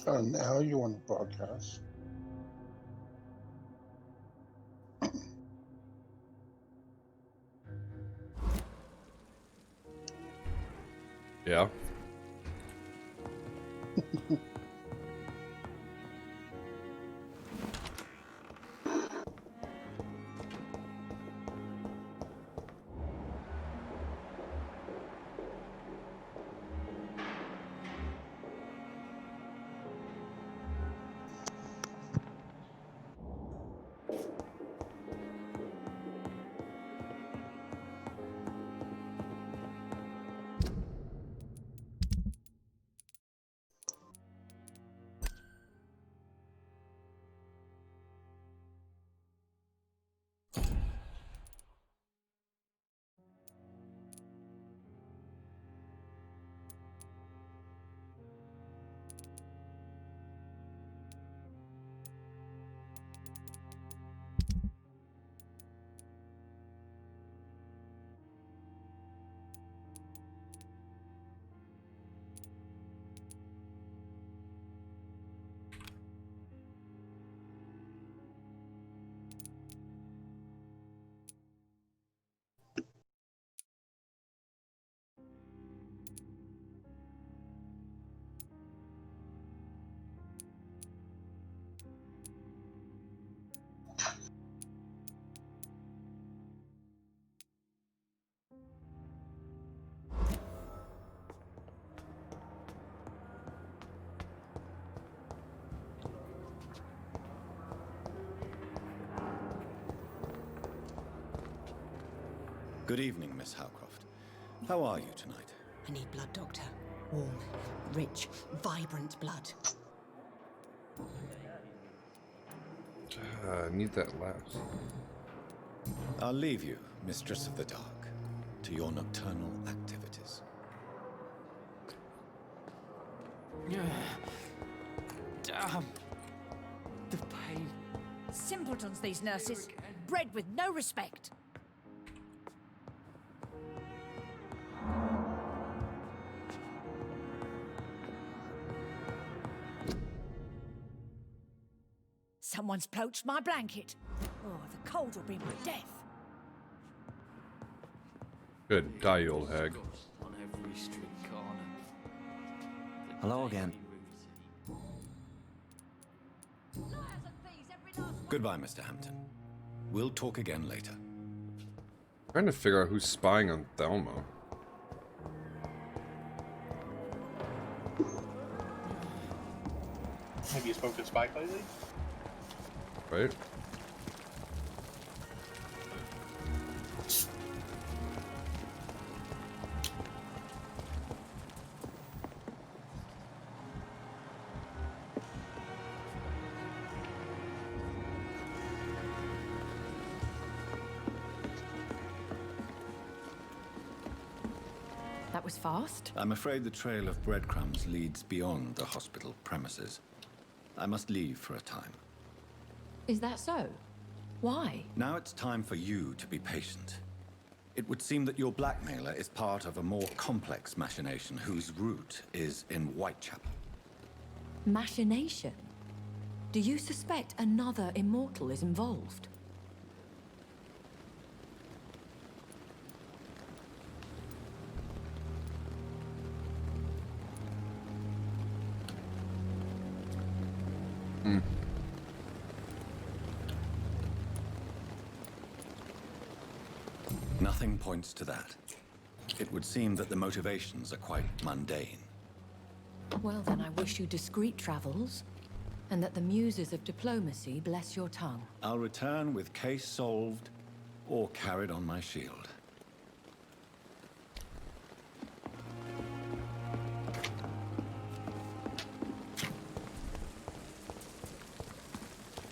Now you want to broadcast. Yeah. Good evening, Miss Howcroft. How are you tonight? I need blood, Doctor. Warm, rich, vibrant blood. I need that last. I'll leave you, Mistress of the Dark, to your nocturnal activities. Damn. The pain. Simpletons, these nurses. Bred with no respect. Someone's poached my blanket. Oh, the cold will be my death. Good. Die, you old hag. On every street corner. Hello again. Goodbye, Mr. Hampton. We'll talk again later. Trying to figure out who's spying on Thelma. Have you spoken to Spike lately? Right? That was fast. I'm afraid the trail of breadcrumbs leads beyond the hospital premises. I must leave for a time. Is that so? Why? Now it's time for you to be patient. It would seem that your blackmailer is part of a more complex machination whose root is in Whitechapel. Machination? Do you suspect another immortal is involved? Nothing points to that. It would seem that the motivations are quite mundane. Well, then I wish you discreet travels, and that the muses of diplomacy bless your tongue. I'll return with case solved or carried on my shield.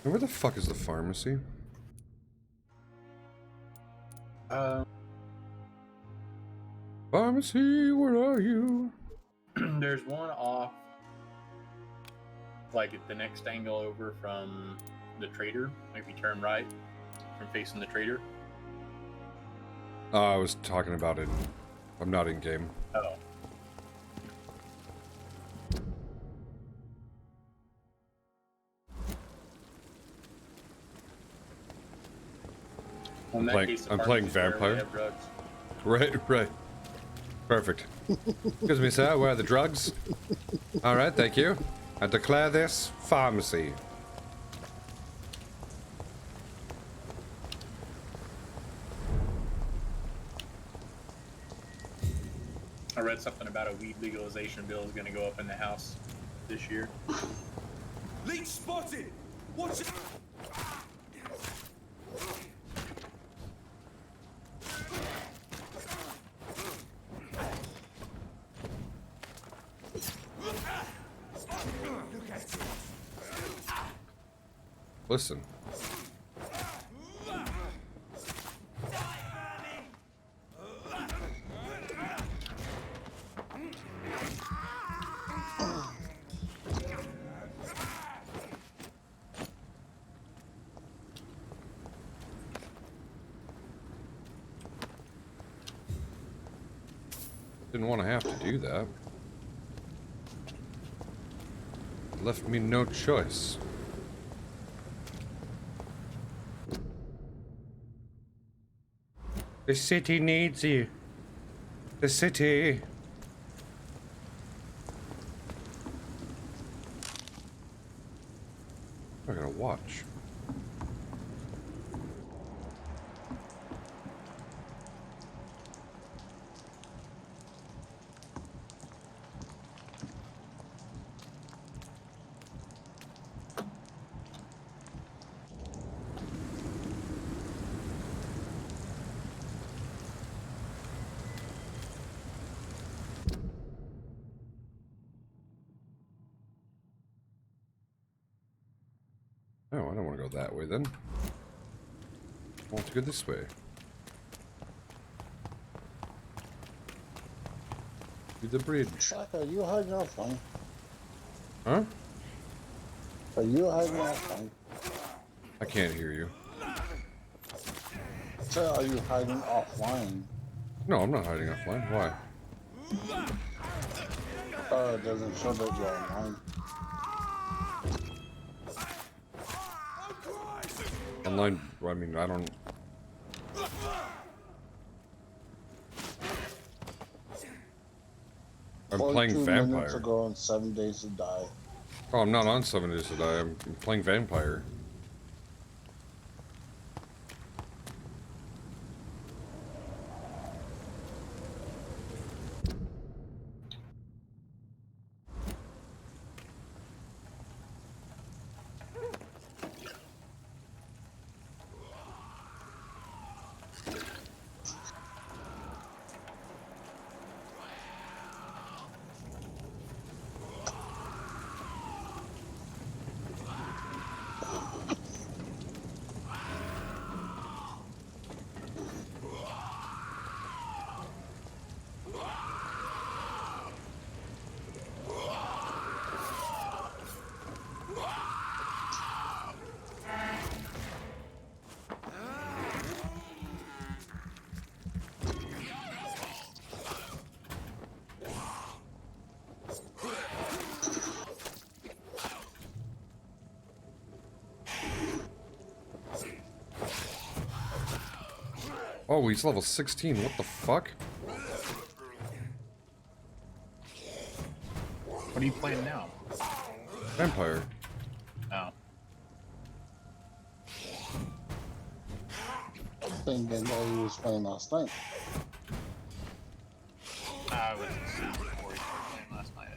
And where the fuck is the pharmacy? Pharmacy, where are you? There's one off, like at the next angle over from the trader. If you turn right from facing the trader. I was talking about it. I'm not in game. Oh. Well, in that case, the I'm playing pharmacy's where we Vampyr. have drugs. Right. Perfect. Excuse me, sir, where are the drugs? Alright, thank you. I declare this pharmacy. I read something about a weed legalization bill is going to go up in the House this year. Leech spotted! Watch it! Listen. Didn't want to have to do that. Left me no choice. The city needs you. The city. I gotta watch. Oh, I don't want to go that way then. I want to go this way. To the bridge. Chuck, are you hiding off line? Huh? Are you hiding off line? I can't hear you. Sir, are you hiding offline? No, I'm not hiding offline. Why? It doesn't show that you're online. Online, I mean, I don't... I'm playing 42 minutes Vampyr. ago and 7 days to die. Oh, I'm not on 7 Days to Die. I'm playing Vampyr. Oh, he's level 16. What the fuck? What are you playing now? Vampyr. Oh. Same game that he was playing last night. I was in Season 4 playing last night.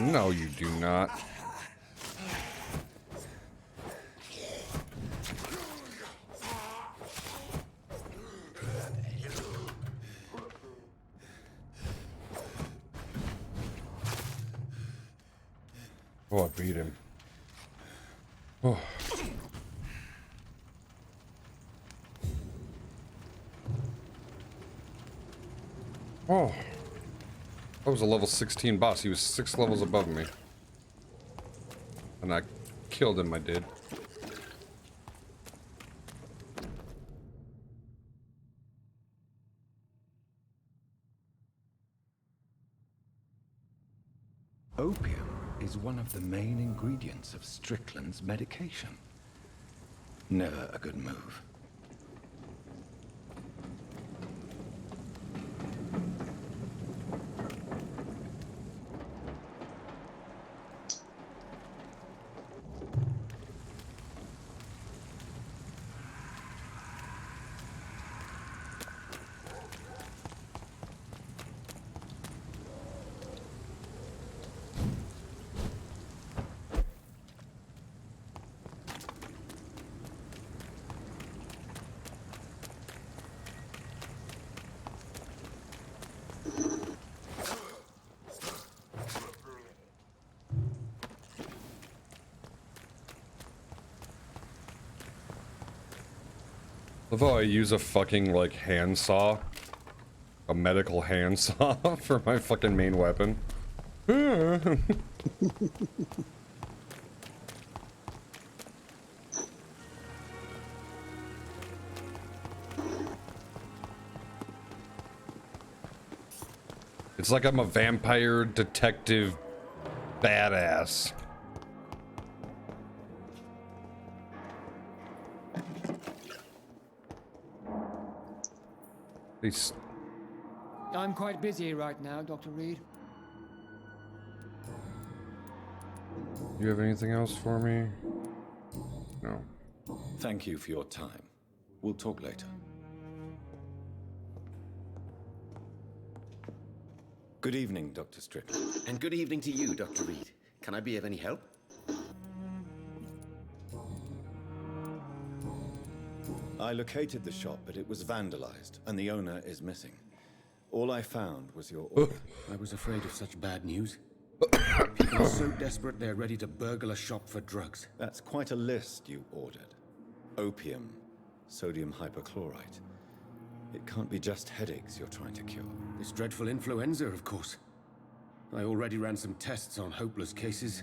No, you do not. Oh, I beat him. Oh. Oh. That was a level 16 boss. He was 6 levels above me. And I killed him, I did. Opium is one of the main ingredients of Strickland's medication. Never a good move. Although I use a fucking, like, handsaw. A medical handsaw for my fucking main weapon. It's like I'm a vampire detective badass. These... I'm quite busy right now, Dr. Reed. You have anything else for me? No. Thank you for your time. We'll talk later. Good evening, Dr. Strickland. And good evening to you, Dr. Reed. Can I be of any help? I located the shop, but it was vandalized, and the owner is missing. All I found was your order. I was afraid of such bad news. People are so desperate they're ready to burgle a shop for drugs. That's quite a list you ordered. Opium, sodium hypochlorite. It can't be just headaches you're trying to cure. This dreadful influenza, of course. I already ran some tests on hopeless cases.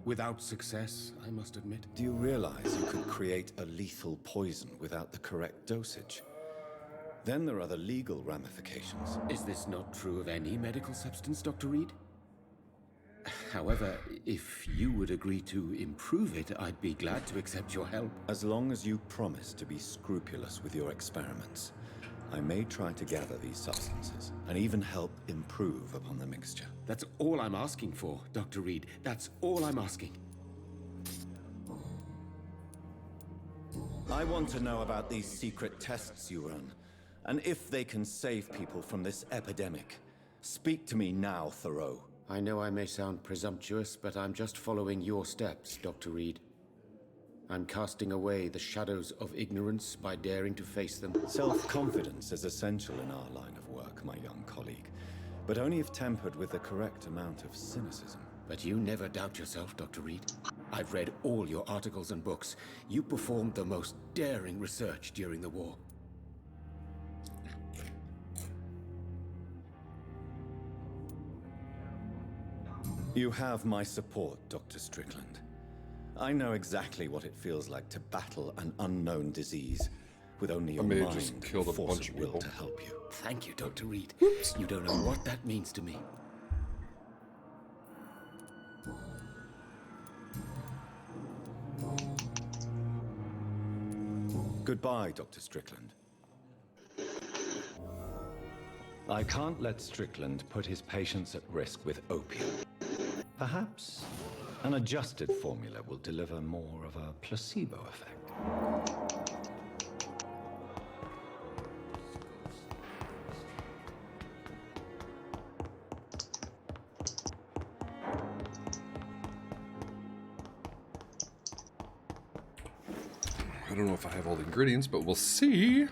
Without success, I must admit. Do you realize you could create a lethal poison without the correct dosage? Then there are the legal ramifications. Is this not true of any medical substance, Dr. Reed? However, if you would agree to improve it, I'd be glad to accept your help. As long as you promise to be scrupulous with your experiments, I may try to gather these substances and even help improve upon the mixture. That's all I'm asking for, Dr. Reed. That's all I'm asking. I want to know about these secret tests you run, and if they can save people from this epidemic. Speak to me now, Thoreau. I know I may sound presumptuous, but I'm just following your steps, Dr. Reed. I'm casting away the shadows of ignorance by daring to face them. Self-confidence is essential in our line of work, my young colleague, but only if tempered with the correct amount of cynicism. But you never doubt yourself, Dr. Reed. I've read all your articles and books. You performed the most daring research during the war. You have my support, Dr. Strickland. I know exactly what it feels like to battle an unknown disease with only your mind just killed a force bunch of of will people. to help you. Thank you, Dr. Reed. You don't know what that means to me. Goodbye, Dr. Strickland. I can't let Strickland put his patients at risk with opium. Perhaps an adjusted formula will deliver more of a placebo effect. I don't know if I have all the ingredients, but we'll see.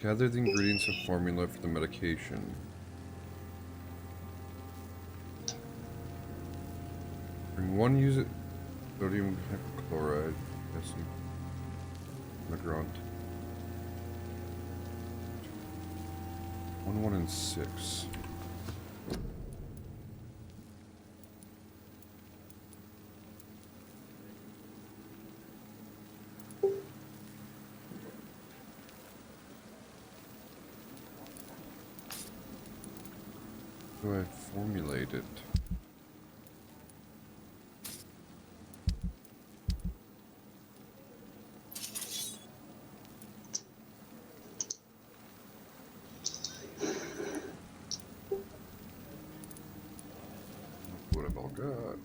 Gather the ingredients and formula for the medication. Bring one sodium hypochlorite, potassium migrant. 1, 1, and 6. How do I formulate it? What I've all got.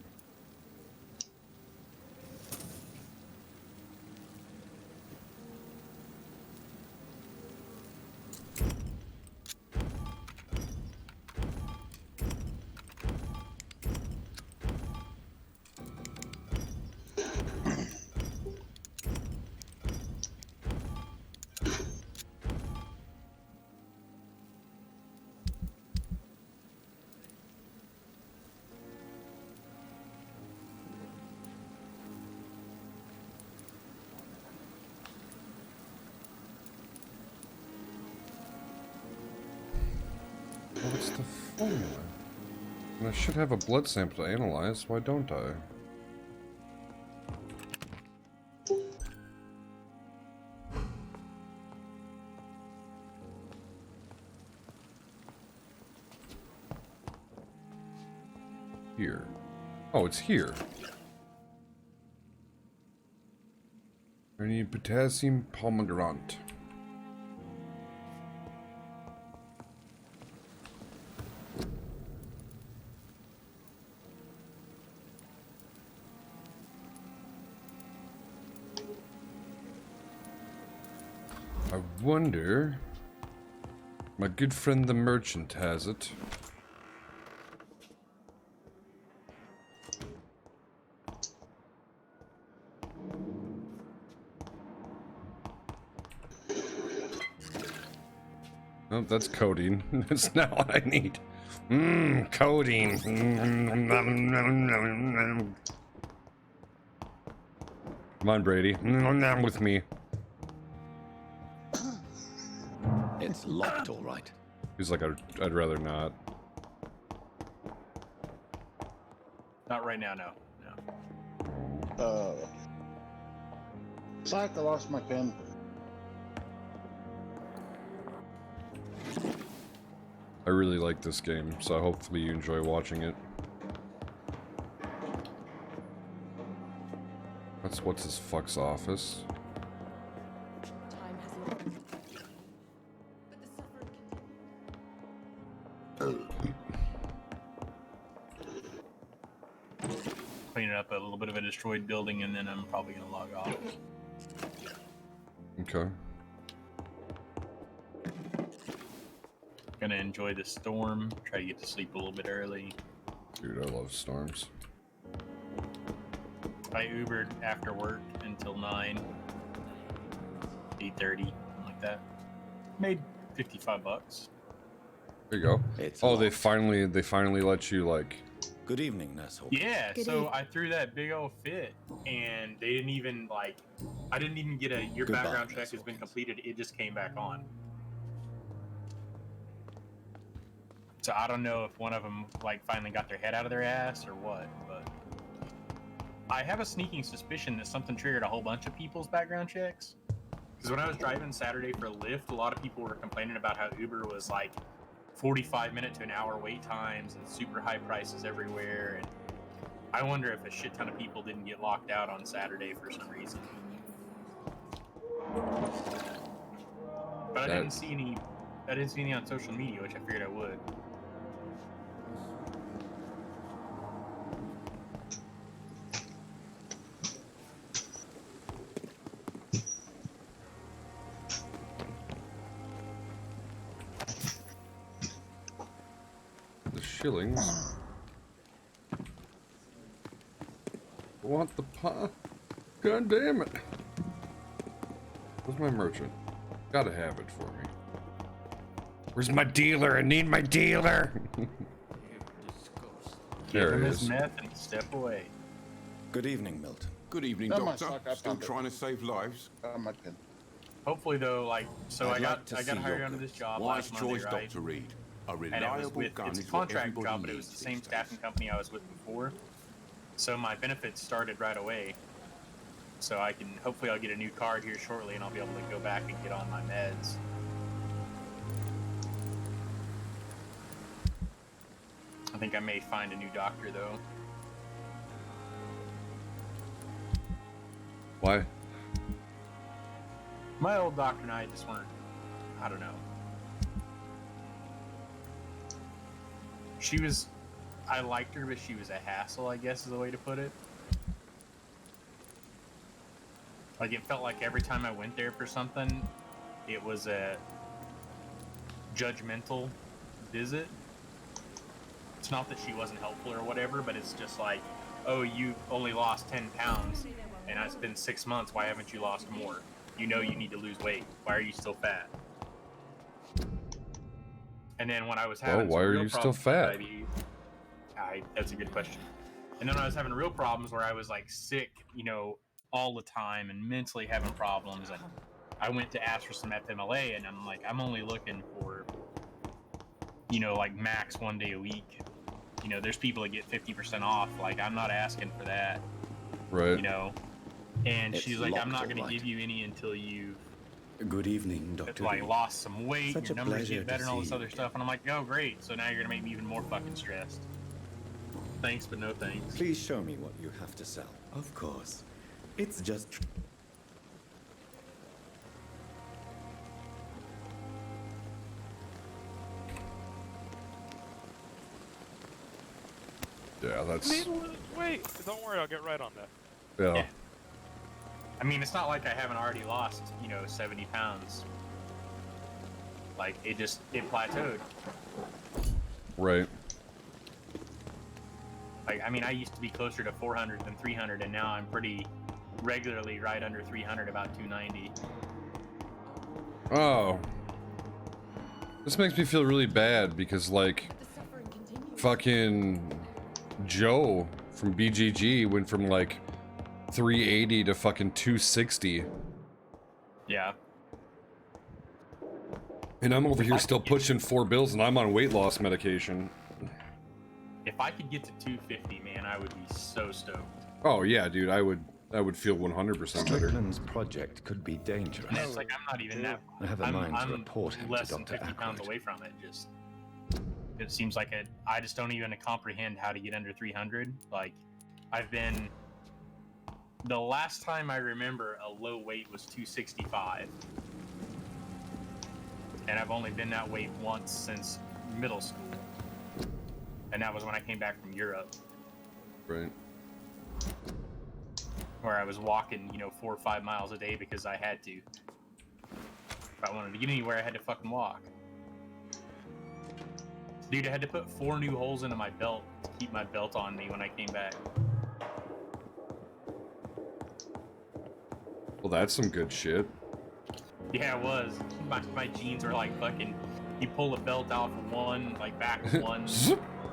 What's the formula? And I should have a blood sample to analyze. Why don't I? Here. Oh, it's here. I need potassium pomegranate. I wonder... My good friend the merchant has it. Oh, that's codeine. That's not what I need. Codeine. Come on, Brady. With me. It's locked, all right. He's like, I'd rather not. Not right now, no. Psych, I lost my pen. I really like this game, so hopefully you enjoy watching it. That's what's his fuck's office. Cleaning up a little bit of a destroyed building, and then I'm probably gonna log off. Okay. Gonna enjoy the storm. Try to get to sleep a little bit early. Dude, I love storms. I Ubered after work until 9, 8:30, something like that. Made $55. There you go. It's Oh, they locked. finally let you like. Good evening, Nurse Hawk. Yeah, so I threw that big old fit, and they didn't even like. I didn't even get your Goodbye, background check Miss has been Hawkins. completed. It just came back on. So I don't know if one of them like finally got their head out of their ass or what, but I have a sneaking suspicion that something triggered a whole bunch of people's background checks. Because when I was driving Saturday for Lyft, a lot of people were complaining about how Uber was like 45-minute to an hour wait times and super high prices everywhere. And I wonder if a shit ton of people didn't get locked out on Saturday for some reason. But I didn't see any didn't see any on social media, which I figured I would. The shillings. Want the pot? God damn it. Where's my merchant? Gotta have it for me. Where's my dealer? I need my dealer. Give him he his is. meth and step away. Good evening, Milton. Good evening, That might Doctor. suck, I Still found it. trying to save lives? My pin. Hopefully, though, like, so I'd I like to got see hired your onto this goods. job Wise last Monday, choice, right? Dr. Reed. A And it was reliable gun it's a is what contract everybody job, but it was needs the same these staffing days. company I was with before. So my benefits started right away. So I can, hopefully I'll get a new card here shortly and I'll be able to go back and get on my meds. I think I may find a new doctor though. Why? My old doctor and I just weren't, I don't know. She was, I liked her, but she was a hassle, I guess is the way to put it. Like, it felt like every time I went there for something, it was a judgmental visit. It's not that she wasn't helpful or whatever, but it's just like, oh, you only lost 10 pounds, and it's been 6 months, why haven't you lost more? You know you need to lose weight. Why are you still fat? And then when I was having why some are real you still problems with fat? diabetes, that's a good question. And then I was having real problems where I was like sick, you know, all the time and mentally having problems. And I went to ask for some FMLA, and I'm like, I'm only looking for, you know, like max 1 day a week. You know, there's people that get 50% off. Like, I'm not asking for that. Right. You know, and It's she's like, I'm locked, not going to all right. give you any until you've Good evening, Dr. like Reed. lost some weight, Such your a numbers pleasure get better, to and all see this you other again. stuff. And I'm like, oh, great. So now you're going to make me even more fucking stressed. Thanks, but no thanks. Please show me what you have to sell. Of course. It's just... Yeah, that's. Wait, don't worry, I'll get right on that. Yeah. Yeah. I mean, it's not like I haven't already lost, you know, 70 pounds. Like, it plateaued. Right. Like, I mean, I used to be closer to 400 than 300, and now I'm pretty regularly right under 300, about 290. Oh. This makes me feel really bad because, like, fucking Joe from BGG went from, like, 380 to fucking 260. Yeah. And I'm over here still pushing 4 bills and I'm on weight loss medication. If I could get to 250, man, I would be so stoked. Oh yeah, dude, I would feel 100% better. Strickland's project could be dangerous. And it's like, I'm not even that. I have a mind to report him to less than Dr. 50 pounds Aykroyd. away from it. Just, it seems like I just don't even comprehend how to get under 300. Like, I've been, the last time I remember a low weight was 265. And I've only been that weight once since middle school. And that was when I came back from Europe, Right. where I was walking, you know, 4 or 5 miles a day because I had to. If I wanted to get anywhere, I had to fucking walk. Dude, I had to put 4 new holes into my belt to keep my belt on me when I came back. Well, that's some good shit. Yeah, it was. My jeans were like fucking, you pull the belt out from one, like back one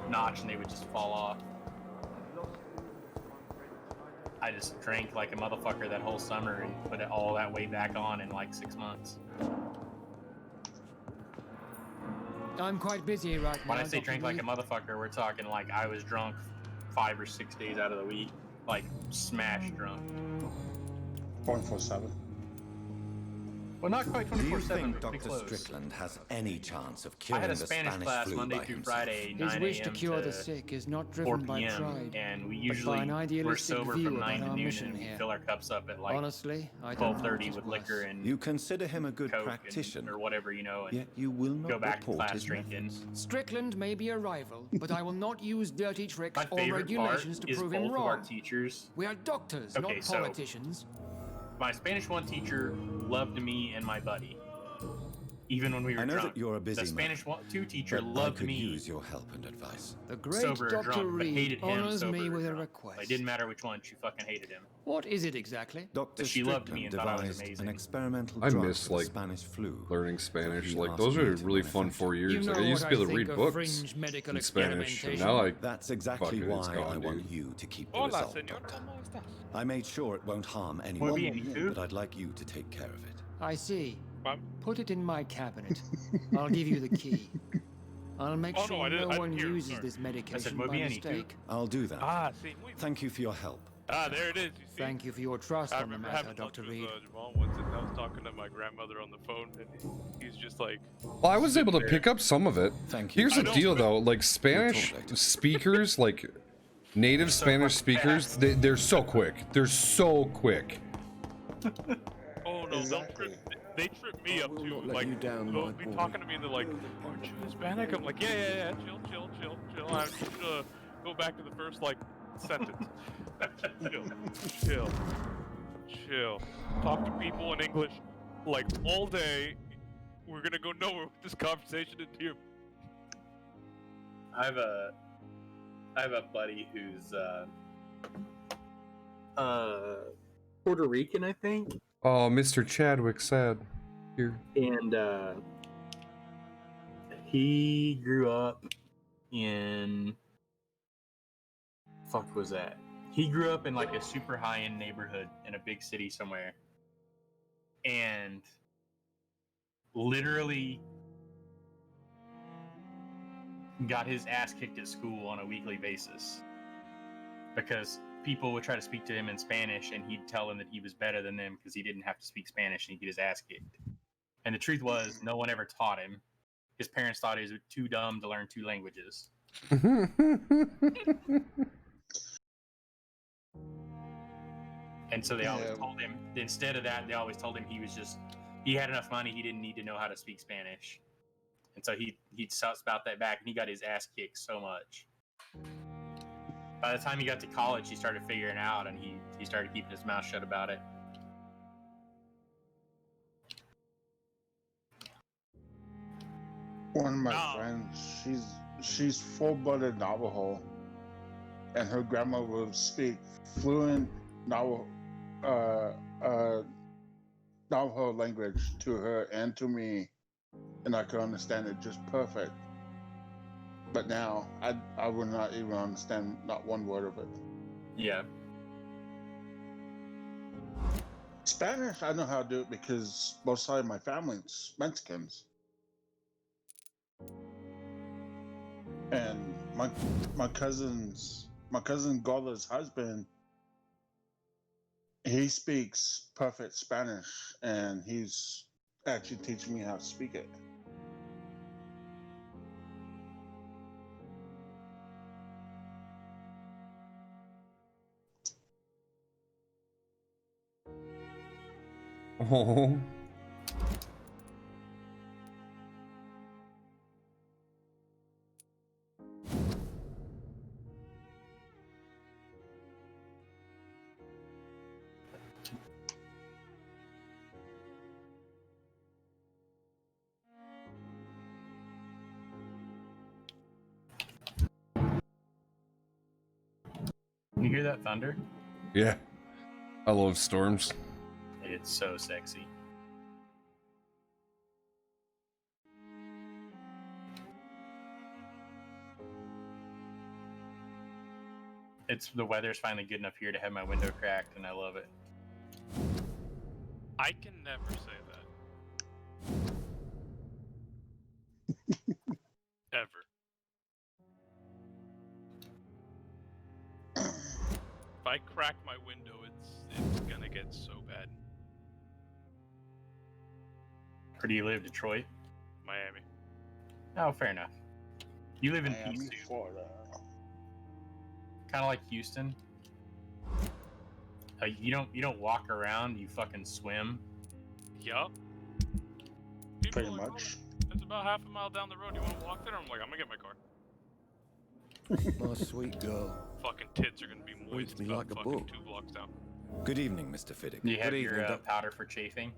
notch and they would just fall off. I just drank like a motherfucker that whole summer and put it all that way back on in like 6 months. I'm quite busy right now. When I say Dr. drank like a Reed. motherfucker, we're talking like I was drunk 5 or 6 days out of the week. Like, smash drunk. 0.47. Well, not quite Do you 24/7, think but pretty Dr. close. Strickland has any chance of I killing had a the Spanish Spanish class flu Monday by through himself? Friday, His 9 wish to a.m. cure the to sick is not 4 driven by p.m. pride, and we but by usually an we're idealistic sober view from about 9 to our noon, mission and we here. fill our cups up at like Honestly, I don't know 12:30 which is with worse. liquor and You consider him a good Coke practitioner, or whatever, you know, and yet you will not go back to report class his drinking. methods. Strickland may be a rival, but I will not use dirty tricks My or favorite part regulations to is prove both him of our wrong. teachers. We are doctors, Okay, not so- politicians. My Spanish 1 teacher loved me and my buddy, even when we were I know drunk. that you're a busy the Spanish 2 teacher but I loved could me use your help and advice. The great sober or Dr. drunk, but Reed hated him honors sober me or with a drunk. request. It didn't matter which one, she fucking hated him. What is it exactly? Dr. She loved me Strickland and thought I was devised amazing. an experimental I drug miss, for the like, Spanish flu. learning Spanish. He Like, asked those me are to really fun manufacture 4 years. You know Like, I used to what be able I to read think of books fringe medical in Spanish, and experimentation. now, like, That's exactly fucking it's why gone, I want dude. you to keep the Hola, result, señor. Doctor. ¿Cómo estás? I made sure it won't harm Muy anyone, bien, ¿y tú? but I'd like you to take care of it. I see. Mom? Put it in my cabinet. I'll give you the key. I'll make Oh, no, sure I didn't- no I one didn't hear, uses sorry. this medication muy by bien, ¿y tú? mistake. I'll do that. Ah, sí, muy bien. Thank you for your help. Ah, there it is. You see? Thank you for your trust I on the remember matter, having lunch Dr. with Reed. Jamal once, and I was talking to my grandmother on the phone, and he's just like, Well, I was able to pick up some of it. Thank you. Here's I the know, deal, but- though. Like, Spanish We'll talk later. speakers, like native Spanish speakers, they're so quick. They're so quick. oh no, Exactly. they trip me up will too. not let Like, you down, they'll my be boy. talking to me, and they're like, "Aren't you Hispanic?" I'm like, "Yeah, chill. I'm just gonna go back to the first like sentence. chill. Talk to people in English like all day. We're gonna go nowhere with this conversation in here." I have a buddy who's Puerto Rican, I think, Oh, Mr. Chadwick said here. and he grew up in fuck was that? He grew up in like a super high-end neighborhood in a big city somewhere, and literally got his ass kicked at school on a weekly basis because people would try to speak to him in Spanish and he'd tell them that he was better than them because he didn't have to speak Spanish and he'd get his ass kicked. And the truth was, no one ever taught him. His parents thought he was too dumb to learn 2 languages. And so they always told him, instead of that, they always told him he had enough money, he didn't need to know how to speak Spanish. And so he'd spout that back, and he got his ass kicked so much. By the time he got to college, he started figuring out, and he started keeping his mouth shut about it. One of my friends, she's full-blooded Navajo, and her grandma will speak fluent Navajo language to her and to me, and I could understand it just perfect. But now I would not even understand not one word of it. Yeah. Spanish, I know how to do it because both sides of my family is Mexicans. And my cousin Gola's husband, he speaks perfect Spanish, and he's actually teaching me how to speak it. Oh. Can you hear that thunder? Yeah. I love storms. It's so sexy. The weather's finally good enough here to have my window cracked, and I love it. I can never say that. Ever. If I crack my window, it's gonna get so bad. Where do you live? Detroit? Miami. Oh, fair enough. You live in Miami, Peace, too. Florida. Kind of like Houston. You don't walk around. You fucking swim. Yup. People Pretty are like, much. "Oh, it's about half a mile down the road. You want to walk there?" I'm like, I'm gonna get my car. My sweet girl. Fucking tits are gonna be moist. Reads me about like a fucking book. 2 blocks down. Good evening, Mr. Fiddick. Do you have Good your evening, Doc. powder for chafing?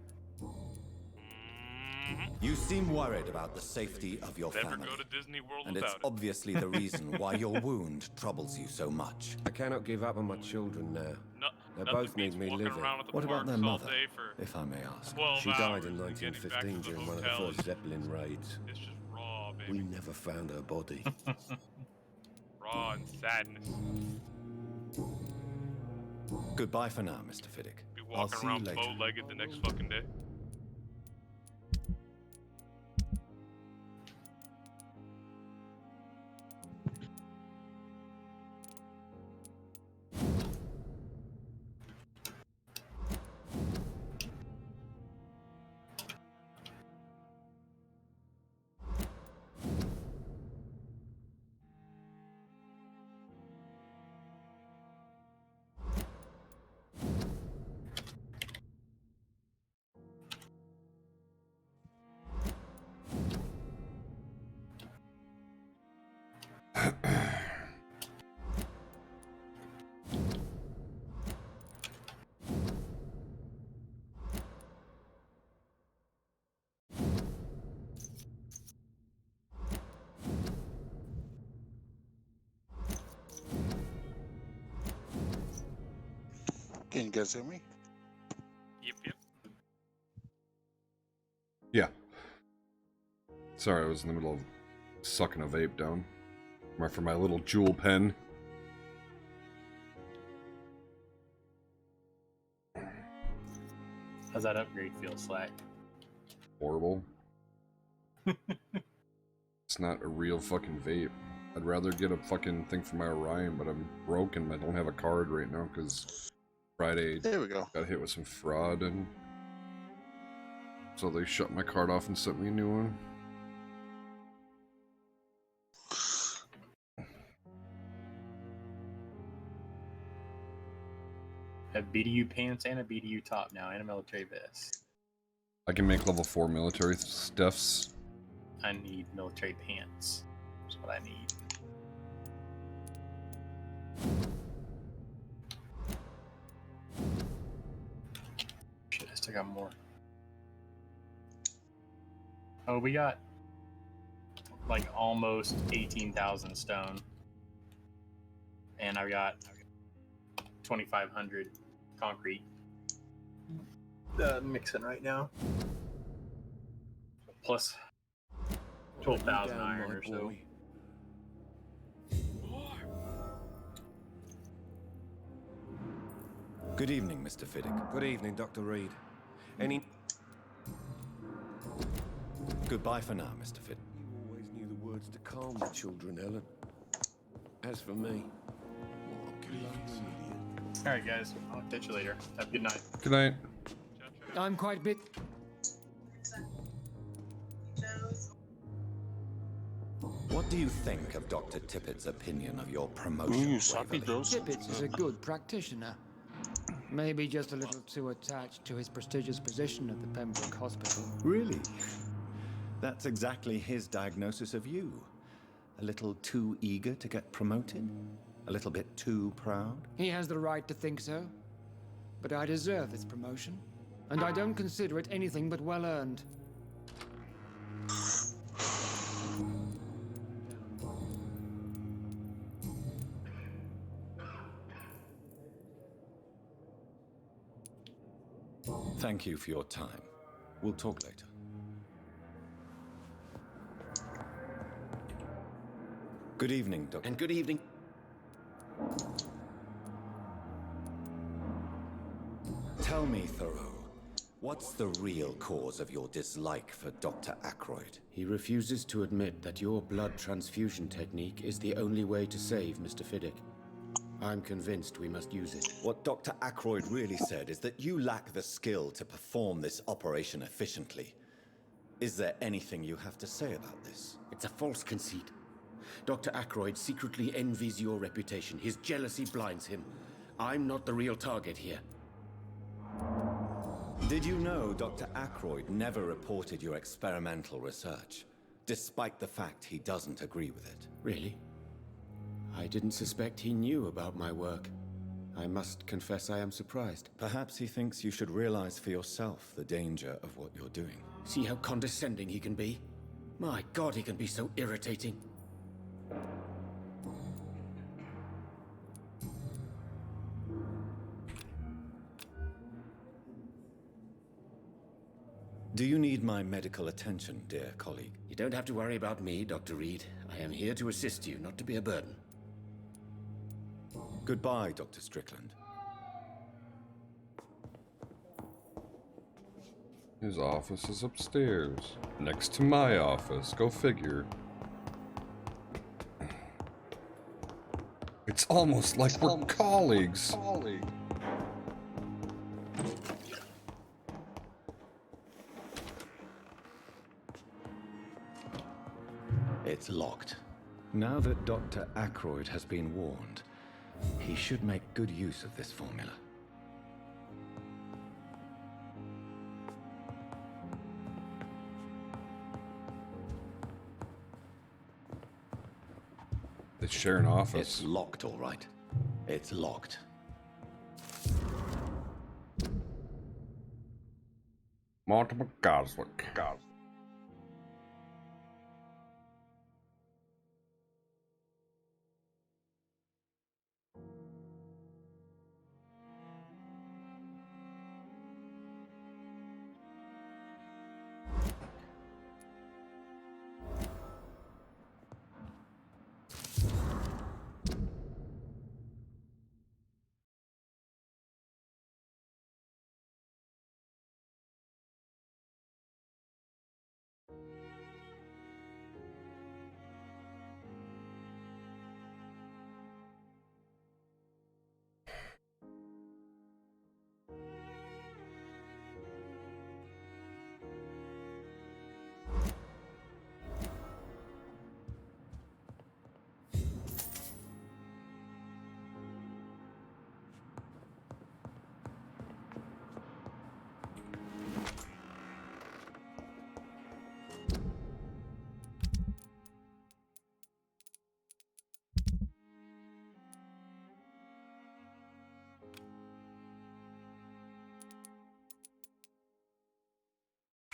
You seem worried about the safety of your Never family. go to Disney World And it's without it. obviously the reason why your wound troubles you so much. I cannot give up on my children now. No, They nothing both need beats me walking living. around at the What about parks their all mother, day for if I may ask? 12 She died in hours and getting back to 1915 the during one of the hotel first Zeppelin raids. It's just raw, baby. We never found her body. Raw and sadness. Goodbye for now, Mr. Fiddick. Be I'll walking see you around later. bow-legged the next fucking day. Can you guys hear me? Yep. Yeah. Sorry, I was in the middle of sucking a vape down. For my little jewel pen. How's that upgrade feel, Slack? Horrible. It's not a real fucking vape. I'd rather get a fucking thing for my Orion, but I'm broken. I don't have a card right now because Friday There we go. got hit with some fraud, and so they shut my card off and sent me a new one. Have BDU pants and a BDU top now, and a military vest. I can make level 4 military stuffs. I need military pants. That's what I need. Shit, I still got more. Oh, we got like almost 18,000 stone. And I got 2,500 concrete. Mixing right now. Plus 12,000 iron or so. Good evening, Mr. Fiddick. Good evening, Dr. Reed. Any... Goodbye for now, Mr. Fiddick. You always knew the words to calm the children, Ellen. As for me, what a lovely idiot. Alright, guys. I'll catch you later. Have a good night. Good night. I'm quite bit. What do you think of Dr. Tippett's opinion of your promotion, Ooh, sloppy Waverly? joes. Tippett is a good practitioner. Maybe just a little too attached to his prestigious position at the Pembroke Hospital. Really? That's exactly his diagnosis of you. A little too eager to get promoted? A little bit too proud? He has the right to think so. But I deserve this promotion. And I don't consider it anything but well earned. Thank you for your time. We'll talk later. Good evening, Doctor. And good evening. Tell me, Thoreau, what's the real cause of your dislike for Dr. Ackroyd? He refuses to admit that your blood transfusion technique is the only way to save Mr. Fiddick. I'm convinced we must use it. What Dr. Ackroyd really said is that you lack the skill to perform this operation efficiently. Is there anything you have to say about this? It's a false conceit. Dr. Ackroyd secretly envies your reputation. His jealousy blinds him. I'm not the real target here. Did you know Dr. Ackroyd never reported your experimental research, despite the fact he doesn't agree with it? Really? I didn't suspect he knew about my work. I must confess I am surprised. Perhaps he thinks you should realize for yourself the danger of what you're doing. See how condescending he can be? My God, he can be so irritating. Do you need my medical attention, dear colleague? You don't have to worry about me, Dr. Reed. I am here to assist you, not to be a burden. Goodbye, Dr. Strickland. His office is upstairs, next to my office. Go figure. It's almost like we're colleagues. It's locked. Now that Dr. Ackroyd has been warned, he should make good use of this formula. They share an office. It's locked, all right. It's locked. Mortimer Goswick.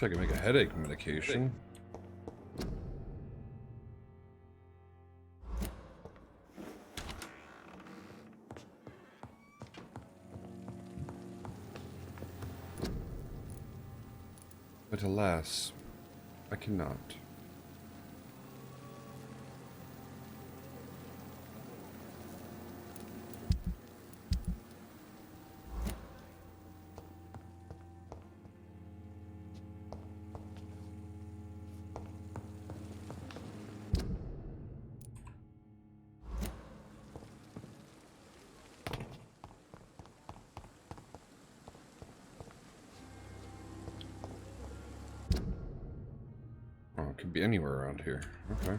I can make a headache medication. But alas, I cannot. Oh, it could be anywhere around here. Okay.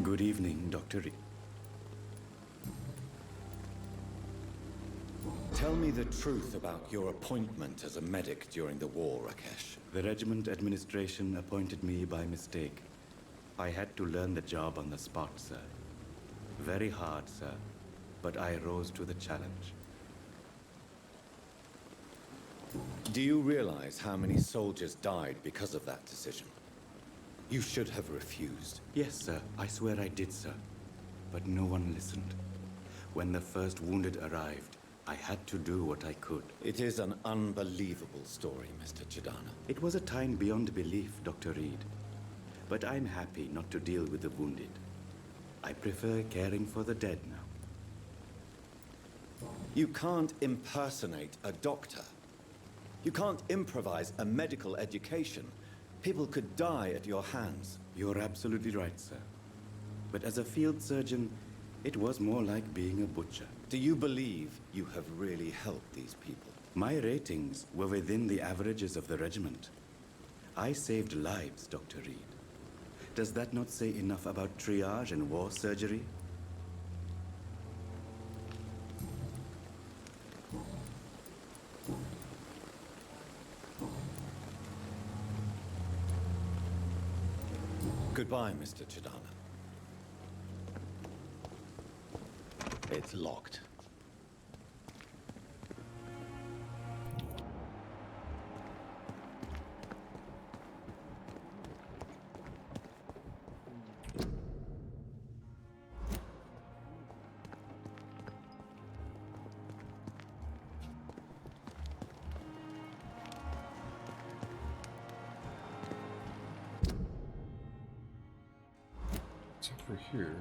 Good evening, Dr. Reed. Tell me the truth about your appointment as a medic during the war, Rakesh. The regiment administration appointed me by mistake. I had to learn the job on the spot, sir. Very hard, sir, but I rose to the challenge. Do you realize how many soldiers died because of that decision? You should have refused. Yes, sir. I swear I did, sir. But no one listened. When the first wounded arrived, I had to do what I could. It is an unbelievable story, Mr. Chidana. It was a time beyond belief, Dr. Reed. But I'm happy not to deal with the wounded. I prefer caring for the dead now. You can't impersonate a doctor. You can't improvise a medical education. People could die at your hands. You're absolutely right, sir. But as a field surgeon, it was more like being a butcher. Do you believe you have really helped these people? My ratings were within the averages of the regiment. I saved lives, Dr. Reed. Does that not say enough about triage and war surgery? Goodbye, Mr. Chidana. It's locked. It's over here.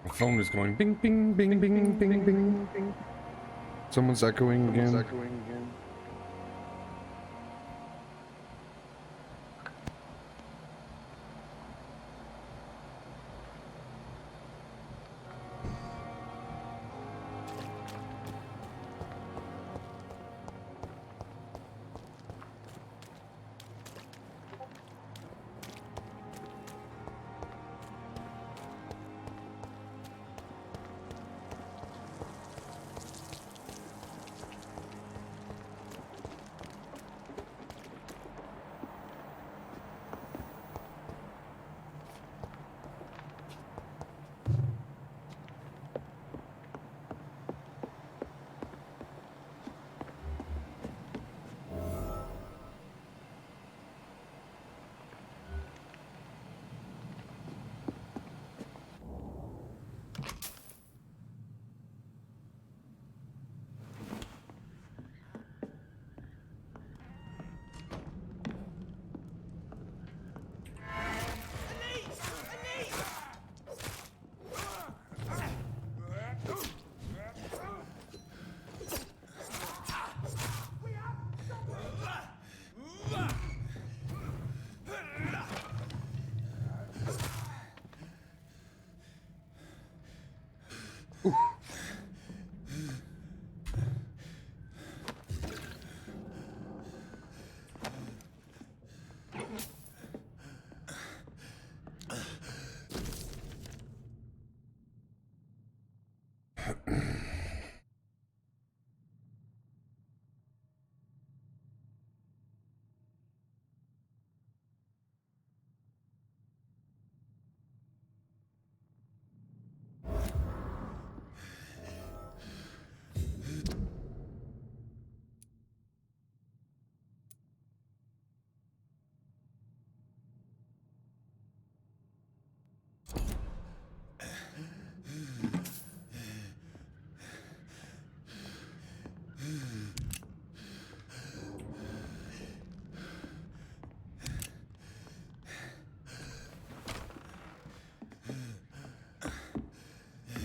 My phone is going bing, bing, bing, bing, bing, bing, bing. Someone's echoing again.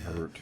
Hurt.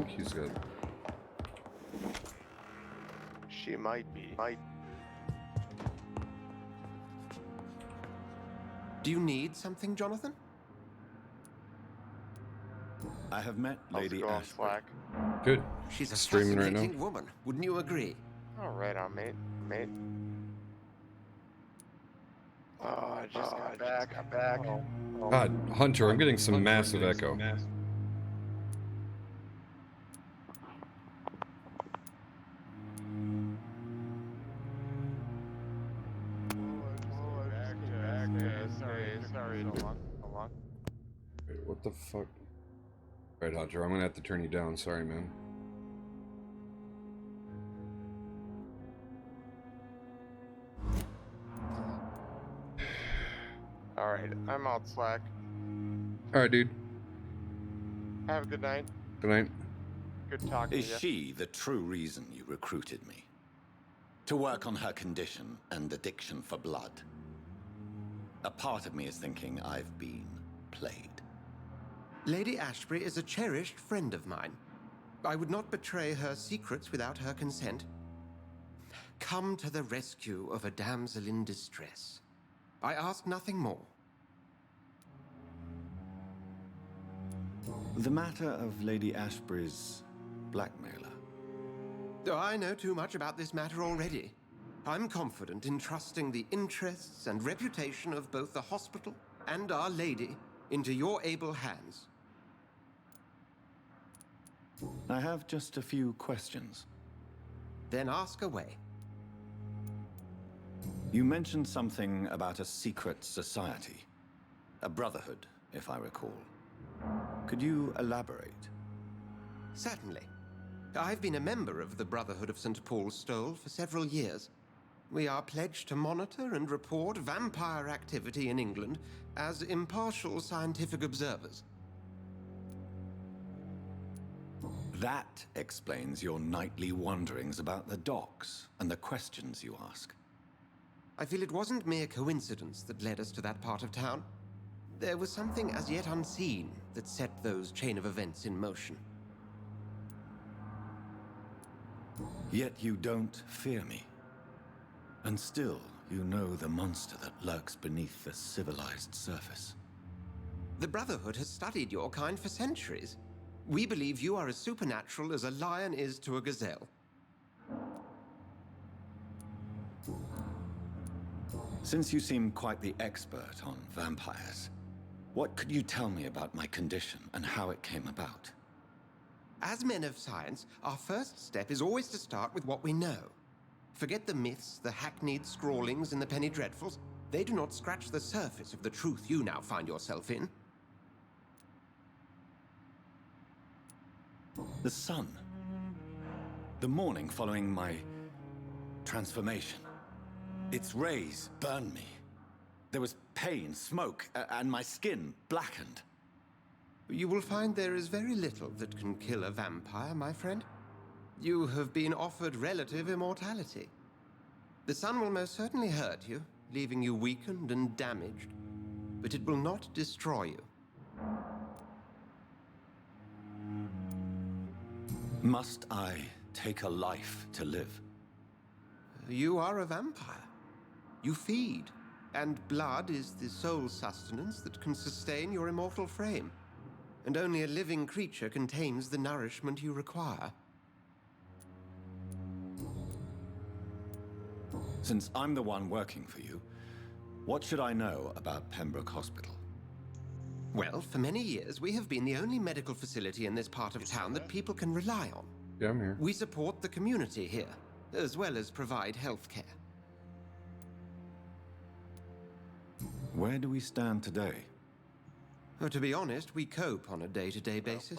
think he's good. She might be. Do you need something, Jonathan? I have met Lady Ashbury. Slack. Good. She's a Streaming right now. fascinating woman. Wouldn't you agree? All right, on mate. Oh, I just got back. Oh. God, Hunter, I'm getting some massive echo. Sorry, hold on. Wait, what the fuck? Right, Hunter, I'm gonna have to turn you down. Sorry, man. All right, I'm out, Slack. All right, dude. Have a good night. Good night. Good talking Is to you. she the true reason you recruited me? To work on her condition and addiction for blood? A part of me is thinking I've been played. Lady Ashbury is a cherished friend of mine. I would not betray her secrets without her consent. Come to the rescue of a damsel in distress. I ask nothing more. The matter of Lady Ashbury's blackmailer. Oh, I know too much about this matter already. I'm confident in trusting the interests and reputation of both the hospital and Our Lady into your able hands. I have just a few questions. Then ask away. You mentioned something about a secret society. A brotherhood, if I recall. Could you elaborate? Certainly. I've been a member of the Brotherhood of St. Paul's Stole for several years. We are pledged to monitor and report vampire activity in England as impartial scientific observers. That explains your nightly wanderings about the docks and the questions you ask. I feel it wasn't mere coincidence that led us to that part of town. There was something as yet unseen that set those chain of events in motion. Yet you don't fear me. And still, you know the monster that lurks beneath the civilized surface. The Brotherhood has studied your kind for centuries. We believe you are as supernatural as a lion is to a gazelle. Since you seem quite the expert on vampires, what could you tell me about my condition and how it came about? As men of science, our first step is always to start with what we know. Forget the myths, the hackneyed scrawlings in the Penny Dreadfuls. They do not scratch the surface of the truth you now find yourself in. The sun. The morning following my transformation. Its rays burned me. There was pain, smoke, and my skin blackened. You will find there is very little that can kill a vampire, my friend. You have been offered relative immortality. The sun will most certainly hurt you, leaving you weakened and damaged, but it will not destroy you. Must I take a life to live? You are a vampire. You feed, and blood is the sole sustenance that can sustain your immortal frame. And only a living creature contains the nourishment you require. Since I'm the one working for you, what should I know about Pembroke Hospital? Well, for many years, we have been the only medical facility in this part of town that people can rely on. Yeah, I'm here. We support the community here, as well as provide health care. Where do we stand today? Well, to be honest, we cope on a day-to-day basis.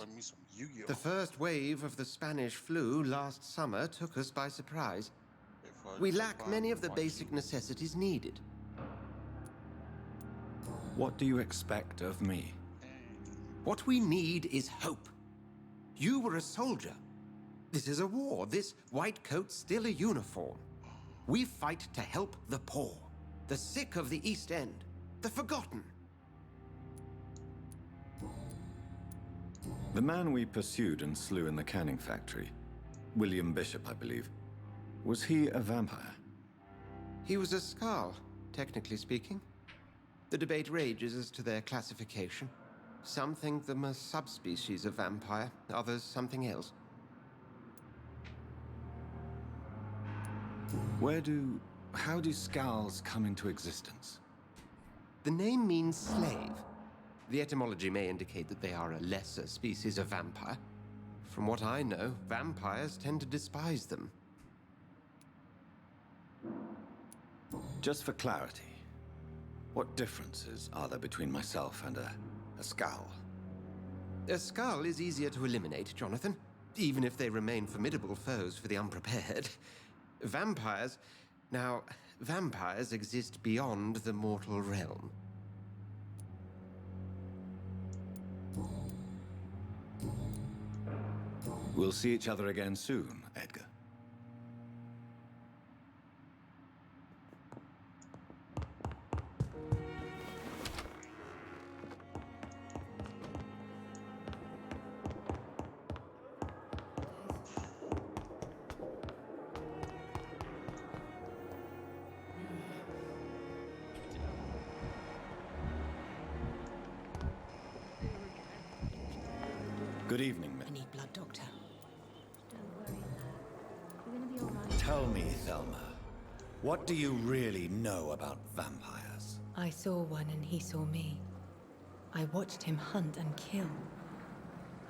The first wave of the Spanish flu last summer took us by surprise. We lack many of the basic necessities needed. What do you expect of me? What we need is hope. You were a soldier. This is a war. This white coat's still a uniform. We fight to help the poor, the sick of the East End, the forgotten. The man we pursued and slew in the canning factory, William Bishop, I believe, was he a vampire? He was a Skald, technically speaking. The debate rages as to their classification. Some think them a subspecies of vampire, others something else. How do Skalds come into existence? The name means slave. The etymology may indicate that they are a lesser species of vampire. From what I know, vampires tend to despise them. Just for clarity, what differences are there between myself and a Skald? A Skald is easier to eliminate, Jonathan, even if they remain formidable foes for the unprepared. Vampires... Now, vampires exist beyond the mortal realm. We'll see each other again soon, Edgar. Good evening, I need blood, Doctor. Tell me, Thelma, what do you really know about vampires? I saw one and he saw me. I watched him hunt and kill.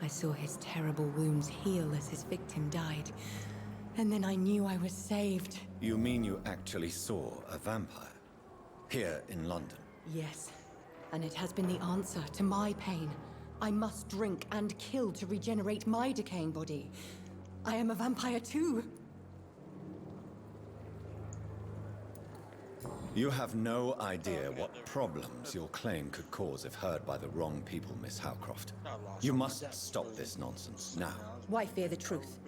I saw his terrible wounds heal as his victim died. And then I knew I was saved. You mean you actually saw a vampire? Here in London? Yes. And it has been the answer to my pain. I must drink and kill to regenerate my decaying body. I am a vampire too. You have no idea what problems your claim could cause if heard by the wrong people, Miss Howcroft. You must stop this nonsense now. Why fear the truth?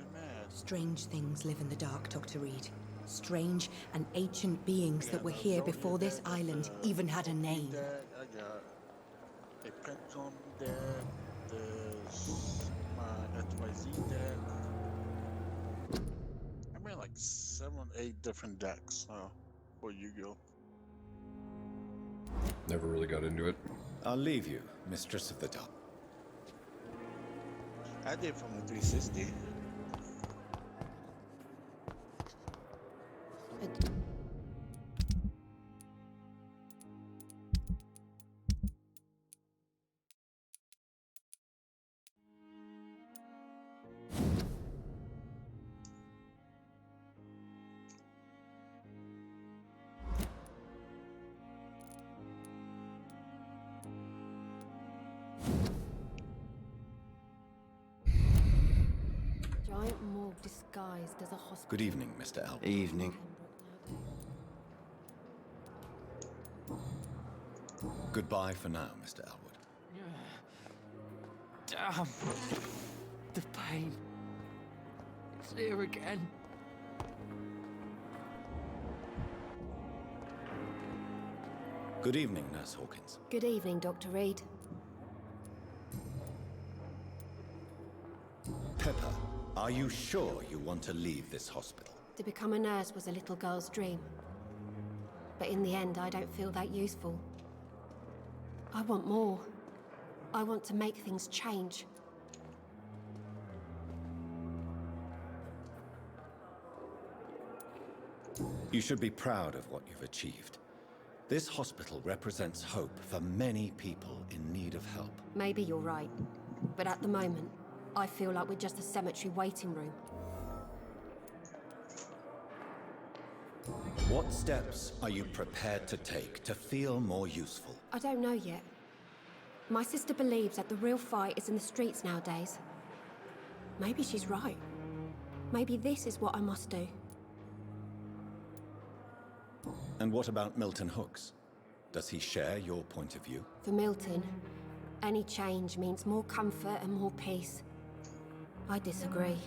Strange things live in the dark, Dr. Reed. Strange and ancient beings that were here before this island even had a name. Depends on there's my XYZ deck. I mean, like 7, 8 different decks for Yu-Gi-Oh. Never really got into it. I'll leave you, Mistress of the Dark. I did from the 360. Giant morgue disguised as a hospital. Good evening, Mr. Elwood. Evening. Goodbye for now, Mr. Elwood. Damn. The pain. It's here again. Good evening, Nurse Hawkins. Good evening, Dr. Reed. Pepper, are you sure you want to leave this hospital? To become a nurse was a little girl's dream. But in the end, I don't feel that useful. I want more. I want to make things change. You should be proud of what you've achieved. This hospital represents hope for many people in need of help. Maybe you're right. But at the moment, I feel like we're just a cemetery waiting room. What steps are you prepared to take to feel more useful? I don't know yet. My sister believes that the real fight is in the streets nowadays. Maybe she's right. Maybe this is what I must do. And what about Milton Hooks? Does he share your point of view? For Milton, any change means more comfort and more peace. I disagree.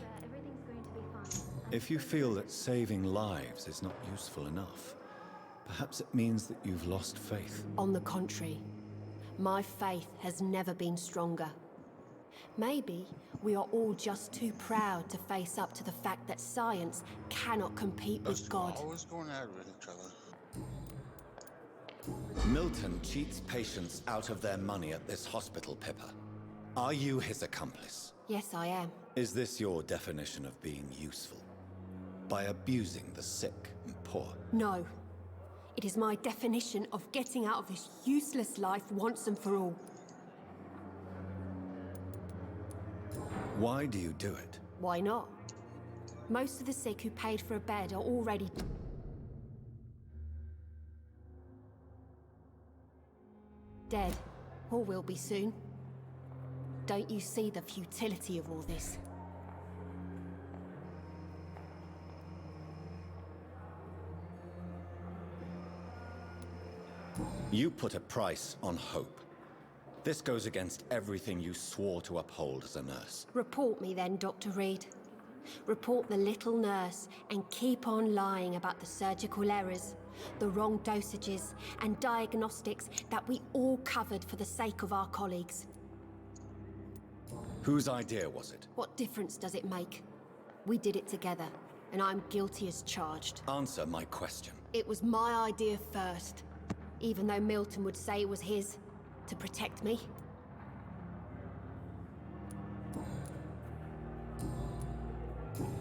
If you feel that saving lives is not useful enough, perhaps it means that you've lost faith. On the contrary, my faith has never been stronger. Maybe we are all just too proud to face up to the fact that science cannot compete with God. Always going at it with each other. Milton cheats patients out of their money at this hospital, Pippa. Are you his accomplice? Yes, I am. Is this your definition of being useful? By abusing the sick and poor? No. It is my definition of getting out of this useless life once and for all. Why do you do it? Why not? Most of the sick who paid for a bed are already dead, or will be soon. Don't you see the futility of all this? You put a price on hope. This goes against everything you swore to uphold as a nurse. Report me then, Dr. Reed. Report the little nurse and keep on lying about the surgical errors, the wrong dosages and diagnostics that we all covered for the sake of our colleagues. Whose idea was it? What difference does it make? We did it together, and I'm guilty as charged. Answer my question. It was my idea first, even though Milton would say it was his, to protect me.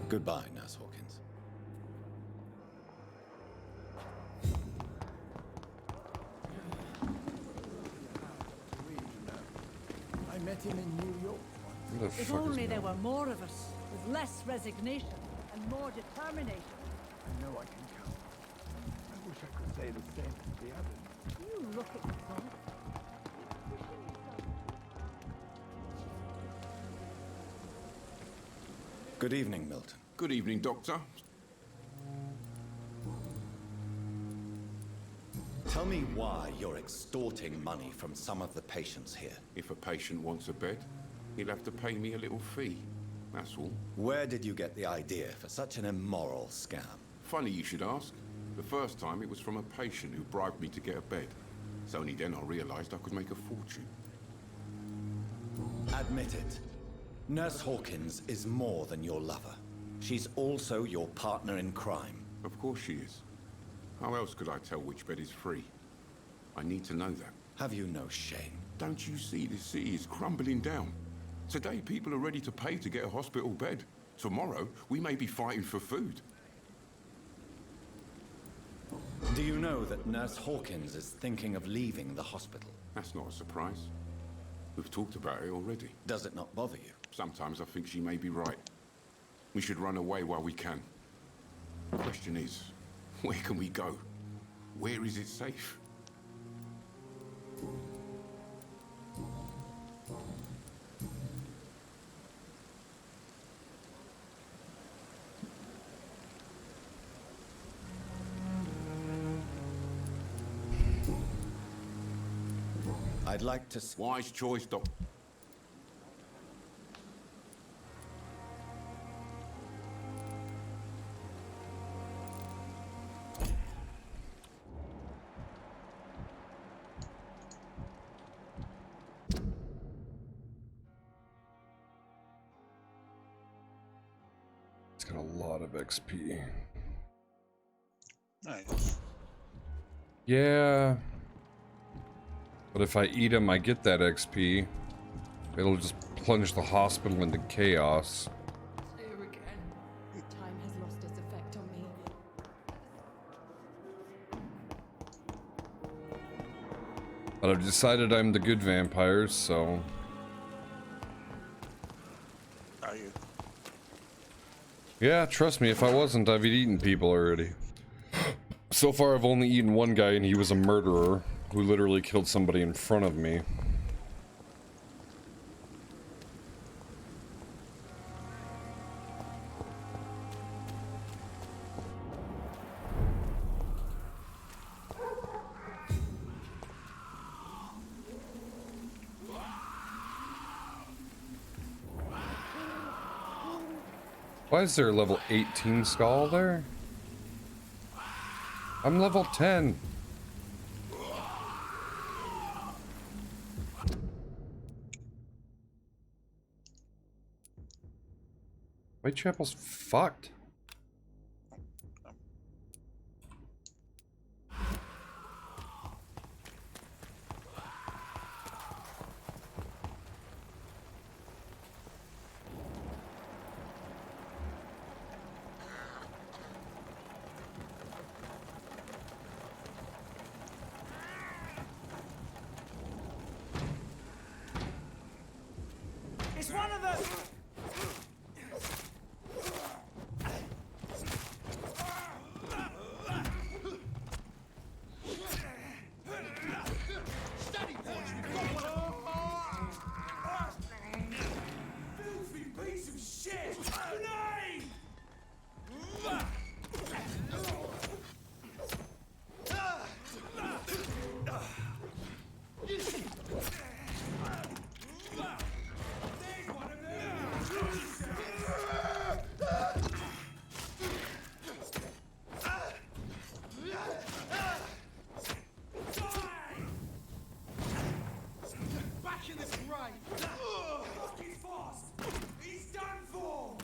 Goodbye, Nurse Hawkins. I met him in New York. If only there were more of us, with less resignation and more determination. I know I can count. I wish I could say the same as the others. You look at yourself. Good evening, Milton. Good evening, Doctor. Tell me why you're extorting money from some of the patients here. If a patient wants a bed, he'll have to pay me a little fee. That's all. Where did you get the idea for such an immoral scam? Funny you should ask. The first time it was from a patient who bribed me to get a bed. It's only then I realized I could make a fortune. Admit it. Nurse Hawkins is more than your lover. She's also your partner in crime. Of course she is. How else could I tell which bed is free? I need to know that. Have you no shame? Don't you see this city is crumbling down? Today people are ready to pay to get a hospital bed. Tomorrow we may be fighting for food. Do you know that Nurse Hawkins is thinking of leaving the hospital? That's not a surprise. We've talked about it already. Does it not bother you? Sometimes I think she may be right. We should run away while we can. The question is, where can we go? Where is it safe? I'd like to... Wise choice, Doc. It's got a lot of XP. Nice. Yeah. But if I eat him, I get that XP. It'll just plunge the hospital into chaos. Here again. Time has lost its effect on me. But I've decided I'm the good vampire, so... Are you? Yeah, trust me, if I wasn't, I've eaten people already. So far, I've only eaten one guy, and he was a murderer who literally killed somebody in front of me. Why is there a level 18 skull there? I'm level 10. Whitechapel's fucked. It's one of them! Steady, boys, we've got one! Filthy piece of shit! Grenade! Back in this grave! Fuck, he's fast! He's done for!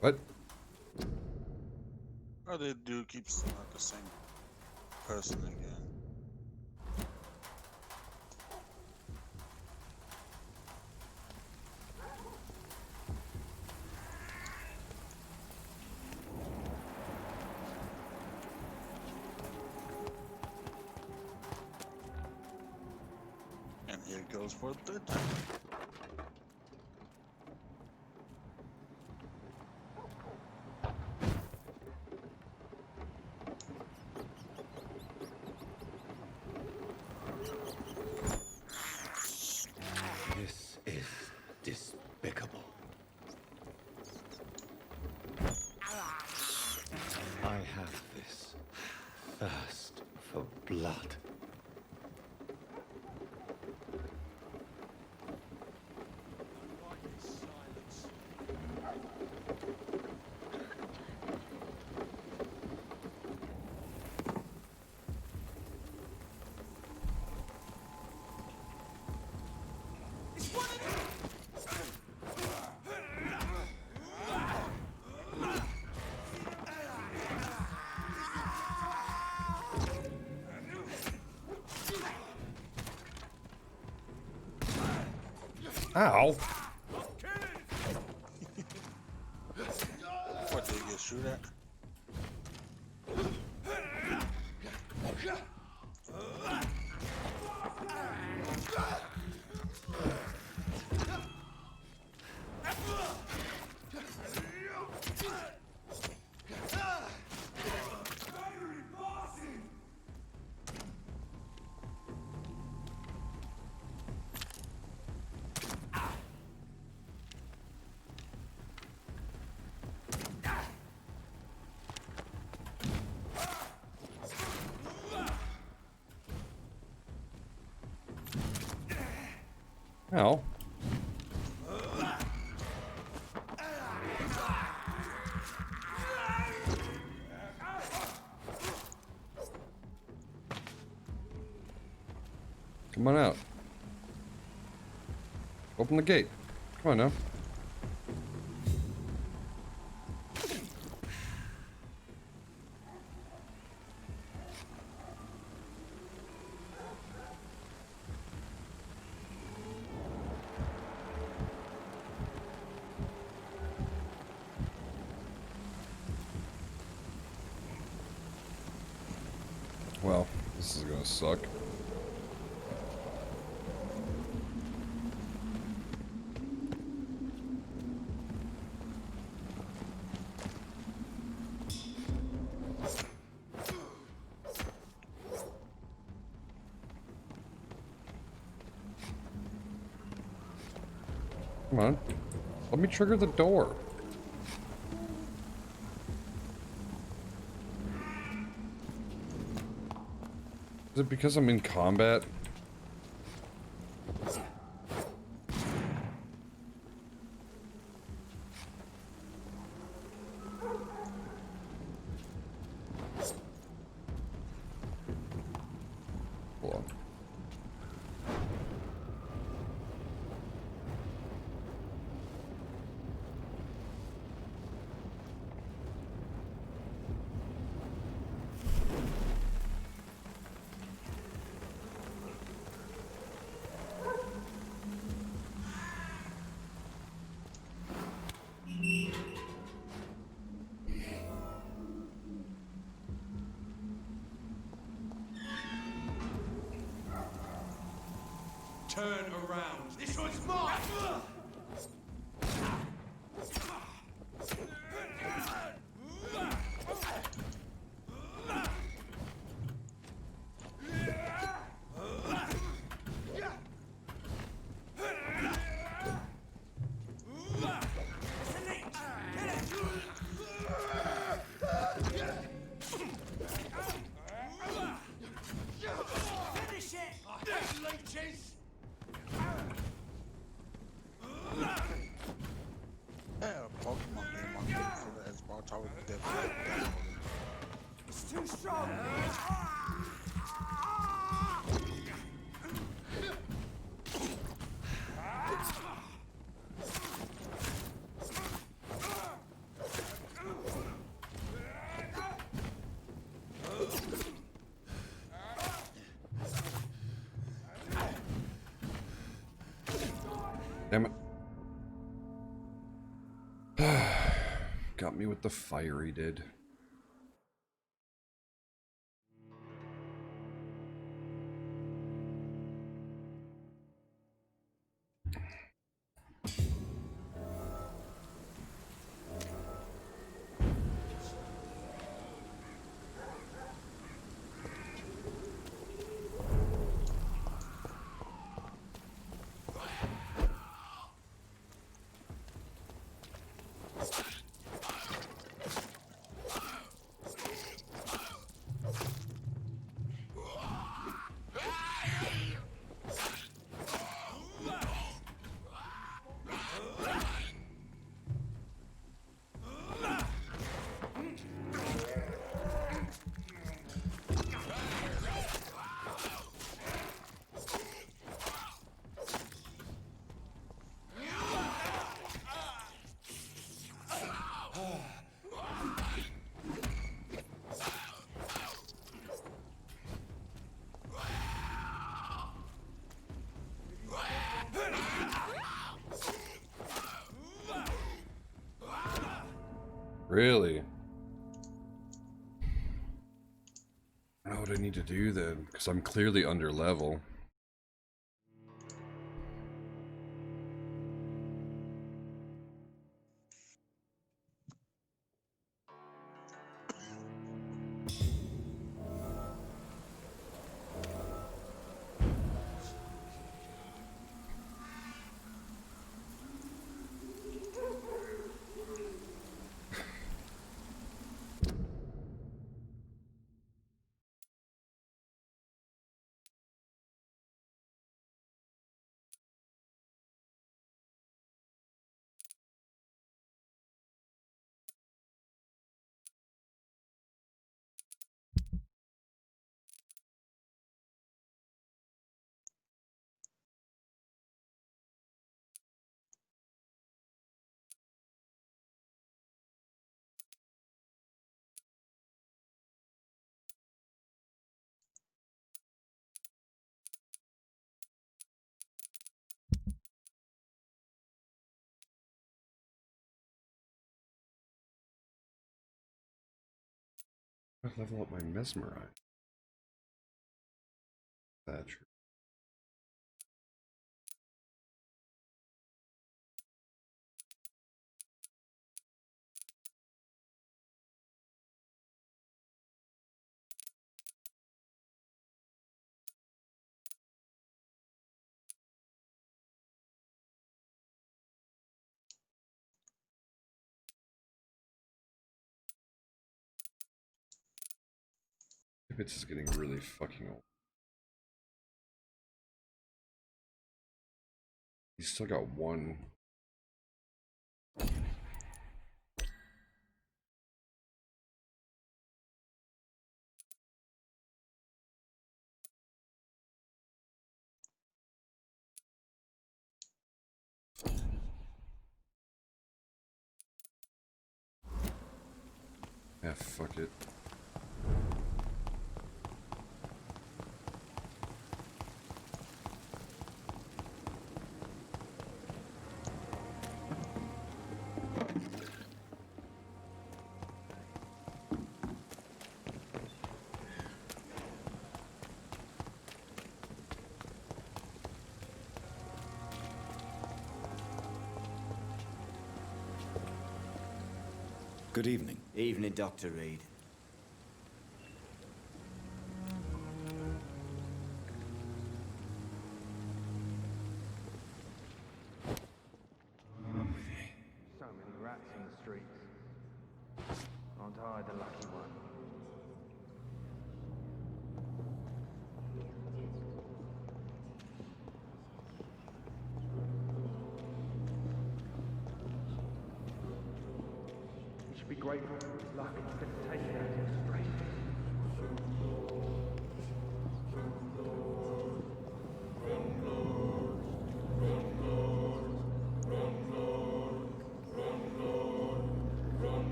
What? Or they do keep not the same person again. And here it goes for the third time. This is despicable. I have this thirst for blood. Ow. What, did you get shoot at? Ow. Come on out. Open the gate. Come on now. Well, this is gonna suck. Come on. Let me trigger the door. Is it because I'm in combat? Hold on. Turn around. This one's mine. Finish it. Leeches. Pokemon game on game for the Xbox, I would definitely download it. It's too strong. Damn it. Got me with the fire he did. Really? I don't know what I need to do then, because I'm clearly under level. I level up my mesmerize. Thatcher. It's just getting really fucking old. He's still got one. Yeah, fuck it. Good evening. Evening, Dr. Reed. So many rats in the streets. Aren't I the lucky one? You should be grateful for his luck instead of taking out his straight.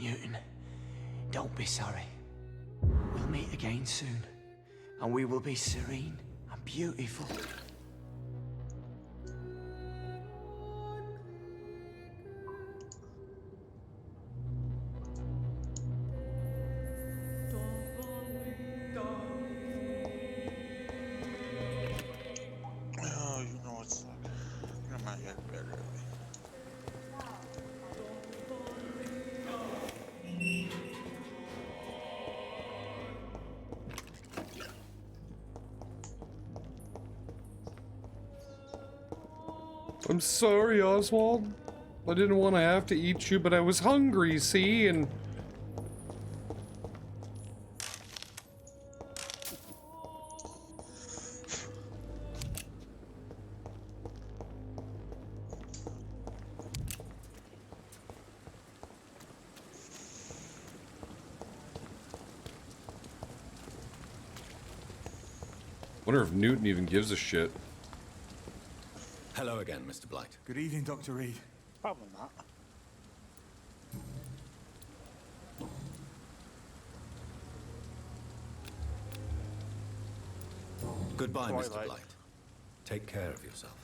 Newton, don't be sorry. We'll meet again soon, and we will be serene and beautiful. Oh, you know what's like. I might get to bed early. I'm sorry, Oswald. I didn't want to have to eat you, but I was hungry, see, and... Wonder if Newton even gives a shit. Hello again, Mr. Blight. Good evening, Dr. Reed. Probably not. Goodbye, Mr. Twilight. Blight. Take care of yourself.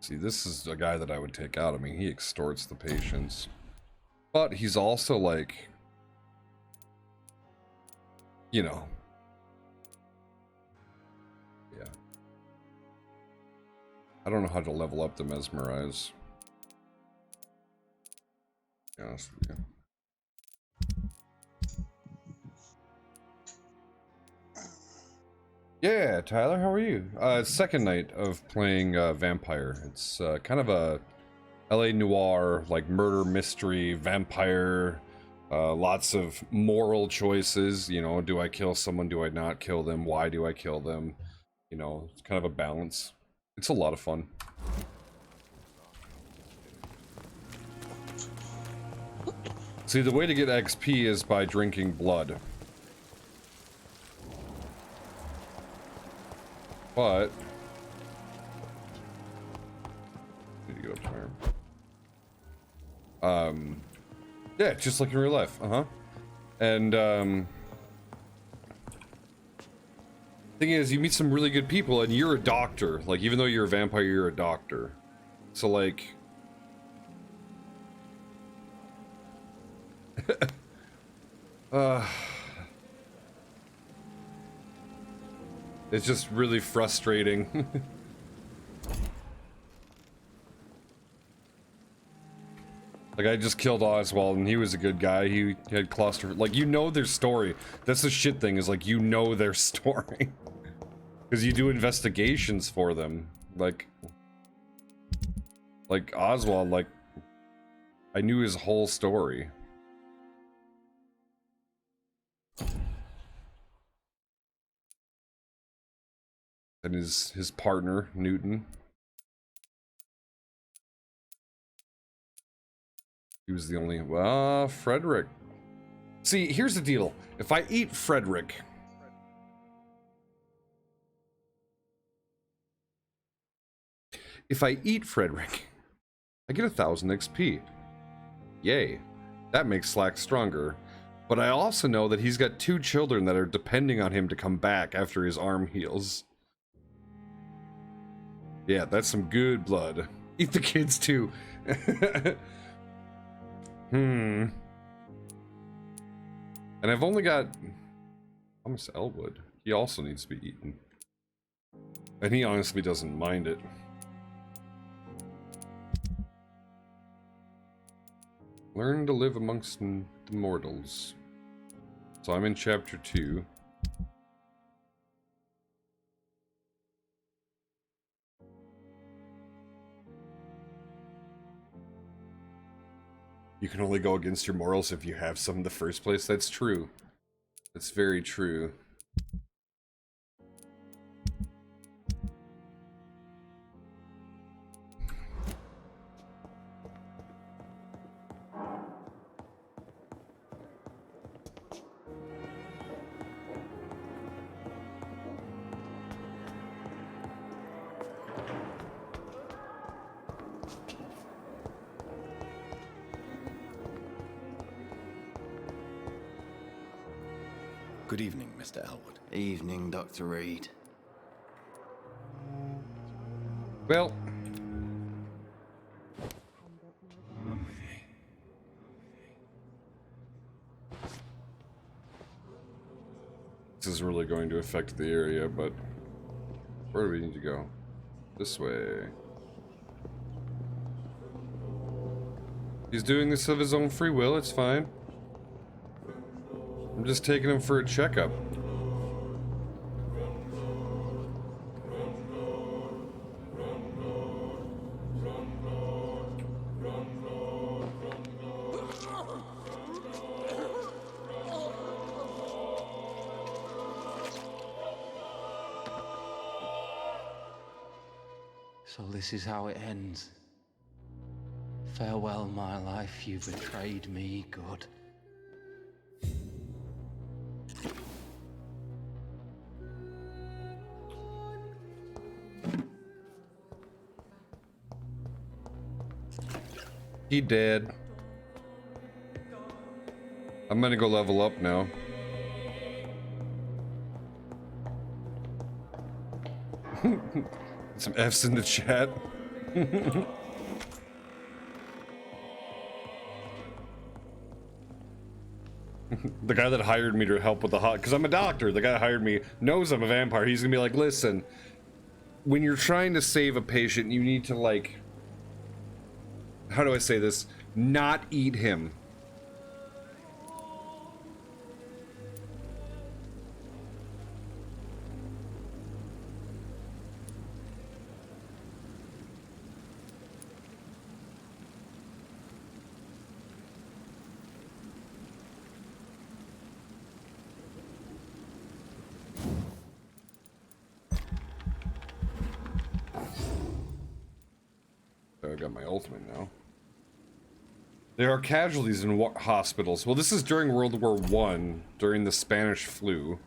See, this is a guy that I would take out. I mean, he extorts the patients. But he's also like... You know. Yeah. I don't know how to level up the mesmerize. To be honest with you. Yeah, Tyler, how are you? Second night of playing Vampyr. It's kind of a LA noir, like murder mystery, vampire, lots of moral choices. You know, do I kill someone? Do I not kill them? Why do I kill them? You know, it's kind of a balance. It's a lot of fun. See, the way to get XP is by drinking blood. But need to get up there. Yeah, just like in real life. And thing is, you meet some really good people, and you're a doctor. Like, even though you're a vampire, you're a doctor. So like, it's just really frustrating. Like, I just killed Oswald, and he was a good guy. He had claustrophobic. Like, you know their story. That's the shit thing, is like, you know their story. Because you do investigations for them. Like Oswald, like, I knew his whole story. And his partner, Newton. He was the only... Well, Frederick. See, here's the deal. If I eat Frederick... If I eat Frederick, I get 1,000 XP. Yay. That makes Slack stronger. But I also know that he's got 2 children that are depending on him to come back after his arm heals. Yeah, that's some good blood. Eat the kids too. And I've only got Thomas Elwood. He also needs to be eaten. And he honestly doesn't mind it. Learn to live amongst the mortals. So I'm in chapter 2. You can only go against your morals if you have some in the first place. That's true. That's very true. Good evening, Mr. Elwood. Evening, Dr. Reed. Well, this is really going to affect the area, but where do we need to go? This way. He's doing this of his own free will, it's fine. I'm just taking him for a checkup. So this is how it ends. Farewell, my life, you betrayed me, God. He dead. I'm gonna go level up now. Some F's in the chat. The guy that hired me to help with the because I'm a doctor. The guy that hired me knows I'm a vampire. He's gonna be like, listen, when you're trying to save a patient, you need to, like, how do I say this? Not eat him. I got my ultimate now. There are casualties in hospitals. Well, this is during World War I, during the Spanish flu.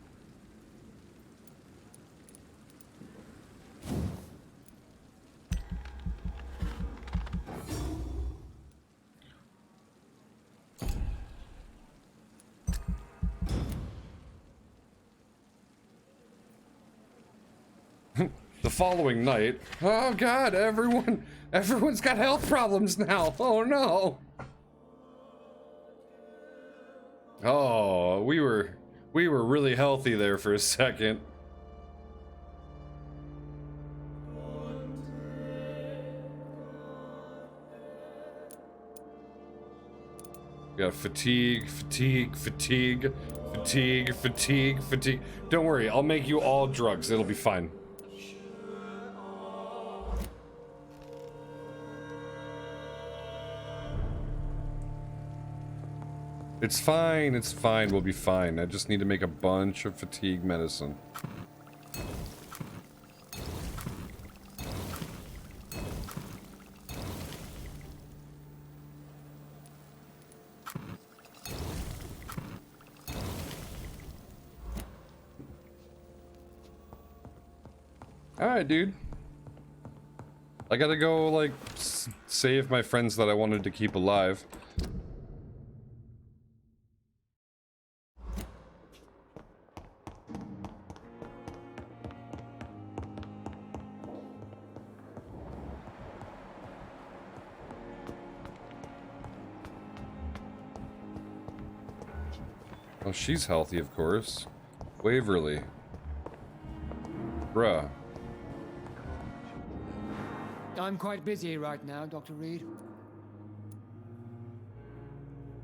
The following night, oh god, everyone's got health problems now. Oh no. Oh, we were really healthy there for a second. We got fatigue. Don't worry, I'll make you all drugs. It'll be fine. It's fine, we'll be fine. I just need to make a bunch of fatigue medicine. Alright, dude. I gotta go, like, save my friends that I wanted to keep alive. Oh, she's healthy, of course. Waverly. Bruh. I'm quite busy right now, Dr. Reed.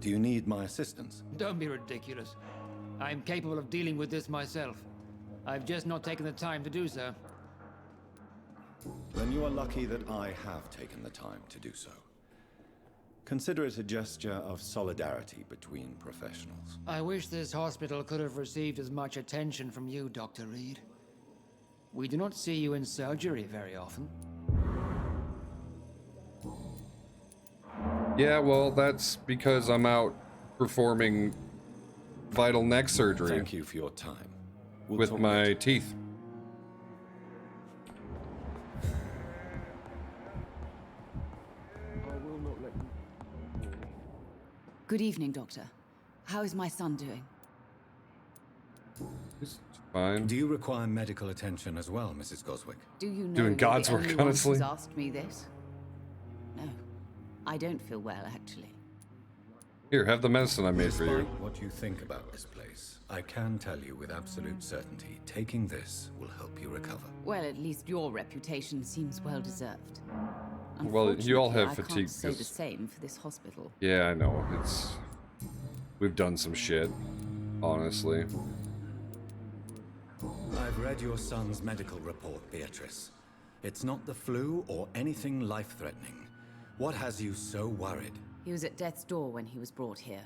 Do you need my assistance? Don't be ridiculous. I'm capable of dealing with this myself. I've just not taken the time to do so. Then you are lucky that I have taken the time to do so. Consider it a gesture of solidarity between professionals. I wish this hospital could have received as much attention from you, Dr. Reed. We do not see you in surgery very often. Yeah, well, that's because I'm out performing vital neck surgery. Thank you for your time. With my teeth. Good evening, Doctor. How is my son doing? He's fine. Do you require medical attention as well, Mrs. Goswick? Do you know Doing God's you're work, the only one honestly. who's asked me this? No, I don't feel well, actually. Here, have the medicine I made for you. Despite what you think about this place, I can tell you with absolute certainty, taking this will help you recover. Well, at least your reputation seems well deserved. Well, you all have Unfortunately, fatigue. I can't say the because- same for this hospital. Yeah, I know. We've done some shit, honestly. I've read your son's medical report, Beatrice. It's not the flu or anything life-threatening. What has you so worried? He was at death's door when he was brought here.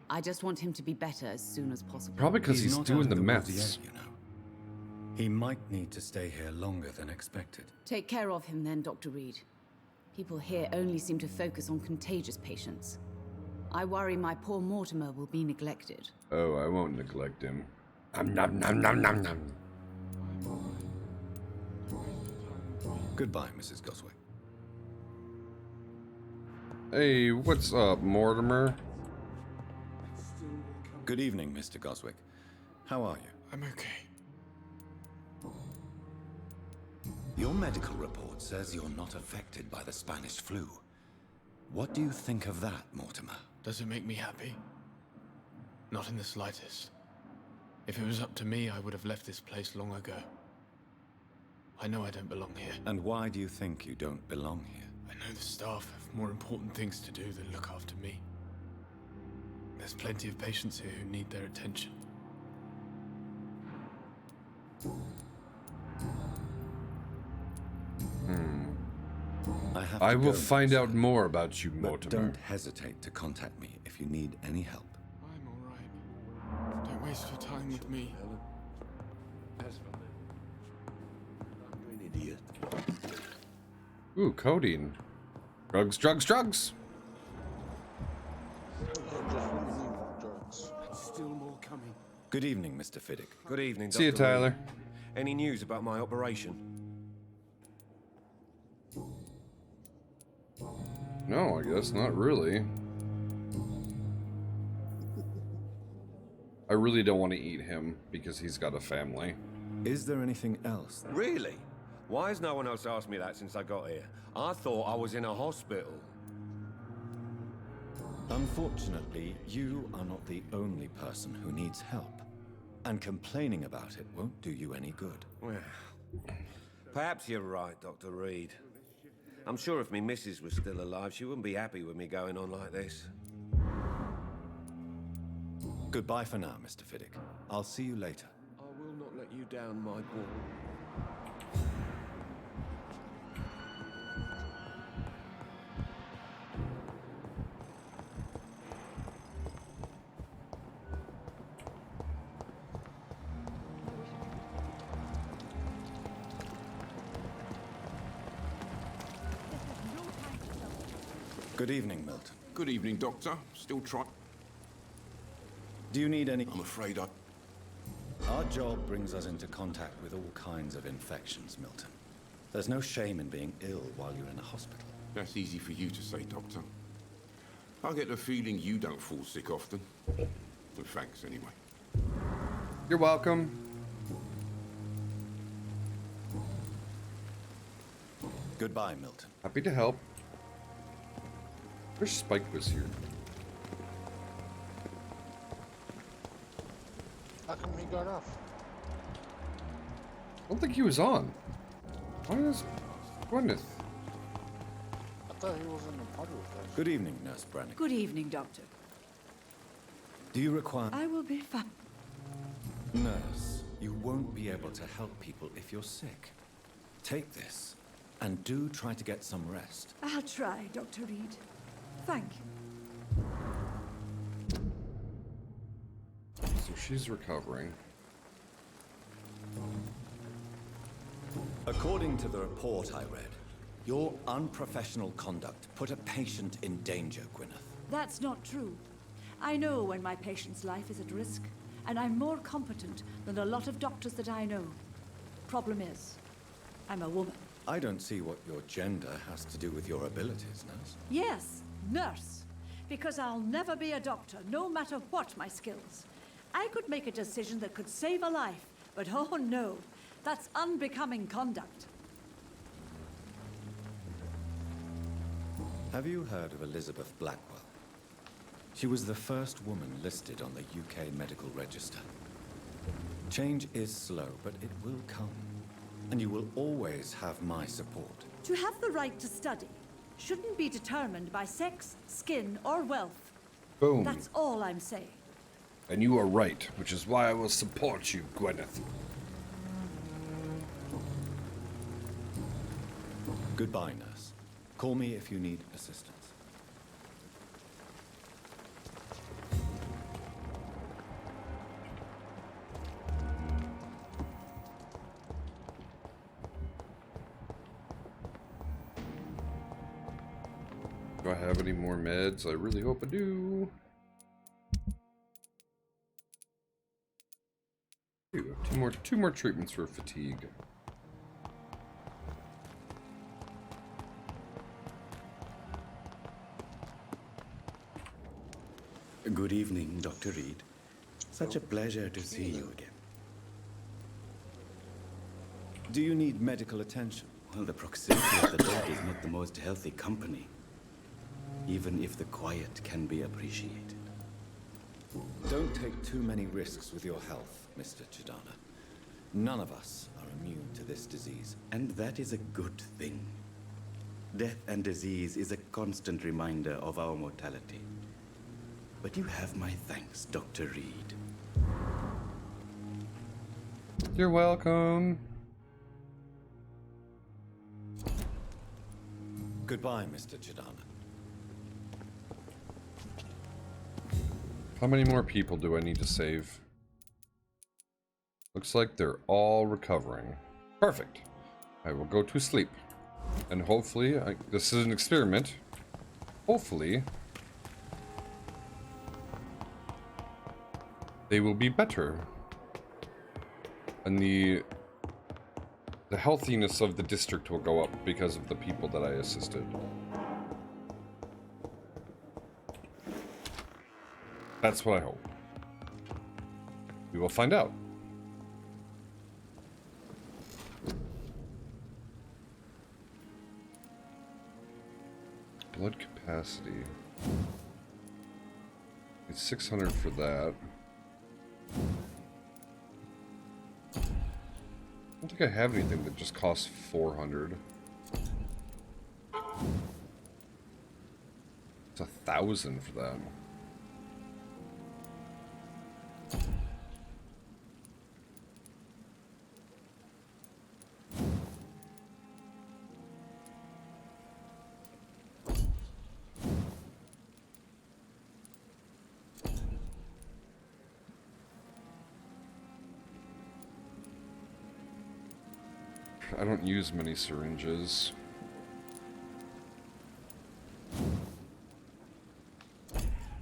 I just want him to be better as soon as possible. Probably because he's not doing out the of woods meths. yet, you know. He might need to stay here longer than expected. Take care of him then, Dr. Reed. People here only seem to focus on contagious patients. I worry my poor Mortimer will be neglected. Oh, I won't neglect him. Nom nom nom nom nom. Goodbye, Mrs. Goswick. Hey, what's up, Mortimer? Good evening, Mr. Goswick. How are you? I'm okay. Your medical report says you're not affected by the Spanish flu. What do you think of that, Mortimer? Does it make me happy? Not in the slightest. If it was up to me, I would have left this place long ago. I know I don't belong here. And why do you think you don't belong here? I know the staff have more important things to do than look after me. There's plenty of patients here who need their attention. I will find out more about you, But Mortimer. don't hesitate to contact me if you need any help. I'm alright. Don't waste your time with me. Idiot. Ooh, codeine. Drugs, drugs, drugs! Still more coming. Good evening, Mr. Fiddick. Good evening, See you, Dr. Reed. Tyler. Any news about my operation? No, I guess not really. I really don't want to eat him because he's got a family. Is there anything else? Really? Why has no one else asked me that since I got here? I thought I was in a hospital. Unfortunately, you are not the only person who needs help. And complaining about it won't do you any good. Well, perhaps you're right, Dr. Reed. I'm sure if me missus was still alive, she wouldn't be happy with me going on like this. Goodbye for now, Mr. Fiddick. I'll see you later. I will not let you down, my boy. Good evening, Milton. Good evening, Doctor. Still trying. Do you need any... I'm afraid I... Our job brings us into contact with all kinds of infections, Milton. There's no shame in being ill while you're in a hospital. That's easy for you to say, Doctor. I get the feeling you don't fall sick often. Well, thanks, anyway. You're welcome. Goodbye, Milton. Happy to help. Wish Spike was here. How come he got off? I don't think he was on. Why is Gwyneth? I thought he was in the party with us. Good evening, Nurse Brannigan. Good evening, Doctor. Do you require... I will be fine. Nurse, you won't be able to help people if you're sick. Take this, and do try to get some rest. I'll try, Dr. Reed. Thank you. So she's recovering. According to the report I read, your unprofessional conduct put a patient in danger, Gwyneth. That's not true. I know when my patient's life is at risk, and I'm more competent than a lot of doctors that I know. Problem is, I'm a woman. I don't see what your gender has to do with your abilities, nurse. Yes, nurse. Because I'll never be a doctor, no matter what my skills. I could make a decision that could save a life, but oh no, that's unbecoming conduct. Have you heard of Elizabeth Blackwell? She was the first woman listed on the UK Medical Register. Change is slow, but it will come. And you will always have my support. To have the right to study shouldn't be determined by sex, skin, or wealth. Boom. That's all I'm saying. And you are right, which is why I will support you, Gwyneth. Goodbye, nurse. Call me if you need assistance. Do I have any more meds? I really hope I do. Two more treatments for fatigue. Good evening, Dr. Reed. Such a pleasure to see you again. Do you need medical attention? Well, the proximity of the dead is not the most healthy company, even if the quiet can be appreciated. Don't take too many risks with your health, Mr. Chidana. None of us are immune to this disease. And that is a good thing. Death and disease is a constant reminder of our mortality. But you have my thanks, Dr. Reed. You're welcome. Goodbye, Mr. Chidana. How many more people do I need to save? Looks like they're all recovering. Perfect. I will go to sleep. And hopefully, this is an experiment. Hopefully, they will be better. And the healthiness of the district will go up because of the people that I assisted. That's what I hope. We will find out. blood capacity. It's 600 for that. I don't think I have anything that just costs 400. It's 1,000 for that. I don't use many syringes.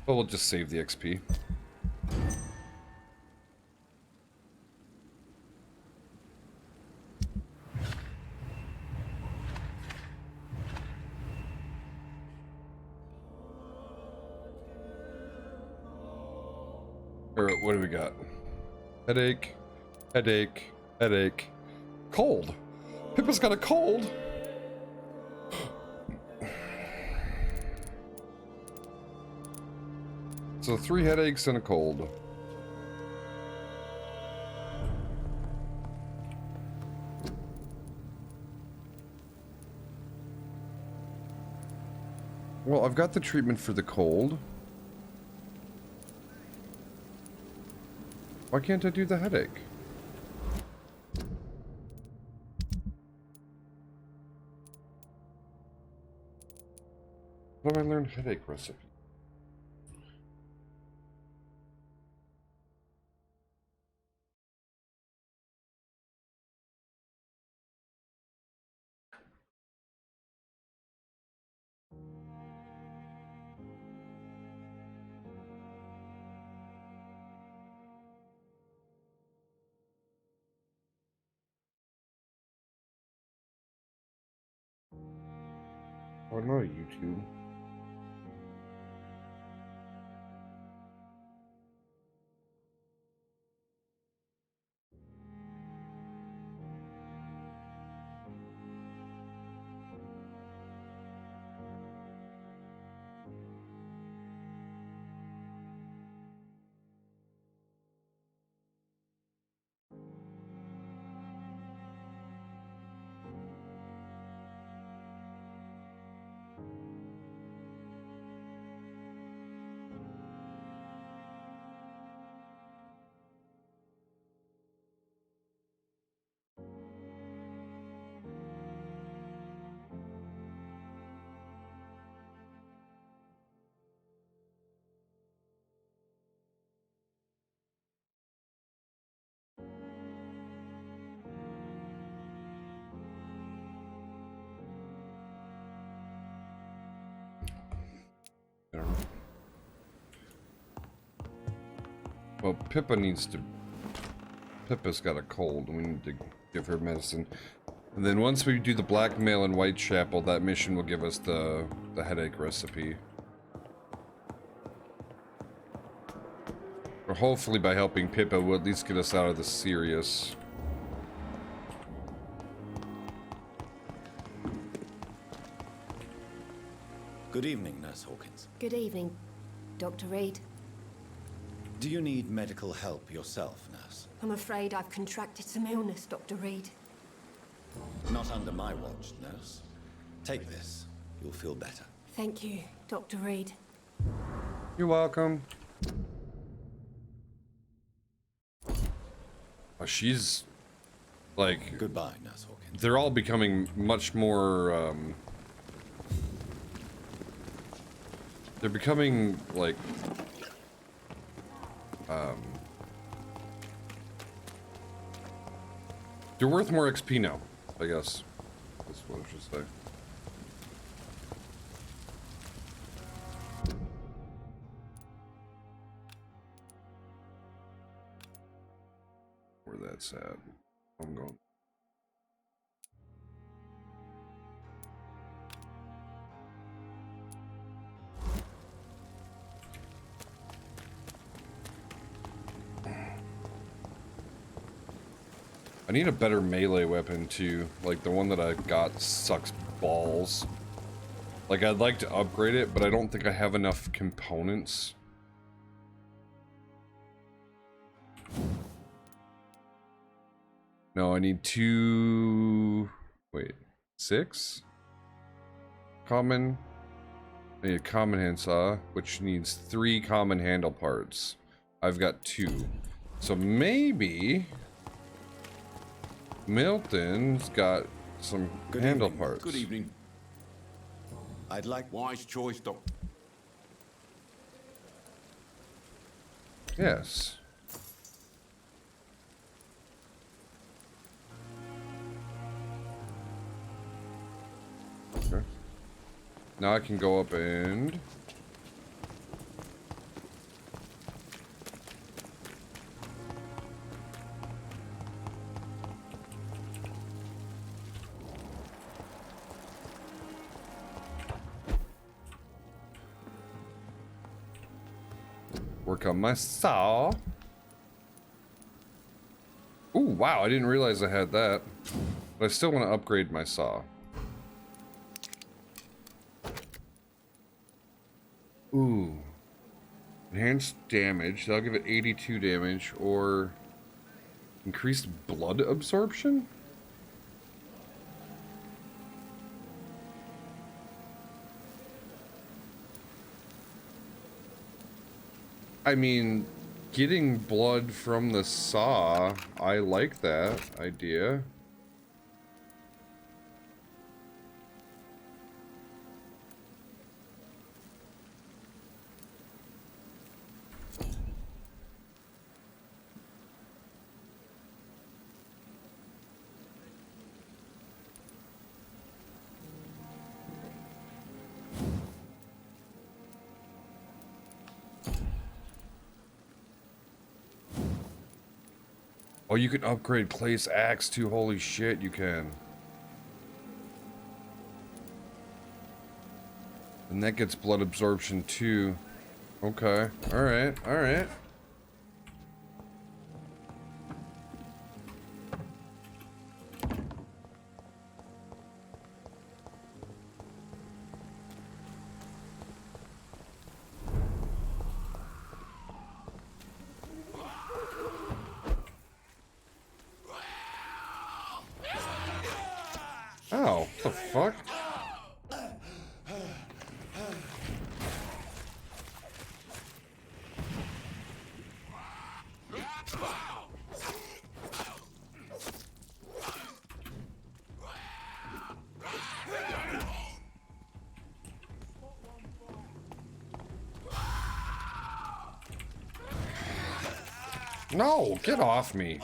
But we'll just save the XP. Alright, what do we got? Headache, headache, headache, cold. Pippa's got a cold. So 3 headaches and a cold. Well, I've got the treatment for the cold. Why can't I do the headache? How do I learn headache recipe? Oh no, YouTube. Well, Pippa needs to... Pippa's got a cold. We need to give her medicine. And then once we do the blackmail in Whitechapel, that mission will give us the headache recipe. Or hopefully by helping Pippa, will at least get us out of the serious. Good evening, Nurse Hawkins. Good evening, Dr. Reed. Do you need medical help yourself, Nurse? I'm afraid I've contracted some illness, Dr. Reed. Not under my watch, Nurse. Take this. You'll feel better. Thank you, Dr. Reed. You're welcome. Oh, she's... like... Goodbye, Nurse Hawkins. They're all becoming much more, they're becoming, like... they're worth more XP now, I guess. That's what I should say. Where that's at. I'm going. I need a better melee weapon too. Like the one that I got sucks balls. Like, I'd like to upgrade it, but I don't think I have enough components. No, I need 2... Wait, 6? Common... I need a common handsaw, which needs 3 common handle parts. I've got 2. So maybe... Milton's got some handle parts. Good evening. I'd like... Wise choice, Doc. Yes. Okay. Now I can go up and... work on my saw. Ooh, wow, I didn't realize I had that. But I still want to upgrade my saw. Ooh. Enhanced damage. That'll give it 82 damage. Or increased blood absorption? I mean, getting blood from the saw, I like that idea. Oh, you can upgrade Clay's axe too. Holy shit, you can. And that gets blood absorption too. Okay. Alright, alright. Oh, what the fuck? No, get off me.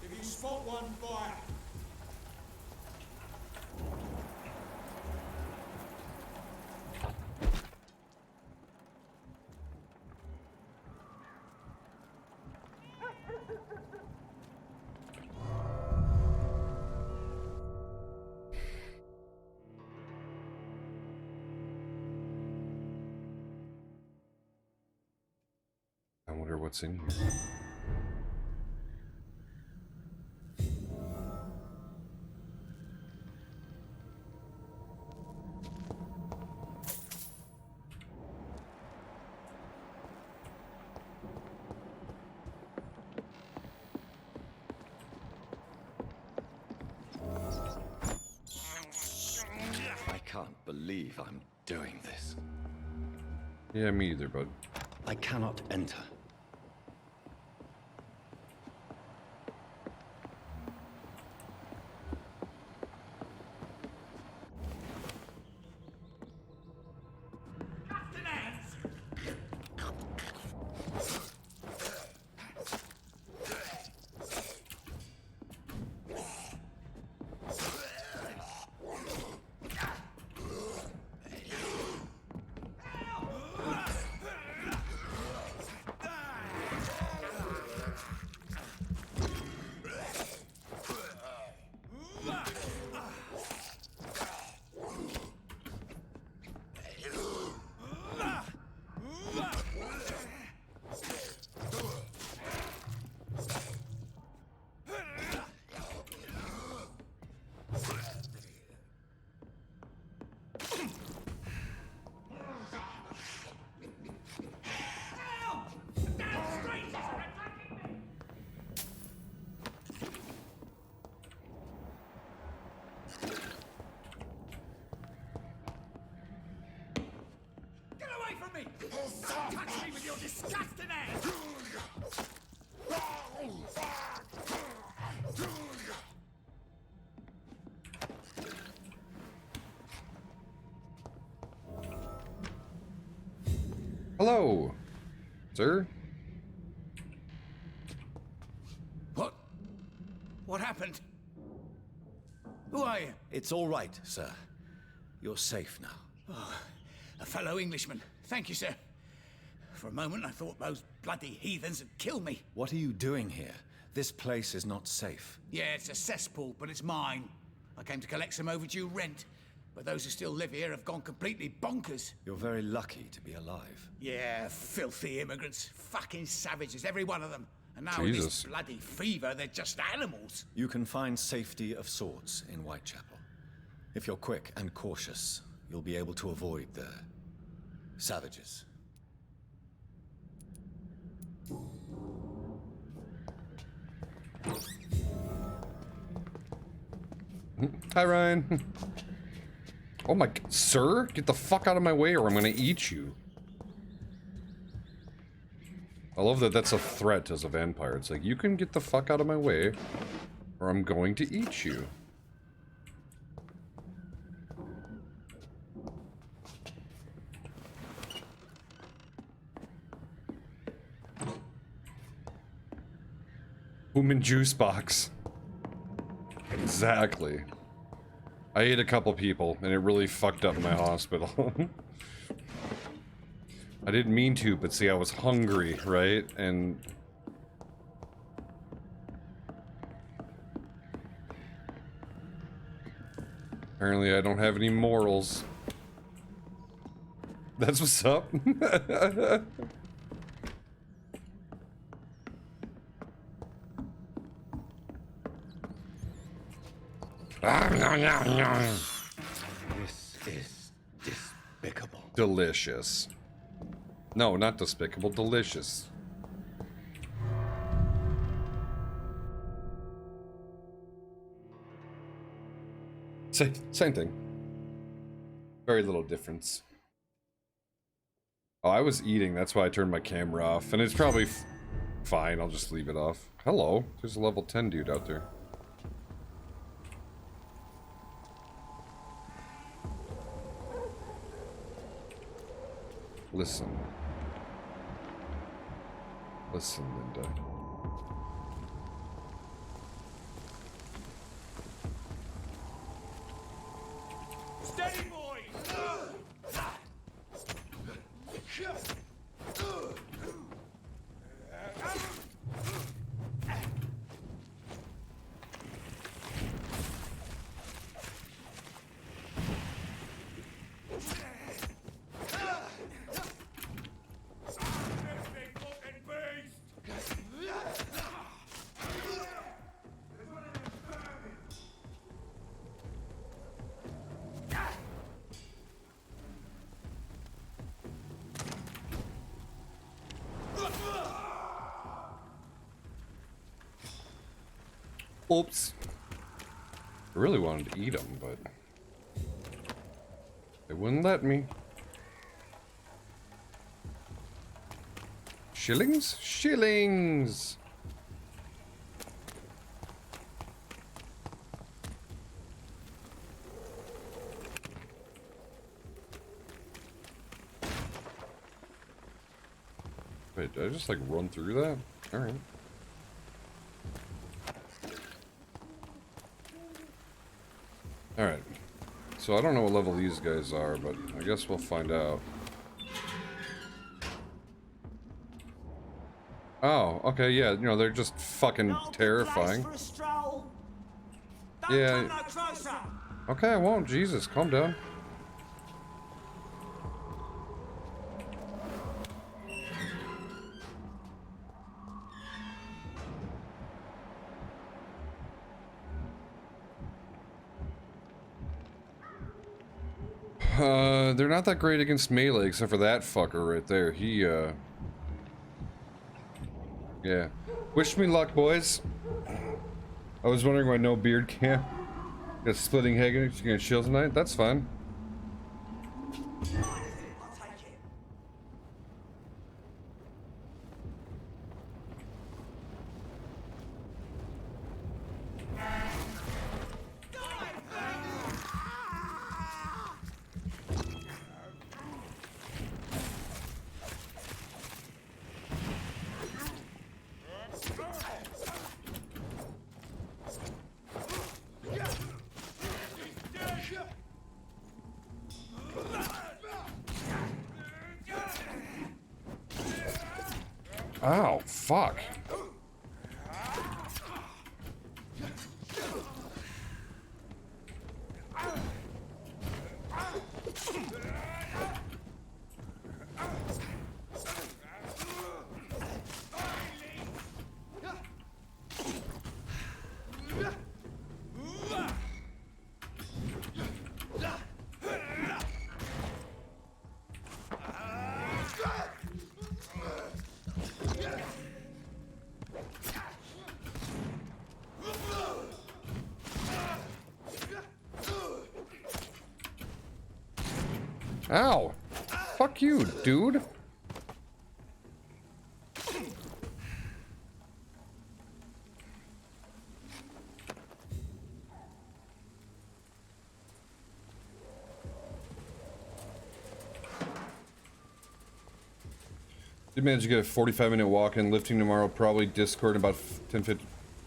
If you spot one, fire. what's in here. I can't believe I'm doing this. Yeah, me either, bud. I cannot enter. Touch me with your disgusting hands! Hello, sir. What happened? Who are you? It's all right, sir. You're safe now. Oh, a fellow Englishman. Thank you, sir. For a moment, I thought those bloody heathens had killed me. What are you doing here? This place is not safe. Yeah, it's a cesspool, but it's mine. I came to collect some overdue rent, but those who still live here have gone completely bonkers. You're very lucky to be alive. Yeah, filthy immigrants. Fucking savages, every one of them. And now Jesus. with this bloody fever, they're just animals. You can find safety of sorts in Whitechapel. If you're quick and cautious, you'll be able to avoid the savages. Hi, Ryan. Oh my, sir, get the fuck out of my way or I'm gonna eat you. I love that that's a threat as a vampire. It's like, you can get the fuck out of my way or I'm going to eat you. Human juice box. Exactly. I ate a couple people and it really fucked up my hospital. I didn't mean to, but see, I was hungry, right? And apparently I don't have any morals. That's what's up. This is despicable. Delicious. No, not despicable, delicious. Same thing. Very little difference. Oh, I was eating, that's why I turned my camera off. And it's probably fine, I'll just leave it off. Hello, there's a level 10 dude out there. Listen. Listen, Linda. Steady, boy! Oops. I really wanted to eat them, but they wouldn't let me. Shillings? Shillings! Wait, did I just like run through that? Alright. Alright. So I don't know what level these guys are, but I guess we'll find out. Oh, okay, yeah, you know, they're just fucking terrifying. Yeah. Okay, I won't. Jesus, calm down. They're not that great against melee, except for that fucker right there. He, yeah. Wish me luck, boys. I was wondering why no beard camp. Got splitting head against shield tonight? That's fine. Ow, fuck. Ow! Fuck you, dude! Did manage to get a 45-minute walk in, lifting tomorrow, probably Discord in about 10-15.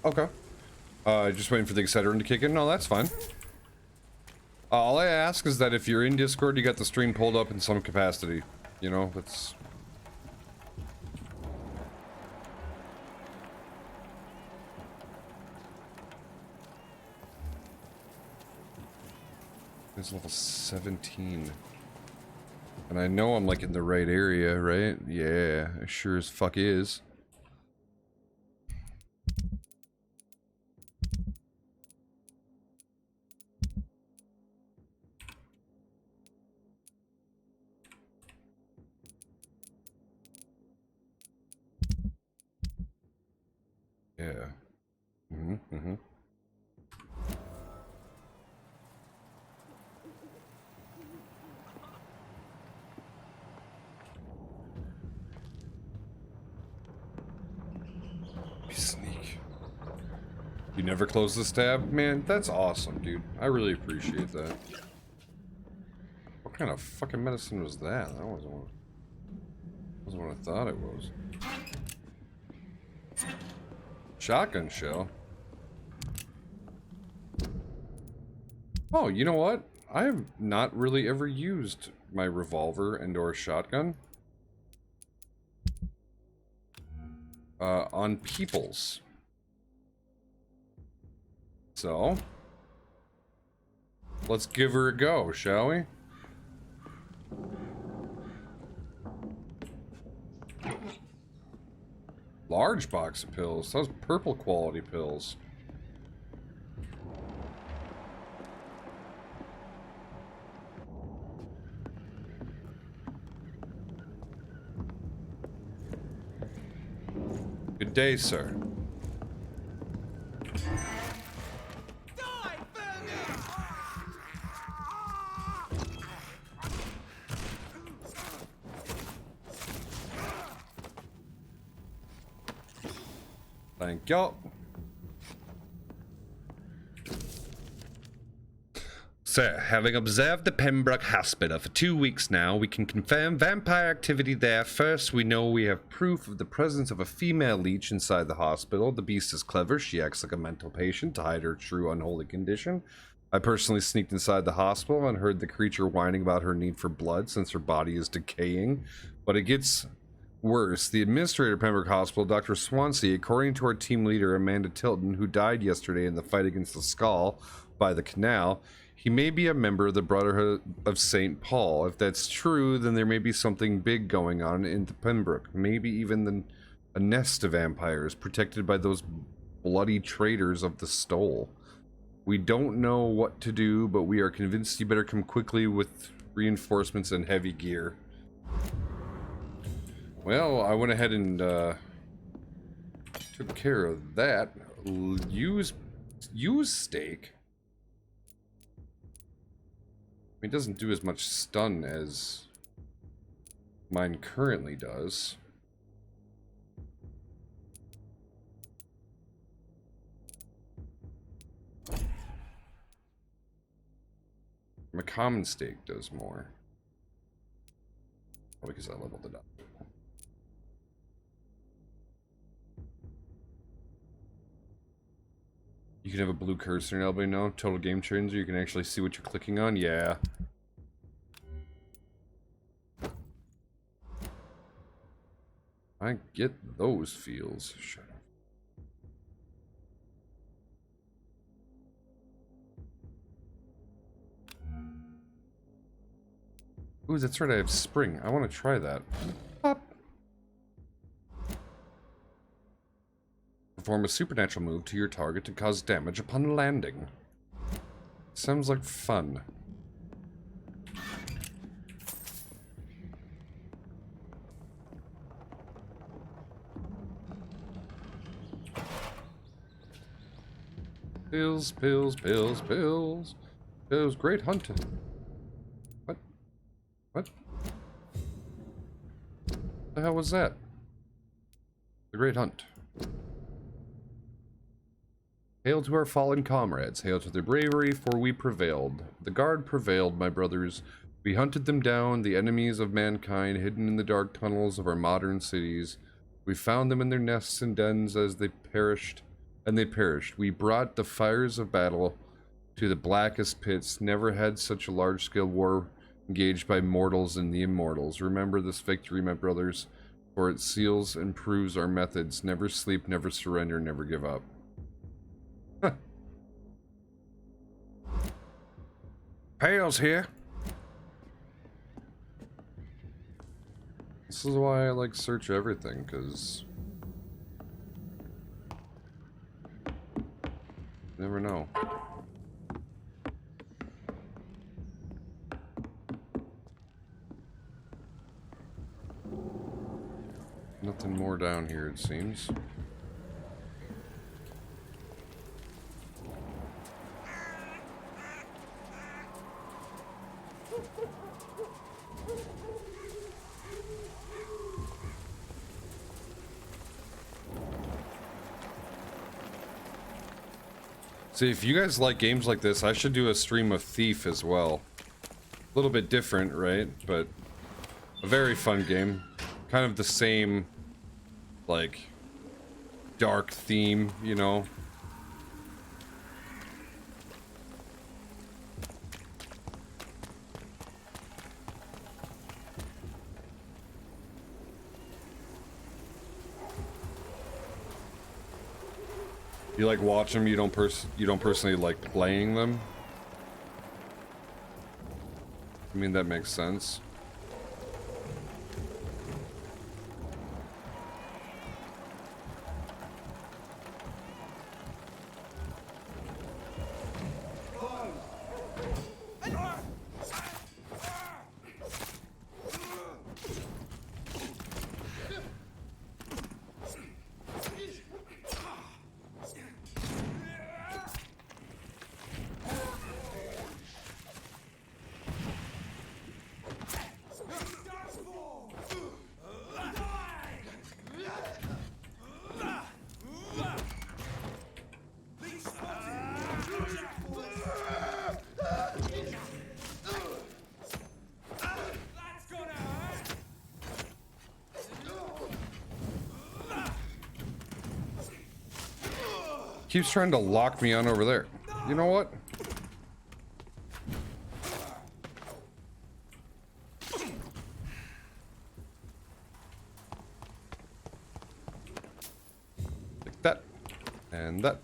Okay. Just waiting for the Excedrin to kick in. No, that's fine. All I ask is that if you're in Discord, you got the stream pulled up in some capacity. You know, that's... It's level 17. And I know I'm like in the right area, right? Yeah, I sure as fuck is. Yeah. Mm-hmm. Sneak. You never close this tab? Man, that's awesome, dude. I really appreciate that. What kind of fucking medicine was that? That wasn't what I thought it was. Shotgun shell. Oh, you know what? I have not really ever used my revolver and or shotgun. On peoples. So, let's give her a go, shall we? Large box of pills. Those purple quality pills. Good day, sir. Thank you. Sir, having observed the Pembroke Hospital for 2 weeks now, we can confirm vampire activity there. First, we know we have proof of the presence of a female leech inside the hospital. The beast is clever. She acts like a mental patient to hide her true unholy condition. I personally sneaked inside the hospital and heard the creature whining about her need for blood since her body is decaying. But it gets worse. The administrator of Pembroke Hospital, Dr. Swansea, according to our team leader, Amanda Tilton, who died yesterday in the fight against the Skull by the canal, he may be a member of the Brotherhood of St. Paul. If that's true, then there may be something big going on in the Pembroke. Maybe even a nest of vampires protected by those bloody traitors of the Stole. We don't know what to do, but we are convinced you better come quickly with reinforcements and heavy gear. Well, I went ahead and took care of that. Use steak. I mean, it doesn't do as much stun as mine currently does. My common steak does more. Oh, because I leveled it up. You can have a blue cursor and everybody know. Total game changer. You can actually see what you're clicking on. Yeah. I get those feels. Shut up. Ooh, that's right. I have spring. I want to try that. Pop. Perform a supernatural move to your target to cause damage upon landing. Sounds like fun. Pills, pills, pills, pills. Pills, great hunting. What? What? The hell was that? The Great Hunt. Hail to our fallen comrades, hail to their bravery, for we prevailed. The guard prevailed, my brothers. We hunted them down, the enemies of mankind, hidden in the dark tunnels of our modern cities. We found them in their nests and dens as they perished, and they perished. We brought the fires of battle to the blackest pits. Never had such a large-scale war engaged by mortals and the immortals. Remember this victory, my brothers, for it seals and proves our methods. Never sleep, never surrender, never give up. Huh. Hale's here. This is why I like search everything, because you never know. Nothing more down here, it seems. See, if you guys like games like this, I should do a stream of Thief as well. A little bit different, right? But a very fun game. Kind of the same, like, dark theme, you know? You like watch them, you don't personally like playing them? I mean, that makes sense. Keeps trying to lock me on over there. You know what? Like that. And that.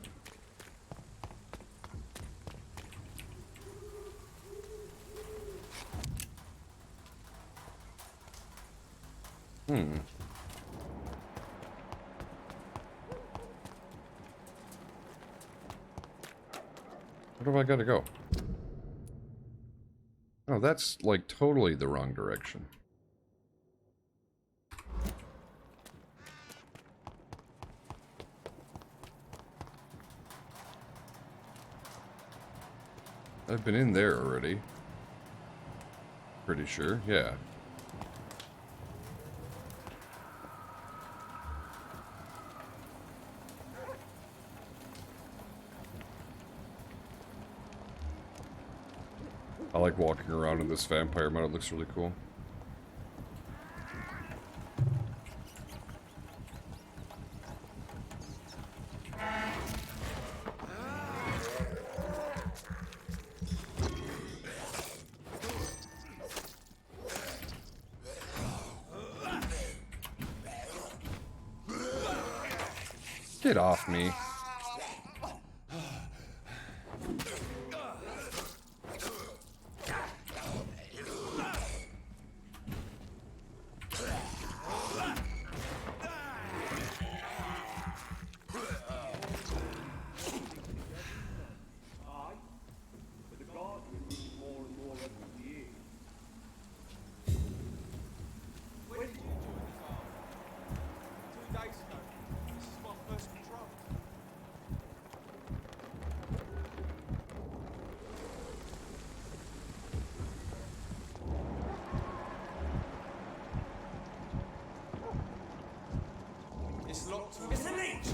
Where do I gotta go? Oh, that's like totally the wrong direction. I've been in there already. Pretty sure, yeah. I like walking around in this vampire mode, it looks really cool. Get off me. It's a leech!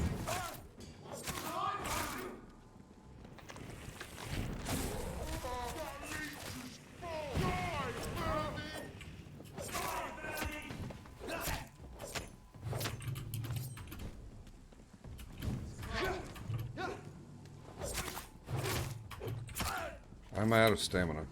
Why am I out of stamina?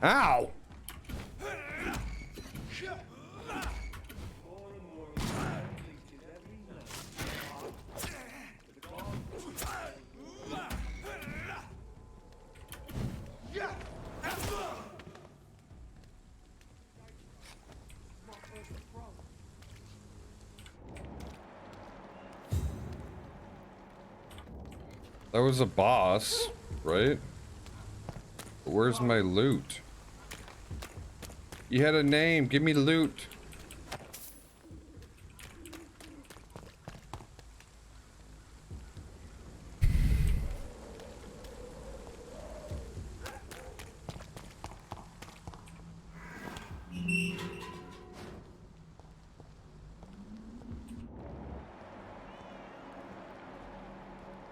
Ow! That was a boss, right? Where's my loot? You had a name, give me loot.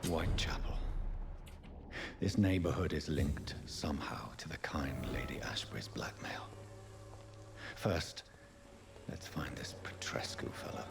Whitechapel. This neighborhood is linked somehow to the kind Lady Ashbury's blackmail. First, let's find this Petrescu fellow.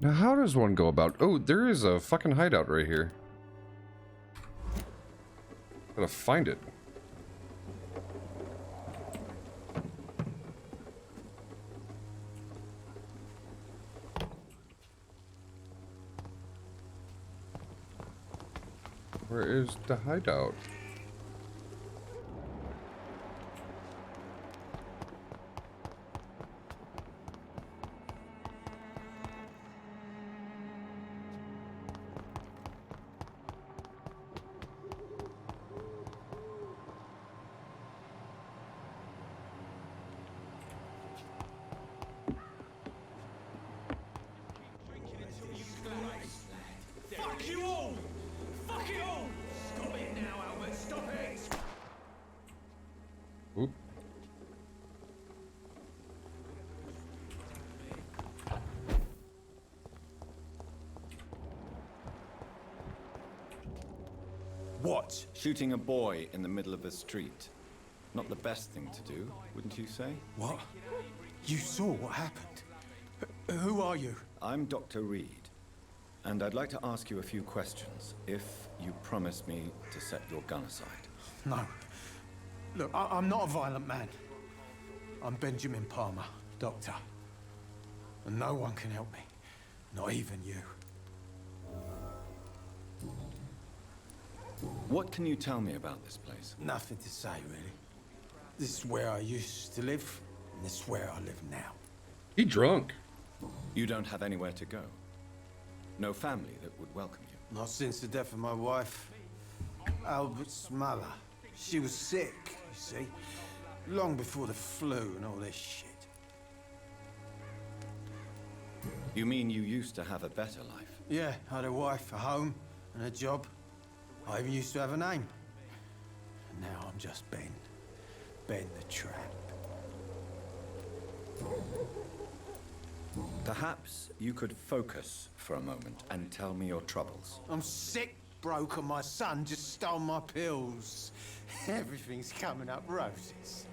Now, how does one go about... Oh, there is a fucking hideout right here. Gotta find it. Where is the hideout? Fuck you all! Fuck it all! Stop it now, Albert! Stop it! Oop. What? Shooting a boy in the middle of the street. Not the best thing to do, wouldn't you say? What? You saw what happened? Who are you? I'm Dr. Reed, and I'd like to ask you a few questions, if you promise me to set your gun aside. No. Look, I'm not a violent man. I'm Benjamin Palmer, doctor. And no one can help me. Not even you. What can you tell me about this place? Nothing to say, really. This is where I used to live, and this is where I live now. He drunk. You don't have anywhere to go? No family that would welcome you? Not since the death of my wife, Albert's mother. She was sick, you see. Long before the flu and all this shit. You mean you used to have a better life? Yeah, I had a wife, a home, and a job. I even used to have a name. And now I'm just Ben. Ben the Tramp. Perhaps you could focus for a moment and tell me your troubles. I'm sick, broke, and my son just stole my pills. Everything's coming up roses.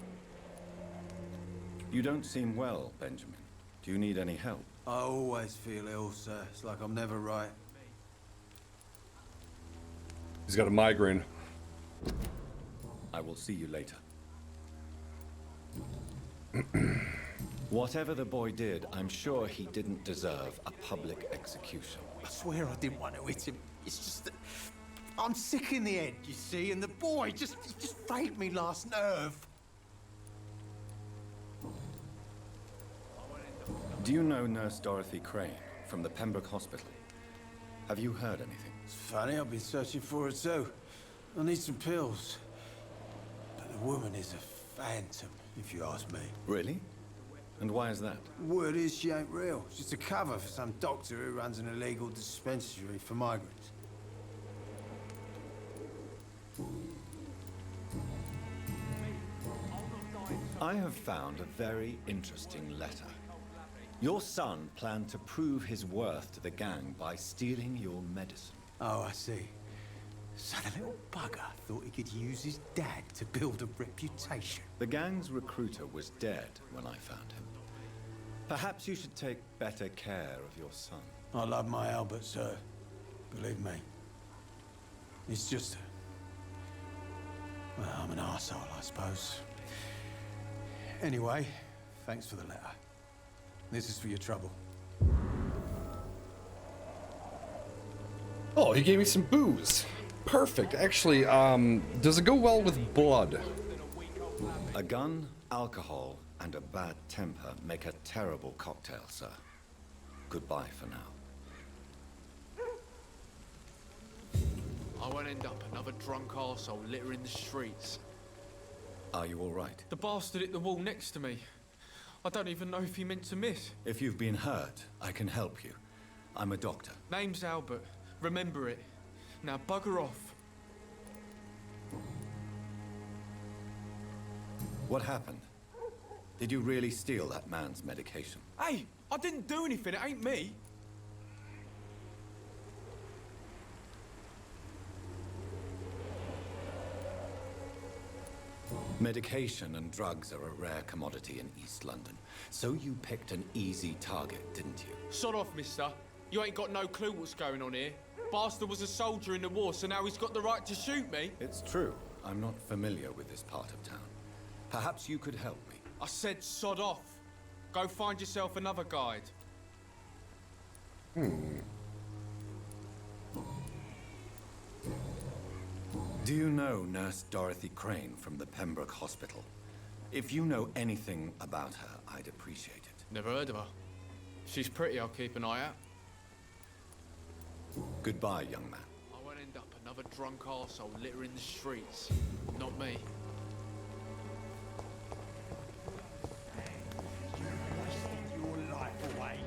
You don't seem well, Benjamin. Do you need any help? I always feel ill, sir. It's like I'm never right. He's got a migraine. I will see you later. Whatever the boy did, I'm sure he didn't deserve a public execution. I swear I didn't want to hit him. It's just that I'm sick in the head, you see, and the boy he just frayed me last nerve. Do you know Nurse Dorothy Crane from the Pembroke Hospital? Have you heard anything? It's funny, I've been searching for her too. I need some pills. But the woman is a phantom, if you ask me. Really? And why is that? Word is she ain't real. She's a cover for some doctor who runs an illegal dispensary for migrants. I have found a very interesting letter. Your son planned to prove his worth to the gang by stealing your medicine. Oh, I see. So the little bugger thought he could use his dad to build a reputation. The gang's recruiter was dead when I found him. Perhaps you should take better care of your son. I love my Albert, sir. Believe me. It's just... well, I'm an arsehole, I suppose. Anyway, thanks for the letter. This is for your trouble. Oh, he gave me some booze. Perfect. Actually, does it go well with blood? A gun, alcohol, and a bad temper make a terrible cocktail, sir. Goodbye for now. I won't end up another drunk arsehole littering the streets. Are you all right? The bastard hit the wall next to me. I don't even know if he meant to miss. If you've been hurt, I can help you. I'm a doctor. Name's Albert. Remember it. Now bugger off. What happened? Did you really steal that man's medication? Hey, I didn't do anything. It ain't me. Medication and drugs are a rare commodity in East London. So you picked an easy target, didn't you? Sod off, mister. You ain't got no clue what's going on here. Bastard was a soldier in the war, so now he's got the right to shoot me. It's true. I'm not familiar with this part of town. Perhaps you could help me. I said sod off. Go find yourself another guide. Do you know Nurse Dorothy Crane from the Pembroke Hospital? If you know anything about her, I'd appreciate it. Never heard of her. If she's pretty, I'll keep an eye out. Goodbye, young man. I won't end up another drunk arsehole littering the streets. Not me. Your life away.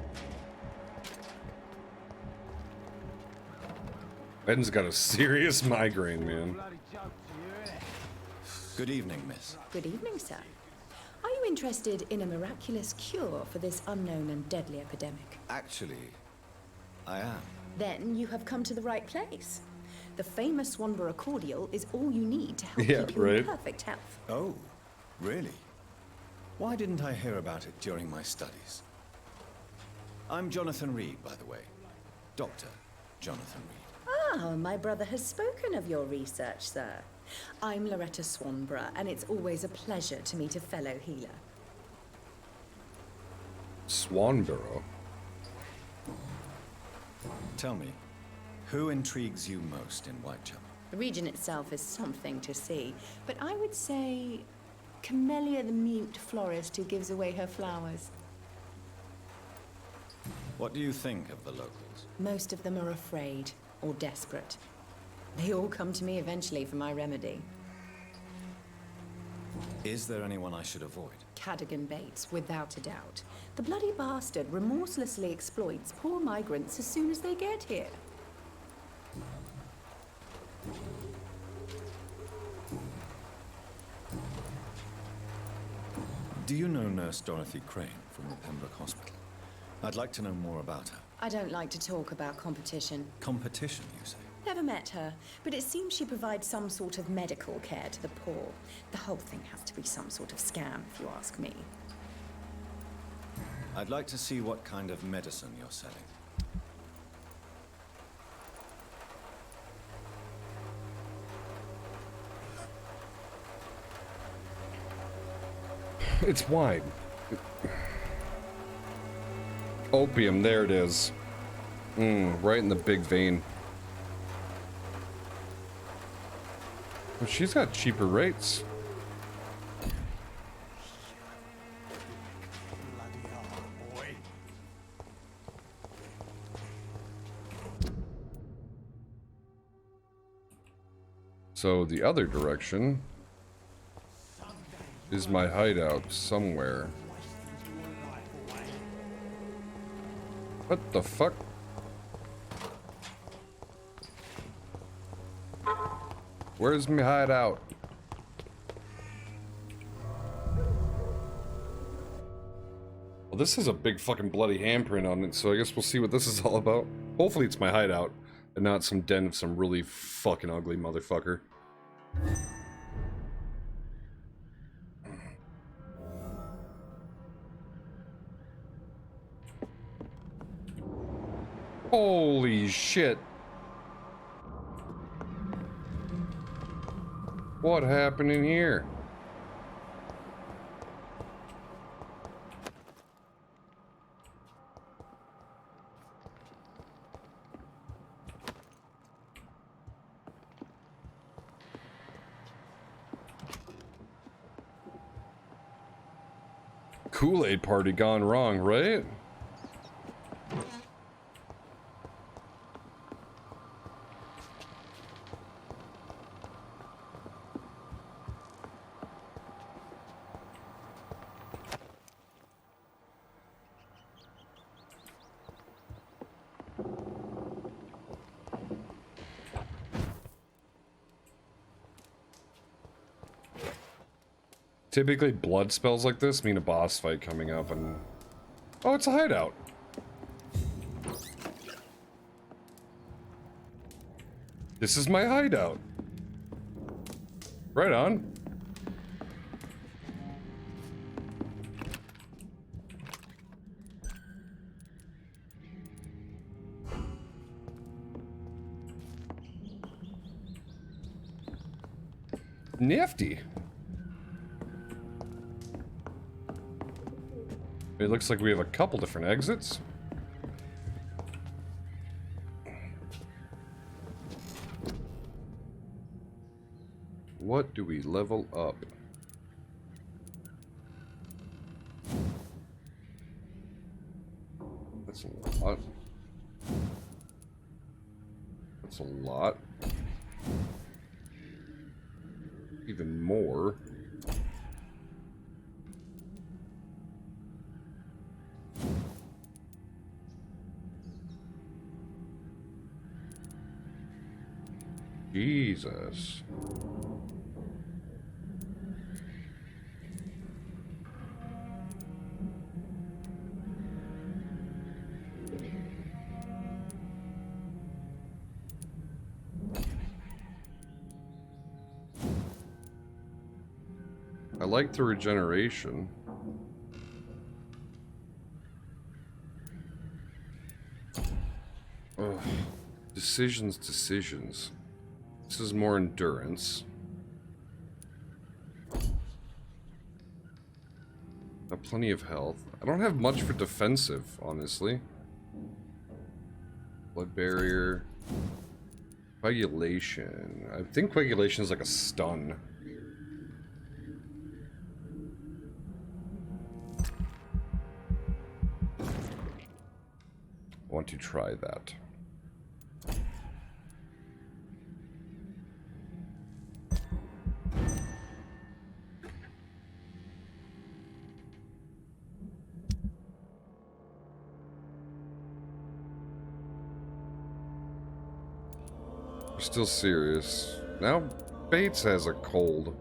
Ben's got a serious migraine, man. Good evening, miss. Good evening, sir. Are you interested in a miraculous cure for this unknown and deadly epidemic? Actually, I am. Then you have come to the right place. The famous Swanborough cordial is all you need to help Yeah, keep you in right. perfect health. Oh, really? Why didn't I hear about it during my studies? I'm Jonathan Reed, by the way. Dr. Jonathan Reed. Ah, my brother has spoken of your research, sir. I'm Loretta Swanborough, and it's always a pleasure to meet a fellow healer. Swanborough. Tell me, who intrigues you most in Whitechapel? The region itself is something to see, but I would say Camellia the mute florist who gives away her flowers. What do you think of the locals? Most of them are afraid or desperate. They all come to me eventually for my remedy. Is there anyone I should avoid? Cadogan Bates, without a doubt. The bloody bastard remorselessly exploits poor migrants as soon as they get here. Do you know Nurse Dorothy Crane from the Pembroke Hospital? I'd like to know more about her. I don't like to talk about competition. Competition, you say? Never met her, but it seems she provides some sort of medical care to the poor. The whole thing has to be some sort of scam, if you ask me. I'd like to see what kind of medicine you're selling. It's wide. Opium, there it is. Right in the big vein. Well, she's got cheaper rates. So the other direction is my hideout somewhere. What the fuck? Where's my hideout? Well, this has a big fucking bloody handprint on it, so I guess we'll see what this is all about. Hopefully it's my hideout, and not some den of some really fucking ugly motherfucker. Holy shit. What happened in here? Kool-Aid party gone wrong, right? Typically, blood spells like this mean a boss fight coming up, and... Oh, it's a hideout! This is my hideout! Right on. Nifty. It looks like we have a couple different exits. What do we level up? That's a lot. That's a lot. Even more. Jesus. I like the regeneration. Ugh. Decisions. This is more endurance. Got plenty of health. I don't have much for defensive, honestly. Blood barrier. Coagulation. I think coagulation is like a stun. I want to try that. We're still serious. Now Bates has a cold.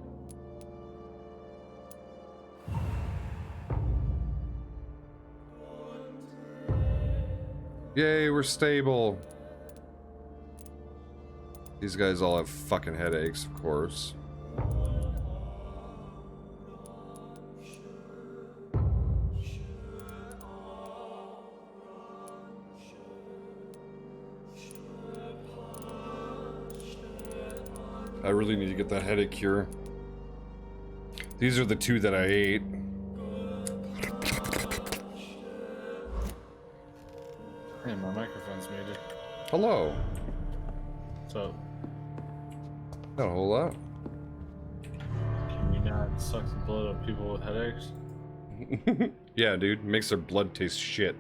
Yay, we're stable. These guys all have fucking headaches, of course. I really need to get that headache cure. These are the two that I ate. Hey, my microphone's muted. Hello. So, Not a whole lot. can you not suck the blood of people with headaches? Yeah, dude. Makes their blood taste shit.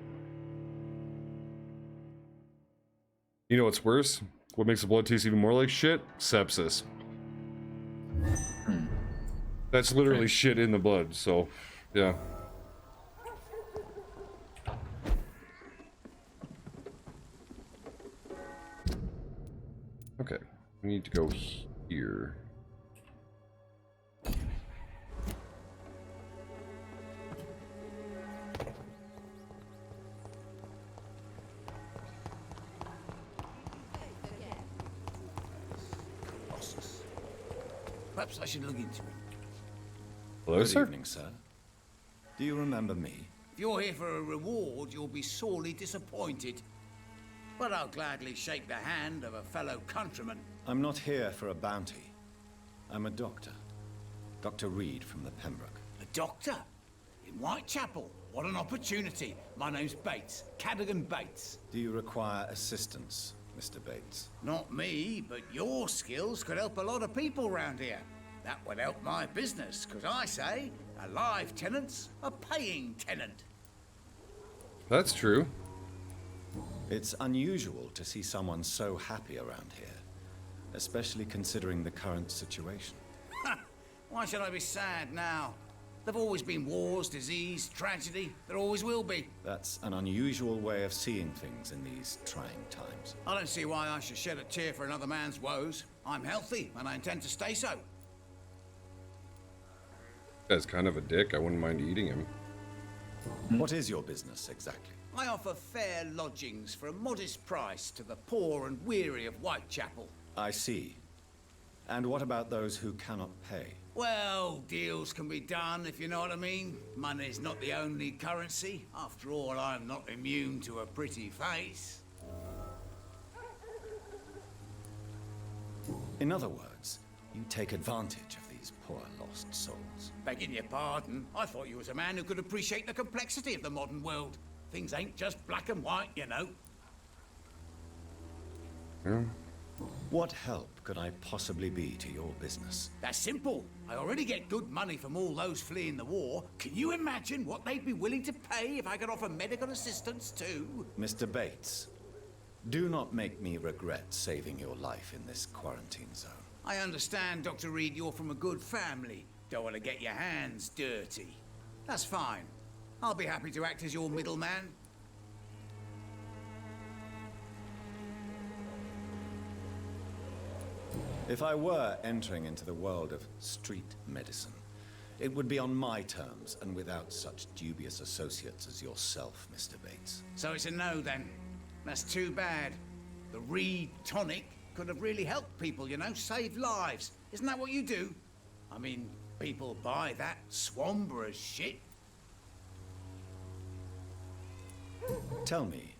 You know what's worse? What makes the blood taste even more like shit? Sepsis. That's literally shit in the blood, so, yeah. Okay, we need to go here. Perhaps I should look into it. Hello, Good sir? evening, sir. Do you remember me? If you're here for a reward, you'll be sorely disappointed. But I'll gladly shake the hand of a fellow countryman. I'm not here for a bounty. I'm a doctor. Dr. Reed from the Pembroke. A doctor? In Whitechapel? What an opportunity. My name's Bates. Cadogan Bates. Do you require assistance, Mr. Bates? Not me, but your skills could help a lot of people round here. That would help my business, because I say a live tenant's a paying tenant. That's true. It's unusual to see someone so happy around here, especially considering the current situation. Why should I be sad now? There've always been wars, disease, tragedy. There always will be. That's an unusual way of seeing things in these trying times. I don't see why I should shed a tear for another man's woes. I'm healthy, and I intend to stay so. Guy's kind of a dick. I wouldn't mind eating him. What is your business exactly? I offer fair lodgings for a modest price to the poor and weary of Whitechapel. I see. And what about those who cannot pay? Well, deals can be done, if you know what I mean. Money's not the only currency. After all, I'm not immune to a pretty face. In other words, you take advantage of these poor lost souls. Begging your pardon, I thought you was a man who could appreciate the complexity of the modern world. Things ain't just black and white, you know. Yeah. What help could I possibly be to your business? That's simple. I already get good money from all those fleeing the war. Can you imagine what they'd be willing to pay if I could offer medical assistance too? Mr. Bates, do not make me regret saving your life in this quarantine zone. I understand, Dr. Reed, you're from a good family. Don't want to get your hands dirty. That's fine. I'll be happy to act as your middleman. If I were entering into the world of street medicine, it would be on my terms and without such dubious associates as yourself, Mr. Bates. So it's a no then. That's too bad. The Reed tonic could have really helped people, you know, saved lives. Isn't that what you do? I mean, people buy that Swambra shit. Tell me,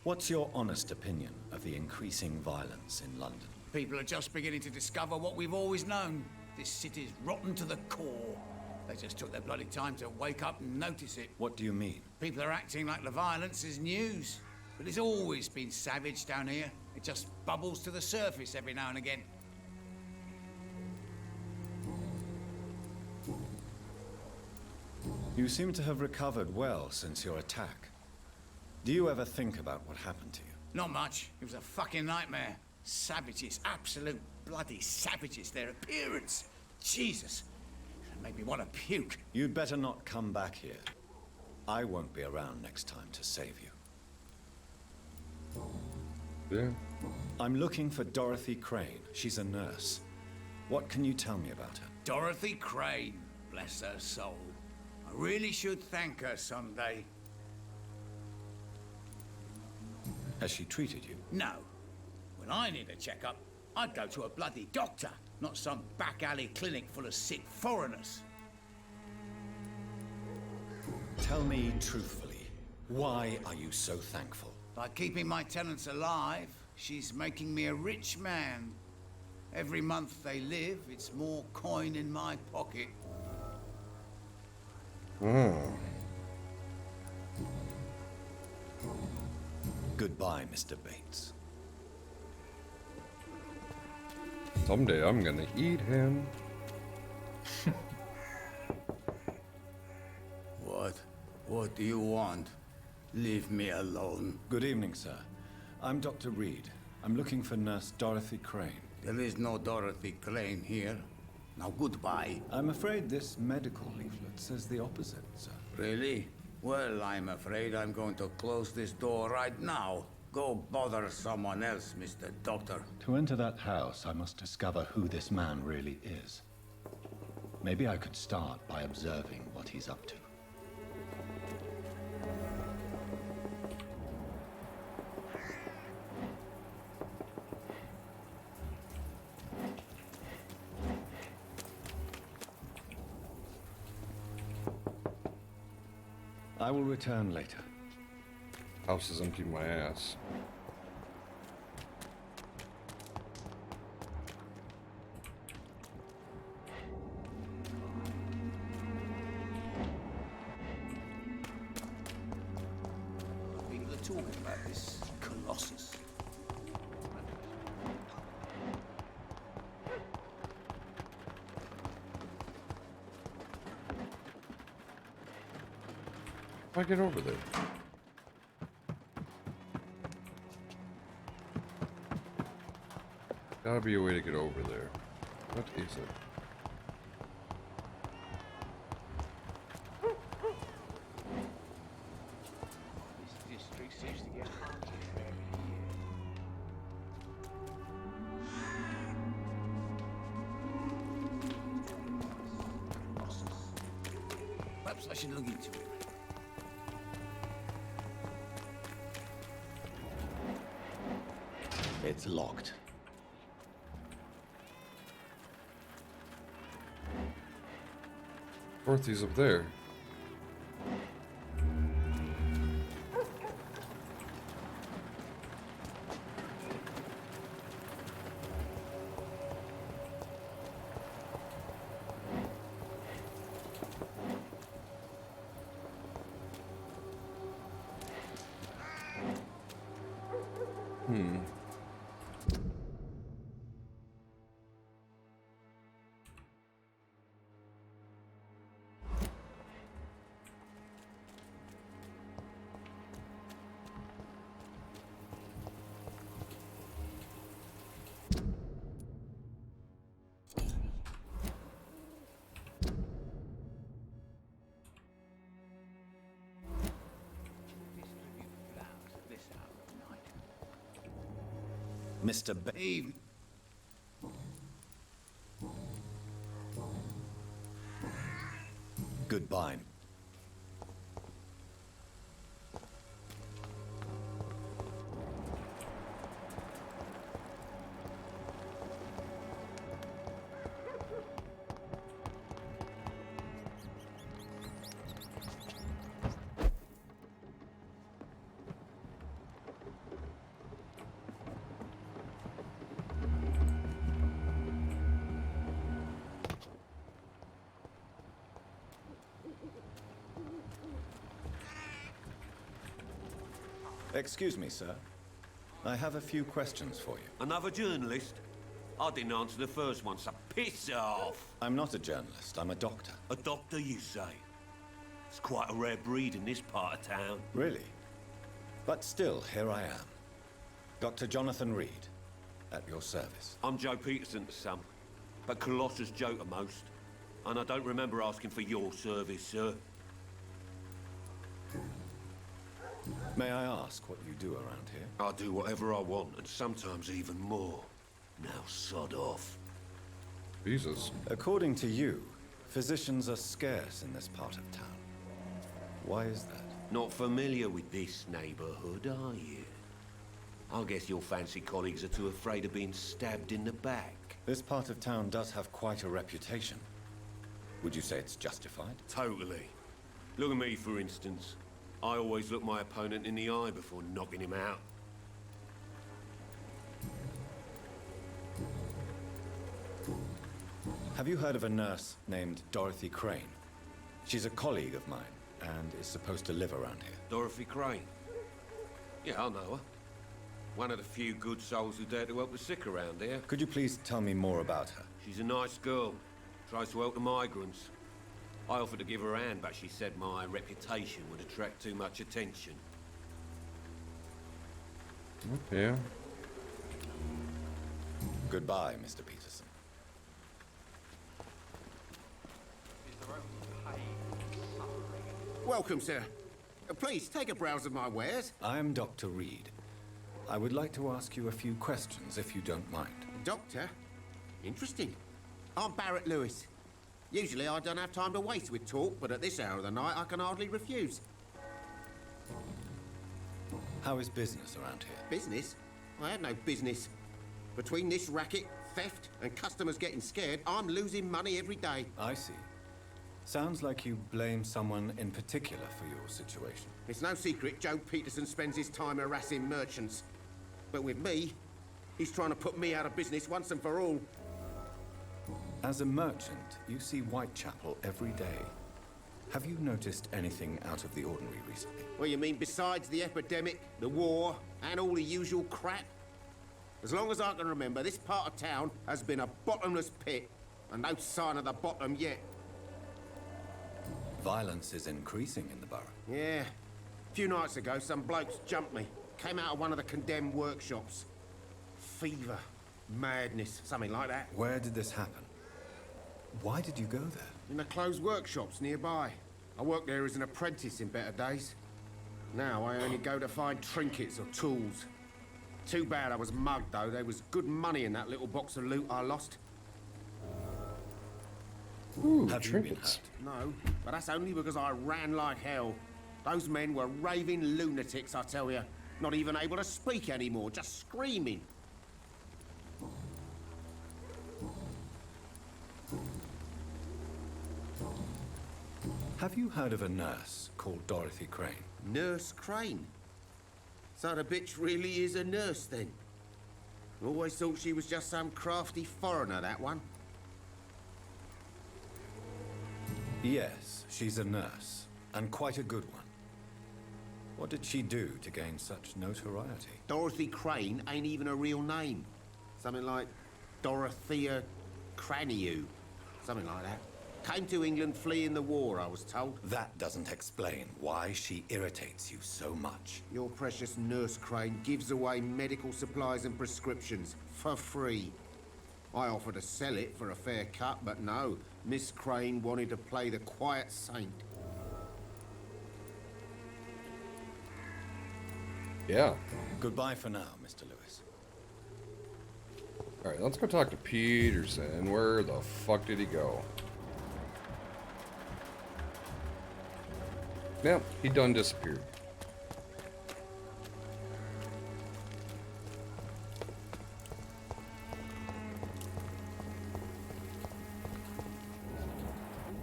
what's your honest opinion of the increasing violence in London? People are just beginning to discover what we've always known. This city's rotten to the core. They just took their bloody time to wake up and notice it. What do you mean? People are acting like the violence is news. But it's always been savage down here. It just bubbles to the surface every now and again. You seem to have recovered well since your attack. Do you ever think about what happened to you? Not much. It was a fucking nightmare. Savages, absolute bloody savages. Their appearance. Jesus. It made me want to puke. You'd better not come back here. I won't be around next time to save you. Yeah. I'm looking for Dorothy Crane. She's a nurse. What can you tell me about her? Dorothy Crane. Bless her soul. I really should thank her someday. Has she treated you? No. When I need a checkup, I'd go to a bloody doctor, not some back alley clinic full of sick foreigners. Tell me truthfully, why are you so thankful? By keeping my tenants alive, she's making me a rich man. Every month they live, it's more coin in my pocket. Goodbye, Mr. Bates. Someday I'm gonna eat him. What do you want? Leave me alone. Good evening, sir. I'm Dr. Reed. I'm looking for Nurse Dorothy Crane. There is no Dorothy Crane here. Now goodbye. I'm afraid this medical leaflet says the opposite, sir. Really? Well, I'm afraid I'm going to close this door right now. Go bother someone else, Mr. Doctor. To enter that house, I must discover who this man really is. Maybe I could start by observing what he's up to. I will return later. House is empty my ass. People are talking about this Colossus. How do I get over there? Gotta be a way to get over there. What is it? This district seems to get haunted every year. Perhaps I should look into it. It's locked. Dorothy's up there. Mr. Babe. Goodbye. Excuse me, sir. I have a few questions for you. Another journalist? I didn't answer the first one, so piss off! I'm not a journalist, I'm a doctor. A doctor, you say? It's quite a rare breed in this part of town. Really? But still, here I am. Dr. Jonathan Reed, at your service. I'm Joe Peterson to some, but Colossus Joe to most. And I don't remember asking for your service, sir. May I ask what you do around here? I do whatever I want, and sometimes even more. Now sod off. Jesus. According to you, physicians are scarce in this part of town. Why is that? Not familiar with this neighborhood, are you? I guess your fancy colleagues are too afraid of being stabbed in the back. This part of town does have quite a reputation. Would you say it's justified? Totally. Look at me, for instance. I always look my opponent in the eye before knocking him out. Have you heard of a nurse named Dorothy Crane? She's a colleague of mine, and is supposed to live around here. Dorothy Crane? Yeah, I know her. One of the few good souls who dare to help the sick around here. Could you please tell me more about her? She's a nice girl. Tries to help the migrants. I offered to give her a hand, but she said my reputation would attract too much attention. Okay. Goodbye, Mr. Peterson. Welcome, sir. Please, take a browse of my wares. I am Dr. Reed. I would like to ask you a few questions, if you don't mind. Doctor? Interesting. I'm Barrett Lewis. Usually I don't have time to waste with talk, but at this hour of the night I can hardly refuse. How is business around here? Business? I have no business. Between this racket, theft, and customers getting scared, I'm losing money every day. I see. Sounds like you blame someone in particular for your situation. It's no secret Joe Peterson spends his time harassing merchants. But with me, he's trying to put me out of business once and for all. As a merchant, you see Whitechapel every day. Have you noticed anything out of the ordinary recently? Well, you mean besides the epidemic, the war, and all the usual crap? As long as I can remember, this part of town has been a bottomless pit, and no sign of the bottom yet. Violence is increasing in the borough. Yeah. A few nights ago, some blokes jumped me. Came out of one of the condemned workshops. Fever, madness, something like that. Where did this happen? Why did you go there? In the closed workshops nearby. I worked there as an apprentice in better days. Now I only go to find trinkets or tools. Too bad I was mugged, though. There was good money in that little box of loot I lost. Ooh, have trinkets. You been hurt? No, but that's only because I ran like hell. Those men were raving lunatics, I tell you. Not even able to speak anymore, just screaming. Have you heard of a nurse called Dorothy Crane? Nurse Crane? So the bitch really is a nurse, then? Always thought she was just some crafty foreigner, that one. Yes, she's a nurse, and quite a good one. What did she do to gain such notoriety? Dorothy Crane ain't even a real name. Something like Dorothea Craniu. Something like that. Came to England fleeing the war, I was told. That doesn't explain why she irritates you so much. Your precious Nurse Crane gives away medical supplies and prescriptions for free. I offered to sell it for a fair cut, but no. Miss Crane wanted to play the quiet saint. Yeah. Goodbye for now, Mr. Lewis. Alright, let's go talk to Peterson. Where the fuck did he go? Yep, he done disappeared.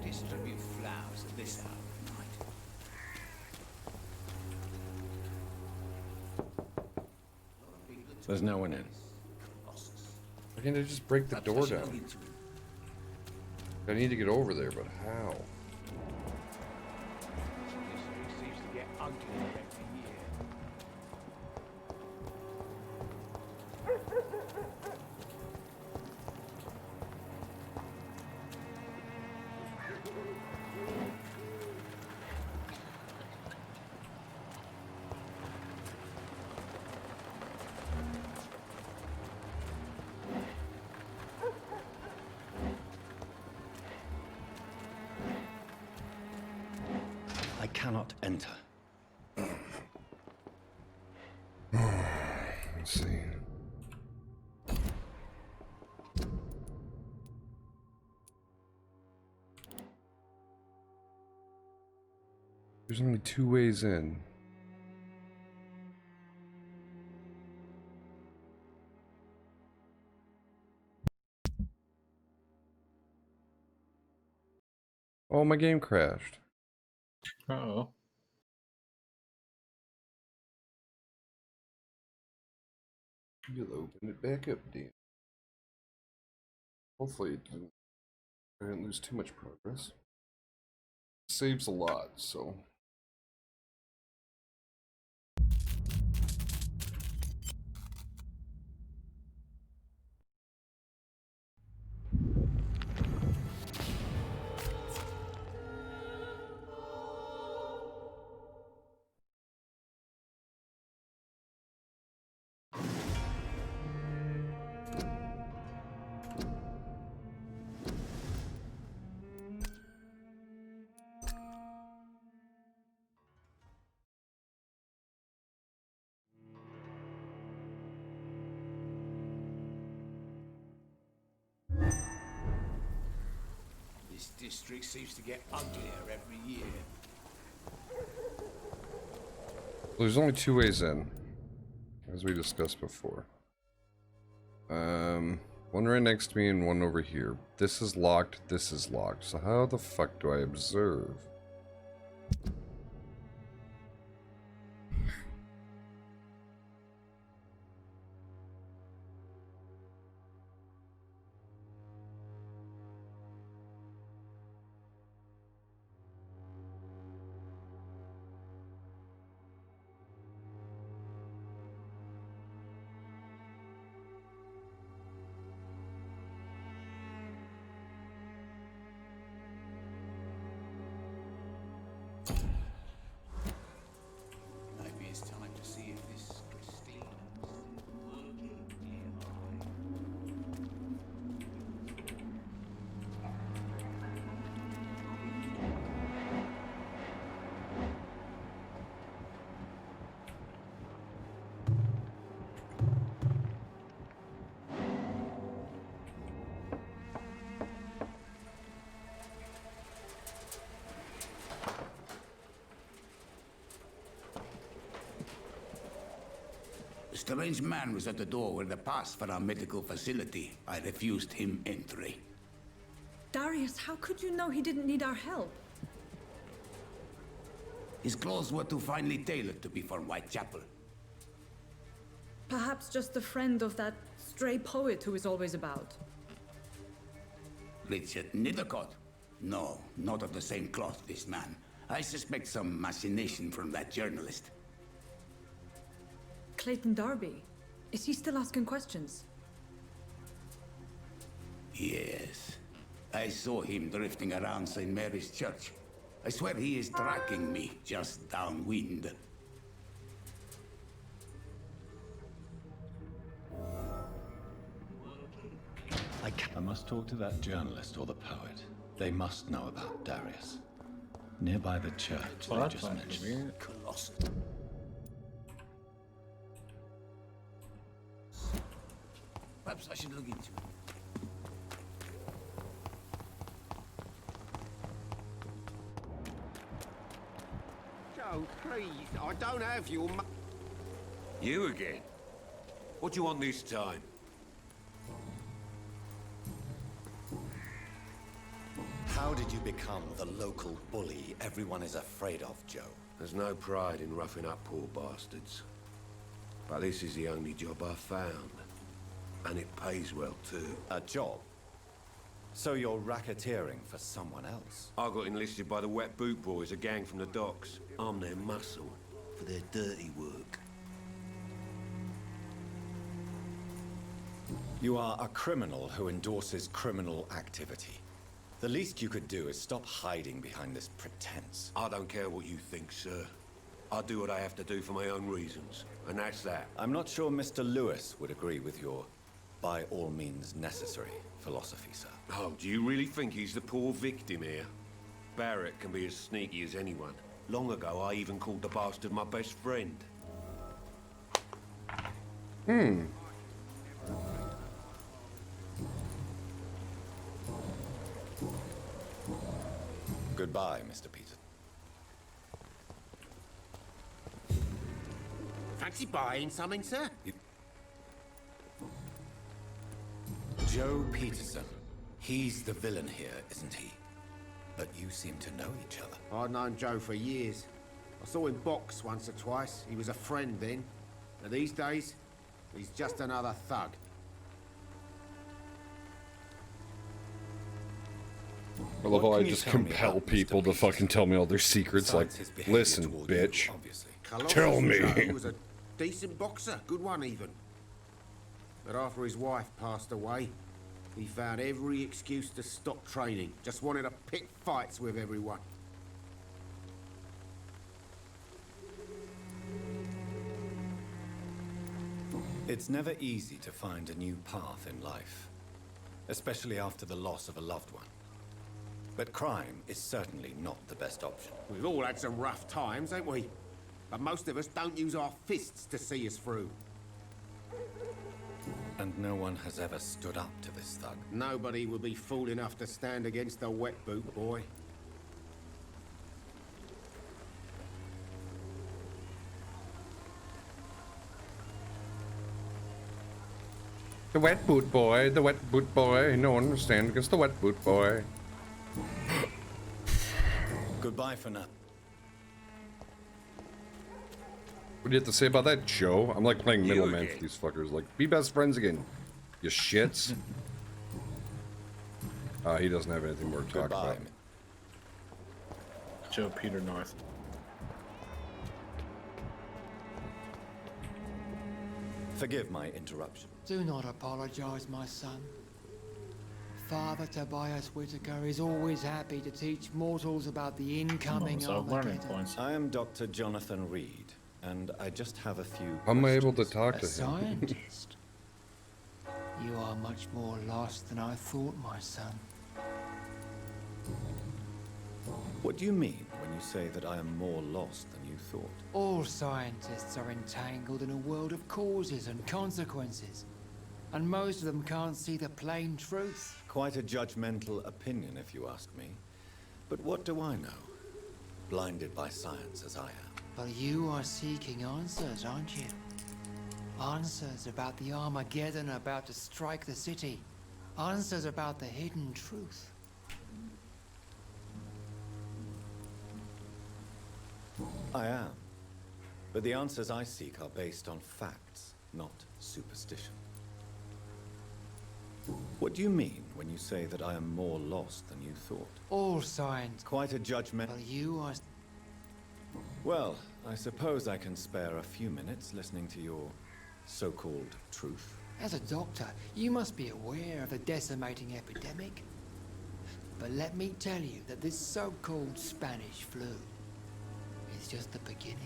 Distribute flowers at this hour of night. There's no one in. Why can't I just break the door down? I need to get over there, but how? Seems to get uglier every year. I cannot enter. Let's see. There's only 2 ways in. Oh, my game crashed. Uh-oh. You'll open it back up, Dan. Hopefully I didn't lose too much progress. Saves a lot, so. This district seems to get uglier every year. There's only 2 ways in, as we discussed before. One right next to me and one over here. This is locked, this is locked. So how the fuck do I observe? Maybe it's time to see if this Christine is working nearby. A strange man was at the door with a pass for our medical facility. I refused him entry. Darius, how could you know he didn't need our help? His clothes were too finely tailored to be for Whitechapel. Perhaps just a friend of that stray poet who is always about. Richard Nithercott? No, not of the same cloth, this man. I suspect some machination from that journalist. Clayton Darby. Is he still asking questions? Yes. I saw him drifting around St. Mary's Church. I swear he is tracking me just downwind. I must talk to that journalist or the poet. They must know about Darius. Nearby the church, Well, they that's just not mentioned. convenient. Colossal. Perhaps I should look into it. Joe, please, I don't have your You again? What do you want this time? How did you become the local bully everyone is afraid of, Joe? There's no pride in roughing up poor bastards. But this is the only job I've found. And it pays well, too. A job? So you're racketeering for someone else? I got enlisted by the Wet Boot Boys, a gang from the docks. I'm their muscle for their dirty work. You are a criminal who endorses criminal activity. The least you could do is stop hiding behind this pretense. I don't care what you think, sir. I do what I have to do for my own reasons, and that's that. I'm not sure Mr. Lewis would agree with your by all means necessary philosophy, sir. Oh, do you really think he's the poor victim here? Barrett can be as sneaky as anyone. Long ago, I even called the bastard my best friend. Goodbye, Mr. Peterson. Fancy buying something, sir? Joe Peterson. He's the villain here, isn't he? But you seem to know each other. I'd known Joe for years. I saw him box once or twice. He was a friend then. But these days, he's just another thug. I love how What I can you just tell me compel about Mr. people to fucking tell me all their secrets. Like, Besides his behavior listen, toward you, bitch. obviously. Tell me. He was a decent boxer, good one even. But after his wife passed away, he found every excuse to stop training. Just wanted to pick fights with everyone. It's never easy to find a new path in life, especially after the loss of a loved one. But crime is certainly not the best option. We've all had some rough times, ain't we? But most of us don't use our fists to see us through. And no one has ever stood up to this thug. Nobody will be fool enough to stand against the Wet Boot Boy. The Wet Boot Boy, the Wet Boot Boy. No one will stand against the Wet Boot Boy. Goodbye for now. What do you have to say about that, Joe? I'm like playing middleman again. for these fuckers. Like, be best friends again, you shits. He doesn't have anything more to talk Goodbye. about. Joe Peter North. Forgive my interruption. Do not apologize, my son. Father Tobias Whitaker is always happy to teach mortals about the incoming learning Armageddon. points. I am Dr. Jonathan Reed, and I just have a few How am I able to questions. talk A to him? scientist? You are much more lost than I thought, my son. What do you mean when you say that I am more lost than you thought? All scientists are entangled in a world of causes and consequences. And most of them can't see the plain truth. Quite a judgmental opinion, if you ask me. But what do I know? Blinded by science as I am. But you are seeking answers, aren't you? Answers about the Armageddon about to strike the city. Answers about the hidden truth. I am. But the answers I seek are based on facts, not superstition. What do you mean when you say that I am more lost than you thought? All science. Quite a judgment. But you are... Well, I suppose I can spare a few minutes listening to your so-called truth. As a doctor, you must be aware of the decimating epidemic. But let me tell you that this so-called Spanish flu is just the beginning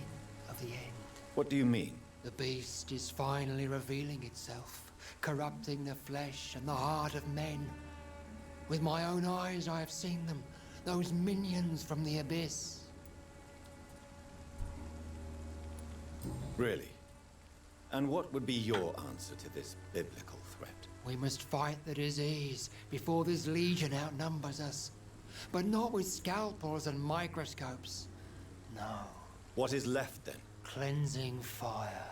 of the end. What do you mean? The beast is finally revealing itself, corrupting the flesh and the heart of men. With my own eyes I have seen them, those minions from the abyss. Really? And what would be your answer to this biblical threat? We must fight the disease before this legion outnumbers us. But not with scalpels and microscopes. No. What is left then? Cleansing fire.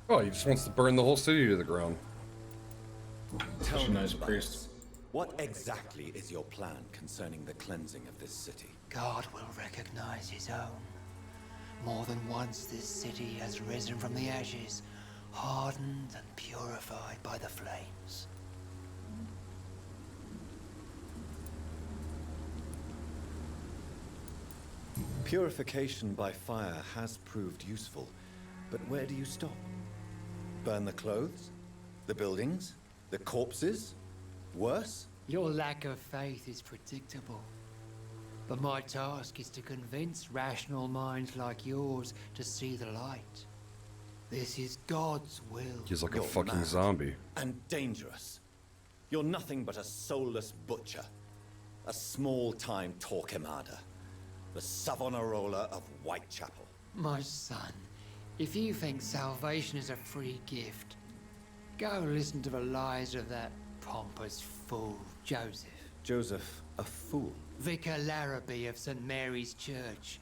Oh, he just wants to burn the whole city to the ground. Tell me, nice priest. What exactly is your plan concerning the cleansing of this city? God will recognize his own. More than once this city has risen from the ashes, hardened and purified by the flames. Purification by fire has proved useful, but where do you stop? Burn the clothes? The buildings? The corpses? Worse? Your lack of faith is predictable. But my task is to convince rational minds like yours to see the light. This is God's will. He's like a You're fucking mad zombie. And dangerous. You're nothing but a soulless butcher. A small-time Torquemada. The Savonarola of Whitechapel. My son, if you think salvation is a free gift, go listen to the lies of that pompous fool, Joseph. Joseph, a fool? Vicar Larrabee of St. Mary's Church.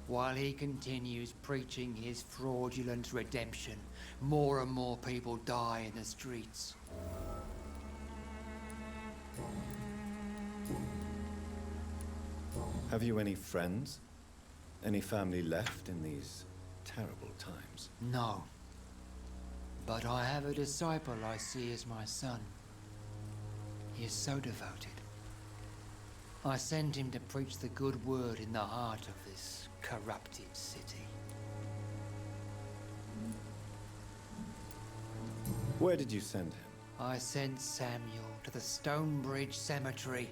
While he continues preaching his fraudulent redemption, more and more people die in the streets. Have you any friends? Any family left in these terrible times? No. But I have a disciple I see as my son. He is so devoted. I sent him to preach the good word in the heart of this corrupted city. Where did you send him? I sent Samuel to the Stonebridge Cemetery,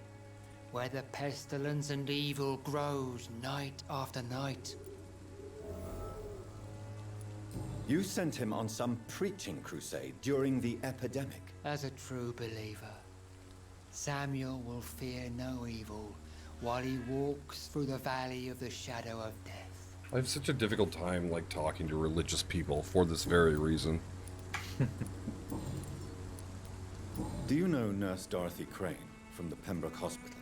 where the pestilence and evil grows night after night. You sent him on some preaching crusade during the epidemic. As a true believer, Samuel will fear no evil while he walks through the valley of the shadow of death. I have such a difficult time, like, talking to religious people for this very reason. Do you know Nurse Dorothy Crane from the Pembroke Hospital?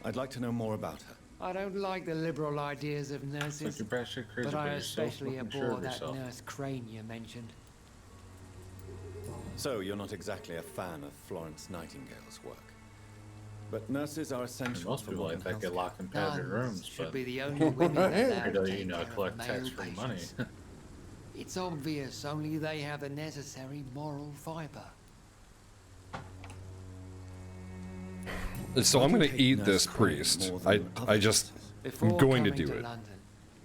I'd like to know more about her. I don't like the liberal ideas of nurses, Like you're crazy but I about yourself, especially looking sure abhor of that yourself. Nurse Crane you mentioned. So you're not exactly a fan of Florence Nightingale's work. But nurses are essential Most for people modern like that get healthcare. locked in padded rooms, should but be the only women allowed to you know, take care collect of male tax-free money. patients. It's obvious only they have the necessary moral fiber. So I'm gonna eat Nurse this Crane priest. more I than other just, Before I'm going to coming do it. London,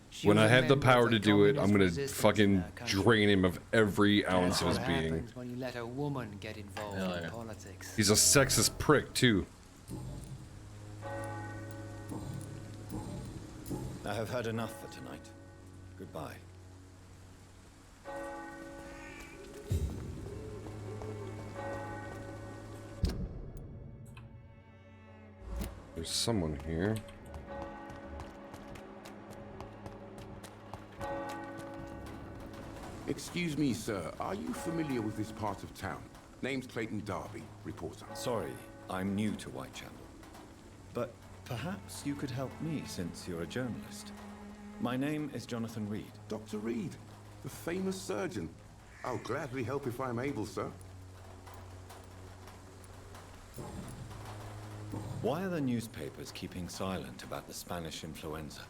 she When was I a have the member power of to the do it, I'm communist gonna resistance fucking in our country. drain him of every ounce That's of his what being. happens when you let a woman get involved Hell in yeah. politics. He's a sexist prick, too. I have heard enough for tonight. Goodbye. There's someone here. Excuse me, sir. Are you familiar with this part of town? Name's Clayton Darby, reporter. Sorry, I'm new to Whitechapel. But perhaps you could help me since you're a journalist. My name is Jonathan Reed. Dr. Reed, the famous surgeon. I'll gladly help if I'm able, sir. Why are the newspapers keeping silent about the Spanish influenza?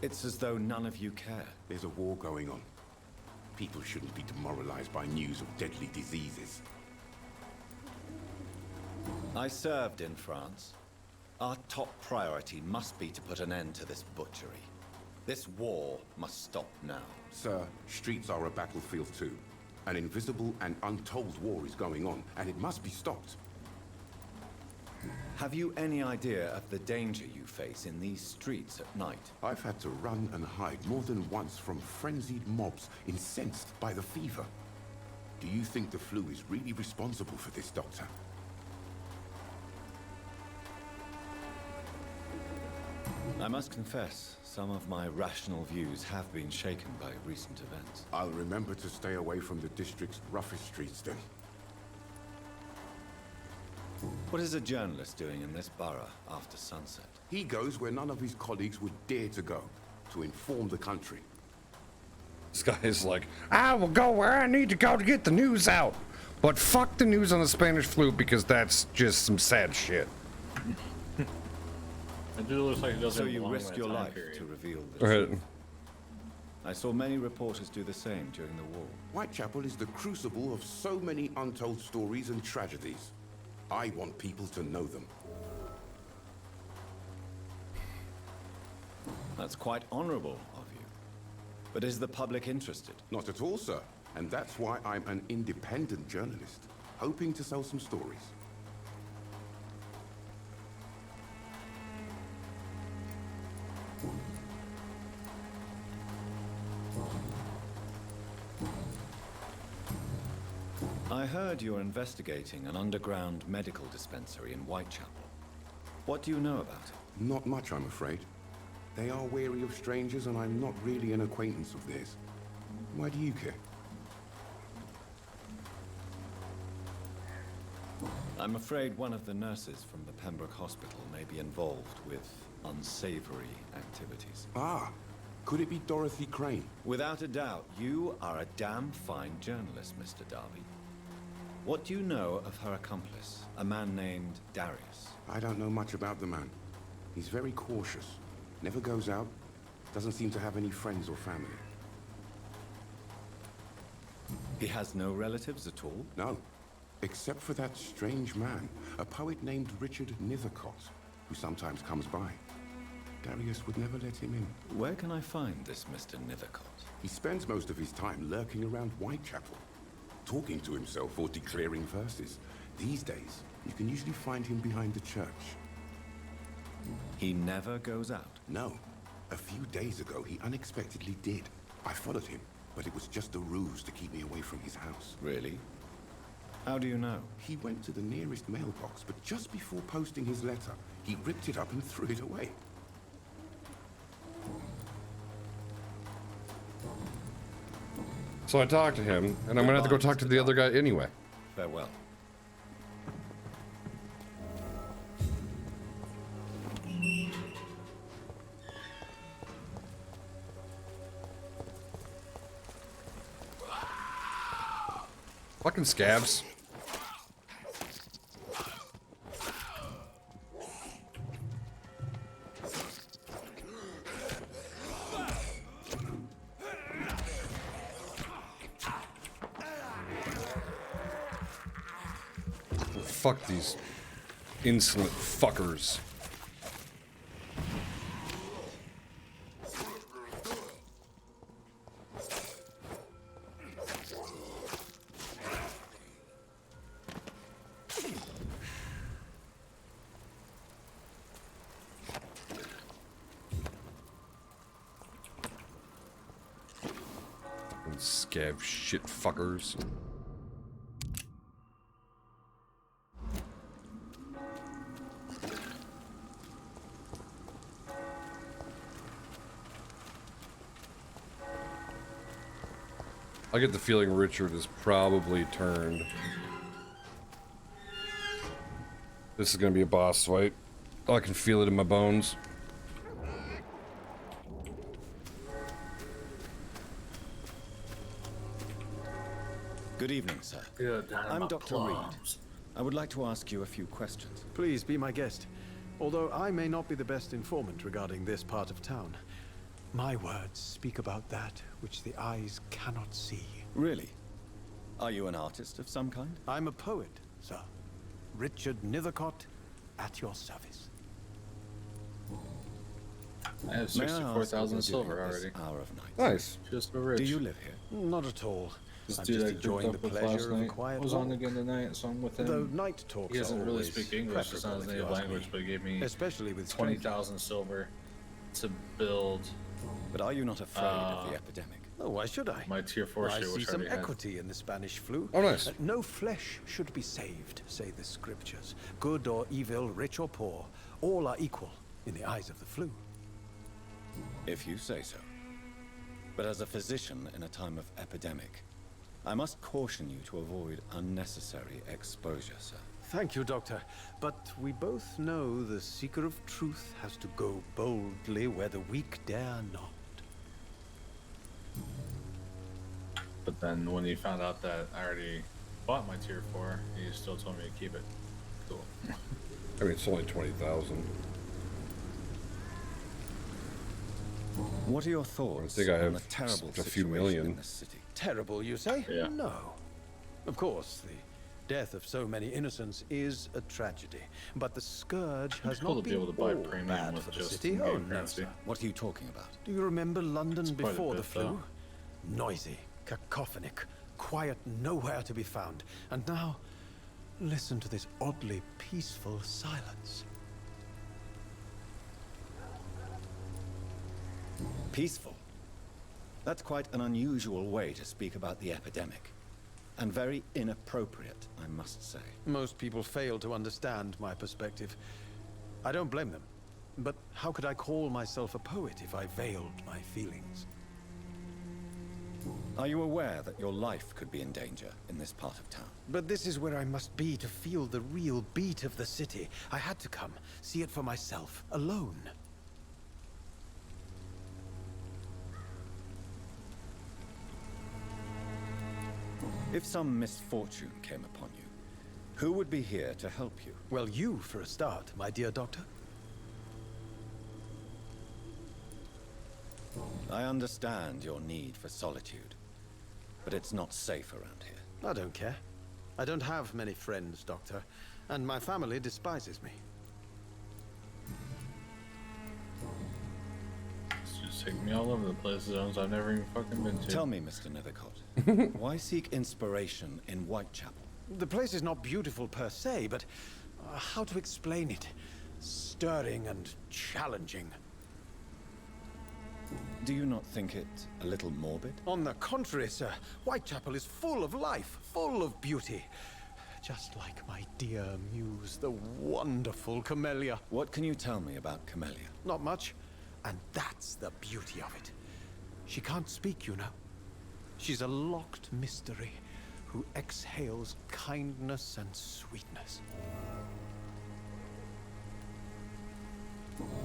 It's as though none of you care. There's a war going on. People shouldn't be demoralized by news of deadly diseases. I served in France. Our top priority must be to put an end to this butchery. This war must stop now. Sir, streets are a battlefield too. An invisible and untold war is going on, and it must be stopped. Have you any idea of the danger you face in these streets at night? I've had to run and hide more than once from frenzied mobs incensed by the fever. Do you think the flu is really responsible for this, Doctor? I must confess, some of my rational views have been shaken by recent events. I'll remember to stay away from the district's roughest streets then. What is a journalist doing in this borough after sunset? He goes where none of his colleagues would dare to go, to inform the country. This guy is like, I will go where I need to go to get the news out. But fuck the news on the Spanish flu because that's just some sad shit. It looks like it doesn't So you belong risked in that your time life period. to reveal the Right. truth. I saw many reporters do the same during the war. Whitechapel is the crucible of so many untold stories and tragedies. I want people to know them. That's quite honorable of you. But is the public interested? Not at all, sir. And that's why I'm an independent journalist, hoping to sell some stories. I heard you're investigating an underground medical dispensary in Whitechapel. What do you know about it? Not much, I'm afraid. They are wary of strangers, and I'm not really an acquaintance of theirs. Why do you care? I'm afraid one of the nurses from the Pembroke Hospital may be involved with unsavory activities. Ah, could it be Dorothy Crane? Without a doubt, you are a damn fine journalist, Mr. Darby. What do you know of her accomplice, a man named Darius? I don't know much about the man. He's very cautious. Never goes out. Doesn't seem to have any friends or family. He has no relatives at all? No. Except for that strange man, a poet named Richard Nethercott, who sometimes comes by. Darius would never let him in. Where can I find this Mr. Nethercott? He spends most of his time lurking around Whitechapel, talking to himself or declaring verses. These days, you can usually find him behind the church. He never goes out? No. A few days ago, he unexpectedly did. I followed him, but it was just a ruse to keep me away from his house. Really? How do you know? He went to the nearest mailbox, but just before posting his letter, he ripped it up and threw it away. So I talked to him, and I'm gonna have to go talk to the other guy anyway. Farewell. Fucking scabs. Fuck these insolent fuckers. Scab shit fuckers. I get the feeling Richard is probably turned. This is gonna be a boss fight. Oh, I can feel it in my bones. Good evening, sir. Good. I'm Dr. Reed. I would like to ask you a few questions. Please be my guest. Although I may not be the best informant regarding this part of town, my words speak about that which the eyes cannot see. Really? Are you an artist of some kind? I'm a poet, sir. Richard Nethercott, at your service. I have May I ask what 64,000 you're silver doing at this already. hour of night? Nice. Just so rich. Do you live here? Not at all. This I'm dude just I grouped enjoying the up with pleasure last of a night quiet was on walk. again tonight, so I'm with him. Though night talks He doesn't are really always speak English, it's not his preferable, if native you ask language, me. but he gave me Especially with 20,000 silver to build. But are you not afraid of the epidemic? Oh, why should I? My tier 4 I shoe, see which I some already had. equity in the Spanish flu. Oh, nice. No flesh should be saved, say the scriptures. Good or evil, rich or poor, all are equal in the eyes of the flu. If you say so. But as a physician in a time of epidemic, I must caution you to avoid unnecessary exposure, sir. Thank you, Doctor. But we both know the seeker of truth has to go boldly where the weak dare not. But then when he found out that I already bought my tier 4, he still told me to keep it. Cool. I mean, it's only 20,000. What are your thoughts I think I on have the terrible a few situation million. in this city? Terrible, you say? Yeah. No. Of course, the death of so many innocents is a tragedy. But the scourge has cool not to be been able to buy all premium bad with for the just city. in-game Oh, no, currency. sir. What are you talking about? Do you remember London It's quite a before the bit, flu? though. Noisy, cacophonic, quiet nowhere to be found. And now, listen to this oddly peaceful silence. Peaceful. That's quite an unusual way to speak about the epidemic. And very inappropriate, I must say. Most people fail to understand my perspective. I don't blame them. But how could I call myself a poet if I veiled my feelings? Are you aware that your life could be in danger in this part of town? But this is where I must be to feel the real beat of the city. I had to come, see it for myself, alone. If some misfortune came upon you, who would be here to help you? Well, you for a start, my dear doctor. I understand your need for solitude, but it's not safe around here. I don't care. I don't have many friends, Doctor, and my family despises me. It's just taking me all over the place, zones I've never even fucking been to. Tell me, Mr. Nethercott, why seek inspiration in Whitechapel? The place is not beautiful per se, but how to explain it? Stirring and challenging. Do you not think it a little morbid? On the contrary, sir. Whitechapel is full of life, full of beauty. Just like my dear muse, the wonderful Camellia. What can you tell me about Camellia? Not much. And that's the beauty of it. She can't speak, you know. She's a locked mystery who exhales kindness and sweetness.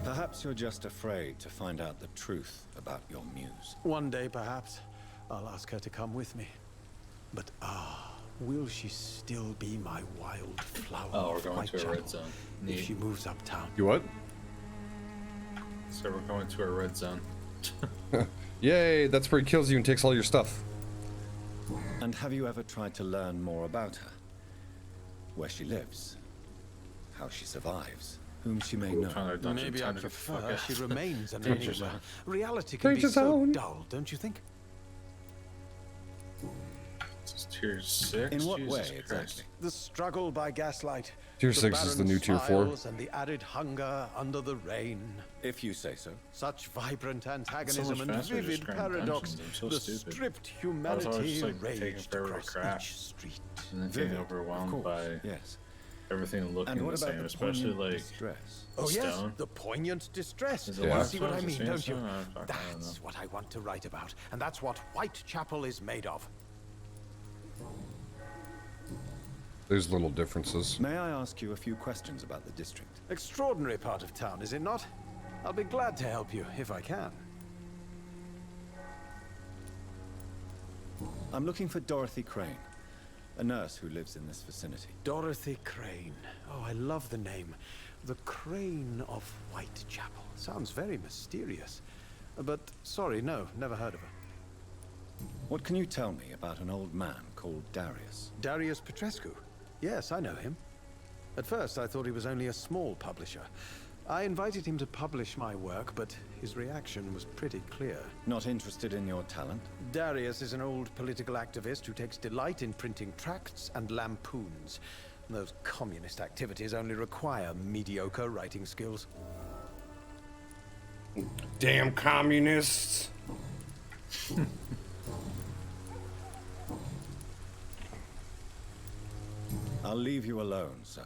Perhaps you're just afraid to find out the truth about your muse. One day, perhaps, I'll ask her to come with me. But will she still be my wild flower? Oh, we're of going to a red Whitechapel zone. if Neat. she moves uptown? You what? So we're going to a red zone. Yay, that's where he kills you and takes all your stuff. And have you ever tried to learn more about her? Where she lives? How she survives? Whom she may know? Maybe I prefer she remains an Danger enigma. zone. Reality can be Danger so zone. dull, don't you think? This is tier 6? In what Jesus way, Christ. exactly? The struggle by gaslight. Tier the 6 is the barren new tier 4. smiles and the added hunger under the rain. If you say so. Such vibrant So antagonism much and faster just vivid grabbing paradox. dungeons. I'm so The stupid. stripped I was always humanity just, like, taking raged forever to across craft. each street. And then getting Vivid, overwhelmed of course, by yes. everything looking And what the about same, the especially poignant like distress? Oh yes, stone. the poignant distress. Is it You last see what one? I Is it mean, don't you? sandstone? I don't That's know. what I want to write about, and that's what Whitechapel is made of. There's little differences. May I ask you a few questions about the district? Extraordinary part of town, is it not? I'll be glad to help you if I can. I'm looking for Dorothy Crane, a nurse who lives in this vicinity. Dorothy Crane. Oh, I love the name. The Crane of Whitechapel. Sounds very mysterious. But, sorry, no, never heard of her. What can you tell me about an old man called Darius? Darius Petrescu. Yes, I know him. At first, I thought he was only a small publisher. I invited him to publish my work, but his reaction was pretty clear. Not interested in your talent? Darius is an old political activist who takes delight in printing tracts and lampoons. Those communist activities only require mediocre writing skills. Damn communists. I'll leave you alone, sir.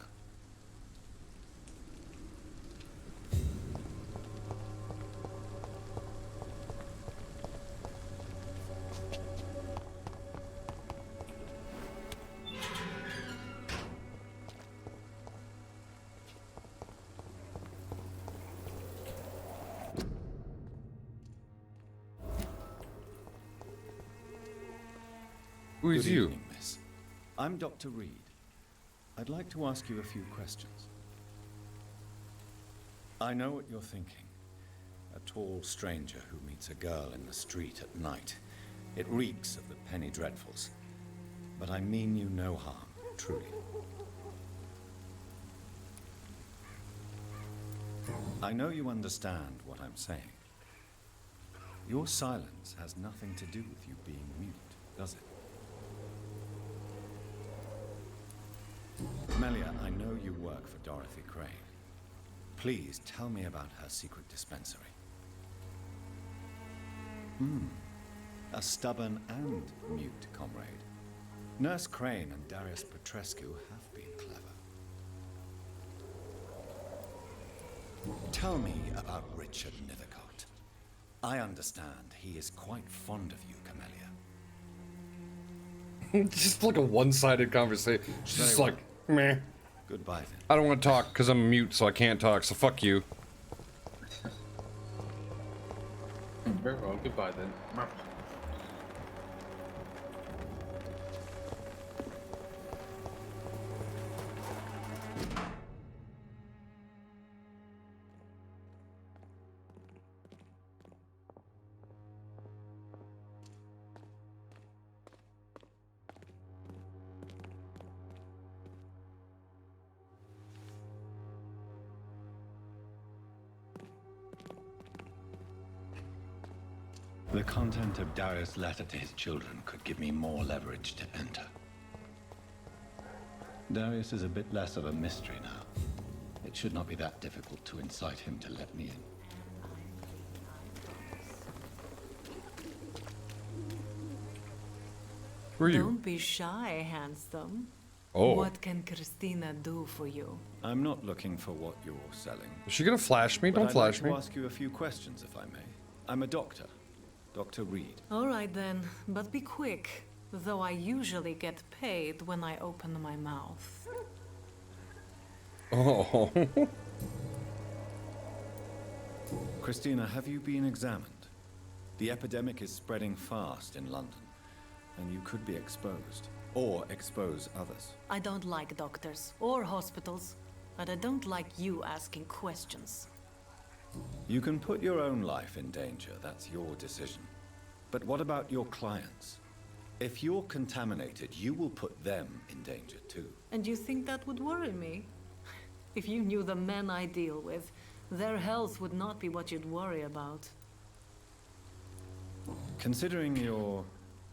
Who is Good you? evening, miss. I'm Dr. Reed. I'd like to ask you a few questions. I know what you're thinking. A tall stranger who meets a girl in the street at night. It reeks of the penny dreadfuls. But I mean you no harm, truly. I know you understand what I'm saying. Your silence has nothing to do with you being mute, does it? Melia, I know you work for Dorothy Crane. Please tell me about her secret dispensary. A stubborn and mute comrade. Nurse Crane and Darius Petrescu have been clever. Tell me about Richard Nethercott. I understand he is quite fond of you, Camellia. Just like a one-sided conversation. It's just Very like, meh. Goodbye then. I don't want to talk because I'm mute, so I can't talk, so fuck you. Very well, goodbye then. The content of Darius' letter to his children could give me more leverage to enter. Darius is a bit less of a mystery now. It should not be that difficult to incite him to let me in. Who are you? Don't be shy, handsome. Oh. What can Christina do for you? I'm not looking for what you're selling. Is she gonna flash me? But Don't I'd flash like me. to ask you a few questions, if I may. I'm a doctor. Dr. Reed. All right then, but be quick. Though I usually get paid when I open my mouth. Oh. Christina, have you been examined? The epidemic is spreading fast in London, and you could be exposed, or expose others. I don't like doctors or hospitals, but I don't like you asking questions. You can put your own life in danger, that's your decision. But what about your clients? If you're contaminated, you will put them in danger too. And you think that would worry me? If you knew the men I deal with, their health would not be what you'd worry about. Considering your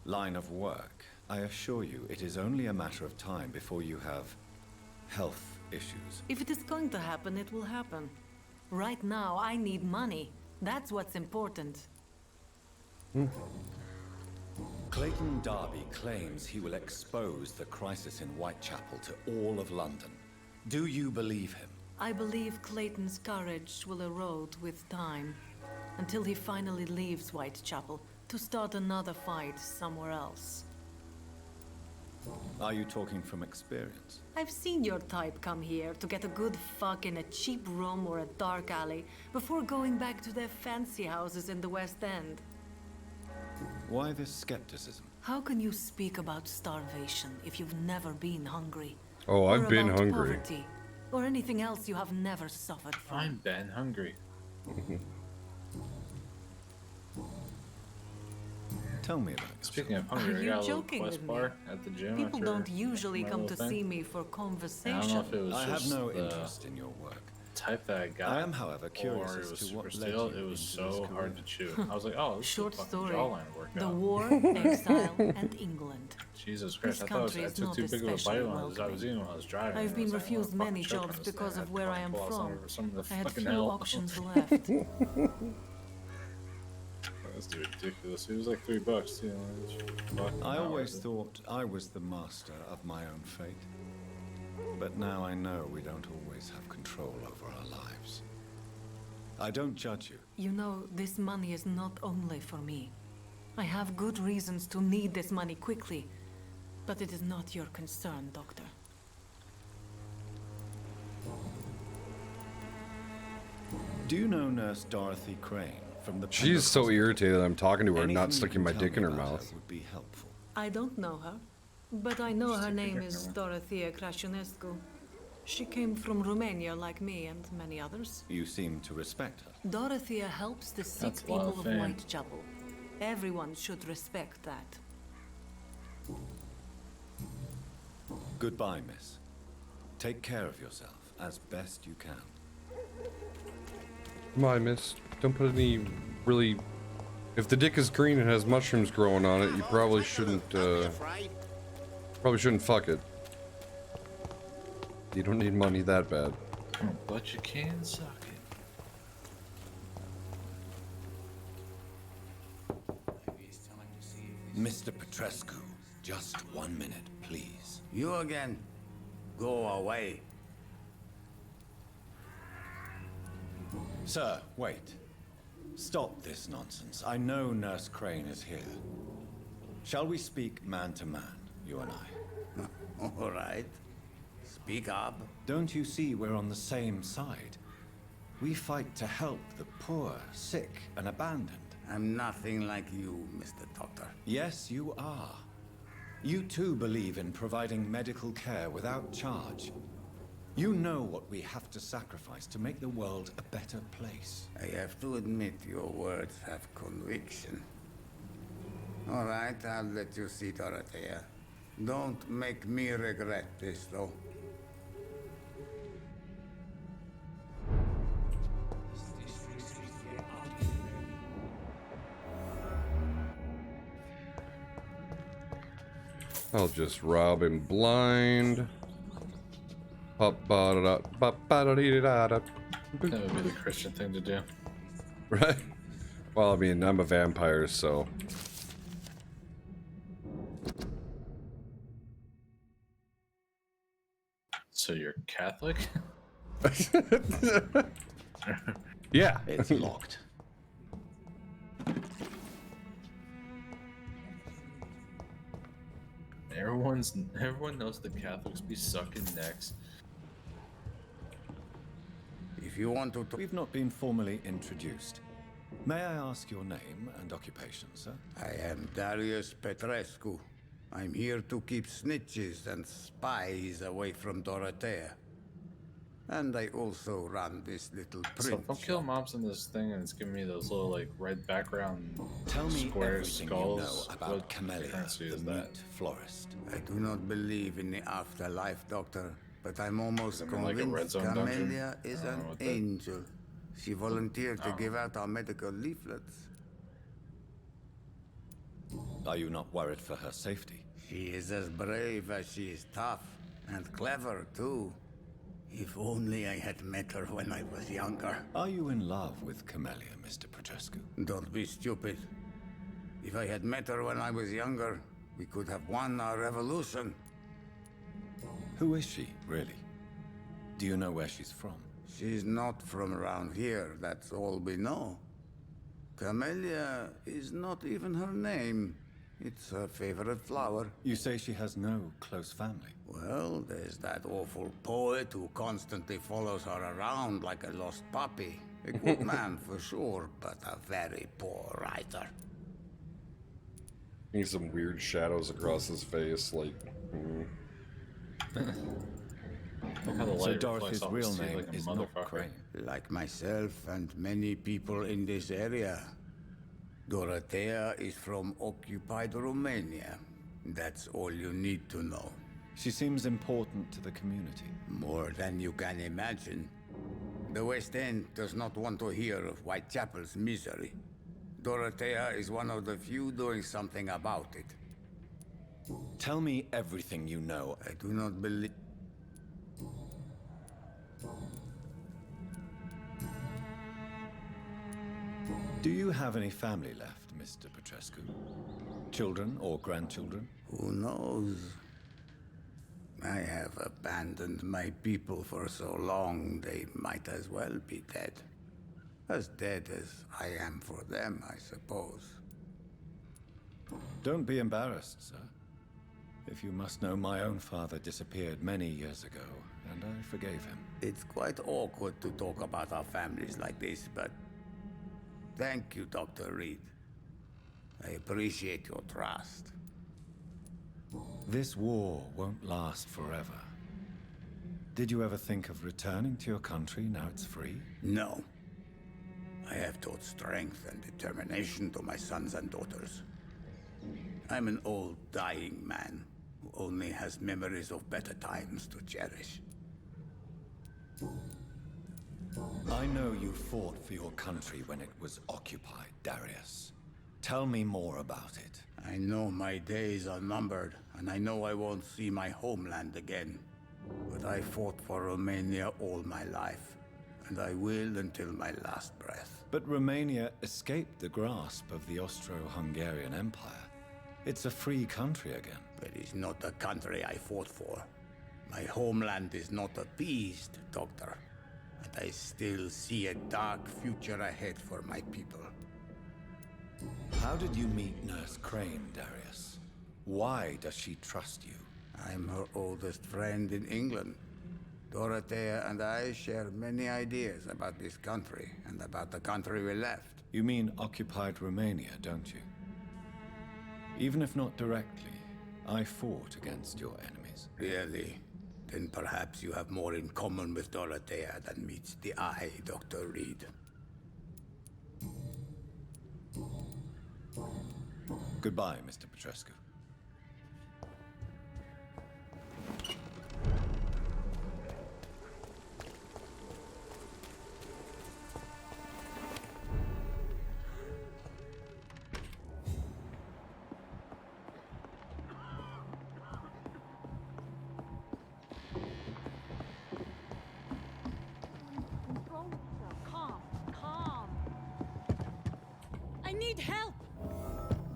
line of work, I assure you it is only a matter of time before you have health issues. If it is going to happen, it will happen. Right now, I need money. That's what's important. Clayton Darby claims he will expose the crisis in Whitechapel to all of London. Do you believe him? I believe Clayton's courage will erode with time, until he finally leaves Whitechapel to start another fight somewhere else. Are you talking from experience? I've seen your type come here to get a good fuck in a cheap room or a dark alley before going back to their fancy houses in the West End. Why this skepticism? How can you speak about starvation if you've never been hungry? Oh, I've Or been about hungry. Poverty, or anything else you have never suffered from? I'm Ben hungry. Tell me about it. Speaking of hungry, Are I you got a little joking quest with me? bar at the gym. People after don't usually my come little to thing. see me for I don't conversation. know if it was I have just no the interest in your work. type that I got, I am, however, curious or as it was to super what stale, led you it was into so this hard to chew. I was like, oh, this Short is a fucking story. jawline workout. The war, exile, and England. Jesus Christ, This I thought country I is took not too big of a bite especially when I was welcoming. eating when I was driving. I've I been was like, refused I'm many fucking choking jobs on this because thing. of where I am pull out from. some of the I had fucking few hell. options left. That's ridiculous. It was like $3 too. I always thought I was the master of my own fate. But now I know we don't always have control over our lives. I don't judge you. You know, this money is not only for me. I have good reasons to need this money quickly, but it is not your concern, Doctor. Do you know Nurse Dorothy Crane from the... She's so irritated I'm talking to her, Anything not you sticking can my tell dick me in her about her mouth. would be helpful. I don't know her, but I know her name is Dorothea Crăciunescu. She came from Romania like me and many others. You seem to respect her. Dorothea helps the sick That's a lot of people of fame. Whitechapel. Everyone should respect that. Goodbye, miss. Take care of yourself as best you can. Come on, miss. Don't put any really... If the dick is green and has mushrooms growing on it, you probably shouldn't, fuck it. You don't need money that bad. But you can suck it. Mr. Petrescu, just 1 minute, please. You again. Go away. Sir, wait. Stop this nonsense. I know Nurse Crane is here. Shall we speak man to man, you and I? All right. Speak up. Don't you see we're on the same side? We fight to help the poor, sick, and abandoned. I'm nothing like you, Mr. Doctor. Yes, you are. You too believe in providing medical care without charge. You know what we have to sacrifice to make the world a better place. I have to admit your words have conviction. All right, I'll let you see Dorothea. Don't make me regret this, though. I'll just rob him blind. That would be the Christian thing to do. Right? Well, I mean, I'm a vampire, so... So you're Catholic? Yeah. It's locked. Everyone knows the Catholics be sucking necks. If you want to... We've not been formally introduced. May I ask your name and occupation, sir? I am Darius Petrescu. I'm here to keep snitches and spies away from Dorothea. And I also run this little So print don't kill mobs in this thing, and it's giving me those little like red background Tell me square everything skulls. you know about What Camellia, currency the is that? meat florist. I do not believe in the afterlife, Doctor, but I'm almost Is it like a red convinced zone dungeon? Camellia is I don't an know what that- angel. She volunteered to Oh. give out our medical leaflets. Are you not worried for her safety? She is as brave as she is tough, and clever, too. If only I had met her when I was younger. Are you in love with Camellia, Mr. Petrescu? Don't be stupid. If I had met her when I was younger, we could have won our revolution. Who is she, really? Do you know where she's from? She's not from around here, that's all we know. Camellia is not even her name. It's her favorite flower. You say she has no close family. Well, there's that awful poet who constantly follows her around like a lost puppy. A good man for sure, but a very poor writer. Need some weird shadows across his face, like... So Dorothy's real name is not Crane. Like myself and many people in this area. Dorothea is from occupied Romania. That's all you need to know. She seems important to the community. More than you can imagine. The West End does not want to hear of Whitechapel's misery. Dorothea is one of the few doing something about it. Tell me everything you know. I do not believe... Do you have any family left, Mr. Petrescu? Children or grandchildren? Who knows? I have abandoned my people for so long, they might as well be dead. As dead as I am for them, I suppose. Don't be embarrassed, sir. If you must know, my own father disappeared many years ago, and I forgave him. It's quite awkward to talk about our families like this, but... Thank you, Dr. Reed. I appreciate your trust. This war won't last forever. Did you ever think of returning to your country now it's free? No. I have taught strength and determination to my sons and daughters. I'm an old, dying man who only has memories of better times to cherish. I know you fought for your country when it was occupied, Darius. Tell me more about it. I know my days are numbered, and I know I won't see my homeland again. But I fought for Romania all my life, and I will until my last breath. But Romania escaped the grasp of the Austro-Hungarian Empire. It's a free country again. But it's not the country I fought for. My homeland is not appeased, Doctor. And I still see a dark future ahead for my people. How did you meet Nurse Crane, Darius? Why does she trust you? I'm her oldest friend in England. Dorothea and I share many ideas about this country and about the country we left. You mean occupied Romania, don't you? Even if not directly, I fought against your enemies. Really? Then perhaps you have more in common with Dorothea than meets the eye, Dr. Reed. Goodbye, Mr. Petrescu. Calm. I need help.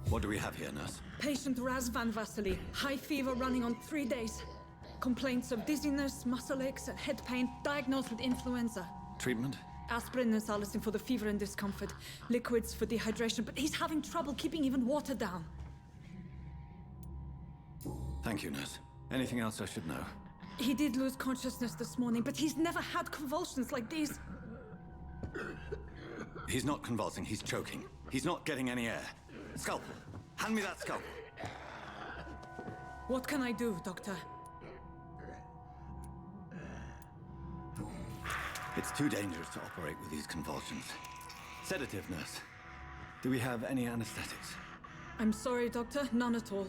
What do we have here, nurse? Patient Razvan Vasily. High fever running on 3 days. Complaints of dizziness, muscle aches, and head pain. Diagnosed with influenza. Treatment? Aspirin and salicin for the fever and discomfort. Liquids for dehydration, but he's having trouble keeping even water down. Thank you, nurse. Anything else I should know? He did lose consciousness this morning, but he's never had convulsions like these. He's not convulsing, he's choking. He's not getting any air. Scalpel! Hand me that scalpel! What can I do, Doctor? It's too dangerous to operate with these convulsions. Sedative, nurse. Do we have any anesthetics? I'm sorry, Doctor. None at all.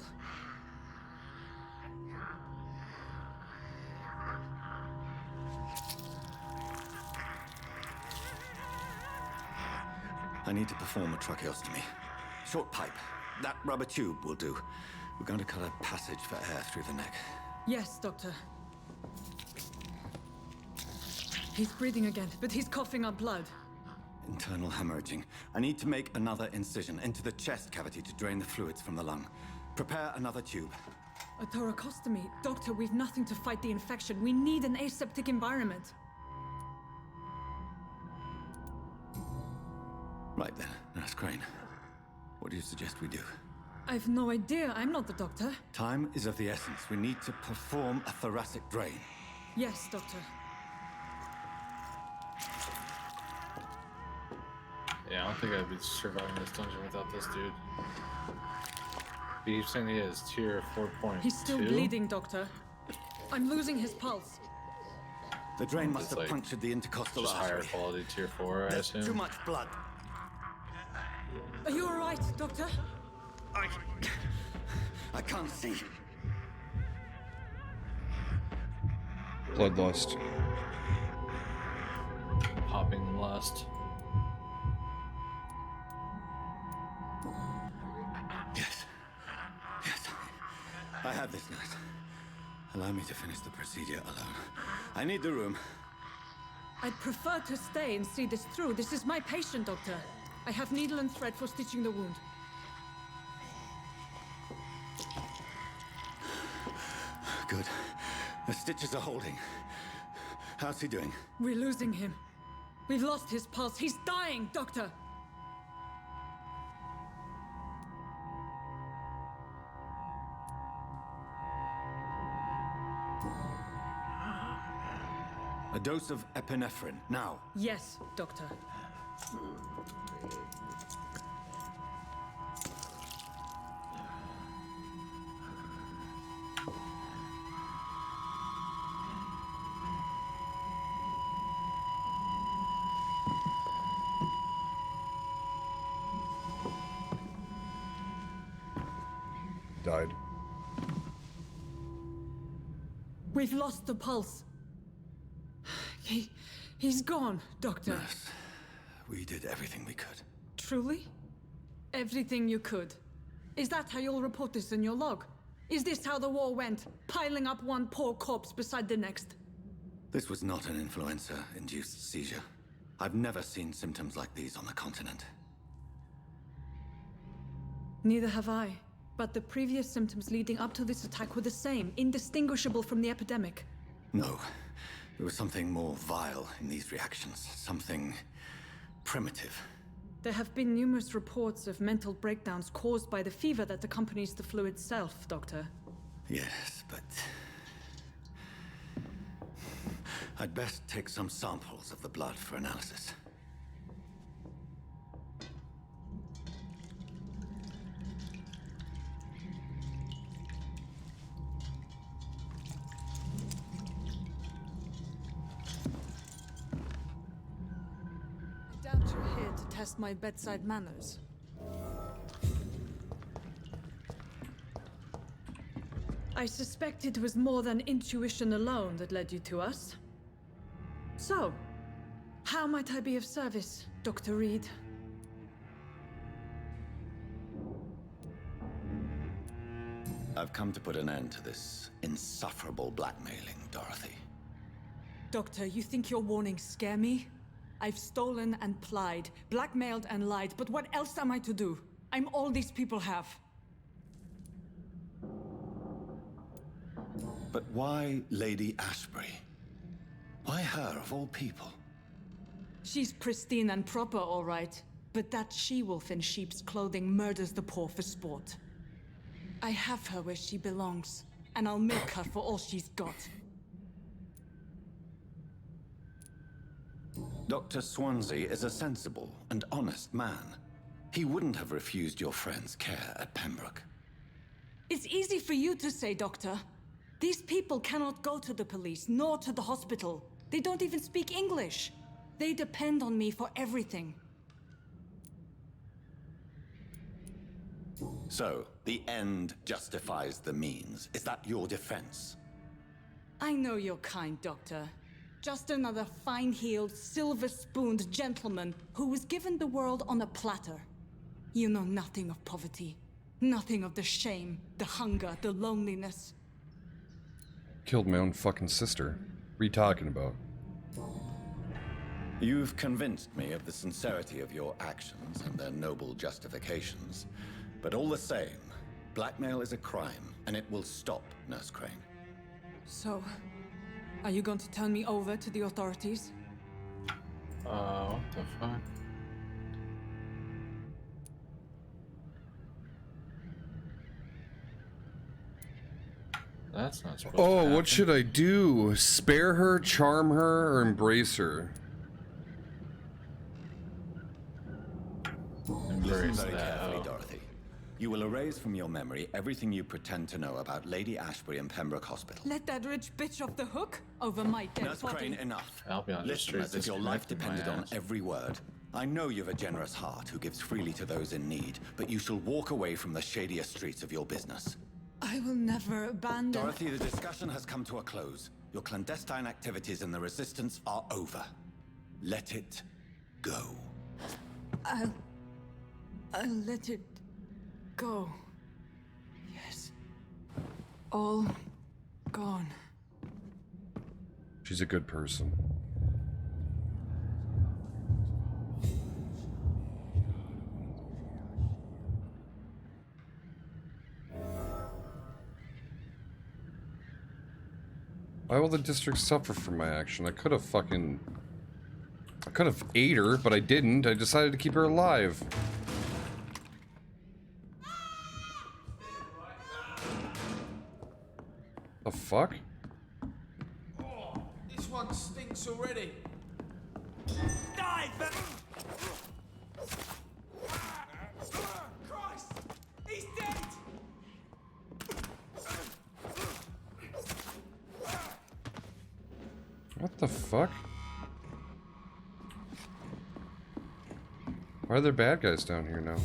I need to perform a tracheostomy. Short pipe. That rubber tube will do. We're going to cut a passage for air through the neck. Yes, Doctor. He's breathing again, but he's coughing up blood. Internal hemorrhaging. I need to make another incision into the chest cavity to drain the fluids from the lung. Prepare another tube. A thoracostomy? Doctor, we've nothing to fight the infection. We need an aseptic environment. Right then, Nurse Crane. What do you suggest we do? I've no idea. I'm not the doctor. Time is of the essence. We need to perform a thoracic drain. Yes, Doctor. Yeah, I don't think I'd be surviving this dungeon without this dude. He's saying he has tier 4.2. He's still bleeding, Doctor. I'm losing his pulse. The drain must It's have like punctured the intercostal just artery. higher quality tier 4, I There's assume. too much blood. Are you all right, Doctor? I can't see. Bloodlust. lost. Yes. Yes. I have this, nurse. Allow me to finish the procedure alone. I need the room. I'd prefer to stay and see this through. This is my patient, Doctor. I have needle and thread for stitching the wound. Good. The stitches are holding. How's he doing? We're losing him. We've lost his pulse. He's dying, Doctor! A dose of epinephrine, now. Yes, Doctor. Died. We've lost the pulse. He's gone, Doctor. Nurse, we did everything we could. Truly? Everything you could. Is that how you'll report this in your log? Is this how the war went? Piling up one poor corpse beside the next? This was not an influenza-induced seizure. I've never seen symptoms like these on the continent. Neither have I. But the previous symptoms leading up to this attack were the same, indistinguishable from the epidemic. No. There was something more vile in these reactions. Something primitive. There have been numerous reports of mental breakdowns caused by the fever that accompanies the flu itself, Doctor. Yes, but... I'd best take some samples of the blood for analysis. I doubt you're here to test my bedside manners. I suspect it was more than intuition alone that led you to us. So, how might I be of service, Dr. Reed? I've come to put an end to this insufferable blackmailing, Dorothy. Doctor, you think your warnings scare me? I've stolen and plied, blackmailed and lied, but what else am I to do? I'm all these people have. But why Lady Ashbury? Why her, of all people? She's pristine and proper, all right. But that she-wolf in sheep's clothing murders the poor for sport. I have her where she belongs, and I'll milk her for all she's got. Dr. Swansea is a sensible and honest man. He wouldn't have refused your friend's care at Pembroke. It's easy for you to say, Doctor. These people cannot go to the police, nor to the hospital. They don't even speak English. They depend on me for everything. So, the end justifies the means. Is that your defense? I know you're kind, Doctor. Just another fine-heeled, silver-spooned gentleman who was given the world on a platter. You know nothing of poverty. Nothing of the shame, the hunger, the loneliness. Killed my own fucking sister. What are you talking about? You've convinced me of the sincerity of your actions and their noble justifications. But all the same, blackmail is a crime, and it will stop, Nurse Crane. So, are you going to turn me over to the authorities? What the fuck? That's not supposed to Oh, happen. what should I do? Spare her, charm her, or embrace her? Listen Embrace very that. carefully, Oh. Dorothy. You will erase from your memory everything you pretend to know about Lady Ashbury and Pembroke Hospital. Let that rich bitch off the hook over my dead Nurse body. Crane, enough. I'll be on the Listen streets as if your life disconnecting my depended on ass. every word. I know you've a generous heart who gives freely to those in need, but you shall walk away from the shadier streets of your business. I will never abandon... Dorothy, the discussion has come to a close. Your clandestine activities in the Resistance are over. Let it go. I'll let it go. Yes. All gone. She's a good person. Why will the district suffer from my action? I could have ate her, but I didn't. I decided to keep her alive. The fuck? Oh, this one stinks already. Die, Christ! He's dead! What the fuck? Why are there bad guys down here now?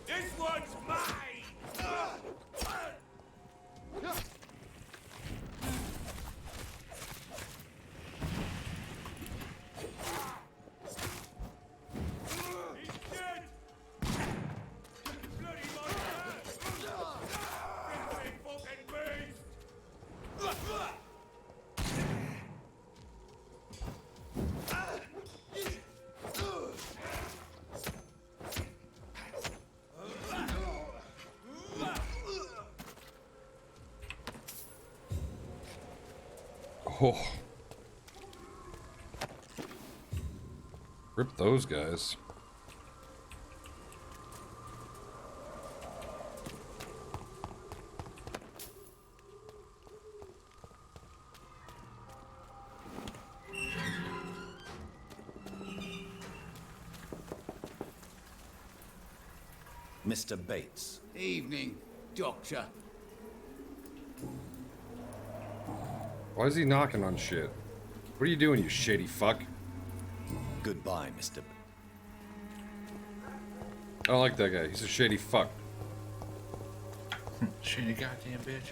This one's mine! He's dead! Bloody monster! Filthy fucking beast! Oh. Rip those guys. Mr. Bates. Evening, Doctor. Why is he knocking on shit? What are you doing, you shady fuck? Goodbye, Mr. I don't like that guy. He's a shady fuck. Shady goddamn bitch.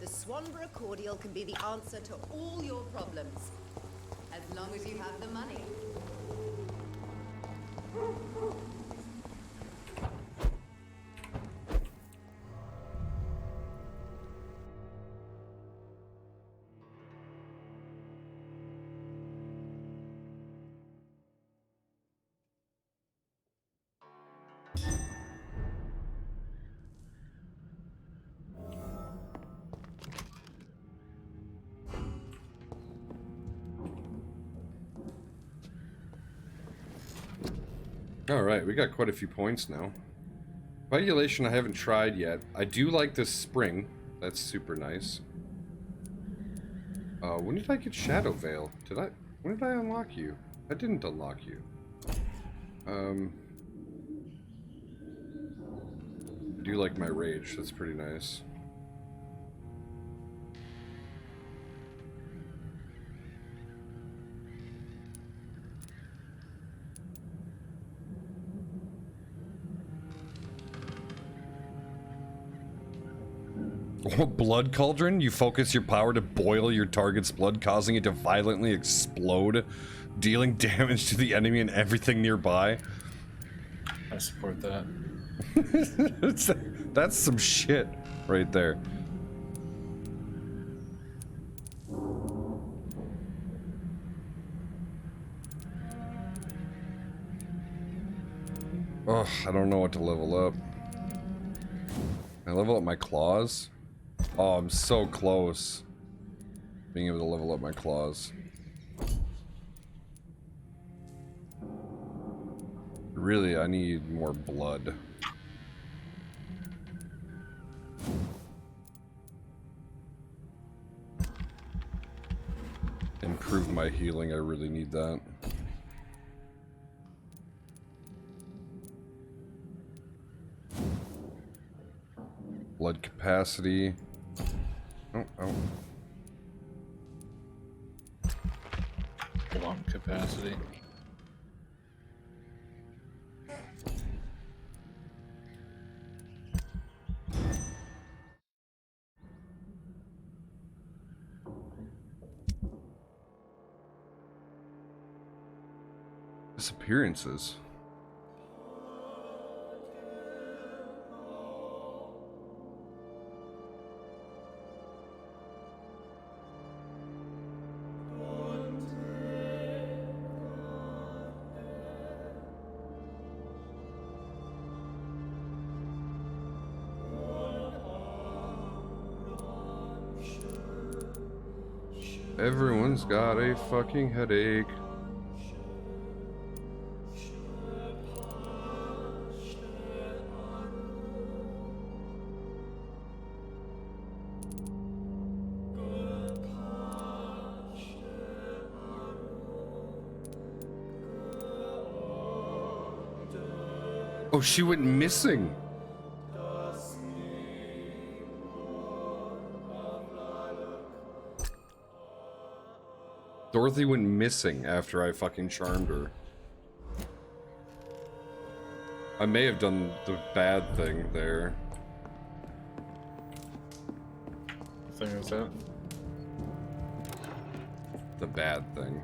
The Swanborough cordial can be the answer to all your problems, as long as you have the money. Alright, we got quite a few points now. Regulation I haven't tried yet. I do like this spring. That's super nice. When did I get Shadow Veil? When did I unlock you? I didn't unlock you. I do like my rage. That's pretty nice. Blood Cauldron? You focus your power to boil your target's blood, causing it to violently explode, dealing damage to the enemy and everything nearby. I support that. That's some shit right there. Oh, I don't know what to level up. Can I level up my claws? Oh, I'm so close. Being able to level up my claws. Really, I need more blood. improve my healing. I really need that. Blood capacity. Oh. Lung capacity. Disappearances. Everyone's got a fucking headache. Oh, she went missing. Dorothy went missing after I fucking charmed her. I may have done the bad thing there. What thing was that? The bad thing.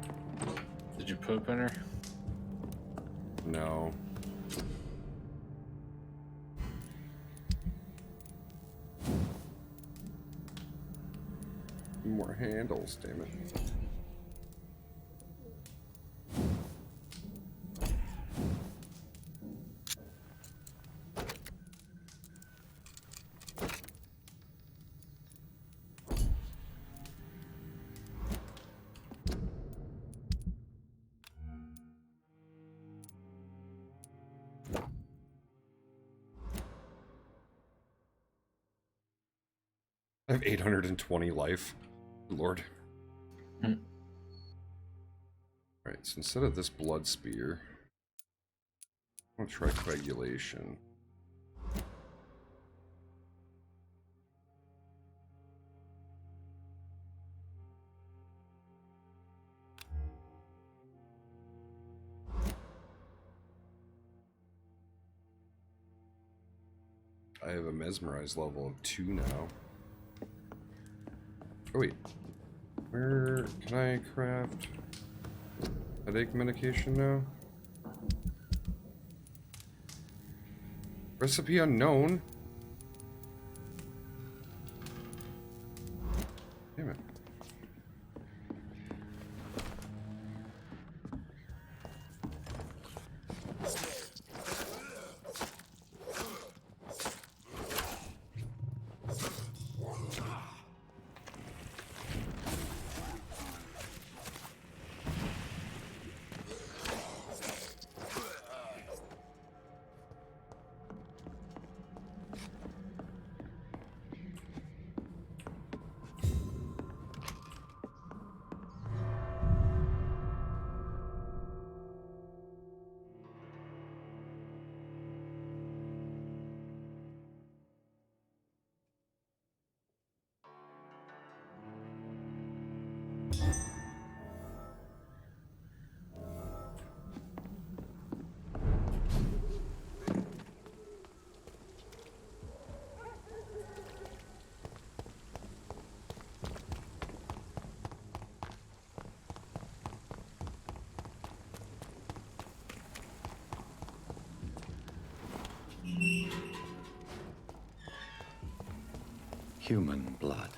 Did you poop in her? No. More handles, damn it. I have 820 life. Lord. Alright, so instead of this blood spear, I'll try coagulation. I have a mesmerize level of 2 now. Oh wait, where can I craft headache medication now? Recipe unknown? Damn it. Human blood.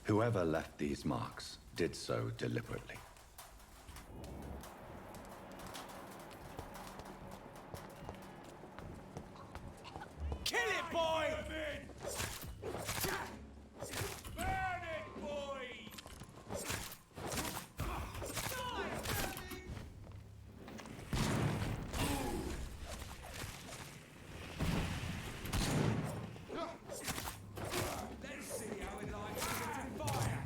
Whoever left these marks did so deliberately. Kill it, boy! Burn it, boy! Let's see how it likes to fire.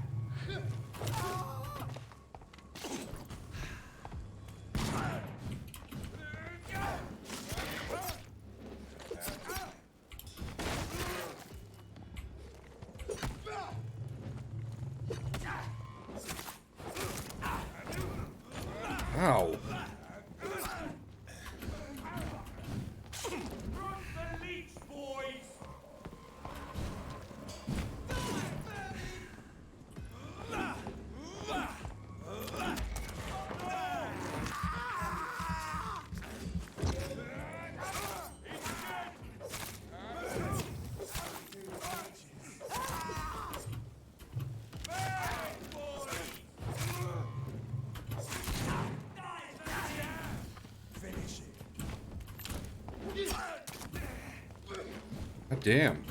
God damn.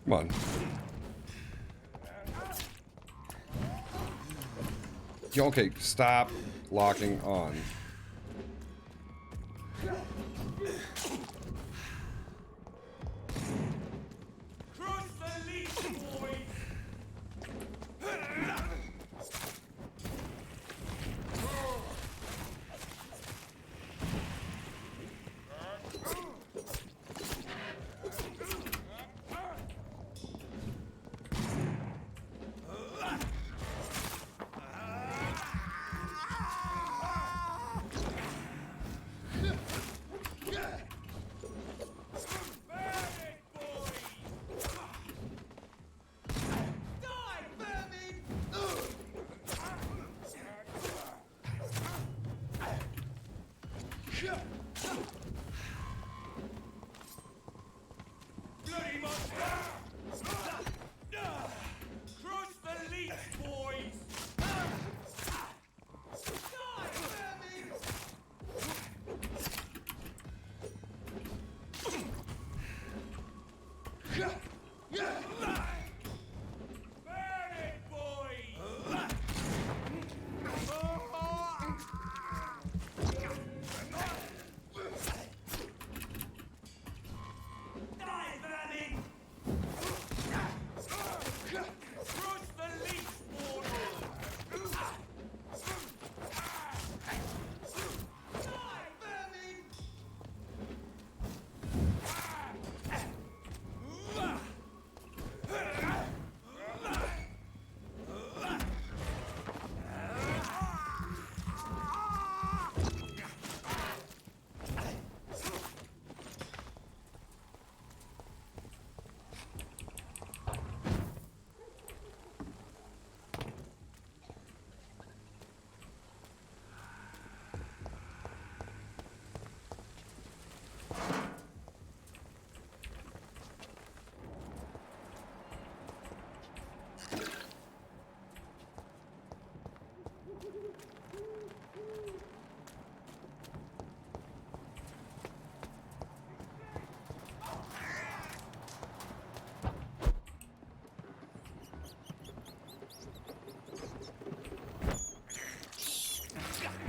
Come on. Okay, stop locking on.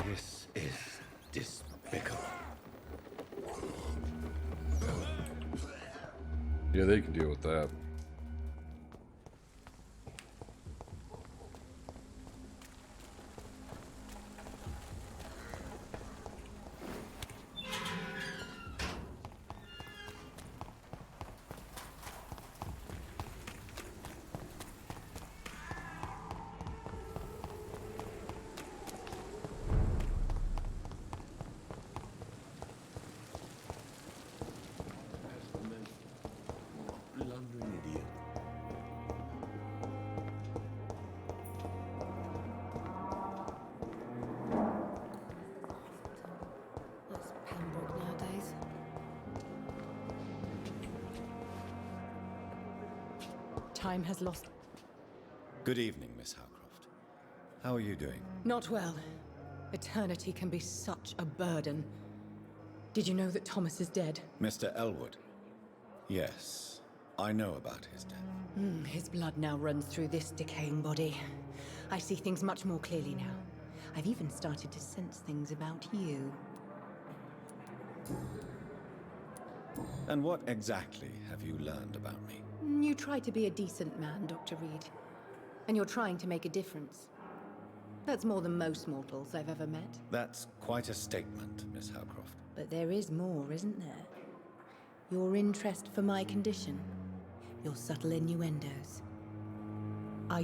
This is despicable. Yeah, they can deal with that. Time has lost. Good evening, Miss Howcroft. How are you doing? Not well. Eternity can be such a burden. Did you know that Thomas is dead? Mr. Elwood? Yes, I know about his death. His blood now runs through this decaying body. I see things much more clearly now. I've even started to sense things about you. And what exactly have you learned about me? You try to be a decent man, Dr. Reed. And you're trying to make a difference. That's more than most mortals I've ever met. That's quite a statement, Miss Howcroft. But there is more, isn't there? Your interest for my condition. Your subtle innuendos. Are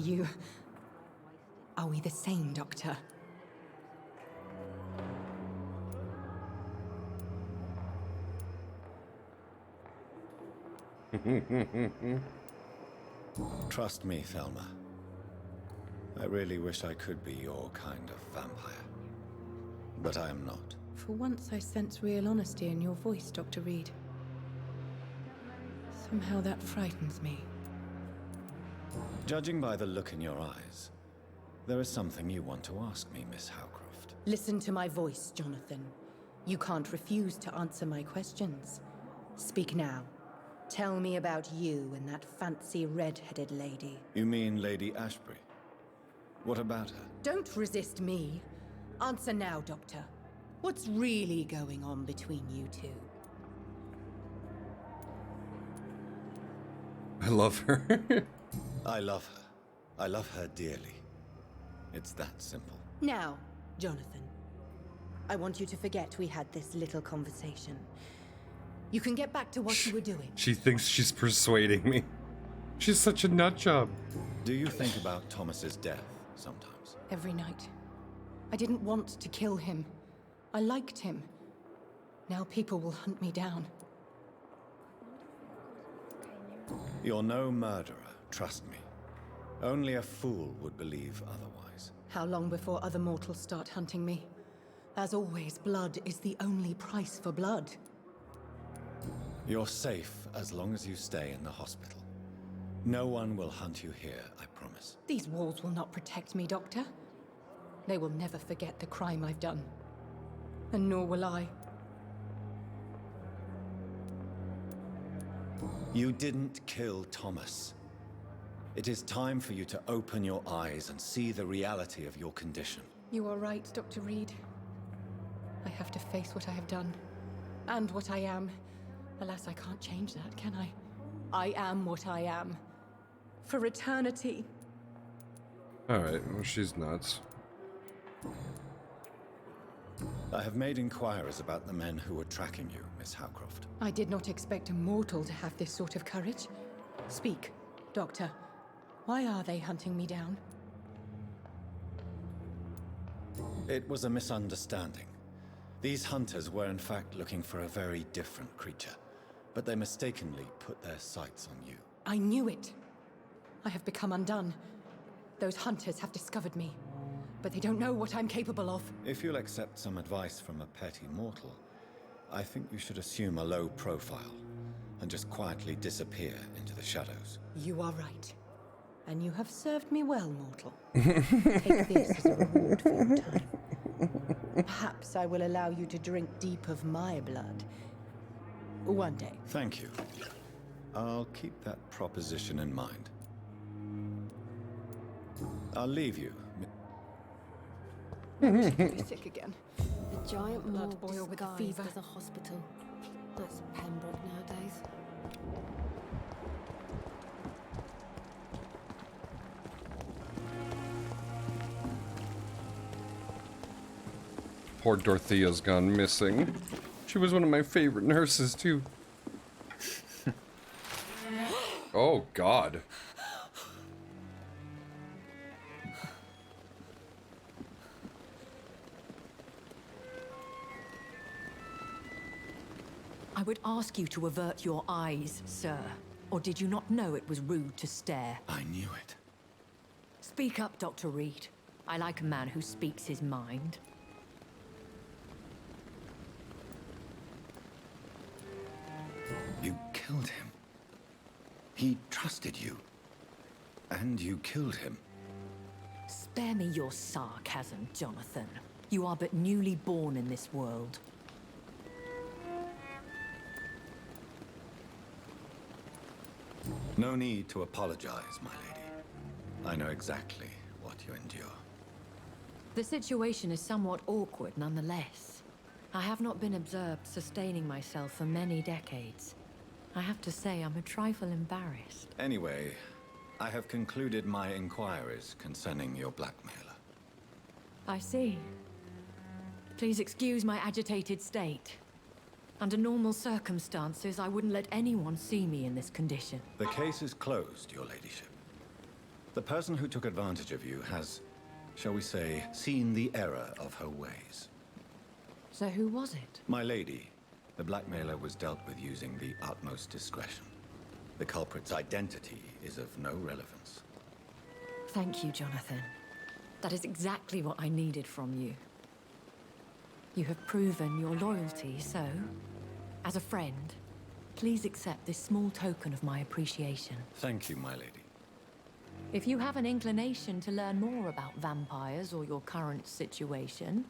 we the same, Doctor? Trust me, Thelma. I really wish I could be your kind of vampire. But I am not. For once I sense real honesty in your voice, Dr. Reed. Somehow that frightens me. Judging by the look in your eyes, there is something you want to ask me, Miss Howcroft. Listen to my voice, Jonathan. You can't refuse to answer my questions. Speak now. Tell me about you and that fancy red-headed lady. You mean Lady Ashbury? What about her? Don't resist me. Answer now, Doctor. What's really going on between you two? I love her. I love her. I love her dearly. It's that simple. Now, Jonathan. I want you to forget we had this little conversation. You can get back to what you were doing. She thinks she's persuading me. She's such a nut job. Do you think about Thomas's death sometimes? Every night. I didn't want to kill him. I liked him. Now people will hunt me down. You're no murderer, trust me. Only a fool would believe otherwise. How long before other mortals start hunting me? As always, blood is the only price for blood. You're safe as long as you stay in the hospital. No one will hunt you here, I promise. These walls will not protect me, Doctor. They will never forget the crime I've done. And nor will I. You didn't kill Thomas. It is time for you to open your eyes and see the reality of your condition. You are right, Dr. Reed. I have to face what I have done. And what I am. Alas, I can't change that, can I? I am what I am. For eternity. Alright, well, she's nuts. I have made inquiries about the men who were tracking you, Miss Howcroft. I did not expect a mortal to have this sort of courage. Speak, Doctor. Why are they hunting me down? It was a misunderstanding. These hunters were in fact looking for a very different creature, but they mistakenly put their sights on you. I knew it. I have become undone. Those hunters have discovered me, but they don't know what I'm capable of. If you'll accept some advice from a petty mortal, I think you should assume a low profile and just quietly disappear into the shadows. You are right. And you have served me well, mortal. Take this as a reward for your time. Perhaps I will allow you to drink deep of my blood. One day. Thank you. I'll keep that proposition in mind. I'll leave you. You're sick again. A giant Blood morgue boil with a disguised fever. as a hospital. That's Pembroke nowadays. Poor Dorothea's gone missing. She was one of my favorite nurses, too. Oh, God. I would ask you to avert your eyes, sir. Or did you not know it was rude to stare? I knew it. Speak up, Dr. Reed. I like a man who speaks his mind. You killed him. He trusted you. And you killed him. Spare me your sarcasm, Jonathan. You are but newly born in this world. No need to apologize, my lady. I know exactly what you endure. The situation is somewhat awkward nonetheless. I have not been observed sustaining myself for many decades. I have to say I'm a trifle embarrassed. Anyway, I have concluded my inquiries concerning your blackmailer. I see. Please excuse my agitated state. Under normal circumstances, I wouldn't let anyone see me in this condition. The case is closed, your ladyship. The person who took advantage of you has, shall we say, seen the error of her ways. So who was it? My lady, the blackmailer was dealt with using the utmost discretion. The culprit's identity is of no relevance. Thank you, Jonathan. That is exactly what I needed from you. You have proven your loyalty, so, as a friend, please accept this small token of my appreciation. Thank you, my lady. If you have an inclination to learn more about vampires or your current situation,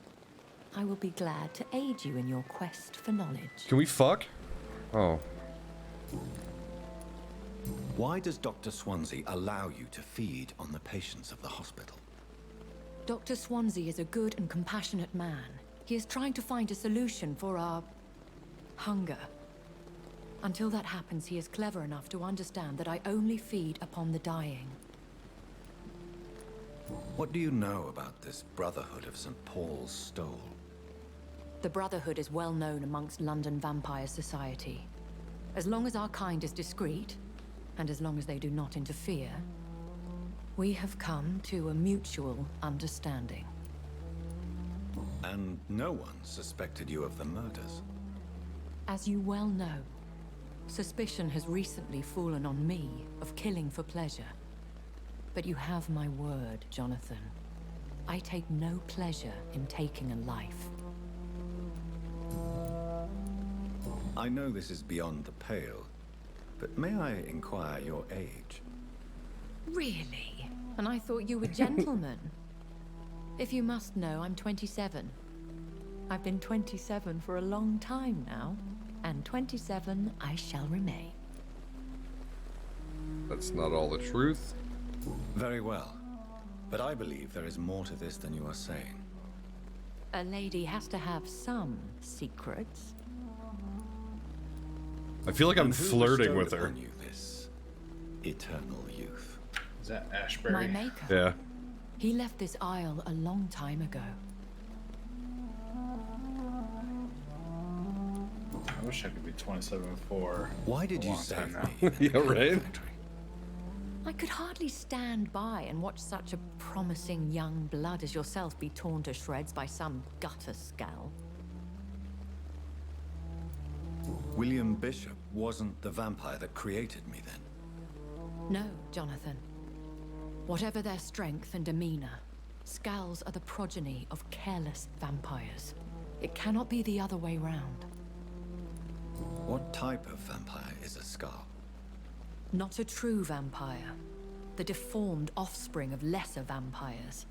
I will be glad to aid you in your quest for knowledge. Can we fuck? Oh. Why does Dr. Swansea allow you to feed on the patients of the hospital? Dr. Swansea is a good and compassionate man. He is trying to find a solution for our hunger. Until that happens, he is clever enough to understand that I only feed upon the dying. What do you know about this Brotherhood of St. Paul's Stole? The Brotherhood is well known amongst London Vampire Society. As long as our kind is discreet, and as long as they do not interfere, we have come to a mutual understanding. And no one suspected you of the murders. As you well know, suspicion has recently fallen on me of killing for pleasure. But you have my word, Jonathan. I take no pleasure in taking a life. I know this is beyond the pale, but may I inquire your age? Really? And I thought you were gentlemen. If you must know, I'm 27. I've been 27 for a long time now, and 27 I shall remain. That's not all the truth. Very well, but I believe there is more to this than you are saying. A lady has to have some secrets. I feel like I'm And who flirting bestowed with her. upon you this eternal youth? Is that Ashbury? My maker. Yeah. He left this isle a long time ago. I wish I could be 27 for. Why did a you long save time now. me? Yeah, right? I could hardly stand by and watch such a promising young blood as yourself be torn to shreds by some gutter scowl. William Bishop wasn't the vampire that created me then. No, Jonathan. Whatever their strength and demeanor, Scowls are the progeny of careless vampires. It cannot be the other way round. What type of vampire is a Scowl? Not a true vampire. The deformed offspring of lesser vampires.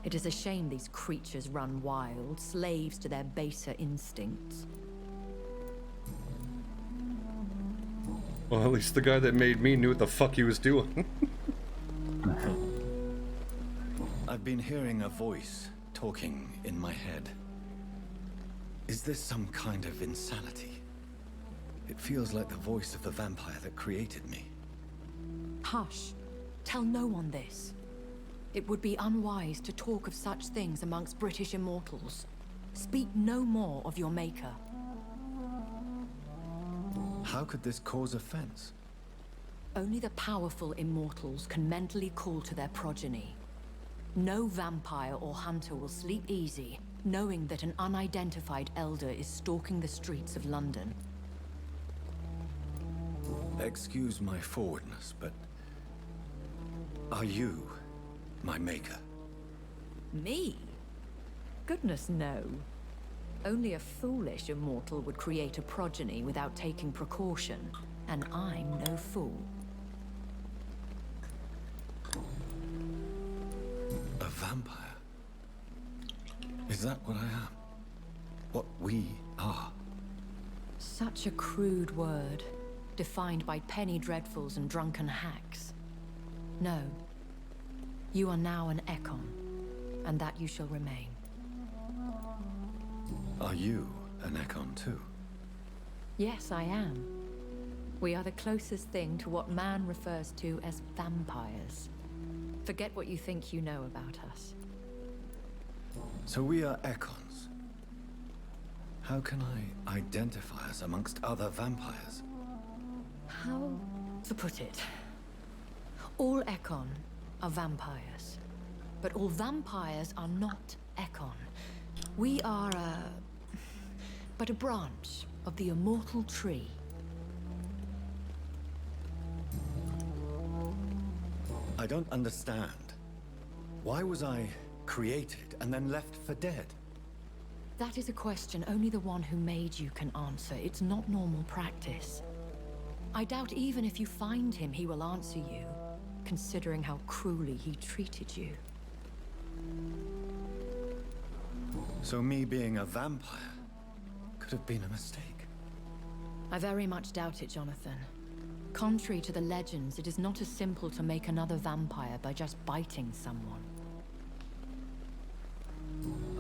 It is a shame these creatures run wild, slaves to their baser instincts. Well, at least the guy that made me knew what the fuck he was doing. I've been hearing a voice talking in my head. Is this some kind of insanity? It feels like the voice of the vampire that created me. Hush. Tell no one this. It would be unwise to talk of such things amongst British immortals. Speak no more of your maker. How could this cause offense? Only the powerful immortals can mentally call to their progeny. No vampire or hunter will sleep easy, knowing that an unidentified elder is stalking the streets of London. Excuse my forwardness, but are you my maker? Me? Goodness, no. Only a foolish immortal would create a progeny without taking precaution, and I'm no fool. A vampire? Is that what I am? What we are? Such a crude word, defined by penny dreadfuls and drunken hacks. No. You are now an Ekon, and that you shall remain. Are you an Ekon too? Yes, I am. We are the closest thing to what man refers to as vampires. Forget what you think you know about us. So we are Ekons. How can I identify us amongst other vampires? How to put it? All Ekon are vampires. But all vampires are not Ekon. We are but a branch of the immortal tree. I don't understand. Why was I created and then left for dead? That is a question only the one who made you can answer. It's not normal practice. I doubt even if you find him, he will answer you, considering how cruelly he treated you. So me being a vampire could have been a mistake. I very much doubt it, Jonathan. Contrary to the legends, it is not as simple to make another vampire by just biting someone.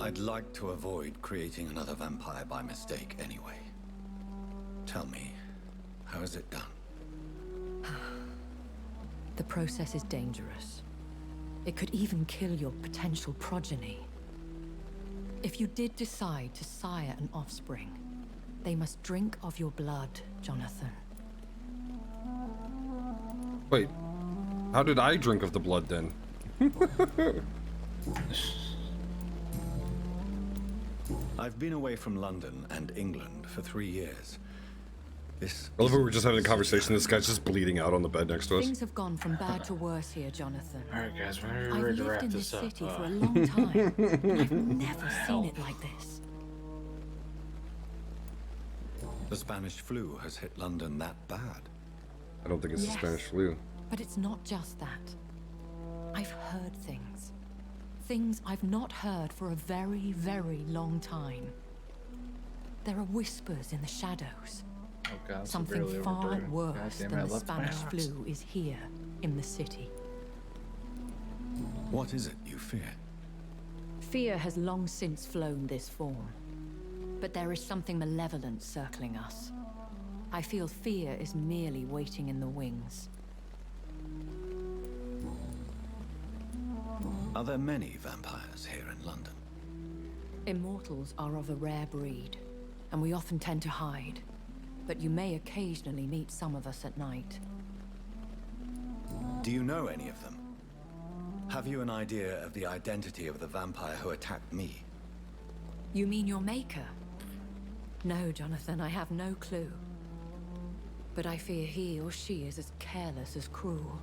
I'd like to avoid creating another vampire by mistake anyway. Tell me, how is it done? The process is dangerous. It could even kill your potential progeny. If you did decide to sire an offspring, they must drink of your blood, Jonathan. Wait, how did I drink of the blood then? I've been away from London and England for 3 years. I love how we're just having a conversation. This guy's just bleeding out on the bed next to us. Things have gone from bad to worse here, Jonathan. Alright guys, whenever I've you're ready to lived wrap in this this up. city for a long time, and I've never seen it like this. The Spanish flu has hit London that bad. I don't think it's Yes. the Spanish flu. But it's not just that. I've heard things. Things I've not heard for a very, very long time. There are whispers in the shadows. Oh God, Something severely far overburdened. worse Goddamn, than I the left my Spanish house. flu is here in the city. What is it you fear? Fear has long since flown this form. But there is something malevolent circling us. I feel fear is merely waiting in the wings. Are there many vampires here in London? Immortals are of a rare breed, and we often tend to hide. But you may occasionally meet some of us at night. Do you know any of them? Have you an idea of the identity of the vampire who attacked me? You mean your maker? No, Jonathan, I have no clue. But I fear he or she is as careless as cruel.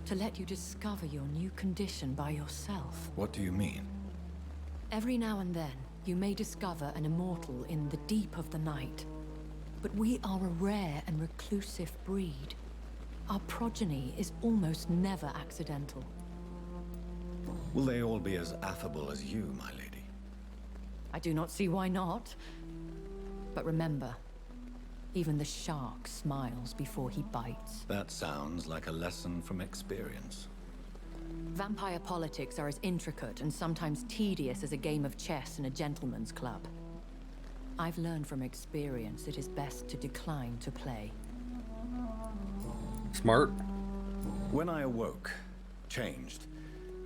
To let you discover your new condition by yourself. What do you mean? Every now and then, you may discover an immortal in the deep of the night. But we are a rare and reclusive breed. Our progeny is almost never accidental. Will they all be as affable as you, my lady? I do not see why not. But remember, even the shark smiles before he bites. That sounds like a lesson from experience. Vampire politics are as intricate and sometimes tedious as a game of chess in a gentleman's club. I've learned from experience it is best to decline to play. Smart. When I awoke, changed,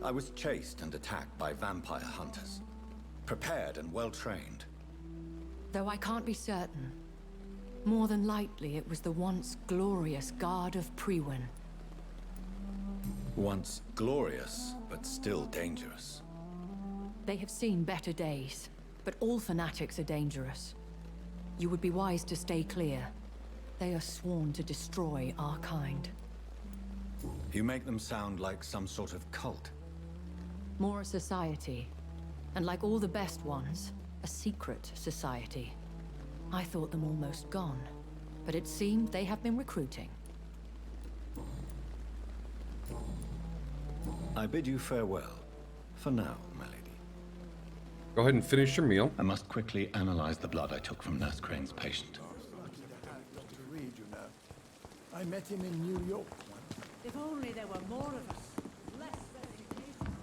I was chased and attacked by vampire hunters. Prepared and well-trained. Though I can't be certain. More than likely, it was the once glorious Guard of Priwen. Once glorious, but still dangerous. They have seen better days, but all fanatics are dangerous. You would be wise to stay clear. They are sworn to destroy our kind. You make them sound like some sort of cult. More a society. And like all the best ones, a secret society. I thought them almost gone, but it seemed they have been recruiting. I bid you farewell. For now, my lady. Go ahead and finish your meal. I must quickly analyze the blood I took from Nurse Crane's patient. Dr. Reed, you know. I met him in New York once. If only there were more of us. Less verification.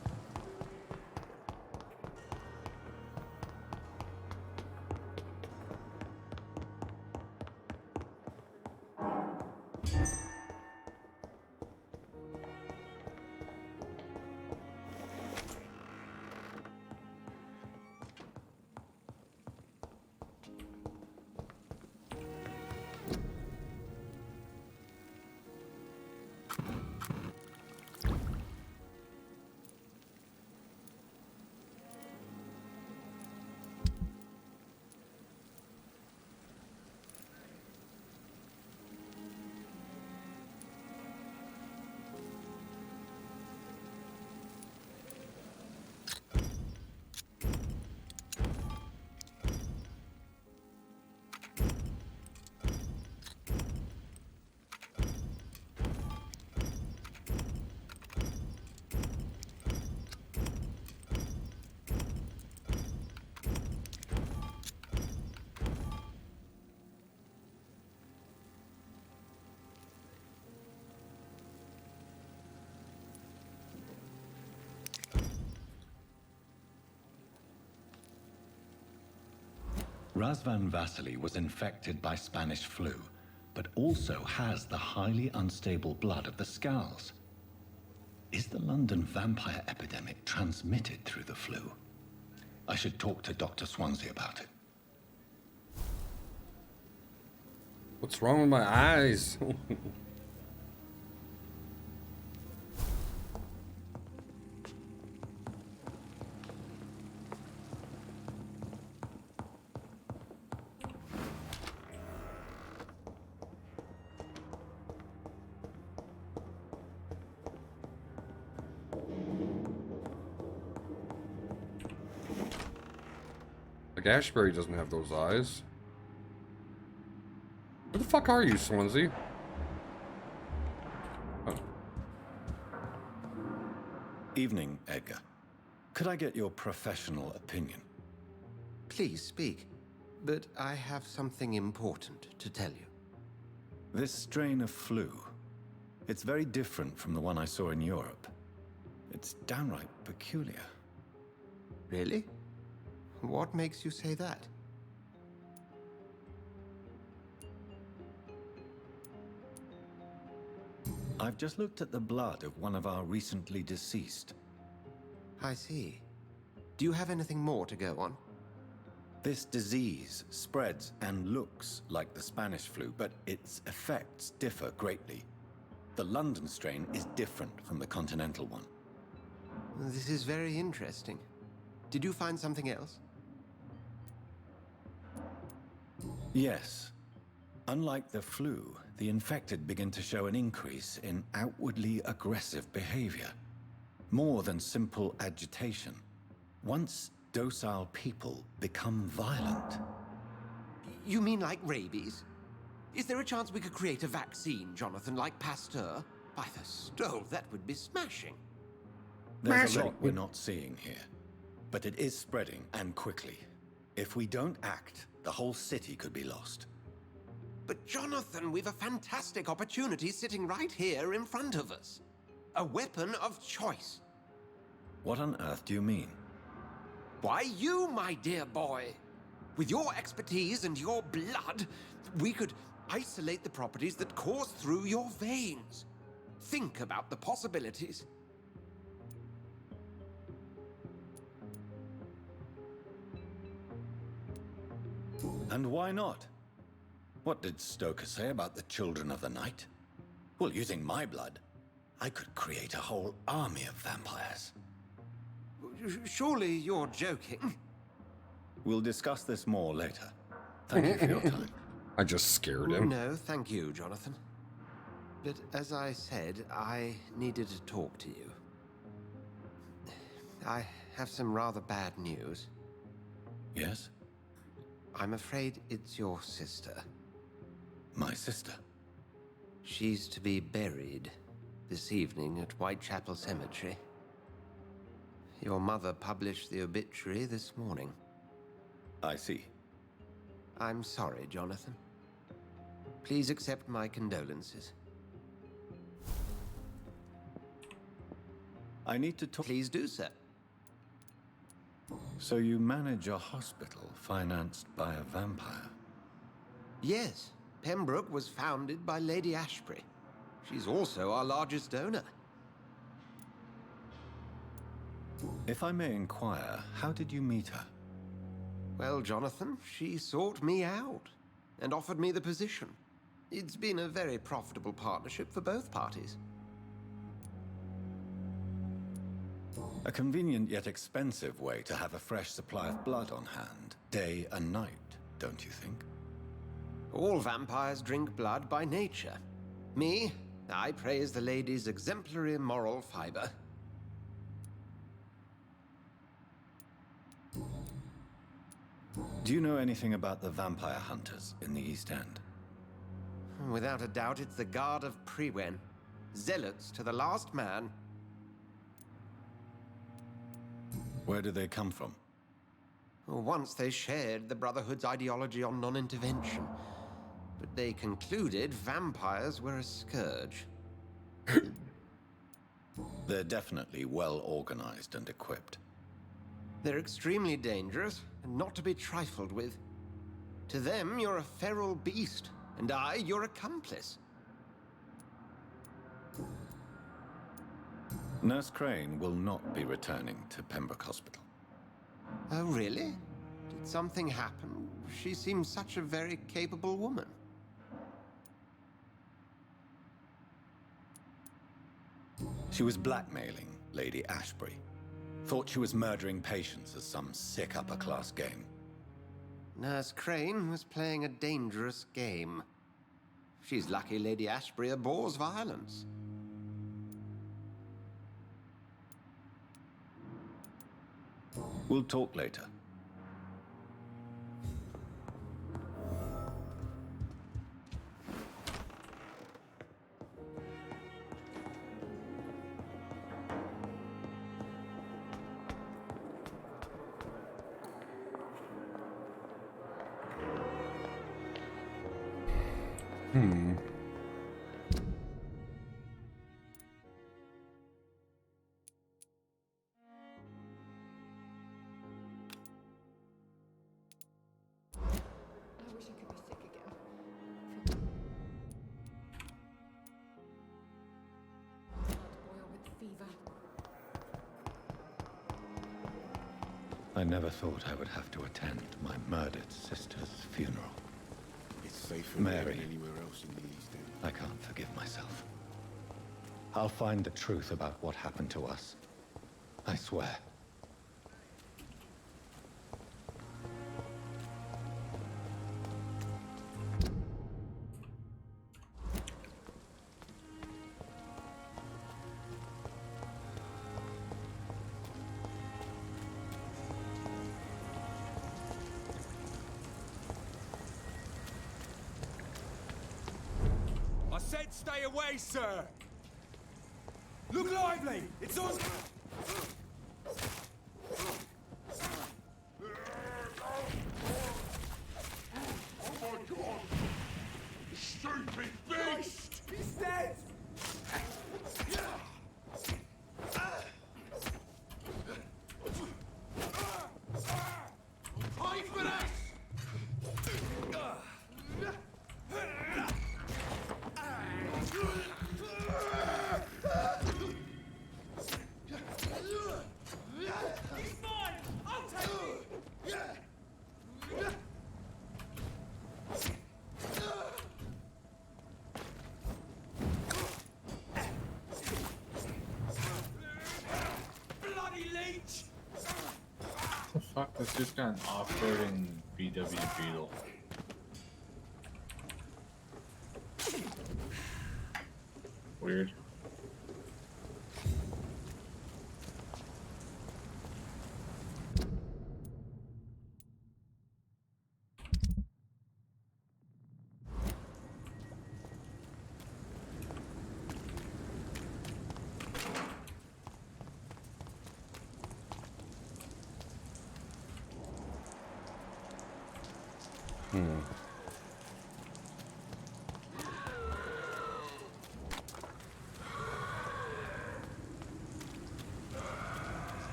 Razvan Vasily was infected by Spanish flu, but also has the highly unstable blood of the Scowls. Is the London vampire epidemic transmitted through the flu? I should talk to Dr. Swansea about it. What's wrong with my eyes? Like Ashbury doesn't have those eyes. Where the fuck are you, Swansea? Oh. Evening, Edgar. Could I get your professional opinion? Please speak, but I have something important to tell you. This strain of flu, it's very different from the one I saw in Europe. It's downright peculiar. Really? What makes you say that? I've just looked at the blood of one of our recently deceased. I see. Do you have anything more to go on? This disease spreads and looks like the Spanish flu, but its effects differ greatly. The London strain is different from the continental one. This is very interesting. Did you find something else? Yes. Unlike the flu, the infected begin to show an increase in outwardly aggressive behavior. More than simple agitation. Once docile people become violent. You mean like rabies? Is there a chance we could create a vaccine, Jonathan, like Pasteur? By the stove, that would be smashing. There's a lot we're not seeing here. But it is spreading, and quickly. If we don't act, the whole city could be lost. But Jonathan, we've a fantastic opportunity sitting right here in front of us. A weapon of choice. What on earth do you mean? Why, you, my dear boy. With your expertise and your blood, we could isolate the properties that course through your veins. Think about the possibilities. And why not? What did Stoker say about the Children of the Night? Well, using my blood, I could create a whole army of vampires. Surely you're joking. We'll discuss this more later. Thank you for your time. I just scared him. No, thank you, Jonathan. But as I said, I needed to talk to you. I have some rather bad news. Yes? I'm afraid it's your sister. My sister? She's to be buried this evening at Whitechapel Cemetery. Your mother published the obituary this morning. I see. I'm sorry, Jonathan. Please accept my condolences. I need to talk. Please do so. So you manage a hospital financed by a vampire? Yes. Pembroke was founded by Lady Ashbury. She's also our largest donor. If I may inquire, how did you meet her? Well, Jonathan, she sought me out and offered me the position. It's been a very profitable partnership for both parties. A convenient yet expensive way to have a fresh supply of blood on hand, day and night, don't you think? All vampires drink blood by nature. Me, I praise the lady's exemplary moral fiber. Do you know anything about the vampire hunters in the East End? Without a doubt, it's the Guard of Priwen. Zealots to the last man. Where do they come from? Once they shared the Brotherhood's ideology on non-intervention, but they concluded vampires were a scourge. They're definitely well organized and equipped. They're extremely dangerous and not to be trifled with. To them, you're a feral beast, and I, your accomplice. Nurse Crane will not be returning to Pembroke Hospital. Oh, really? Did something happen? She seems such a very capable woman. She was blackmailing Lady Ashbury. Thought she was murdering patients as some sick upper-class game. Nurse Crane was playing a dangerous game. She's lucky Lady Ashbury abhors violence. We'll talk later. I wish I could be sick again. Blood boil with fever. I never thought I would have to attend my murdered sister's funeral. It's safer Mary, than anywhere else in the East End. I can't forgive myself. I'll find the truth about what happened to us. I swear. I said stay away, sir! Look lively! It's on... Oh my god! Stupid beast! He's dead! Pay for this! He's mine! I'll take it! Bloody leech! The fuck? This dude's got an off-roading VW Beetle. Weird.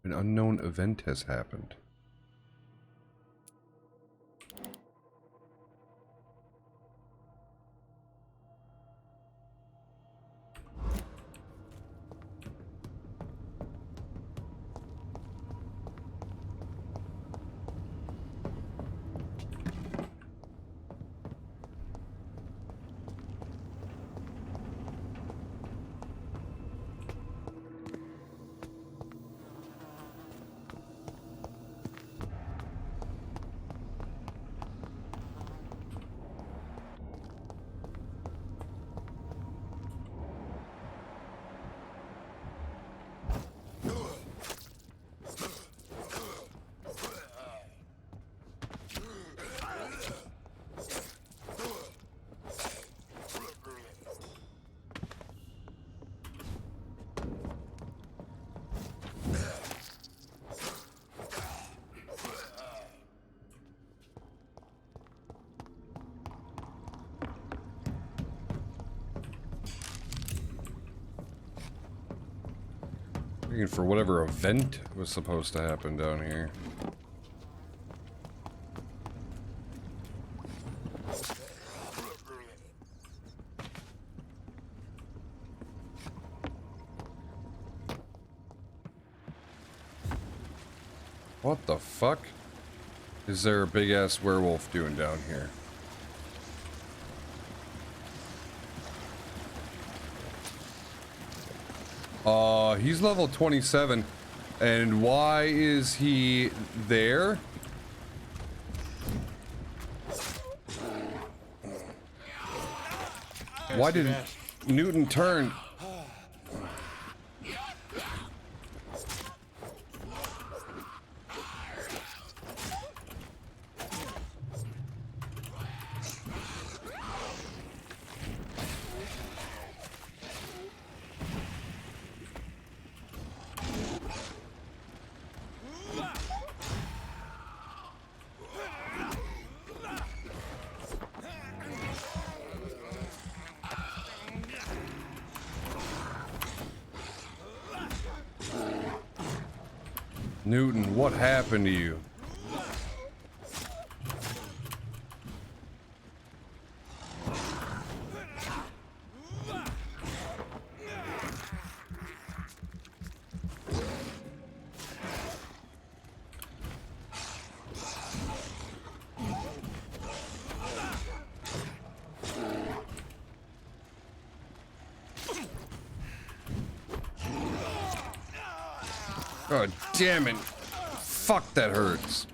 An unknown event has happened. looking for whatever event was supposed to happen down here. What the fuck is there a big ass werewolf doing down here? He's level 27, and why is he there? Why did Newton turn? Newton, what happened to you? God damn it. Fuck, that hurts.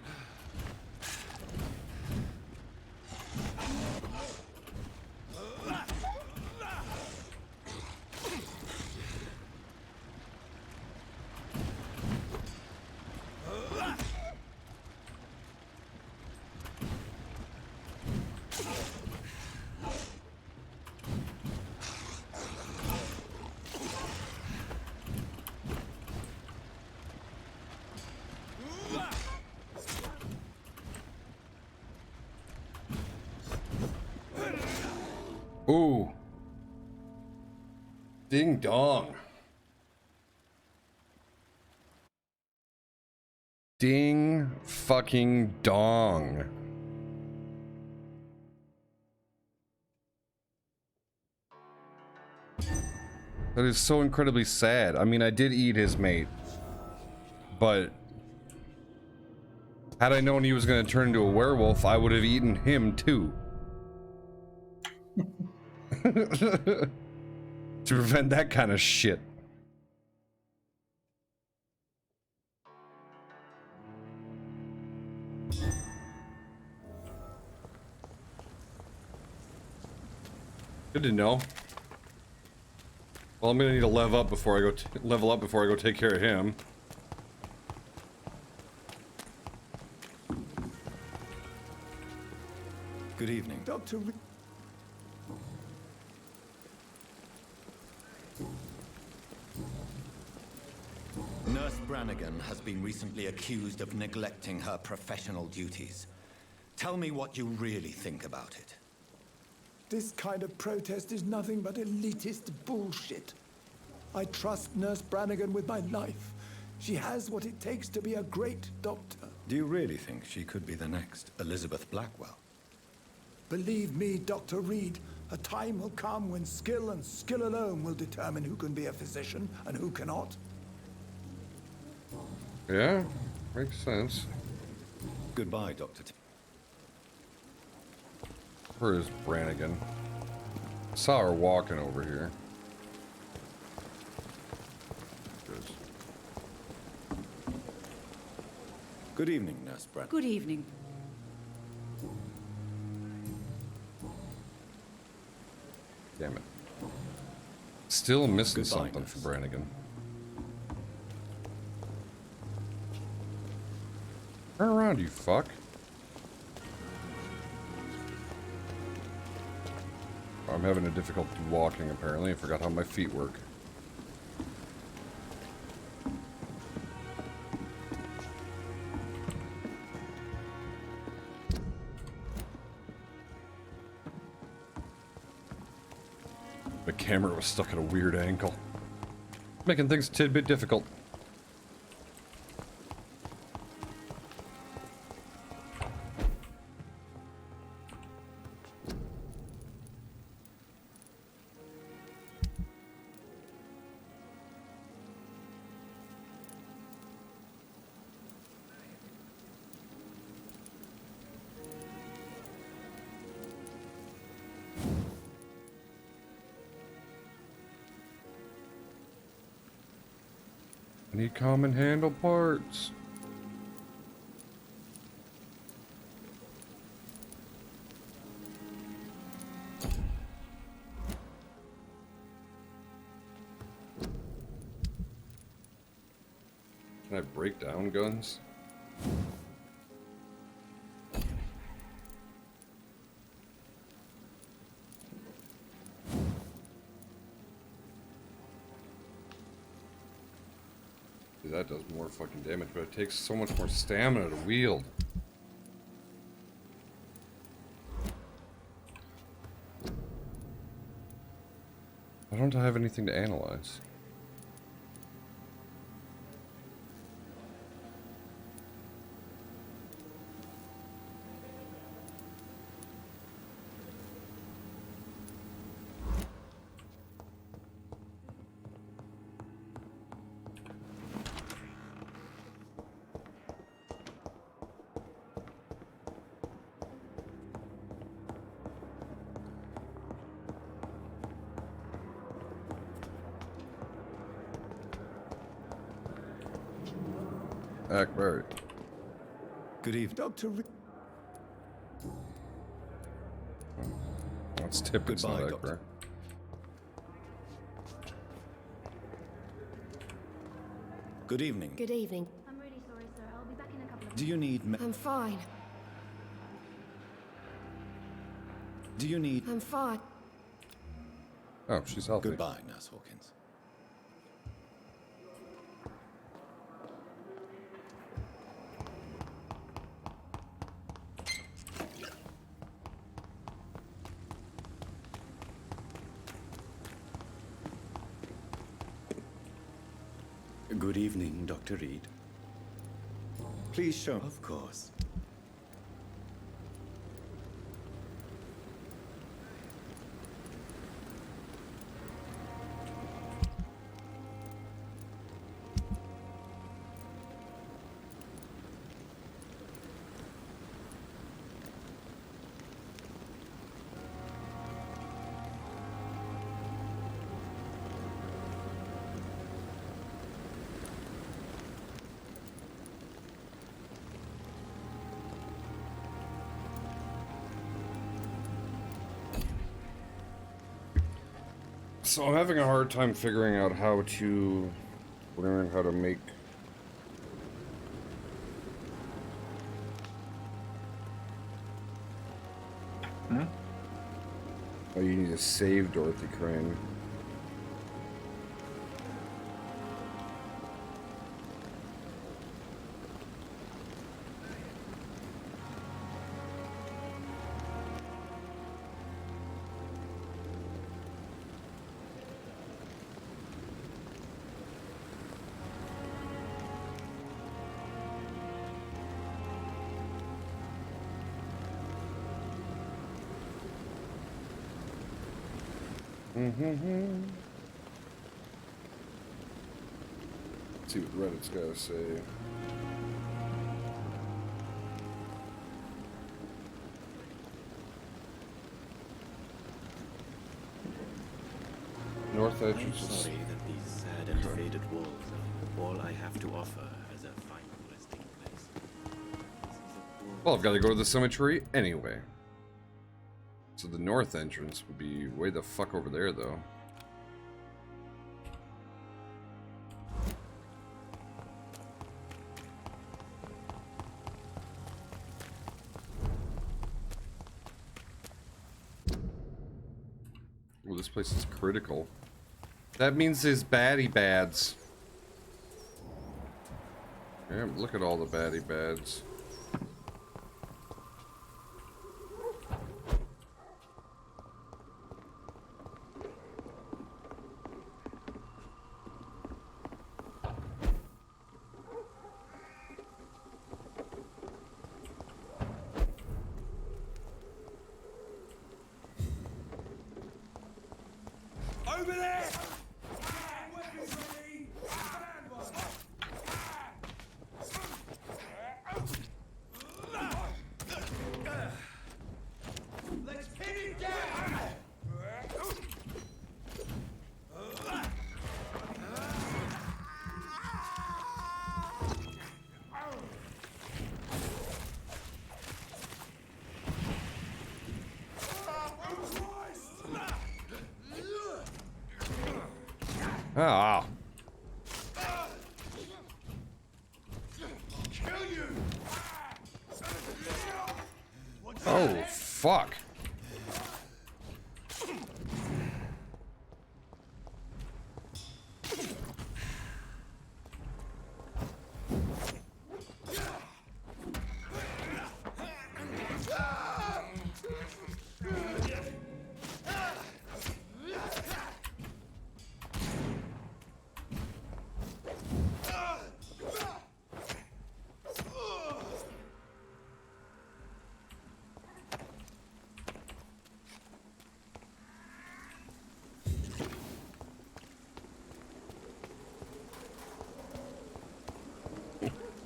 Ooh. Ding dong. Ding fucking dong. That is so incredibly sad. I mean, I did eat his mate, but had I known he was going to turn into a werewolf, I would have eaten him too. To prevent that kind of shit. Good to know. Well, I'm gonna need to level up before I go take care of him. Good evening, Dr. Nurse Brannigan has been recently accused of neglecting her professional duties. Tell me what you really think about it. This kind of protest is nothing but elitist bullshit. I trust Nurse Brannigan with my life. She has what it takes to be a great doctor. Do you really think she could be the next Elizabeth Blackwell? Believe me, Dr. Reed, a time will come when skill and skill alone will determine who can be a physician and who cannot. Yeah, makes sense. Goodbye, Dr. Where is Brannigan? Saw her walking over here. Good evening, Nurse Brannigan. Good evening. Damn it. Still missing Goodbye, something for Brannigan. Turn around, you fuck. I'm having a difficulty walking, apparently. I forgot how my feet work. The camera was stuck at a weird angle, making things a tidbit difficult. Need common handle parts. Can I break down guns? Dude, that does more fucking damage, but it takes so much more stamina to wield. Why don't I have anything to analyze? Akbar. Good evening. Dr. That's Tip, it's not Goodbye, Akbar. Good evening. Good evening. I'm really sorry, sir. I'll be back in a couple of Do you need I'm fine. Do you need I'm fine. Oh, she's healthy. Goodbye, Nurse Hawkins. Good evening, Dr. Reed. Please show. Of course. So I'm having a hard time figuring out how to learn how to make Oh, you need to save Dorothy Crane. Let's see what Reddit's got to say. North I'm entrance is... sorry that these sad and faded walls are all I have to offer as a final resting place. Well, I've got to go to the cemetery anyway. So the north entrance would be way the fuck over there, though. Well, this place is critical. That means there's baddie bads. Yeah, look at all the baddie bads. Over there! Weapons ready! Stand one! Let's pin it down! Ah. Oh, fuck.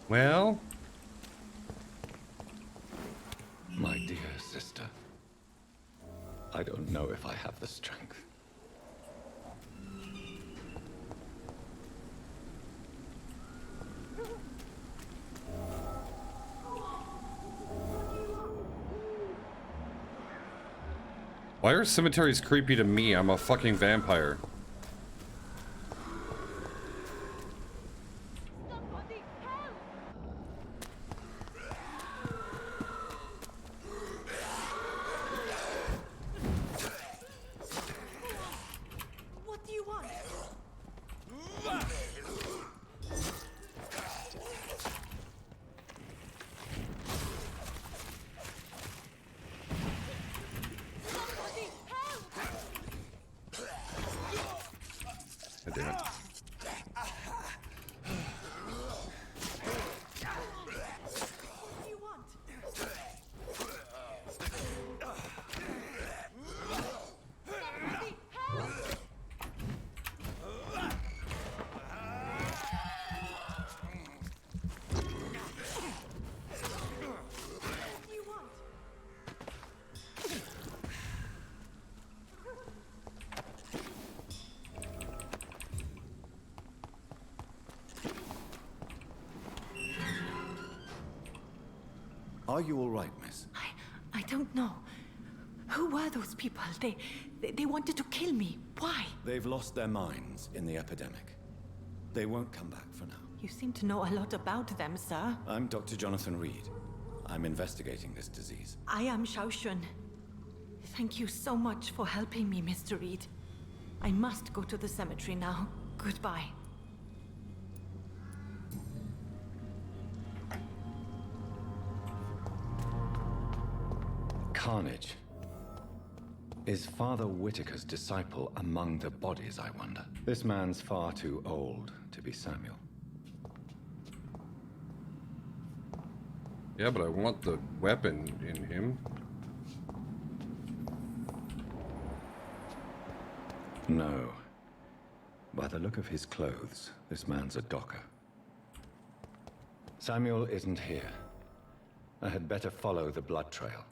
Well, My dear sister, I don't know if I have the strength. why are cemeteries creepy to me? I'm a fucking vampire. What do you want? God damn it. Are you all right, miss? I don't know. Who were those people? They wanted to kill me. Why? They've lost their minds in the epidemic. They won't come back for now. You seem to know a lot about them, sir. I'm Dr. Jonathan Reed. I'm investigating this disease. I am Shaoshun. Thank you so much for helping me, Mr. Reed. I must go to the cemetery now. Goodbye. Carnage. Is Father Whitaker's disciple among the bodies, I wonder? This man's far too old to be Samuel. Yeah, but I want the weapon in him. No. By the look of his clothes, this man's a docker. Samuel isn't here. I had better follow the blood trail.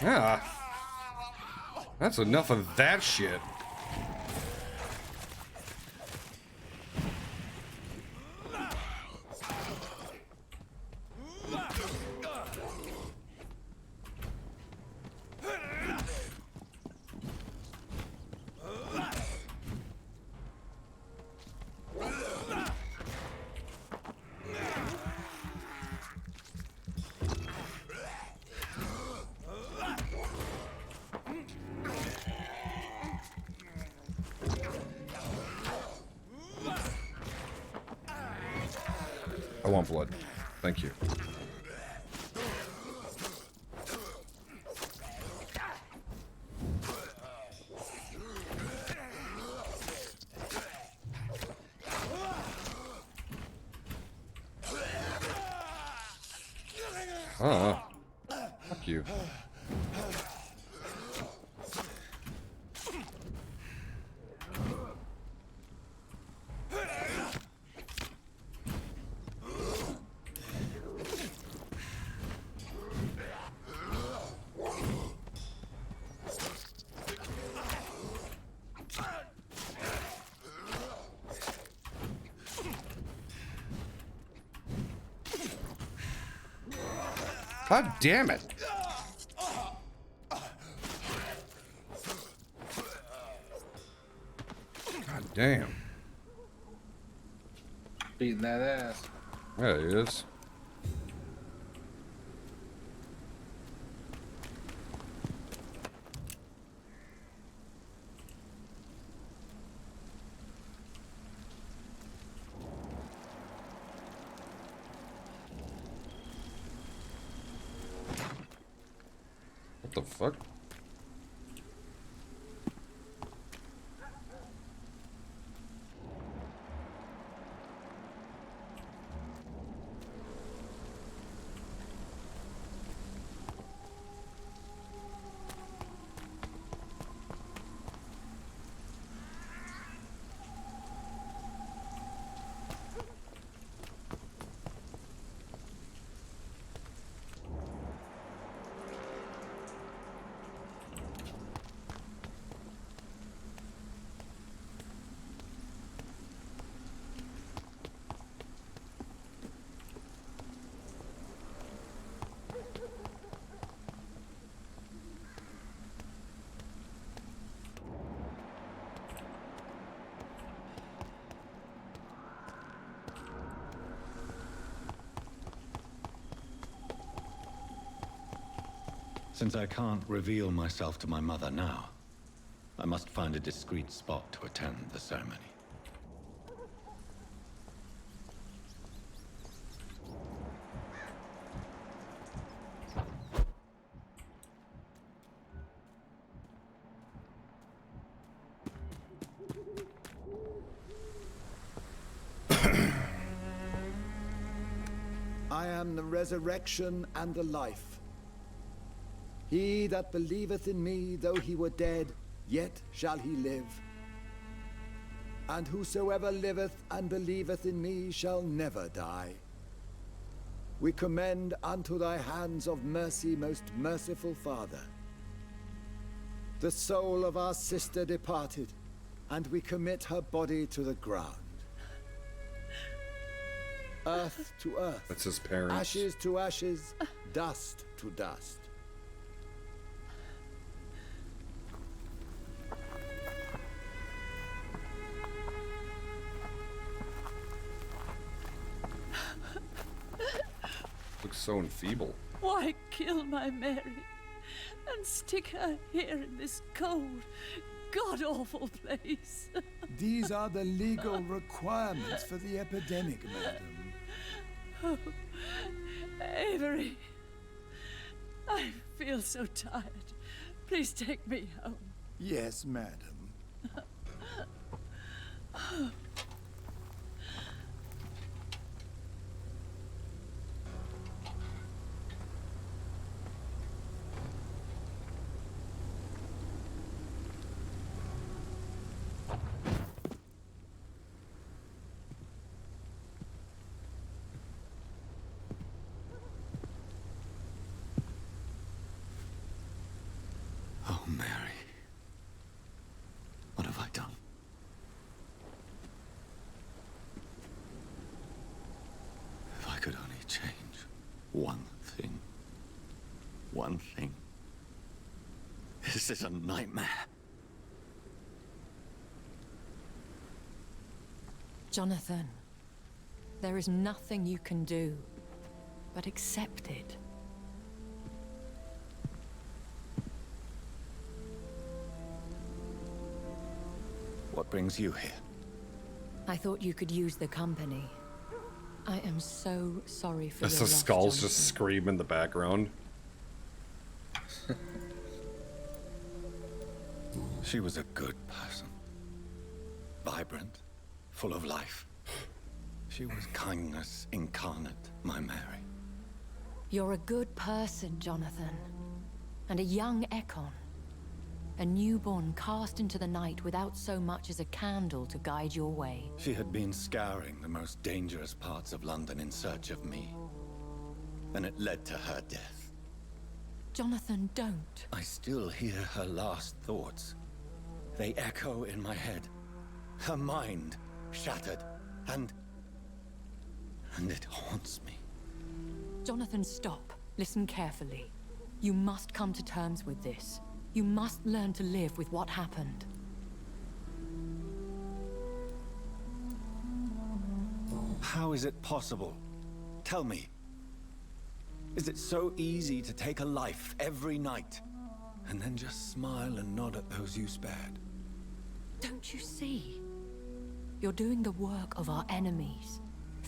Yeah. That's enough of that shit. I want blood. Thank you. Fuck you. God damn it. God damn. Beating that ass. Yeah, he is. What the fuck? Since I can't reveal myself to my mother now, I must find a discreet spot to attend the ceremony. I am the resurrection and the life. He that believeth in me, though he were dead, yet shall he live. And whosoever liveth and believeth in me shall never die. We commend unto thy hands of mercy, most merciful Father, the soul of our sister departed, and we commit her body to the ground. Earth to earth. That's his parents. Ashes to ashes, dust to dust. Looks so enfeebled. Why kill my Mary and stick her here in this cold, god-awful place? These are the legal requirements for the epidemic, madam. Oh, Avery, I feel so tired. Please take me home. Yes, madam. Oh, Mary. What have I done? If I could only change one thing. One thing. This is a nightmare. Jonathan, there is nothing you can do but accept it. What brings you here? I thought you could use the company. I am so sorry for As your the loss, skulls Jonathan. just scream in the background. She was a good person. Vibrant, full of life. She was kindness incarnate, my Mary. You're a good person, Jonathan. And a young Ekon. A newborn cast into the night without so much as a candle to guide your way. She had been scouring the most dangerous parts of London in search of me. And it led to her death. Jonathan, don't. I still hear her last thoughts. They echo in my head. Her mind shattered, and it haunts me. Jonathan, stop. Listen carefully. You must come to terms with this. You must learn to live with what happened. How is it possible? Tell me. Is it so easy to take a life every night, and then just smile and nod at those you spared? Don't you see? You're doing the work of our enemies,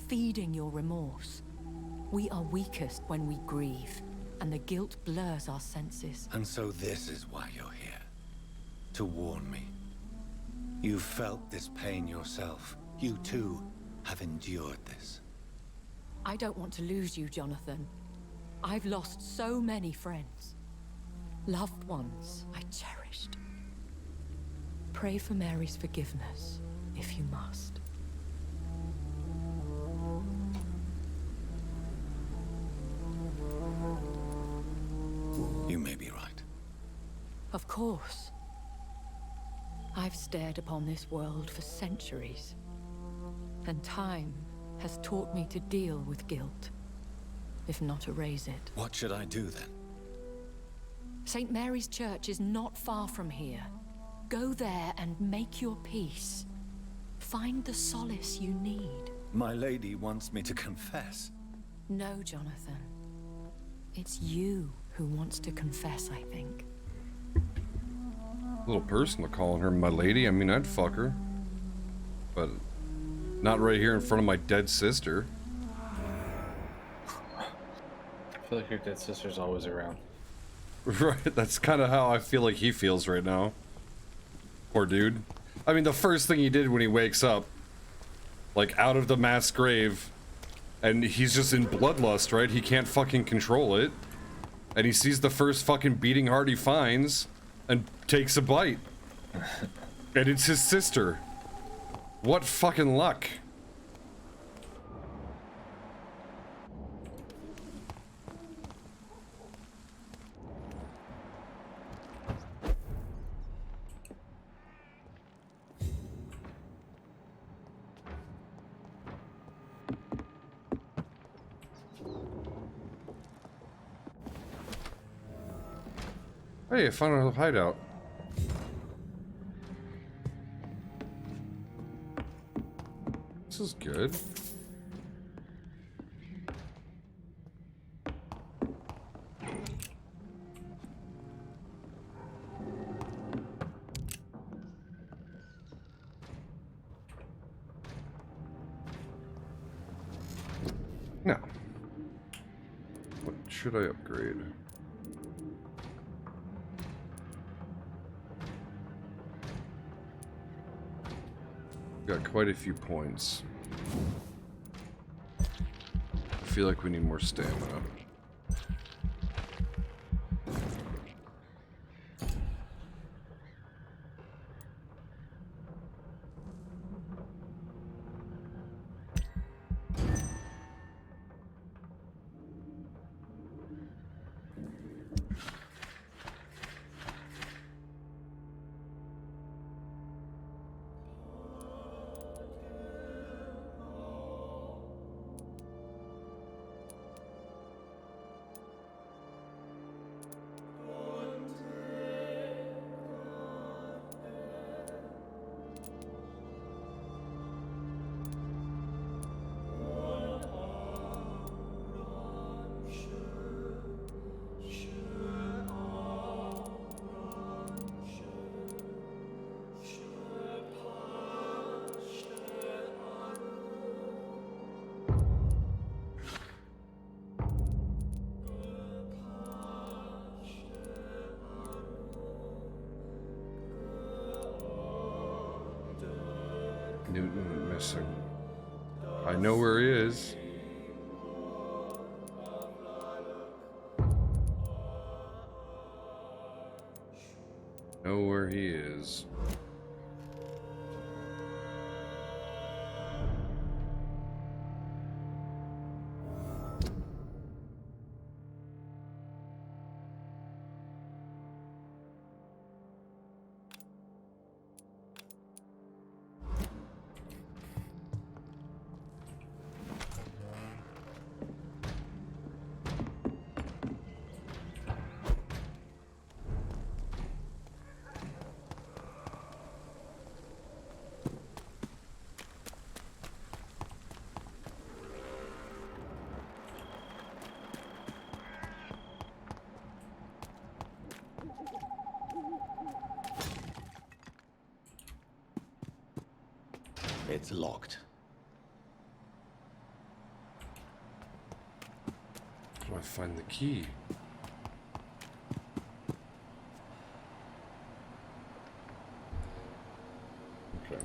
feeding your remorse. We are weakest when we grieve, and the guilt blurs our senses. And so this is why you're here. To warn me. You felt this pain yourself. You too have endured this. I don't want to lose you, Jonathan. I've lost so many friends. Loved ones I cherished. Pray for Mary's forgiveness, if you must. You may be right. Of course. I've stared upon this world for centuries, and time has taught me to deal with guilt, if not erase it. What should I do then? St. Mary's Church is not far from here. Go there and make your peace. Find the solace you need. My lady wants me to confess. No, Jonathan. It's you who wants to confess, I think. A little personal calling her my lady. I mean, I'd fuck her. But not right here in front of my dead sister. I feel like your dead sister's always around. Right, that's kind of how I feel like he feels right now. Poor dude. I mean, the first thing he did when he wakes up, like out of the mass grave, and he's just in bloodlust, right? He can't fucking control it. And he sees the first fucking beating heart he finds and takes a bite. And it's his sister. What fucking luck. Hey, I found a hideout. This is good. Now, what should I upgrade? Got quite a few points. I feel like we need more stamina. Newton missing. I know where he is. Know where he is. It's locked. How do I find the key? Okay.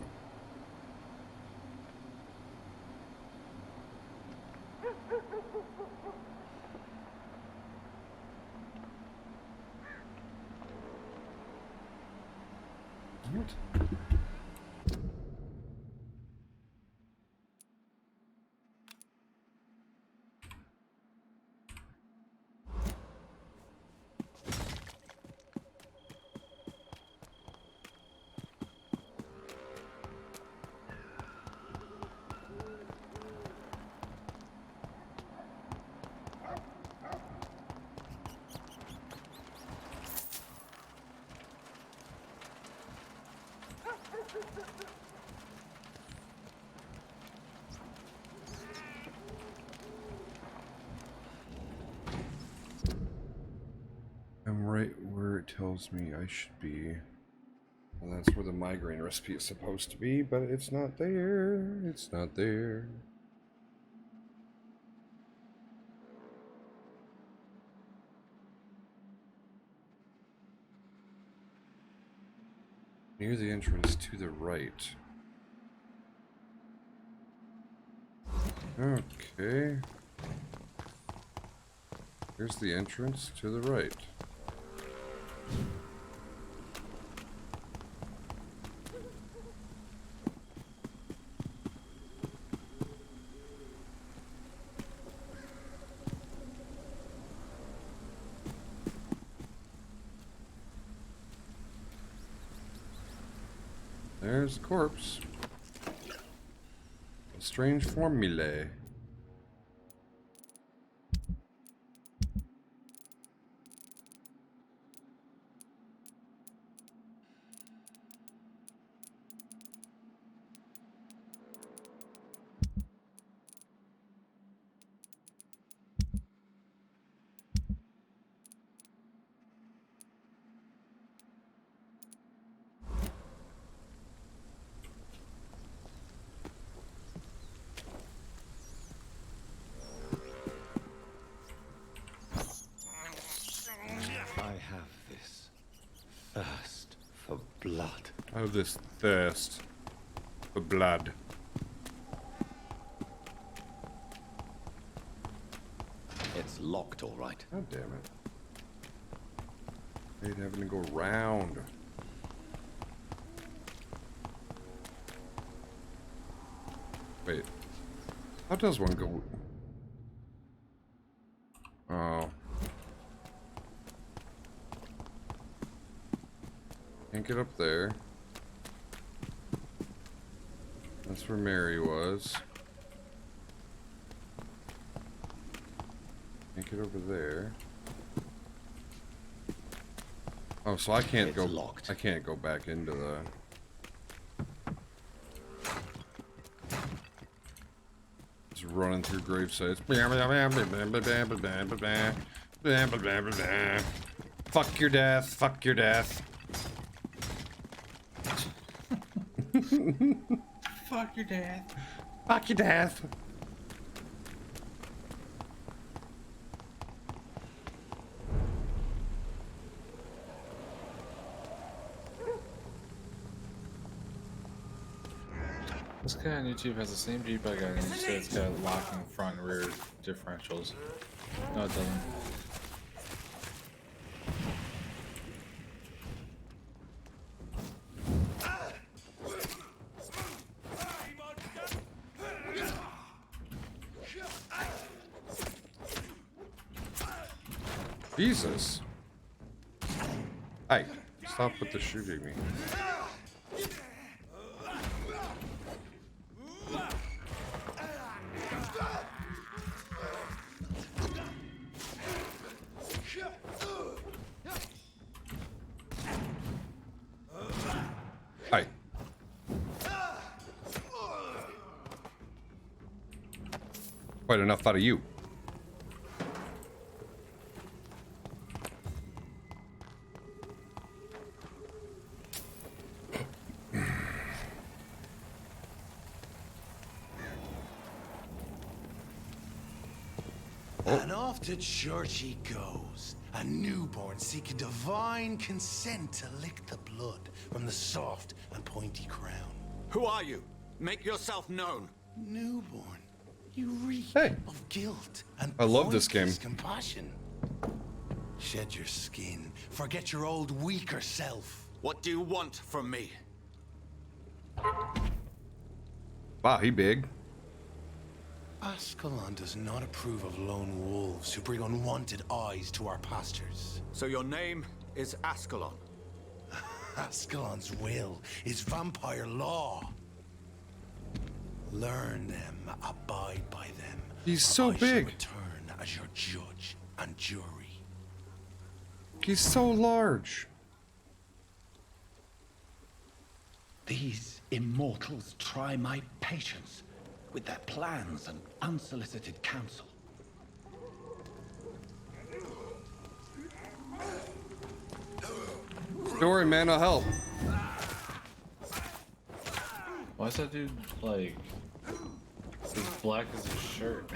What? I'm right where it tells me I should be. And that's where the migraine recipe is supposed to be, but it's not there. It's not there. Near the entrance to the right. Okay. Here's the entrance to the right. There's the corpse. A strange formulae. Thirst for blood. I have this thirst for blood. It's locked, all right. God damn it. I hate having to go round. Wait. How does one go? Oh. Can't get up there. That's where Mary was. Can't get over there. Oh, so I can't go. Locked. I can't go back into the. Just running through grave sites. Fuck your death. Fuck your death. Fuck your dad. Fuck your death. This guy on YouTube has the same Jeep I got, and he said it's got locking front and rear differentials. No, it doesn't. Jesus. Hey, stop with the shooting me. Hey. Quite enough out of you. to church he goes, a newborn seeking divine consent to lick the blood from the soft and pointy crown. Who are you? Make yourself known. Newborn, you reek of guilt and I love this game. pointless compassion. Shed your skin, forget your old weaker self. What do you want from me? Wow, he big. Ascalon does not approve of lone wolves who bring unwanted eyes to our pastures. So your name is Ascalon? Ascalon's will is vampire law. Learn them, abide by them. He's so I shall big. return as your judge and jury. He's so large. These immortals try my patience with their plans and unsolicited counsel. Don't worry, man, I'll help. Why is that dude like as black as his shirt?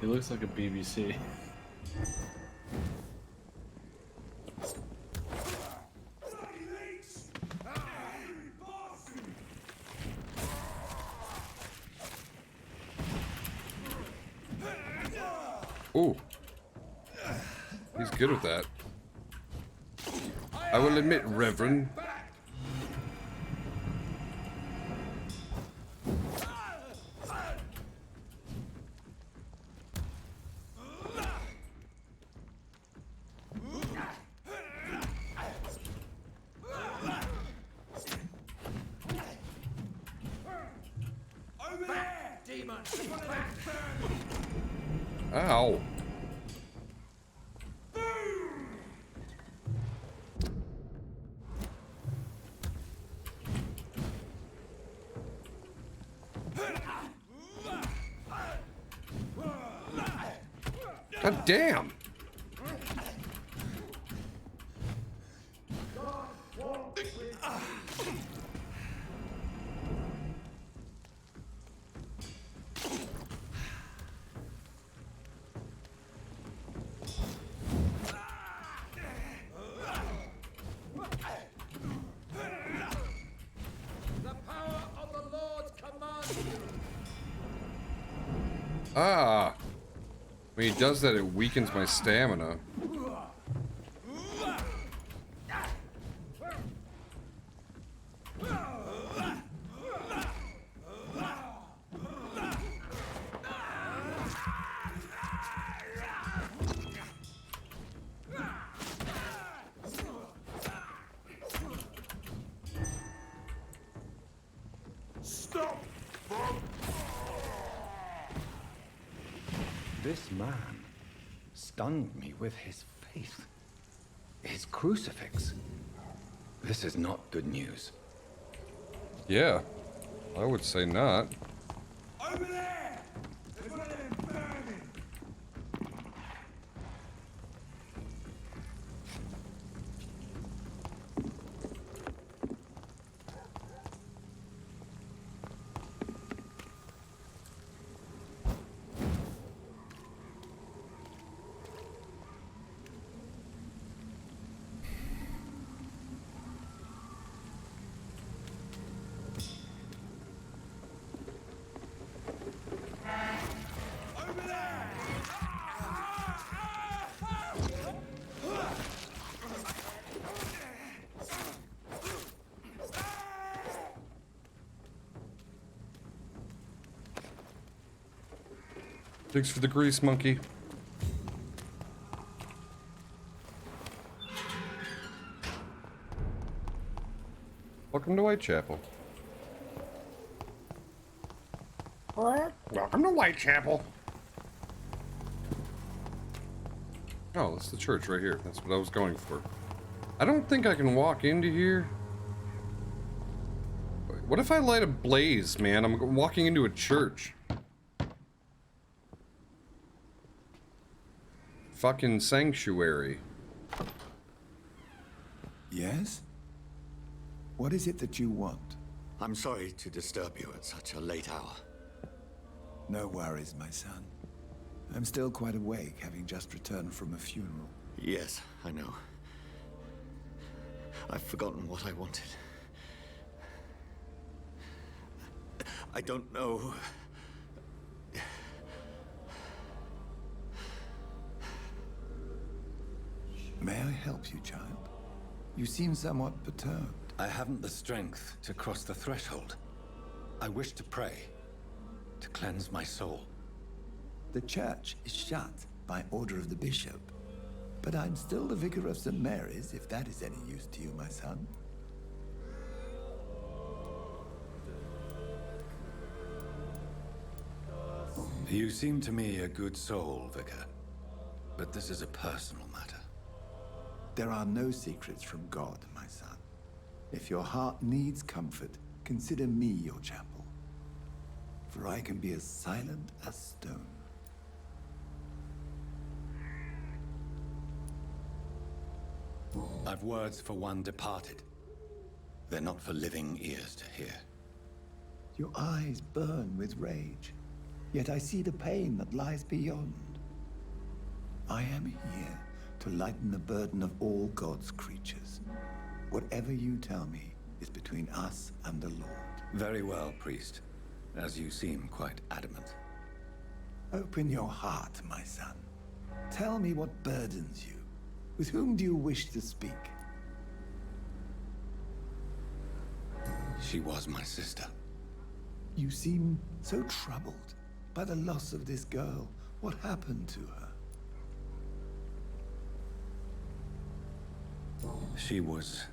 He looks like a BBC. Ooh. He's good with that. I will admit, Reverend. Over there, demon! Ow. God damn. Ah. When he does that, it weakens my stamina. Stop! This man stunned me with his faith. His crucifix. This is not good news. Yeah, I would say not. Over there! There's one of them burning! Thanks for the grease, monkey. Welcome to Whitechapel. Welcome to Whitechapel. Oh, that's the church right here. That's what I was going for. I don't think I can walk into here. What if I light a blaze, man? I'm walking into a church. Fucking sanctuary. Yes? What is it that you want? I'm sorry to disturb you at such a late hour. No worries, my son. I'm still quite awake, having just returned from a funeral. Yes, I know. I've forgotten what I wanted. I don't know. May I help you, child? You seem somewhat perturbed. I haven't the strength to cross the threshold. I wish to pray, to cleanse my soul. The church is shut by order of the bishop. But I'm still the vicar of St. Mary's, if that is any use to you, my son. You seem to me a good soul, Vicar. But this is a personal matter. There are no secrets from God, my son. If your heart needs comfort, consider me your chapel. For I can be as silent as stone. I've words for one departed. They're not for living ears to hear. Your eyes burn with rage, yet I see the pain that lies beyond. I am here to lighten the burden of all God's creatures. Whatever you tell me is between us and the Lord. Very well, priest. As you seem quite adamant. Open your heart, my son. Tell me what burdens you. With whom do you wish to speak? She was my sister. You seem so troubled by the loss of this girl. What happened to her? She was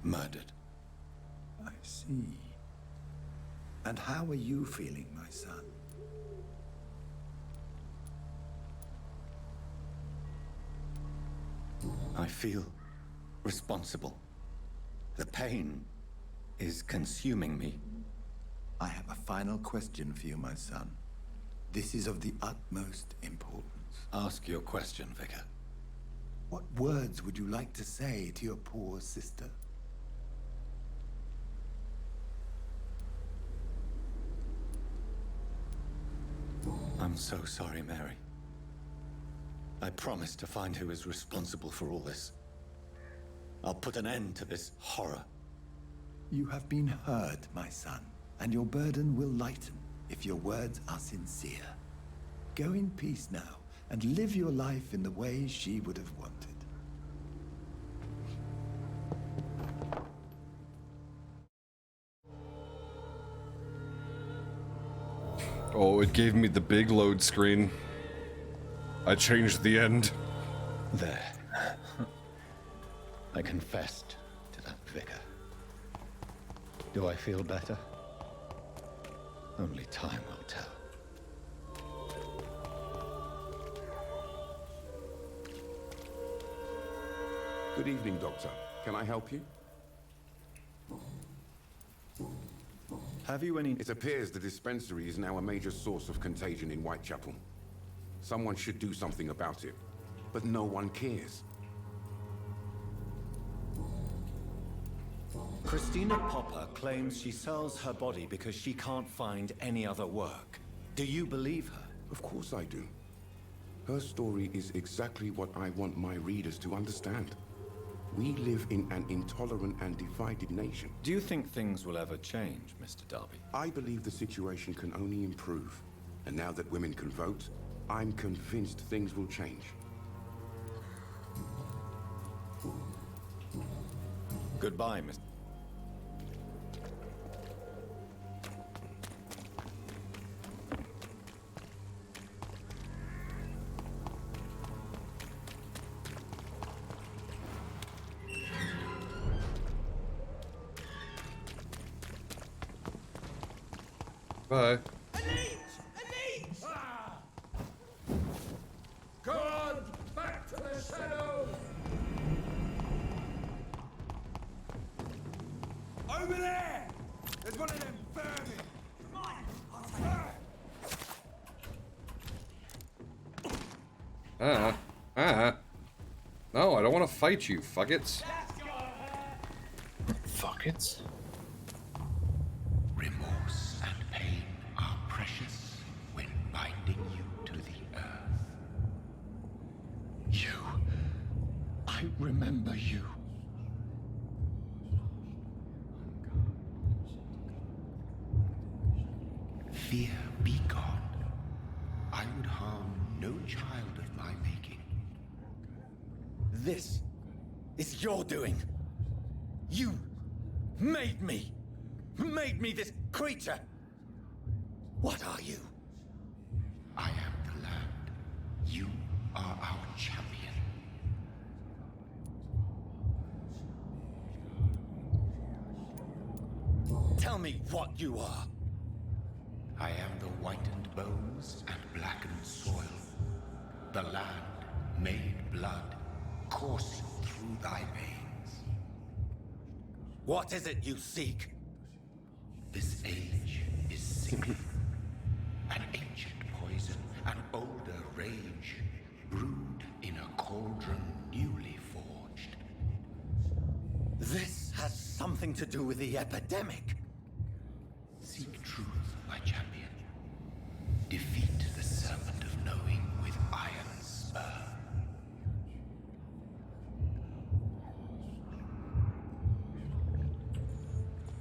murdered. I see. And how are you feeling, my son? I feel responsible. The pain is consuming me. I have a final question for you, my son. This is of the utmost importance. Ask your question, Vicar. What words would you like to say to your poor sister? I'm so sorry, Mary. I promise to find who is responsible for all this. I'll put an end to this horror. You have been heard, my son, and your burden will lighten if your words are sincere. Go in peace now, and live your life in the way she would have wanted. Oh, it gave me the big load screen. I changed the end. There. I confessed to that vicar. Do I feel better? Only time will tell. Good evening, Doctor. Can I help you? Have you any... It appears the dispensary is now a major source of contagion in Whitechapel. Someone should do something about it, but no one cares. Christina Popper claims she sells her body because she can't find any other work. Do you believe her? Of course I do. Her story is exactly what I want my readers to understand. We live in an intolerant and divided nation. Do you think things will ever change, Mr. Darby? I believe the situation can only improve. And now that women can vote, I'm convinced things will change. Goodbye, Mr. Bye. God, back to the shadows! Over there! There's one of them vermin! Come on! No, I don't want to fight you, fuckets. Remorse and pain are precious when You. I remember you. Fear be gone. I would harm no child of my making. This is your doing. You made me. Made me this creature. What are you? I am the land. You are our champion. Tell me what you are. I am the whitened bones and blackened soil. The land made blood coursing through thy veins. What is it you seek? This age is sickly. An ancient poison, an older rage, brewed in a cauldron newly forged. This has something to do with the epidemic. Seek truth, my champion. Defeat the serpent of knowing with iron spur.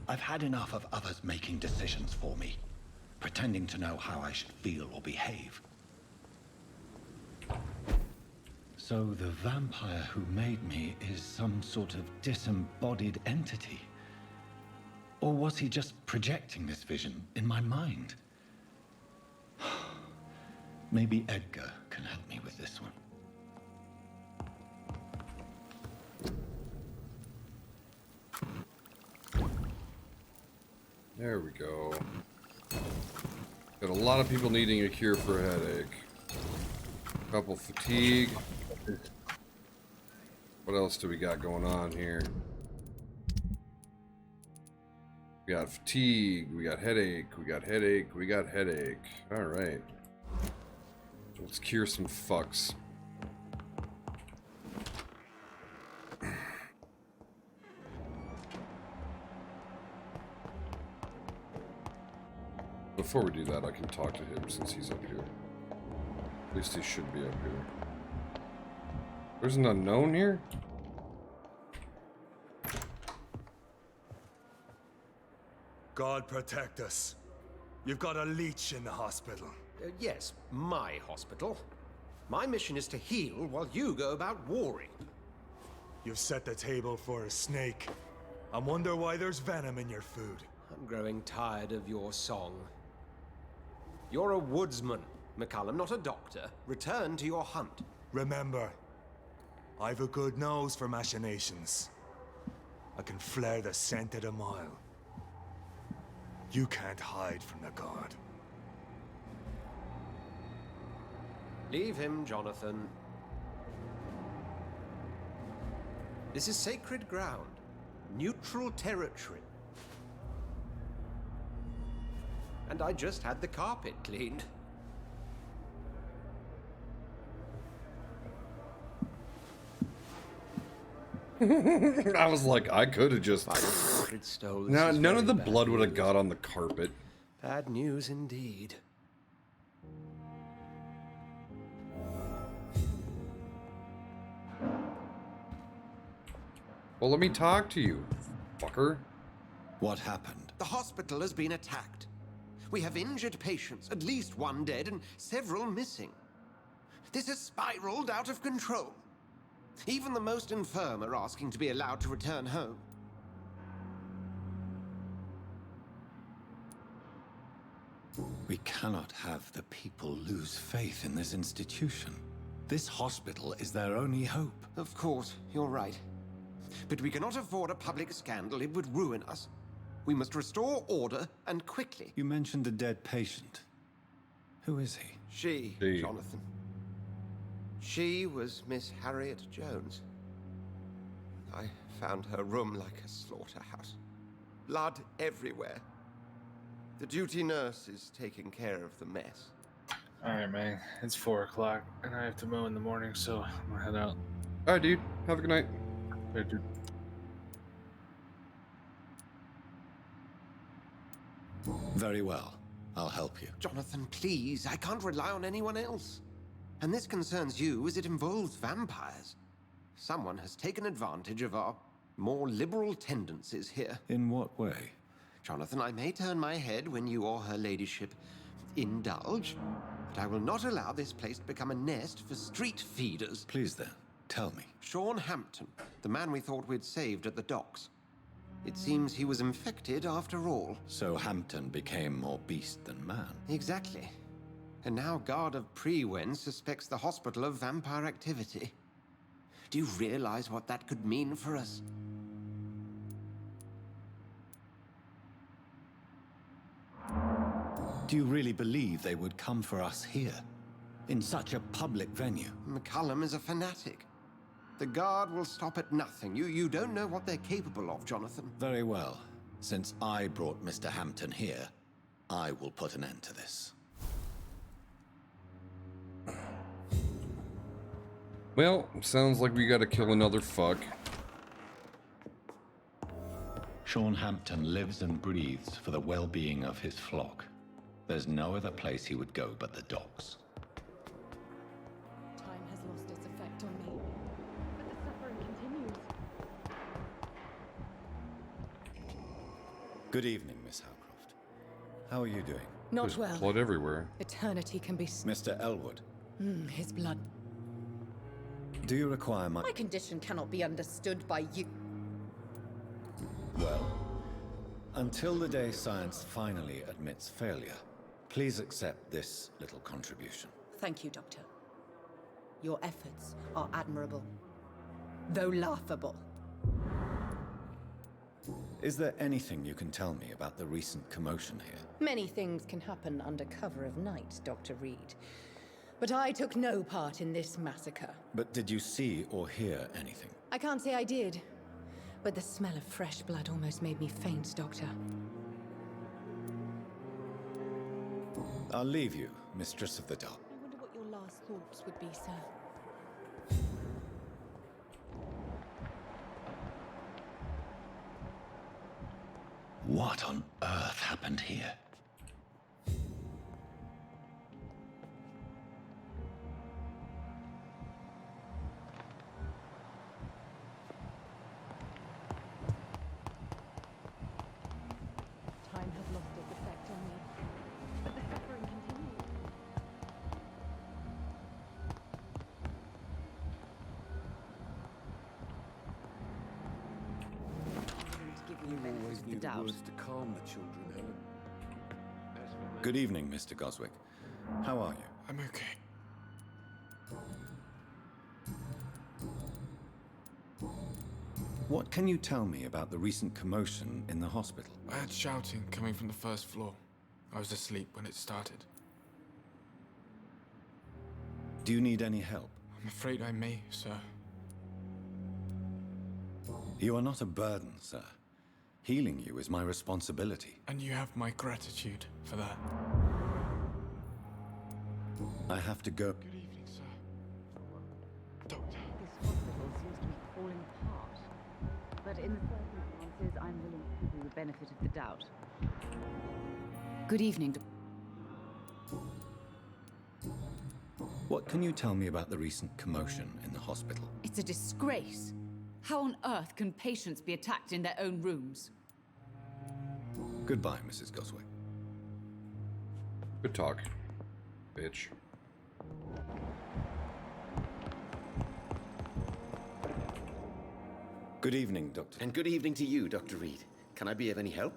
I've had enough of others making decisions for me, pretending to know how I should feel or behave. So the vampire who made me is some sort of disembodied entity? Or was he just projecting this vision in my mind? Maybe Edgar can help me with this one. There we go. Got a lot of people needing a cure for a headache. Couple fatigue. What else do we got going on here? We got fatigue, we got headache, we got headache, we got headache. Alright. Let's cure some fucks. Before we do that, I can talk to him since he's up here. At least he should be up here. There's an unknown here? God protect us. You've got a leech in the hospital. Yes, my hospital. My mission is to heal while you go about warring. You've set the table for a snake. I wonder why there's venom in your food. I'm growing tired of your song. You're a woodsman, McCallum, not a doctor. Return to your hunt. Remember, I've a good nose for machinations. I can flare the scent at a mile. You can't hide from the god. Leave him, Jonathan. This is sacred ground. Neutral territory. And I just had the carpet cleaned. I was like, I could have just... No, none of the blood would have got on the carpet. Bad news indeed. Well, let me talk to you, fucker. What happened? The hospital has been attacked. We have injured patients, at least one dead and several missing. This has spiraled out of control. Even the most infirm are asking to be allowed to return home. We cannot have the people lose faith in this institution. This hospital is their only hope. Of course, you're right. But we cannot afford a public scandal. It would ruin us. We must restore order, and quickly. You mentioned a dead patient. Who is he? She, Jonathan. She was Miss Harriet Jones. I found her room like a slaughterhouse. Blood everywhere. The duty nurse is taking care of the mess. Alright, man. It's 4 o'clock, and I have to mow in the morning, so I'm gonna head out. Alright, dude. Have a good night. Hey, dude. Very well. I'll help you. Jonathan, please. I can't rely on anyone else. And this concerns you as it involves vampires. Someone has taken advantage of our more liberal tendencies here. In what way? Jonathan, I may turn my head when you or her ladyship indulge, but I will not allow this place to become a nest for street feeders. Please then, tell me. Sean Hampton, the man we thought we'd saved at the docks. It seems he was infected after all. So Hampton became more beast than man. Exactly. And now Guard of Prewen suspects the hospital of vampire activity. Do you realize what that could mean for us? Do you really believe they would come for us here? In such a public venue? McCullum is a fanatic. The Guard will stop at nothing. You don't know what they're capable of, Jonathan. Very well. Since I brought Mr. Hampton here, I will put an end to this. Well, sounds like we gotta kill another fuck. Sean Hampton lives and breathes for the well-being of his flock. There's no other place he would go but the docks. Time has lost its effect on me, but the suffering continues. Good evening, Miss Howcroft. How are you doing? Not There's well. blood everywhere. Eternity can be... Mr. Elwood. His blood. Do you require my... My condition cannot be understood by you. Well, until the day science finally admits failure, please accept this little contribution. Thank you, Doctor. Your efforts are admirable, though laughable. Is there anything you can tell me about the recent commotion here? Many things can happen under cover of night, Dr. Reed. But I took no part in this massacre. But did you see or hear anything? I can't say I did. But the smell of fresh blood almost made me faint, Doctor. I'll leave you, Mistress of the Dark. I wonder what your last thoughts would be, sir. What on earth happened here? Time has lost its effect on me, but the suffering continues. You always knew the words to calm the children, Helen. Good evening, Mr. Goswick. How are you? I'm okay. What can you tell me about the recent commotion in the hospital? I had shouting coming from the first floor. I was asleep when it started. Do you need any help? I'm afraid I may, sir. You are not a burden, sir. Healing you is my responsibility. And you have my gratitude for that. I have to go. Good evening, sir. This hospital seems to be falling apart. But in the circumstances, I'm willing to give you the benefit of the doubt. Good evening, What can you tell me about the recent commotion in the hospital? It's a disgrace. How on earth can patients be attacked in their own rooms? Goodbye, Mrs. Goswick. Good talk, bitch. Good evening, Doctor. And good evening to you, Dr. Reed. Can I be of any help?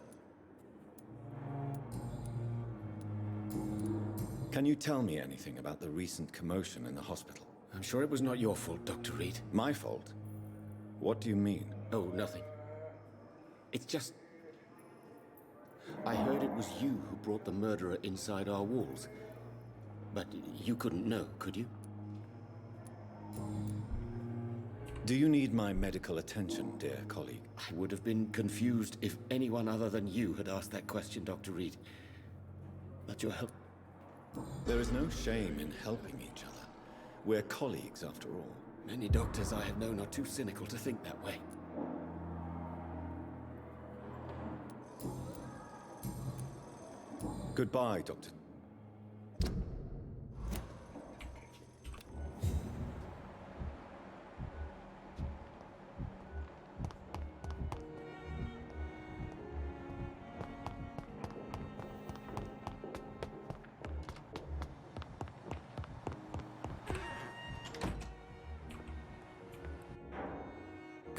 Can you tell me anything about the recent commotion in the hospital? I'm sure it was not your fault, Dr. Reed. My fault? What do you mean? Oh, nothing. It's just... I heard it was you who brought the murderer inside our walls. But you couldn't know, could you? Do you need my medical attention, dear colleague? I would have been confused if anyone other than you had asked that question, Dr. Reed. But your help... There is no shame in helping each other. We're colleagues, after all. Many doctors I have known are too cynical to think that way. Goodbye, Doctor.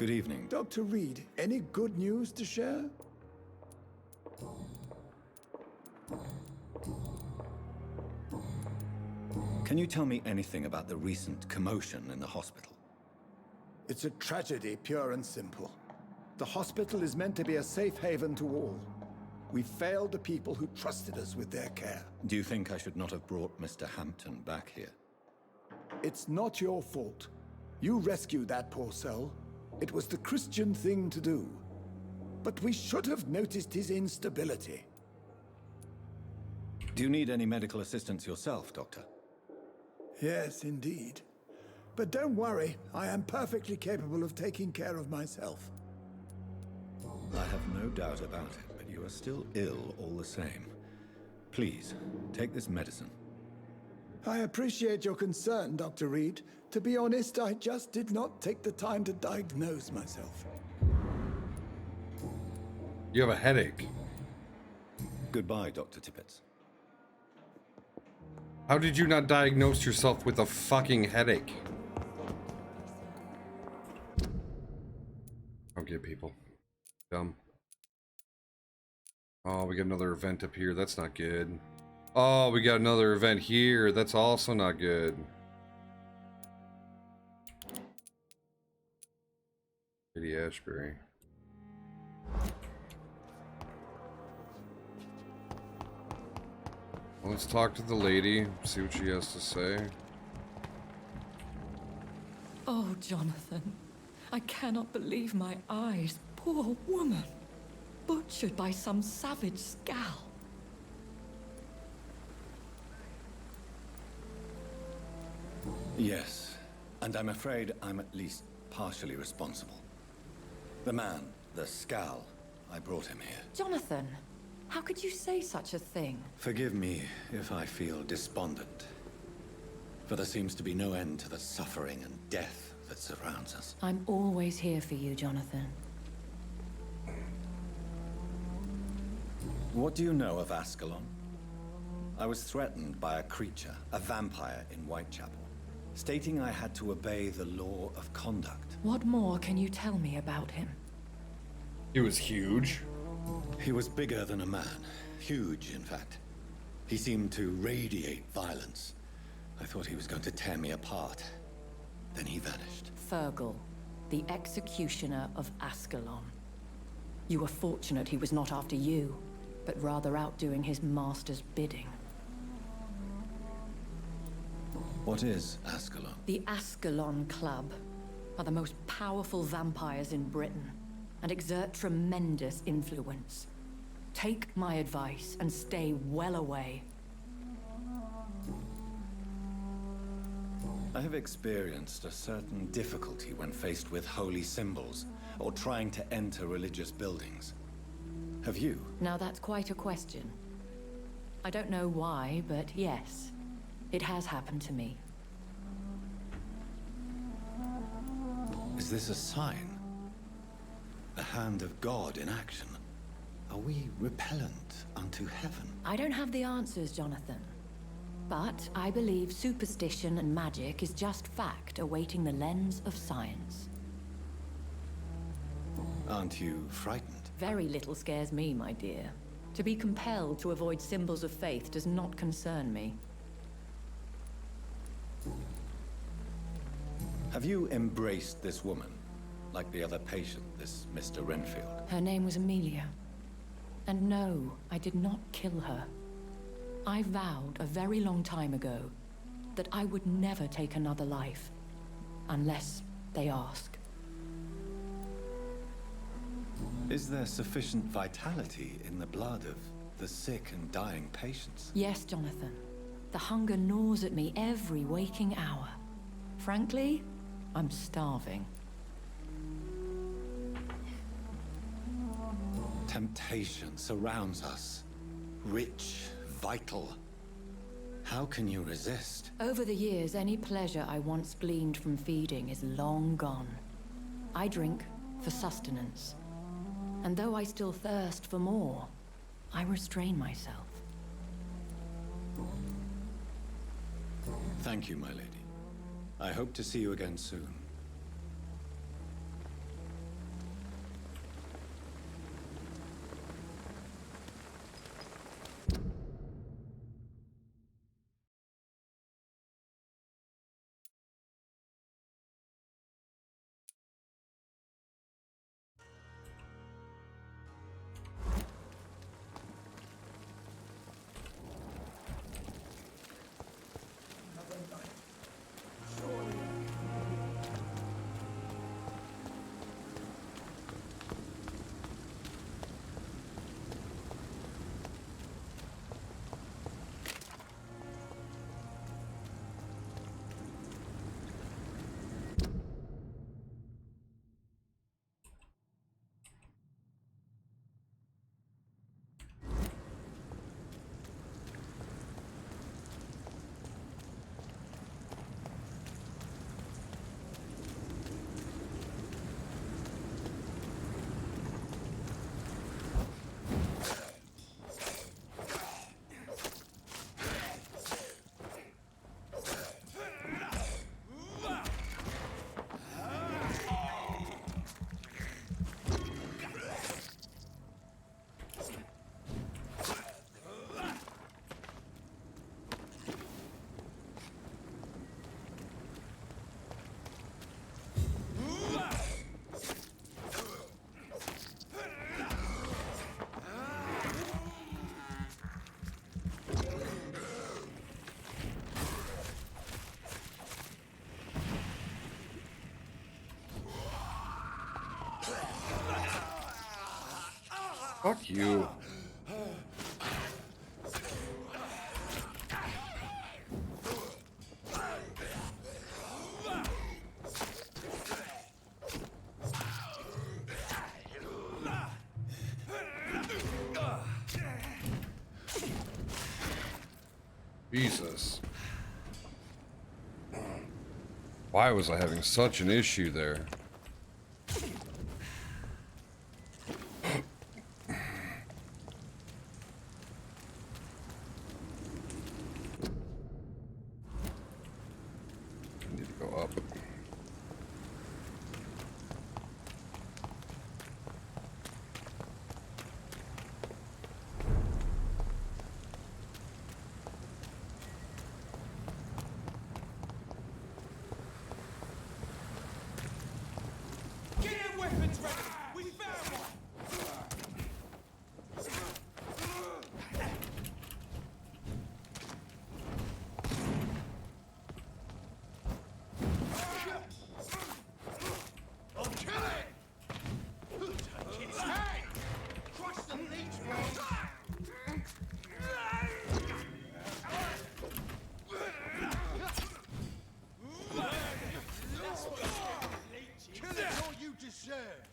Good evening. Dr. Reed, any good news to share? Can you tell me anything about the recent commotion in the hospital? It's a tragedy, pure and simple. The hospital is meant to be a safe haven to all. We failed the people who trusted us with their care. Do you think I should not have brought Mr. Hampton back here? It's not your fault. You rescued that poor soul. It was the Christian thing to do. But we should have noticed his instability. Do you need any medical assistance yourself, Doctor? Yes, indeed. But don't worry, I am perfectly capable of taking care of myself. I have no doubt about it, but you are still ill all the same. Please, take this medicine. I appreciate your concern, Dr. Reed. To be honest, I just did not take the time to diagnose myself. You have a headache. Goodbye, Dr. Tippett. How did you not diagnose yourself with a fucking headache? Don't get people. Dumb. Oh, we got another event up here. That's not good. Oh, we got another event here. That's also not good. Lady Ashbury. Well, let's talk to the lady, see what she has to say. Oh, Jonathan, I cannot believe my eyes. Poor woman, butchered by some savage scowl. Yes, and I'm afraid I'm at least partially responsible. The man, the scowl, I brought him here. Jonathan, how could you say such a thing? Forgive me if I feel despondent, for there seems to be no end to the suffering and death that surrounds us. I'm always here for you, Jonathan. What do you know of Ascalon? I was threatened by a creature, a vampire in Whitechapel, stating I had to obey the law of conduct. What more can you tell me about him? He was huge. He was bigger than a man. Huge, in fact. He seemed to radiate violence. I thought he was going to tear me apart. Then he vanished. Fergal, the executioner of Ascalon. You were fortunate he was not after you, but rather out doing his master's bidding. What is Ascalon? The Ascalon Club are the most powerful vampires in Britain and exert tremendous influence. Take my advice and stay well away. I have experienced a certain difficulty when faced with holy symbols or trying to enter religious buildings. Have you? Now that's quite a question. I don't know why, but yes, it has happened to me. Is this a sign? The hand of God in action? Are we repellent unto heaven? I don't have the answers, Jonathan. But I believe superstition and magic is just fact awaiting the lens of science. Aren't you frightened? Very little scares me, my dear. To be compelled to avoid symbols of faith does not concern me. Have you embraced this woman? Like the other patient, this Mr. Renfield? Her name was Amelia. And no, I did not kill her. I vowed a very long time ago that I would never take another life, unless they ask. Is there sufficient vitality in the blood of the sick and dying patients? Yes, Jonathan. The hunger gnaws at me every waking hour. Frankly, I'm starving. Temptation surrounds us. Rich, vital. How can you resist? Over the years, any pleasure I once gleaned from feeding is long gone. I drink for sustenance. And though I still thirst for more, I restrain myself. Thank you, my lady. I hope to see you again soon. Fuck you. Jesus. Why was I having such an issue there? I need to go up. Get your weapons ready! We found one! I'll kill it! Take its head! Crush the leech, bro! Kill it or you deserve!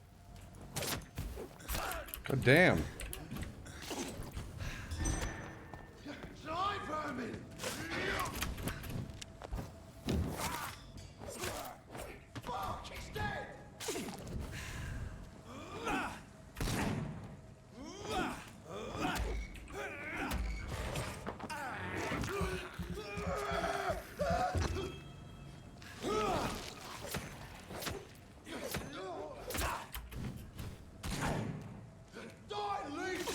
God damn. Die, vermin! Fuck, he's dead! Die, leech!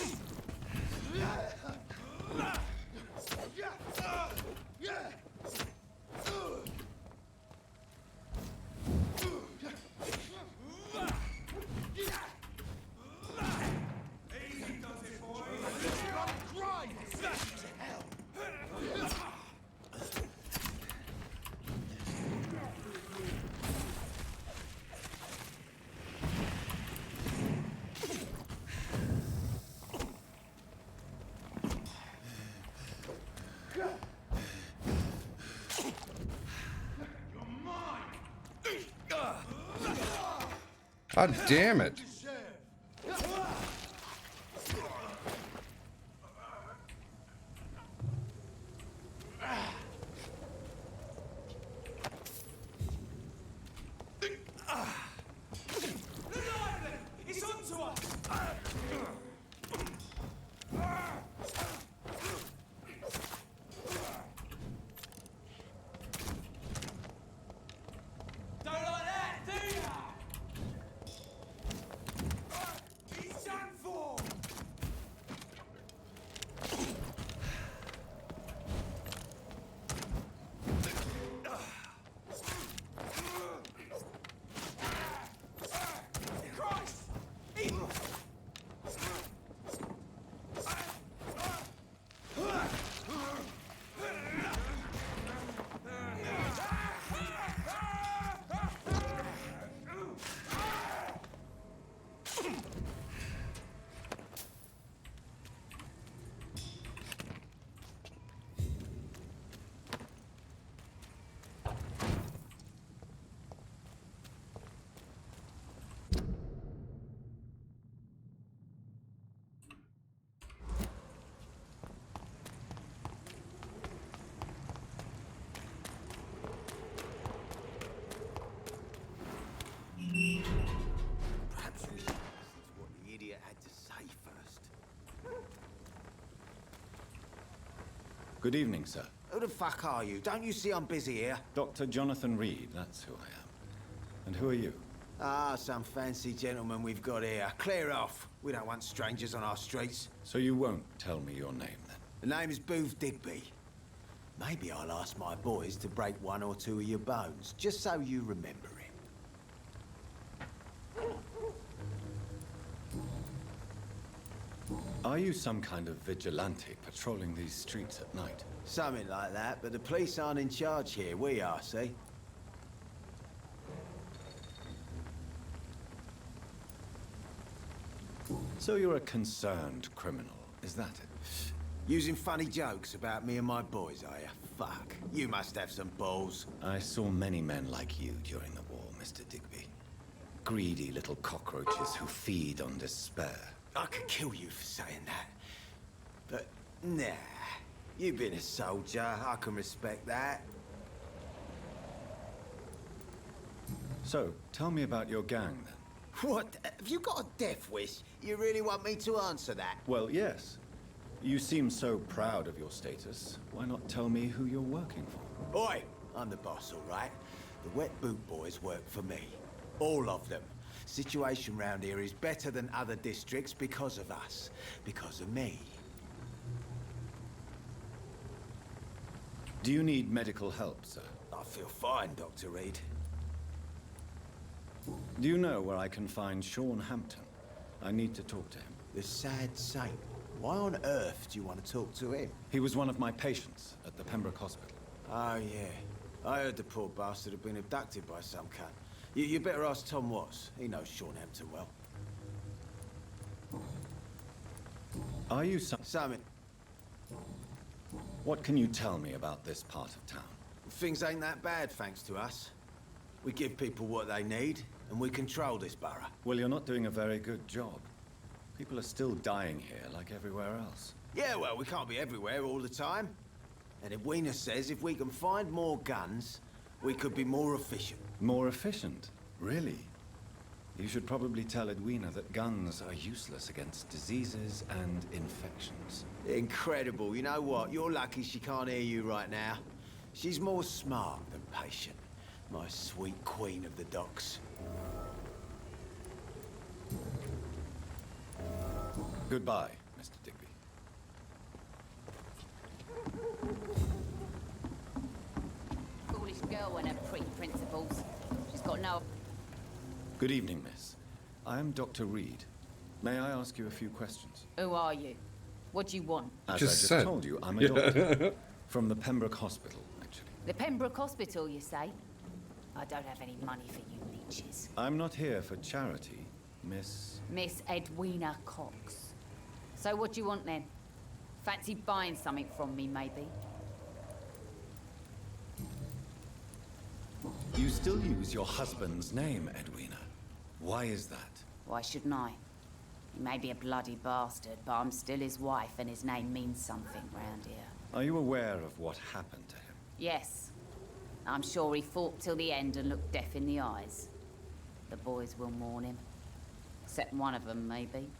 God damn it. It's onto us! Don't like that, do ya? He's done for! Christ! Perhaps we should listen to what the idiot had to say first. Good evening, sir. Who the fuck are you? Don't you see I'm busy here? Dr. Jonathan Reed, that's who I am. And who are you? Ah, some fancy gentleman we've got here. Clear off. We don't want strangers on our streets. So you won't tell me your name, then? The name is Booth Digby. Maybe I'll ask my boys to break one or two of your bones, just so you remember him. Are you some kind of vigilante patrolling these streets at night? Something like that, but the police aren't in charge here. We are, see? So you're a concerned criminal, is that it? Using funny jokes about me and my boys, are you? Fuck. You must have some balls. I saw many men like you during the war, Mr. Digby. Greedy little cockroaches who feed on despair. I could kill you for saying that. But, nah. You've been a soldier. I can respect that. So, tell me about your gang, then. What? Have you got a death wish? You really want me to answer that? Well, yes. You seem so proud of your status. Why not tell me who you're working for? Oi! I'm the boss, all right? The Wet Boot Boys work for me. All of them. Situation round here is better than other districts because of us. Because of me. Do you need medical help, sir? I feel fine, Dr. Reed. Do you know where I can find Sean Hampton? I need to talk to him. The sad saint. Why on earth do you want to talk to him? He was one of my patients at the Pembroke Hospital. Oh, yeah. I heard the poor bastard had been abducted by some cunt. You better ask Tom Watts. He knows Sean Hampton well. Are you Simon. What can you tell me about this part of town? Things ain't that bad, thanks to us. We give people what they need, and we control this borough. Well, you're not doing a very good job. People are still dying here, like everywhere else. Yeah, well, we can't be everywhere all the time. And Edwina says if we can find more guns, we could be more efficient. More efficient? Really? You should probably tell Edwina that guns are useless against diseases and infections. Incredible. You know what? You're lucky she can't hear you right now. She's more smart than patient. My sweet queen of the docks. Goodbye, Mr. Digby. Foolish girl and her pretty principles. She's got no... Good evening, miss. I am Dr. Reed. May I ask you a few questions? Who are you? What do you want? As I just told you, I'm a doctor. From the Pembroke Hospital, actually. The Pembroke Hospital, you say? I don't have any money for you leeches. I'm not here for charity, Miss... Miss Edwina Cox. So what do you want then? Fancy buying something from me, maybe? You still use your husband's name, Edwina. Why is that? Why shouldn't I? He may be a bloody bastard, but I'm still his wife and his name means something round here. Are you aware of what happened to him? Yes. I'm sure he fought till the end and looked death in the eyes. The boys will mourn him. Except one of them, maybe.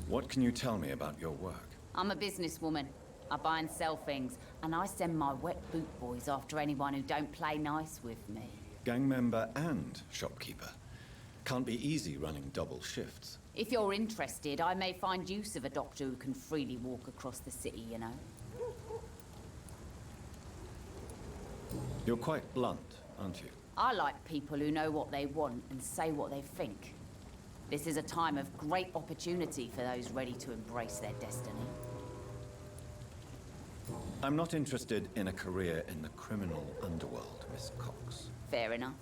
What can you tell me about your work? I'm a businesswoman. I buy and sell things, and I send my wet boot boys after anyone who don't play nice with me. Gang member and shopkeeper. Can't be easy running double shifts. If you're interested, I may find use of a doctor who can freely walk across the city, you know. You're quite blunt, aren't you? I like people who know what they want and say what they think. This is a time of great opportunity for those ready to embrace their destiny. I'm not interested in a career in the criminal underworld, Miss Cox. Fair enough.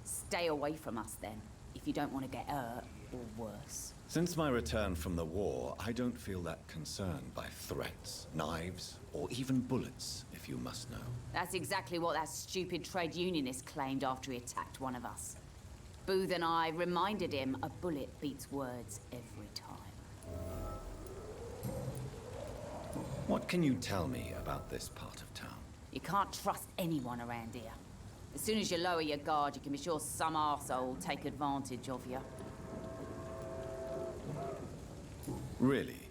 Stay away from us then, if you don't want to get hurt or worse. Since my return from the war, I don't feel that concerned by threats, knives, or even bullets, if you must know. That's exactly what that stupid trade unionist claimed after he attacked one of us. Booth and I reminded him a bullet beats words every time. What can you tell me about this part of town? You can't trust anyone around here. As soon as you lower your guard, you can be sure some arsehole will take advantage of you. Really?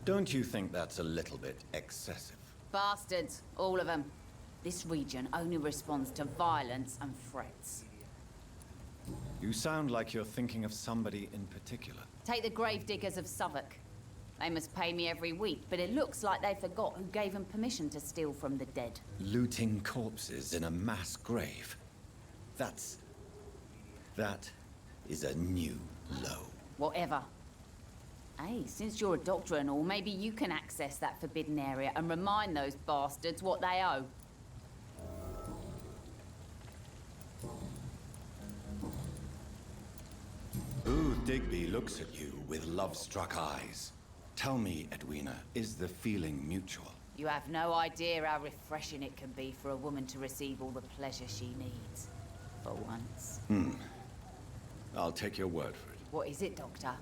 Don't you think that's a little bit excessive? Bastards, all of them. This region only responds to violence and threats. You sound like you're thinking of somebody in particular. Take the gravediggers of Southwark. They must pay me every week, but it looks like they forgot who gave them permission to steal from the dead. Looting corpses in a mass grave. That is a new low. Whatever. Hey, since you're a doctor and all, maybe you can access that forbidden area and remind those bastards what they owe. Booth Digby looks at you with love-struck eyes. Tell me, Edwina, is the feeling mutual? You have no idea how refreshing it can be for a woman to receive all the pleasure she needs. For once. I'll take your word for it. What is it, Doctor?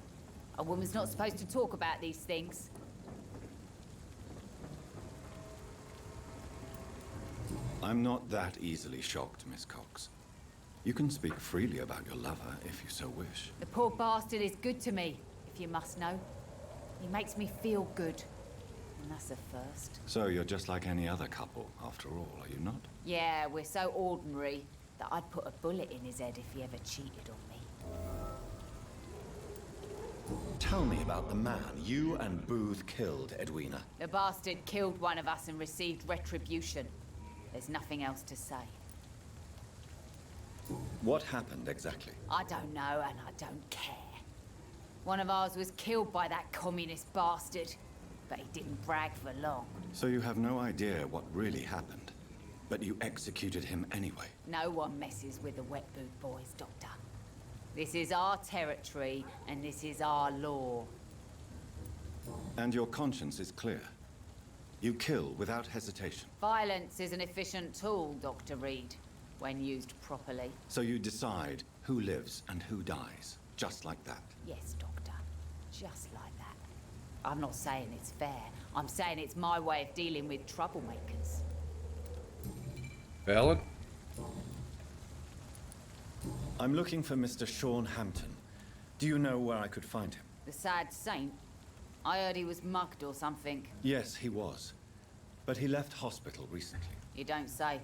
A woman's not supposed to talk about these things. I'm not that easily shocked, Miss Cox. You can speak freely about your lover if you so wish. The poor bastard is good to me, if you must know. He makes me feel good. And that's a first. So you're just like any other couple, after all, are you not? Yeah, we're so ordinary that I'd put a bullet in his head if he ever cheated on me. Tell me about the man you and Booth killed, Edwina. The bastard killed one of us and received retribution. There's nothing else to say. What happened exactly? I don't know, and I don't care. One of ours was killed by that communist bastard, but he didn't brag for long. So you have no idea what really happened, but you executed him anyway. No one messes with the Wet Boot Boys, Doctor. This is our territory, and this is our law. And your conscience is clear. You kill without hesitation. Violence is an efficient tool, Dr. Reed, when used properly. So you decide who lives and who dies, just like that. Yes, Doctor. Just like that. I'm not saying it's fair. I'm saying it's my way of dealing with troublemakers. Valid? I'm looking for Mr. Sean Hampton. Do you know where I could find him? The sad saint? I heard he was mugged or something. Yes, he was. But he left hospital recently. You don't say.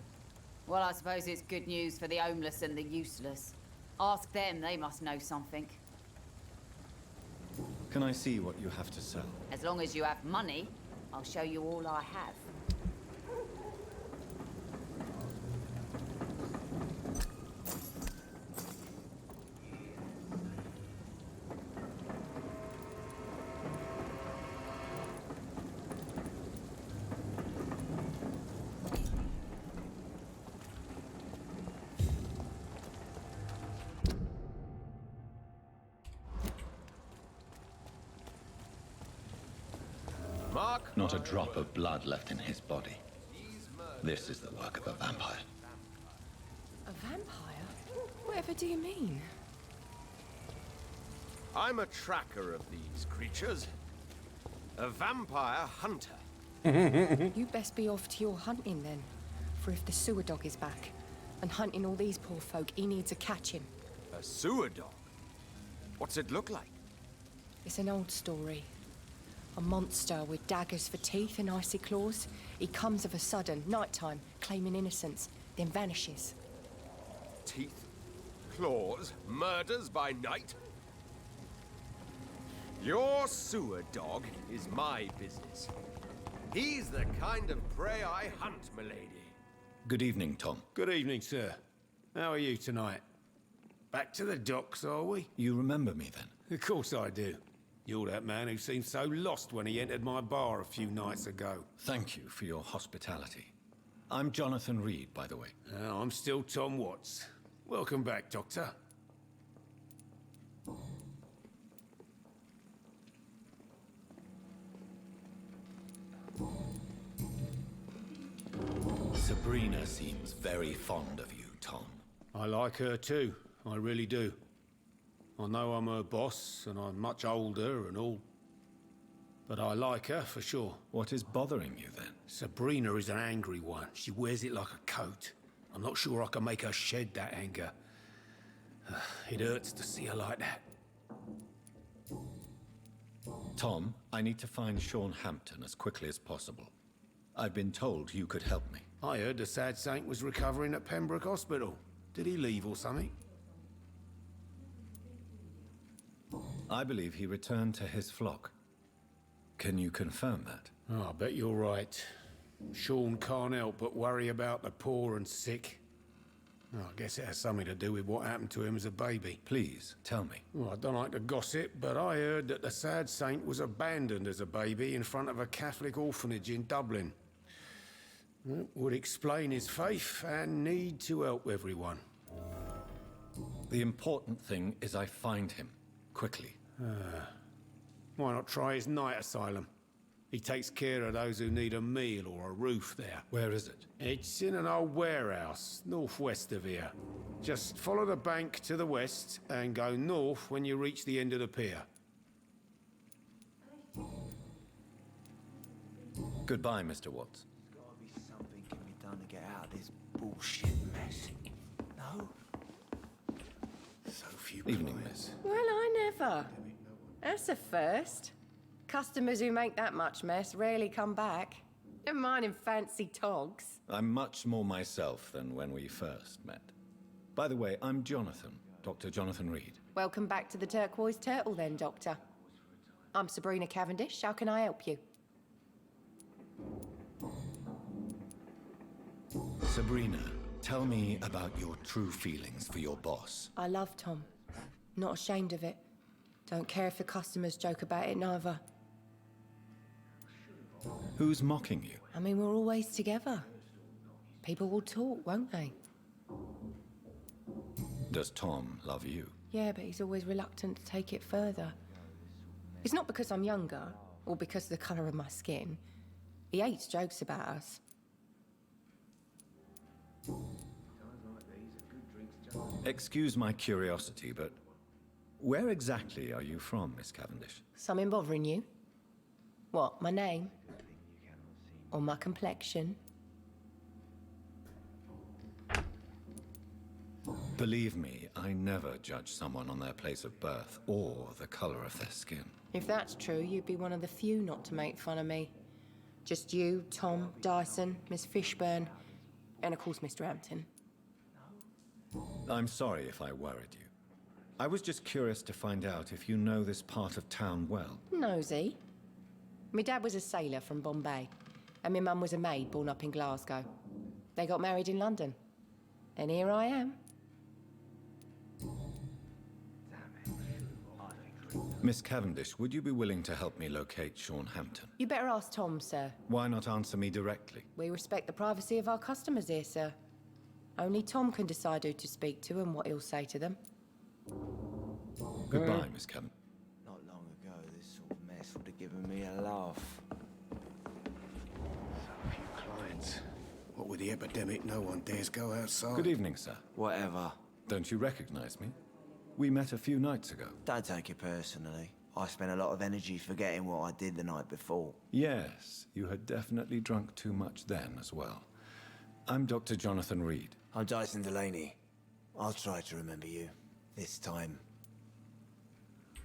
Well, I suppose it's good news for the homeless and the useless. Ask them, they must know something. Can I see what you have to sell? As long as you have money, I'll show you all I have. Not a drop of blood left in his body. This is the work of a vampire. A vampire? Whatever do you mean? I'm a tracker of these creatures. A vampire hunter. You best be off to your hunting then. For if the sewer dog is back and hunting all these poor folk, he needs to catch him. A sewer dog? What's it look like? It's an old story. A monster with daggers for teeth and icy claws. He comes of a sudden, nighttime, claiming innocence, then vanishes. Teeth, claws, murders by night? Your sewer dog is my business. He's the kind of prey I hunt, milady. Good evening, Tom. Good evening, sir. How are you tonight? Back to the docks, are we? You remember me then? Of course I do. You're that man who seemed so lost when he entered my bar a few nights ago. Thank you for your hospitality. I'm Jonathan Reed, by the way. I'm still Tom Watts. Welcome back, Doctor. Sabrina seems very fond of you, Tom. I like her too. I really do. I know I'm her boss, and I'm much older and all. But I like her, for sure. What is bothering you, then? Sabrina is an angry one. She wears it like a coat. I'm not sure I can make her shed that anger. It hurts to see her like that. Tom, I need to find Sean Hampton as quickly as possible. I've been told you could help me. I heard the sad saint was recovering at Pembroke Hospital. Did he leave or something? I believe he returned to his flock. Can you confirm that? Oh, I bet you're right. Sean can't help but worry about the poor and sick. Oh, I guess it has something to do with what happened to him as a baby. Please, tell me. Well, I don't like to gossip, but I heard that the sad saint was abandoned as a baby in front of a Catholic orphanage in Dublin. That would explain his faith and need to help everyone. The important thing is I find him. quickly. Why not try his night asylum? He takes care of those who need a meal or a roof there. Where is it? It's in an old warehouse, northwest of here. Just follow the bank to the west and go north when you reach the end of the pier. Goodbye, Mr. Watts. There's gotta be something can be done to get out of this bullshit mess. No? So few Evening, clients. miss. Well, I never. That's a first. Customers who make that much mess rarely come back. Never mind in fancy togs. I'm much more myself than when we first met. By the way, I'm Jonathan, Dr. Jonathan Reed. Welcome back to the Turquoise Turtle then, Doctor. I'm Sabrina Cavendish. How can I help you? Sabrina, tell me about your true feelings for your boss. I love Tom. Not ashamed of it. Don't care if the customers joke about it, neither. Who's mocking you? I mean, we're always together. People will talk, won't they? Does Tom love you? Yeah, but he's always reluctant to take it further. It's not because I'm younger, or because of the colour of my skin. He hates jokes about us. Excuse my curiosity, but where exactly are you from, Miss Cavendish? Something bothering you? What, my name? Or my complexion? Believe me, I never judge someone on their place of birth or the color of their skin. If that's true, you'd be one of the few not to make fun of me. Just you, Tom, Dyson, Miss Fishburne, and of course Mr. Hampton. I'm sorry if I worried you. I was just curious to find out if you know this part of town well. Nosy. My dad was a sailor from Bombay, and my mum was a maid born up in Glasgow. They got married in London. And here I am. Miss Cavendish, would you be willing to help me locate Sean Hampton? You better ask Tom, sir. Why not answer me directly? We respect the privacy of our customers here, sir. Only Tom can decide who to speak to and what he'll say to them. Goodbye, Miss Cavendish. Not long ago, this sort of mess would have given me a laugh. So few clients. What with the epidemic, no one dares go outside. Good evening, sir. Whatever. Don't you recognize me? We met a few nights ago. Don't take it personally. I spent a lot of energy forgetting what I did the night before. Yes, you had definitely drunk too much then as well. I'm Dr. Jonathan Reed. I'm Dyson Delaney. I'll try to remember you. This time.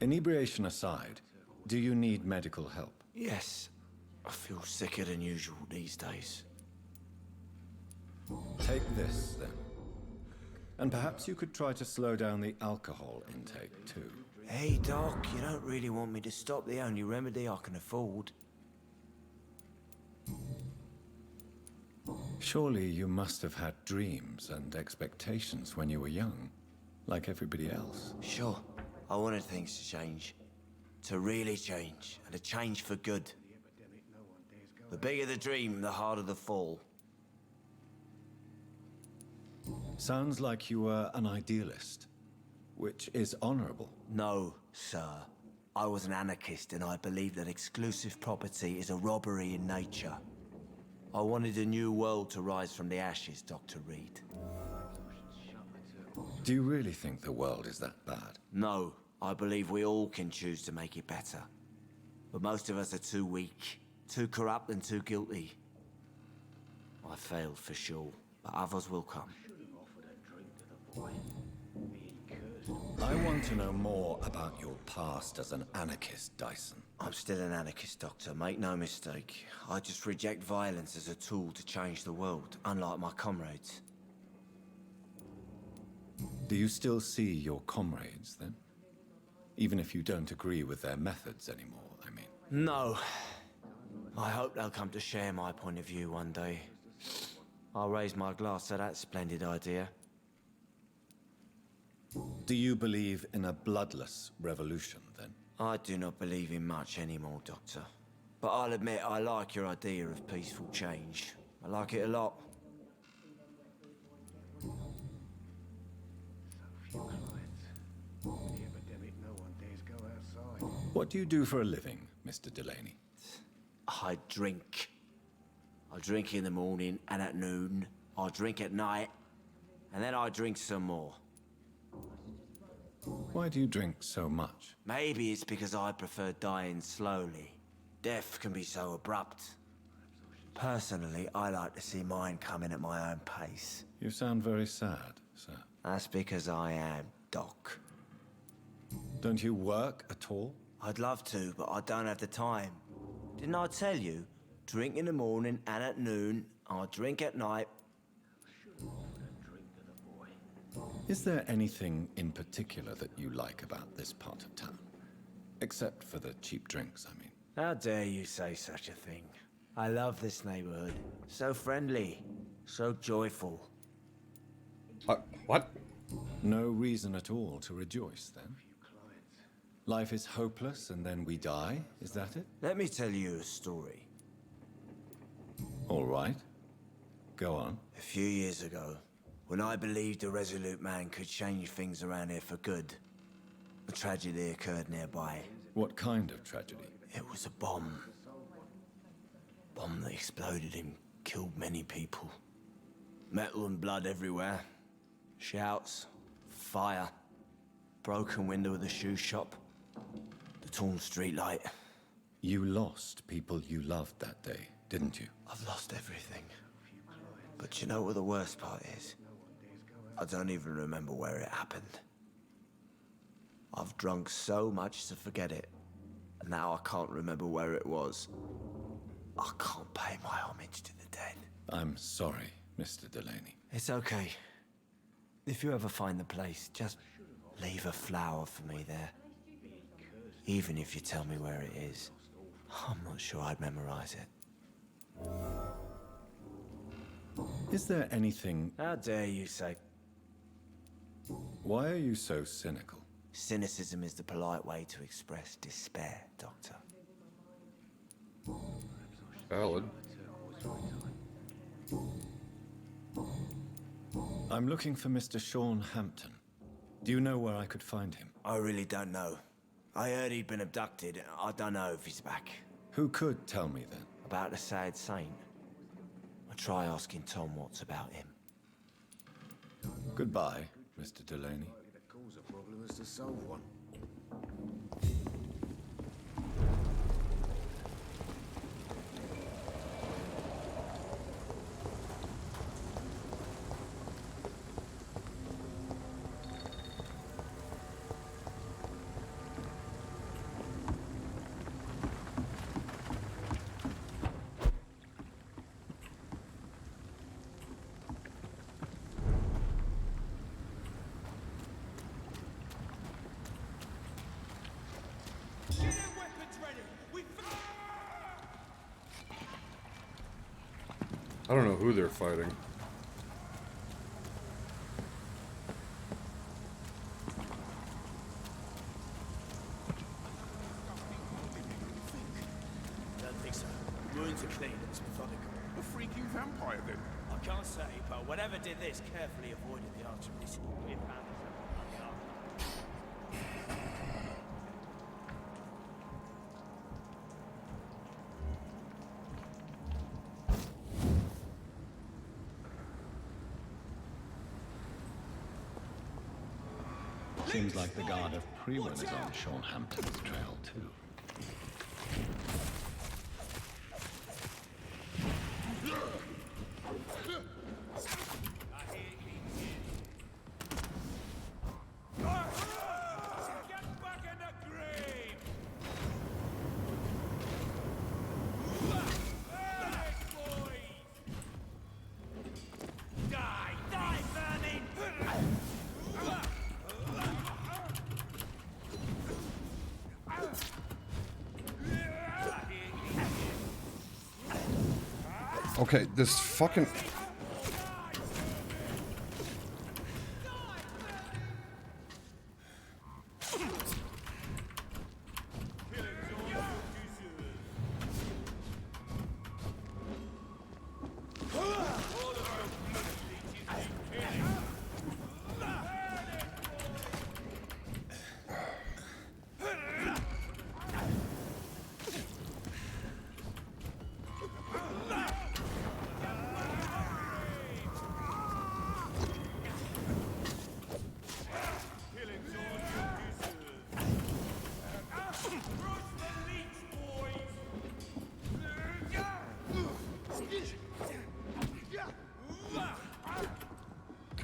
Inebriation aside, do you need medical help? Yes. I feel sicker than usual these days. Take this, then. And perhaps you could try to slow down the alcohol intake, too. Hey, Doc, you don't really want me to stop the only remedy I can afford. Surely you must have had dreams and expectations when you were young, like everybody else. Sure. I wanted things to change. To really change, and to change for good. The bigger the dream, the harder the fall. Sounds like you were an idealist, which is honorable. No, sir. I was an anarchist, and I believe that exclusive property is a robbery in nature. I wanted a new world to rise from the ashes, Dr. Reed. Do you really think the world is that bad? No, I believe we all can choose to make it better. But most of us are too weak, too corrupt and too guilty. I failed for sure, but others will come. I want to know more about your past as an anarchist, Dyson. I'm still an anarchist, Doctor, make no mistake. I just reject violence as a tool to change the world, unlike my comrades. Do you still see your comrades, then? Even if you don't agree with their methods anymore, I mean. No. I hope they'll come to share my point of view one day. I'll raise my glass to that splendid idea. Do you believe in a bloodless revolution, then? I do not believe in much anymore, Doctor. But I'll admit I like your idea of peaceful change. I like it a lot. So few clients. The epidemic, no one dares go What do you do for a living, Mr. Delaney? I drink. I drink in the morning and at noon. I drink at night. And then I drink some more. Why do you drink so much? Maybe it's because I prefer dying slowly. Death can be so abrupt. Personally, I like to see mine coming at my own pace. You sound very sad, sir. That's because I am, Doc. Don't you work at all? I'd love to, but I don't have the time. Didn't I tell you? Drink in the morning and at noon. I drink at night. Is there anything in particular that you like about this part of town? Except for the cheap drinks, I mean. How dare you say such a thing? I love this neighborhood. So friendly. So joyful. What? No reason at all to rejoice, then? Life is hopeless and then we die, is that it? Let me tell you a story. All right. Go on. A few years ago, when I believed a resolute man could change things around here for good, a tragedy occurred nearby. What kind of tragedy? It was a bomb. Bomb that exploded and killed many people. Metal and blood everywhere. Shouts, fire, broken window of the shoe shop, the torn streetlight. You lost people you loved that day, didn't you? I've lost everything. But you know what the worst part is? I don't even remember where it happened. I've drunk so much to forget it, and now I can't remember where it was. I can't pay my homage to the dead. I'm sorry, Mr. Delaney. It's okay. If you ever find the place, just leave a flower for me there. Even if you tell me where it is. I'm not sure I'd memorize it. Is there anything... How dare you say... Why are you so cynical? Cynicism is the polite way to express despair, Doctor. Valid. I'm looking for Mr. Sean Hampton. Do you know where I could find him? I really don't know. I heard he'd been abducted. I don't know if he's back. Who could tell me then? About the sad saint. I'll try asking Tom Watts about him. Goodbye, Mr. Delaney. Cause a problem is to solve one. I don't know who they're fighting. Don't think so. Wounds are clean, it's methodical. A freaking vampire, then? I can't say, but whatever did this carefully avoided the arteries. We found this. Seems like the guard of Prewin is on Sean Hampton's trail, too. Okay, this fucking...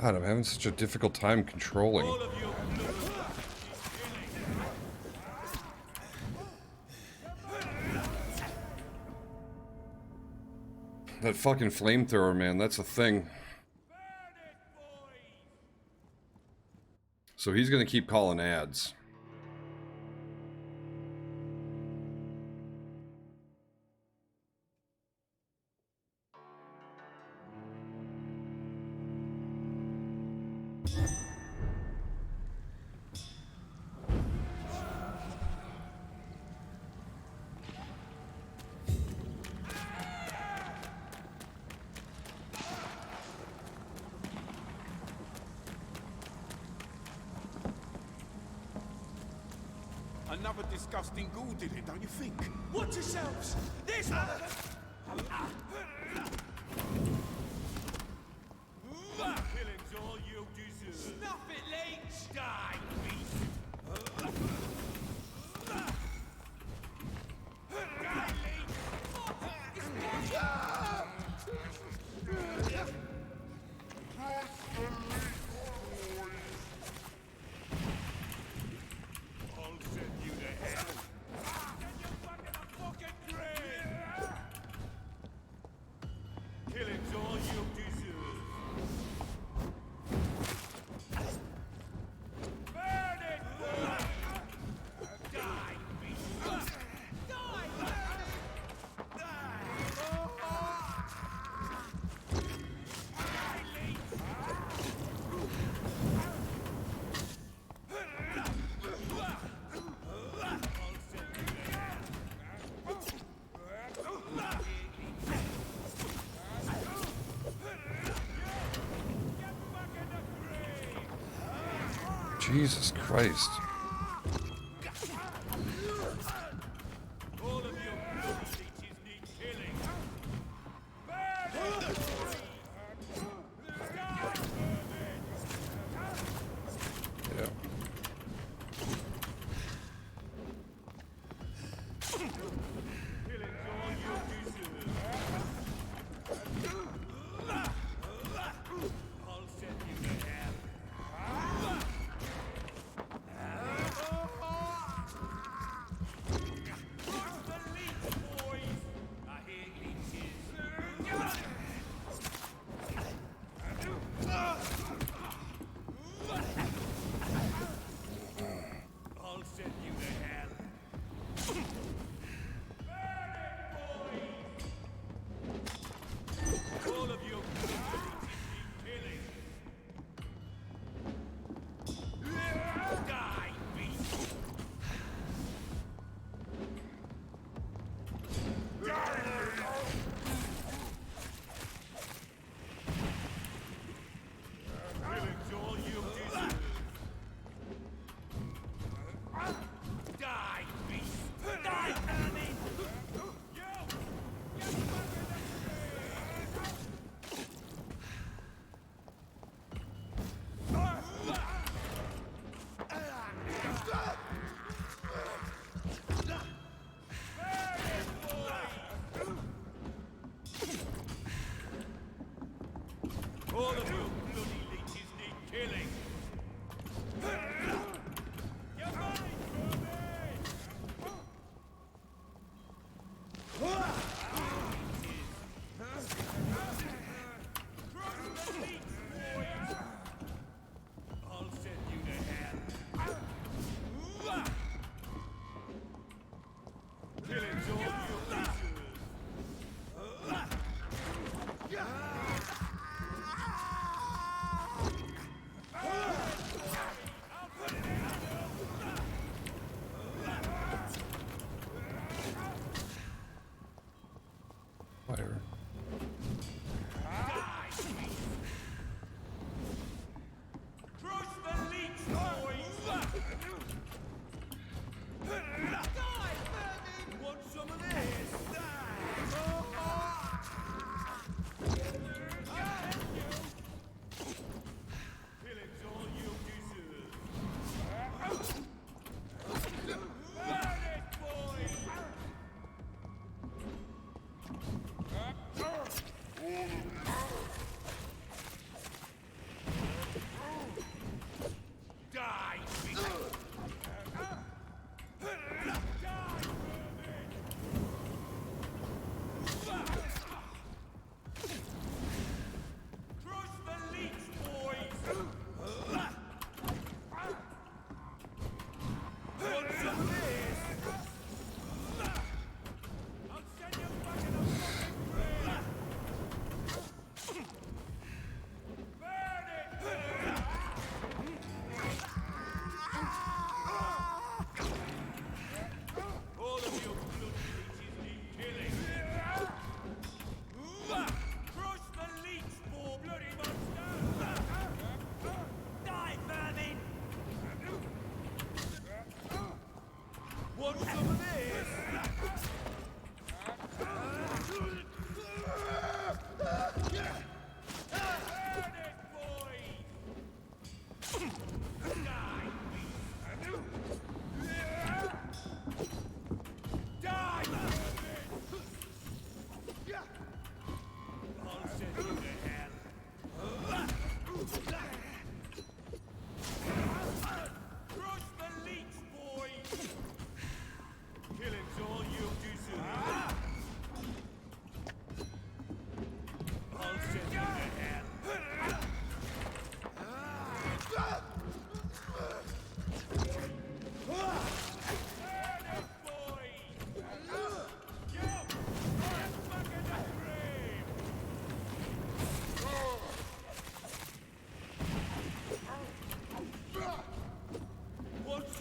God, I'm having such a difficult time controlling. That fucking flamethrower, man, that's a thing. So he's gonna keep calling ads. Another disgusting ghoul did it, don't you think? Watch yourselves! This Killing's all you deserve. Snuff it, leech! Die, I'll send you to hell. Get your fucking fucking grave! Killing's all you deserve. Burn it! Die, beast! Jesus Christ. All of you blood leeches need killing. Yeah. Killing's all you deserve. I'll send you to hell.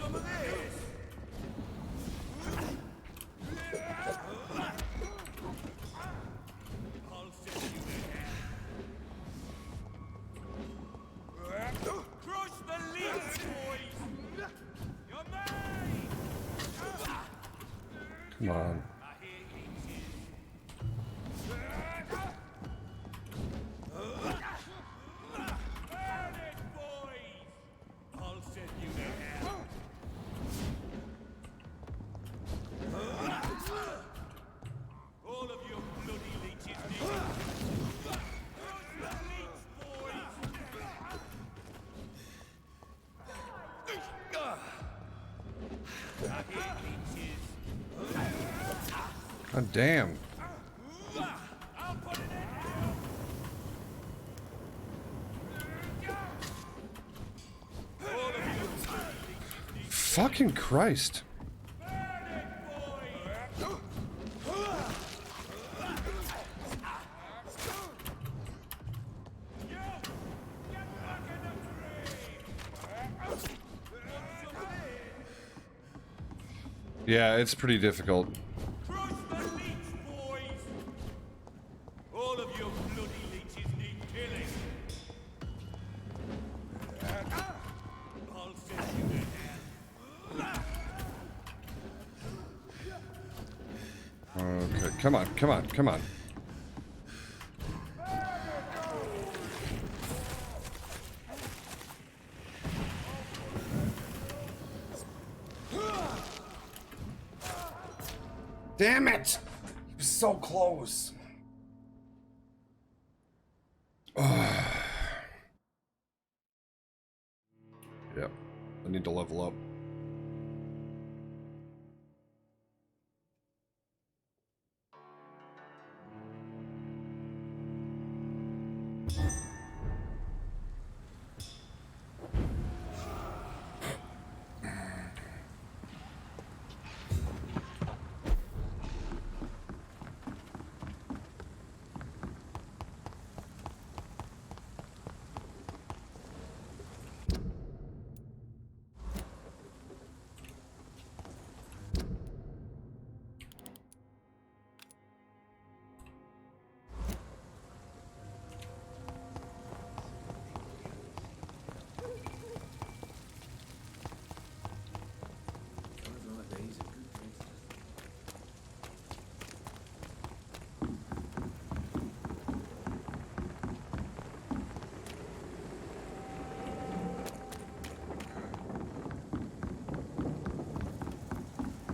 some of this? I'll send you to hell. Crush the leech, boys! You're mine! Come on. I'll send you to hell. All of your bloody leeches need Crush the leech, boys! I hate leeches. God damn. I'll put it in Fucking Christ. Yeah, it's pretty difficult. Crush the leech, boys! All of your bloody leeches need killing. I'll send you to hell. Okay, come on, come on, come on. Damn it! He was so close. Yep, I need to level up.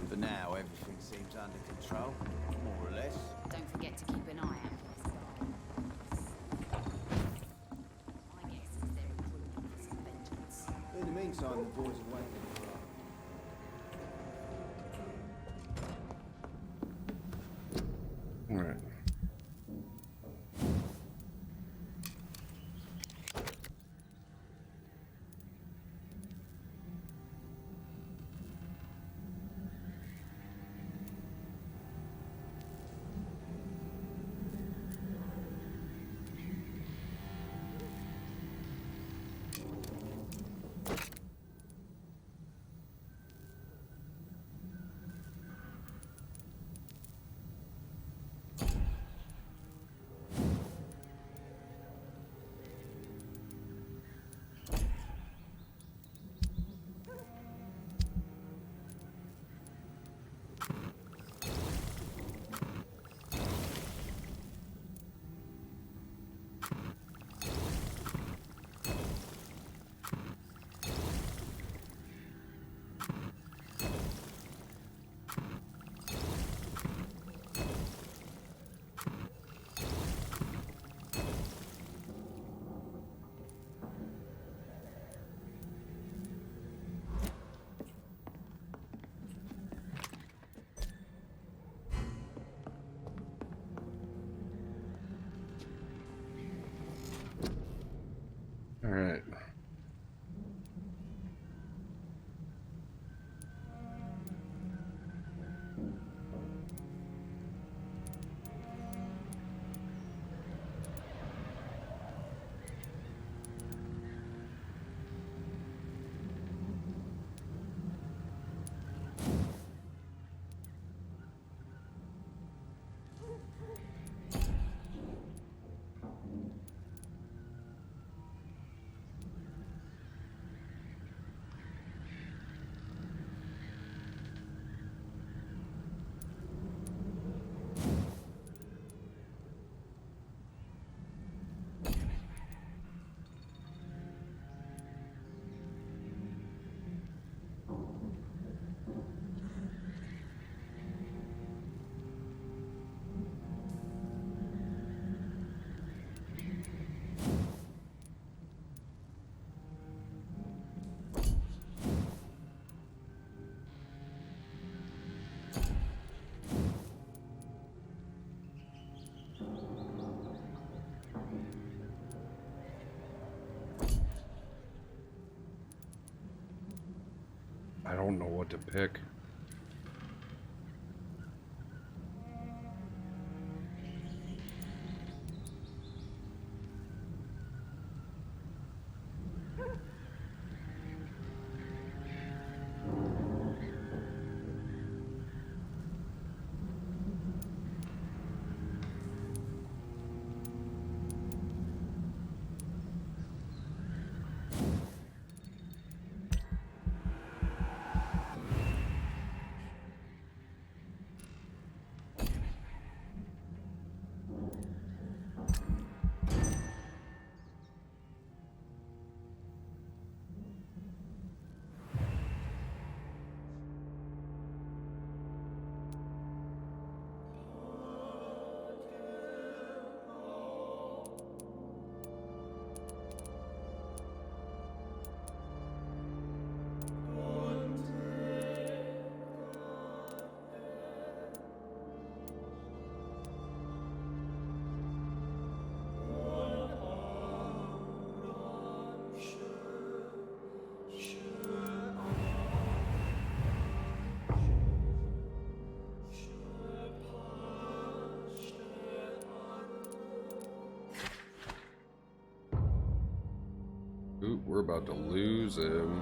For now, everything seems under control, more or less. Don't forget to keep an eye out for this guy. My guess is they're recruiting for some vengeance. In the meantime, the boys are waiting for us. All right. I don't know what to pick. Ooh, we're about to lose him.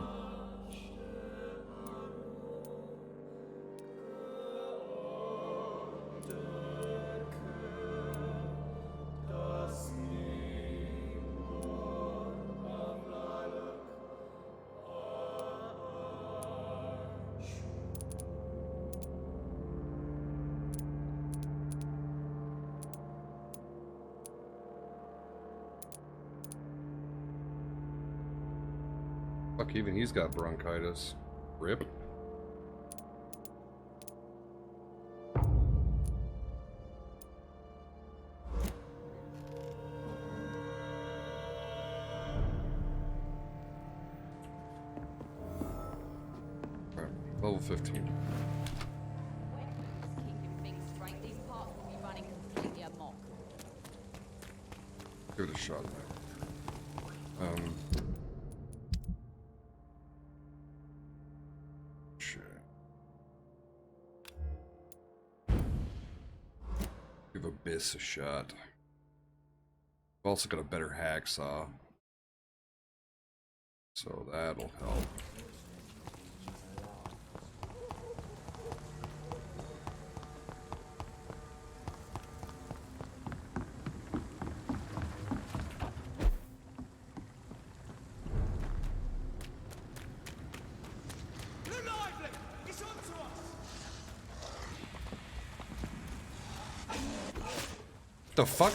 Fuck, even he's got bronchitis. Rip. Alright, level 15. Keeping things straight, these parts will be running completely amok. Give it a shot. Shit. Give Abyss a shot. I've also got a better hacksaw, so that'll help. The fuck?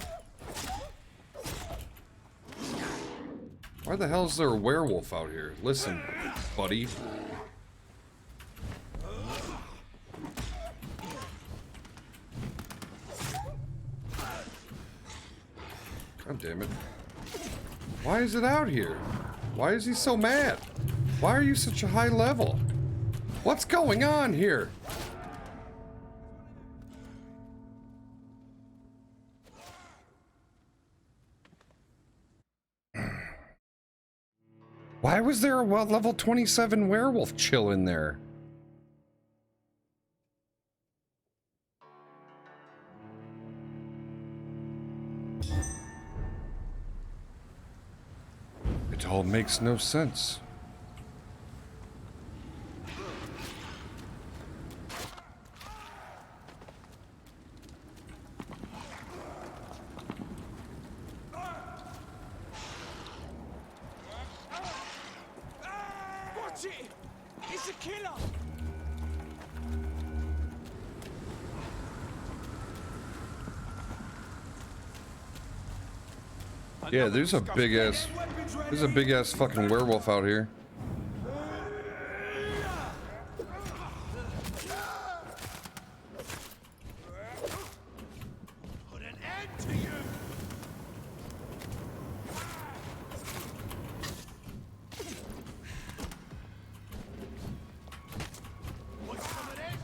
Why the hell is there a werewolf out here? Listen, buddy. God damn it. Why is it out here? Why is he so mad? Why are you such a high level? What's going on here? Why was there a level 27 werewolf chill in there? It all makes no sense. Watch it! It's a killer! Yeah, there's a big ass fucking werewolf out here. Put an end to you! What's some of this?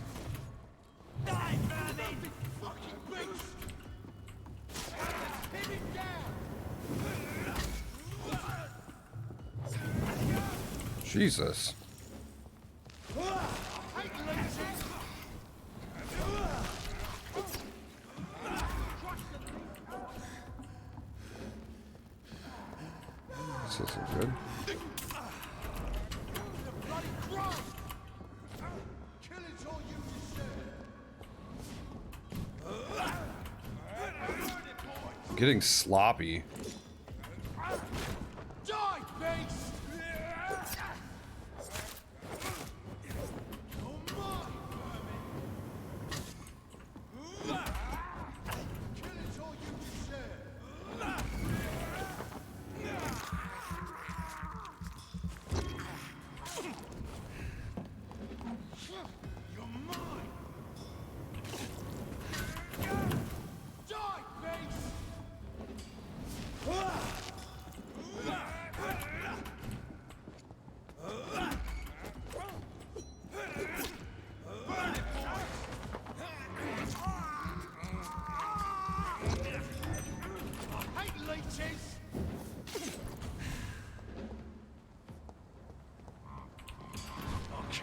Die, vermin! Fucking beast! Pin him down! Jesus. Come Getting sloppy. Die, beast!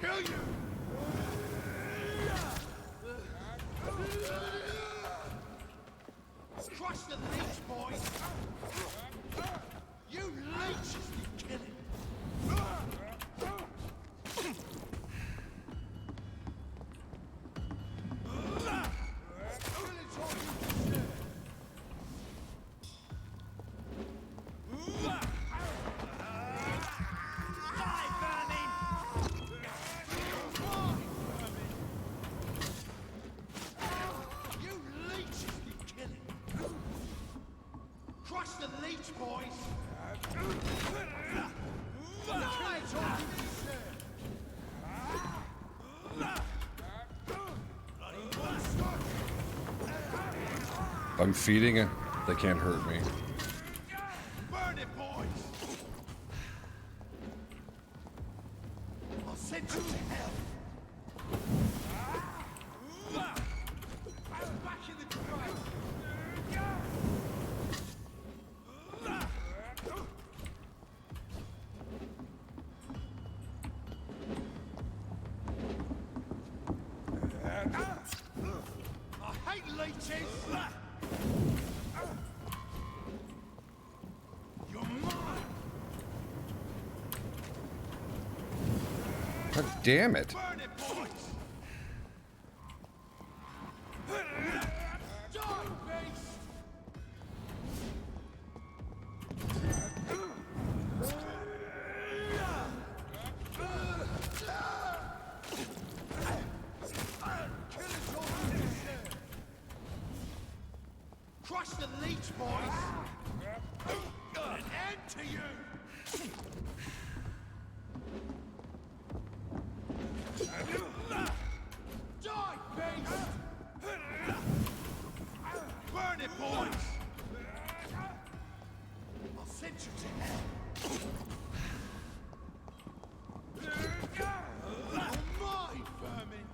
Kill you! Crush the leech, boys! You leeches need killing! Crush the leech, boys! I'm feeding it. They can't hurt me. Burn it, boys! I'll send you to hell! Back in the grave! I hate leeches! You're mine! God damn it. Burn it, boys! Die, beast! Crush the leech, boys! An end to you! Die, beast! Burn it, boys! I'll send you to hell! You're mine, vermin!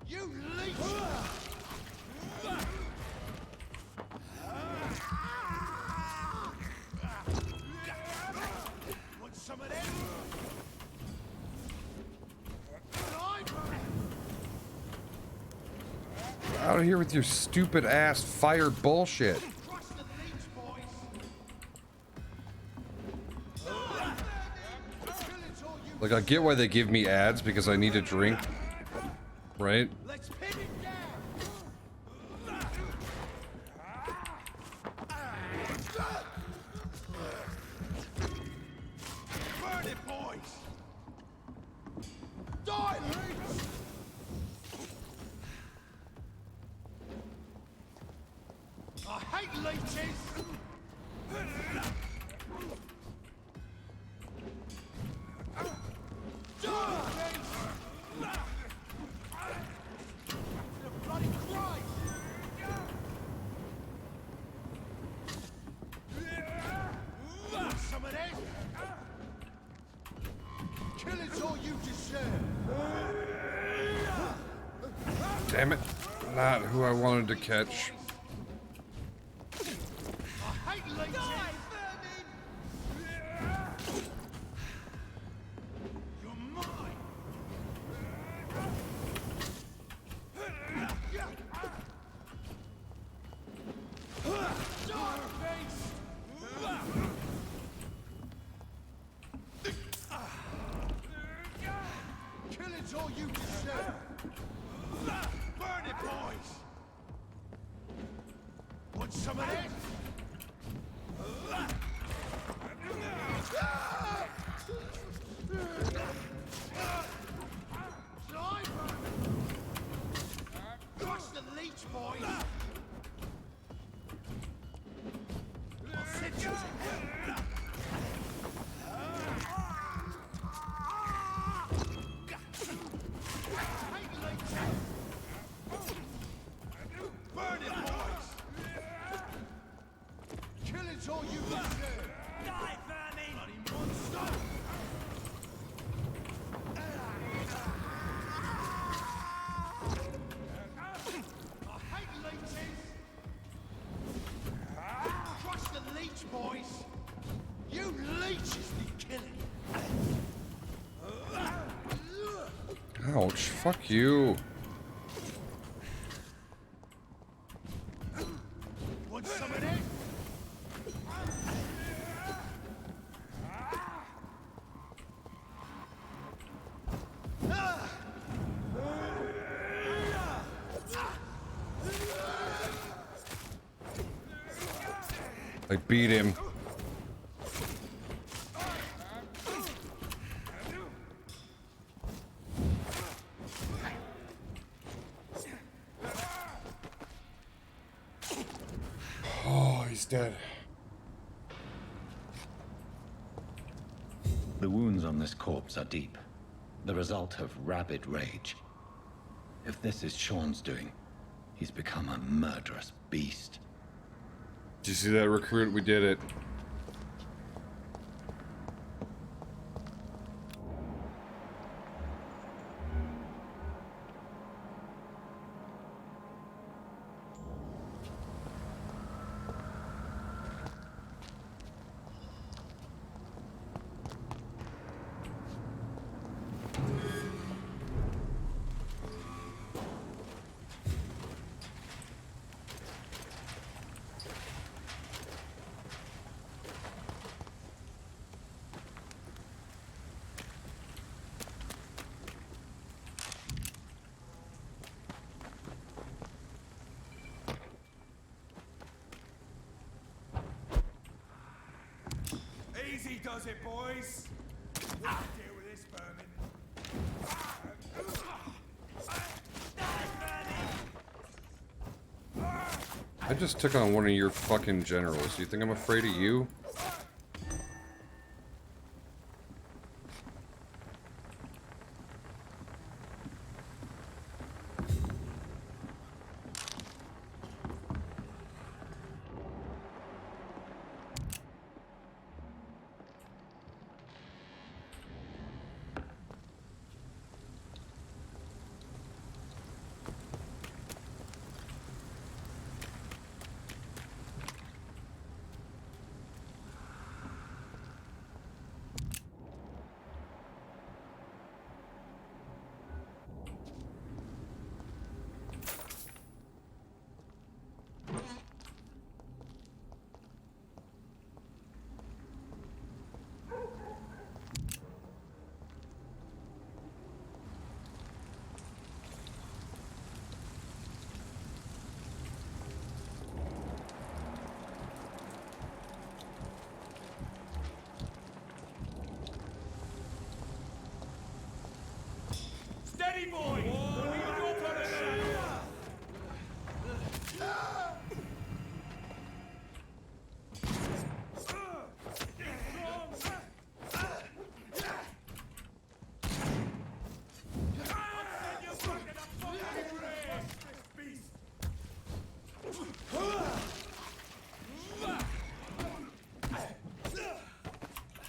You leech! Want some of that? Out of here with your stupid ass fire bullshit. Like, I get why they give me ads because I need a drink, right? Let's pin it down! Burn it, boys! Die, leech! I hate leeches! Some of that? Kill it all you deserve! Damn it. Not who I wanted to catch. I hate leeches! You're mine! Die, beast! Kill it all you deserve! Burn it, boys! Want some of this? Crush the leech, boys! I'll send you to hell! Burn it, boys! Killing's all you deserve! Die, vermin! Bloody monster! I hate leeches! Crush the leech, boys! You leeches need killing! Ouch, fuck you. Want some of this? I beat him. Oh, he's dead. The wounds on this corpse are deep, the result of rabid rage. If this is Sean's doing, he's become a murderous beast. Did you see that, recruit? We did it. Easy does it, boys. We'll deal with this vermin. I just took on one of your fucking generals. Do you think I'm afraid of you? Steady, boys! We got on a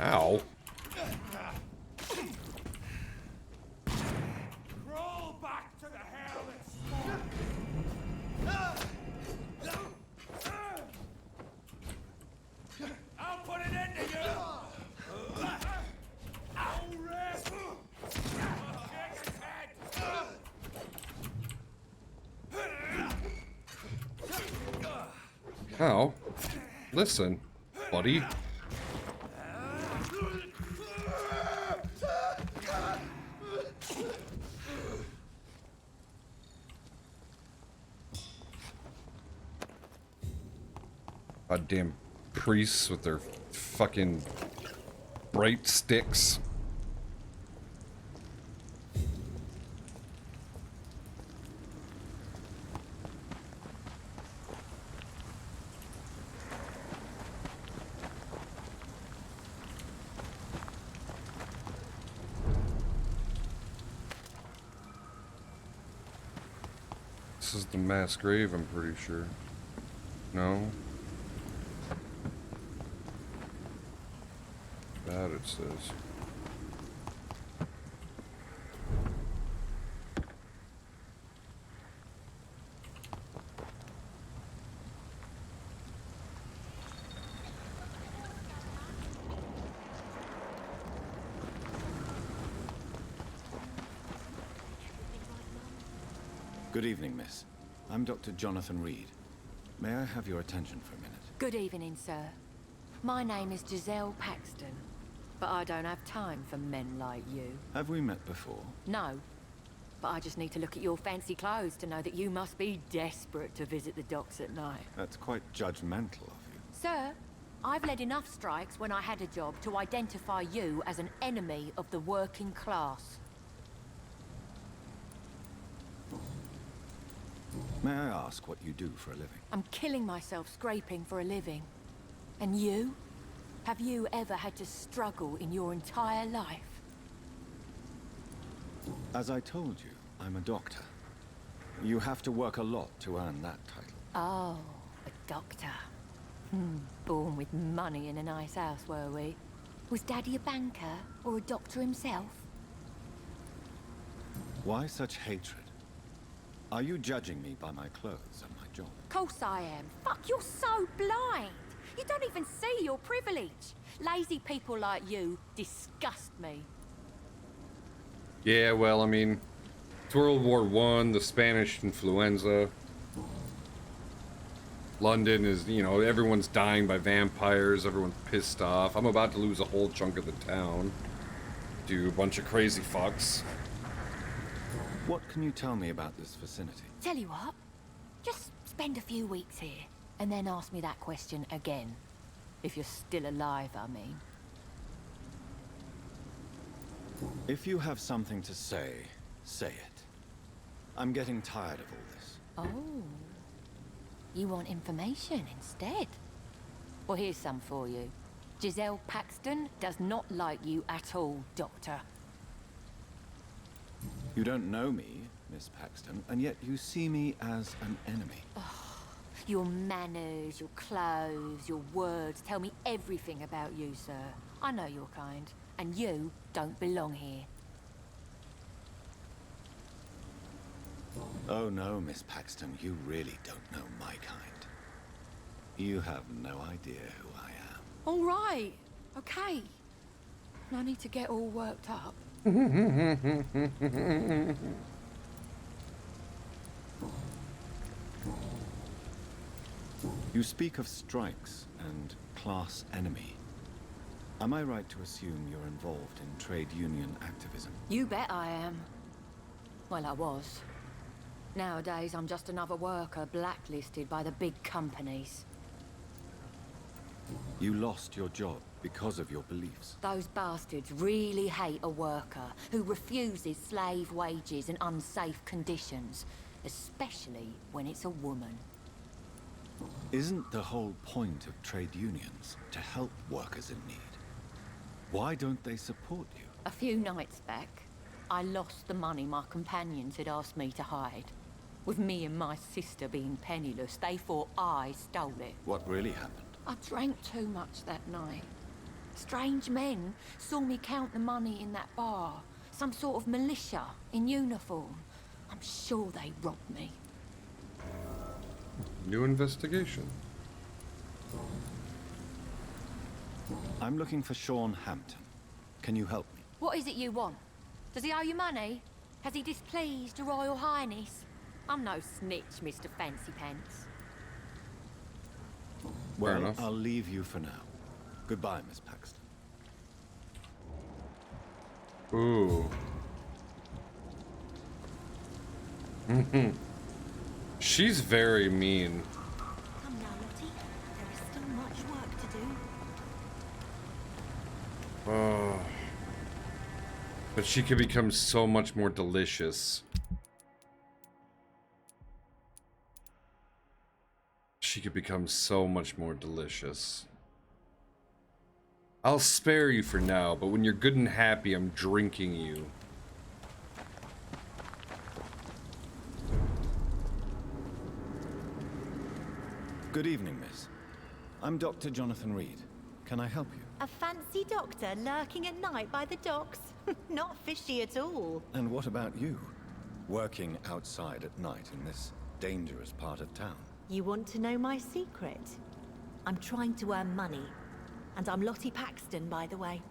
Ow. Crawl back to the hell I'll put an end to you! I'll rest! Check his head! Ow. Listen, buddy. Goddamn priests with their fucking bright sticks. This is the mass grave, I'm pretty sure. No? That it says. Good evening, miss. I'm Dr. Jonathan Reed. May I have your attention for a minute? Good evening, sir. My name is Giselle Paxton, but I don't have time for men like you. Have we met before? No, but I just need to look at your fancy clothes to know that you must be desperate to visit the docks at night. That's quite judgmental of you. Sir, I've led enough strikes when I had a job to identify you as an enemy of the working class. May I ask what you do for a living? I'm killing myself scraping for a living. And you? Have you ever had to struggle in your entire life? As I told you, I'm a doctor. You have to work a lot to earn that title. Oh, a doctor. Born with money in a nice house, were we? Was Daddy a banker or a doctor himself? Why such hatred? Are you judging me by my clothes and my job? Course I am. Fuck, you're so blind. You don't even see your privilege. Lazy people like you disgust me. Yeah, well, I mean, it's World War I, the Spanish influenza. London is, you know, everyone's dying by vampires, everyone's pissed off. I'm about to lose a whole chunk of the town to a bunch of crazy fucks. What can you tell me about this vicinity? Tell you what, just spend a few weeks here, and then ask me that question again. If you're still alive, I mean. If you have something to say, say it. I'm getting tired of all this. Oh. You want information instead? Well, here's some for you. Giselle Paxton does not like you at all, Doctor. You don't know me, Miss Paxton, and yet you see me as an enemy. Your manners, your clothes, your words tell me everything about you, sir. I know your kind, and you don't belong here. Oh no, Miss Paxton, you really don't know my kind. You have no idea who I am. All right, okay. No need to get all worked up. You speak of strikes and class enemy. Am I right to assume you're involved in trade union activism? You bet I am. Well, I was. Nowadays, I'm just another worker blacklisted by the big companies. You lost your job because of your beliefs. Those bastards really hate a worker who refuses slave wages and unsafe conditions, especially when it's a woman. Isn't the whole point of trade unions to help workers in need? Why don't they support you? A few nights back, I lost the money my companions had asked me to hide. With me and my sister being penniless, they thought I stole it. What really happened? I drank too much that night. Strange men saw me count the money in that bar. Some sort of militia in uniform. I'm sure they robbed me. New investigation. I'm looking for Sean Hampton. Can you help me? What is it you want? Does he owe you money? Has he displeased your Royal Highness? I'm no snitch, Mr. Fancy Pants. Well, I'll leave you for now. Goodbye, Miss Paxton. Ooh. She's very mean. Come now, Lottie. There is still But she could become so much more delicious. She could become so much more delicious. I'll spare you for now, but when you're good and happy, I'm drinking you. Good evening, miss. I'm Dr. Jonathan Reed. Can I help you? A fancy doctor lurking at night by the docks? Not fishy at all. And what about you? Working outside at night in this dangerous part of town? You want to know my secret? I'm trying to earn money. And I'm Lottie Paxton, by the way.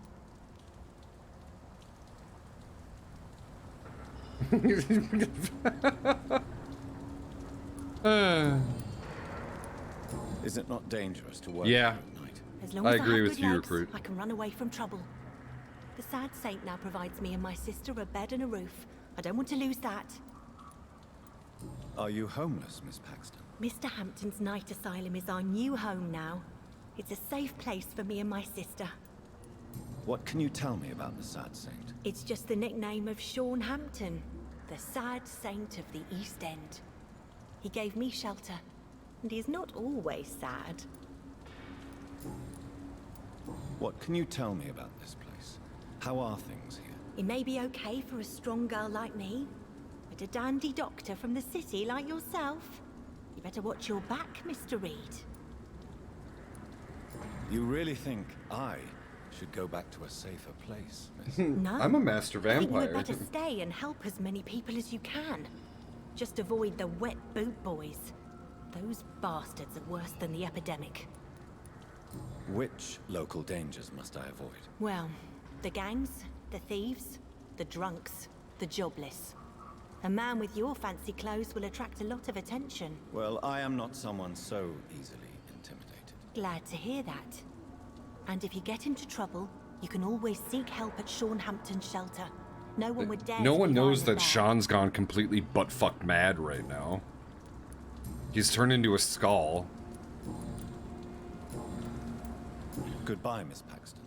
Is it not dangerous to work Yeah. at night? As long I as agree have with good you, legs, Recruit. I can run away from trouble. The sad saint now provides me and my sister a bed and a roof. I don't want to lose that. Are you homeless, Miss Paxton? Mr. Hampton's night asylum is our new home now. It's a safe place for me and my sister. What can you tell me about the Sad Saint? It's just the nickname of Sean Hampton, the sad saint of the East End. He gave me shelter, and he's not always sad. What can you tell me about this place? How are things here? It may be okay for a strong girl like me, but a dandy doctor from the city like yourself, you better watch your back, Mr. Reed. You really think I should go back to a safer place, miss? No. I'm a master I think you vampire. had better stay and help as many people as you can. Just avoid the wet boot boys. Those bastards are worse than the epidemic. Which local dangers must I avoid? Well, the gangs, the thieves, the drunks, the jobless. A man with your fancy clothes will attract a lot of attention. Well, I am not someone so easily intimidated. Glad to hear that. And if you get into trouble, you can always seek help at Sean Hampton's shelter. No one would dare. No to one be knows violent that there. Sean's gone completely butt-fucked mad right now. He's turned into a skull. Goodbye, Miss Paxton.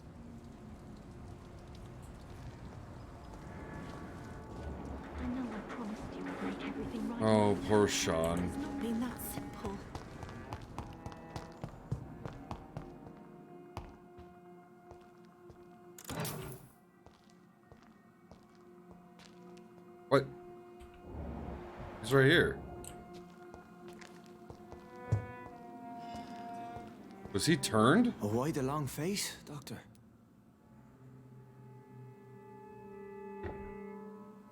I know I promised you would make everything right. Oh, poor Sean. It's not been that simple. What? He's right here. Was he turned? Oh, why the long face, Doctor?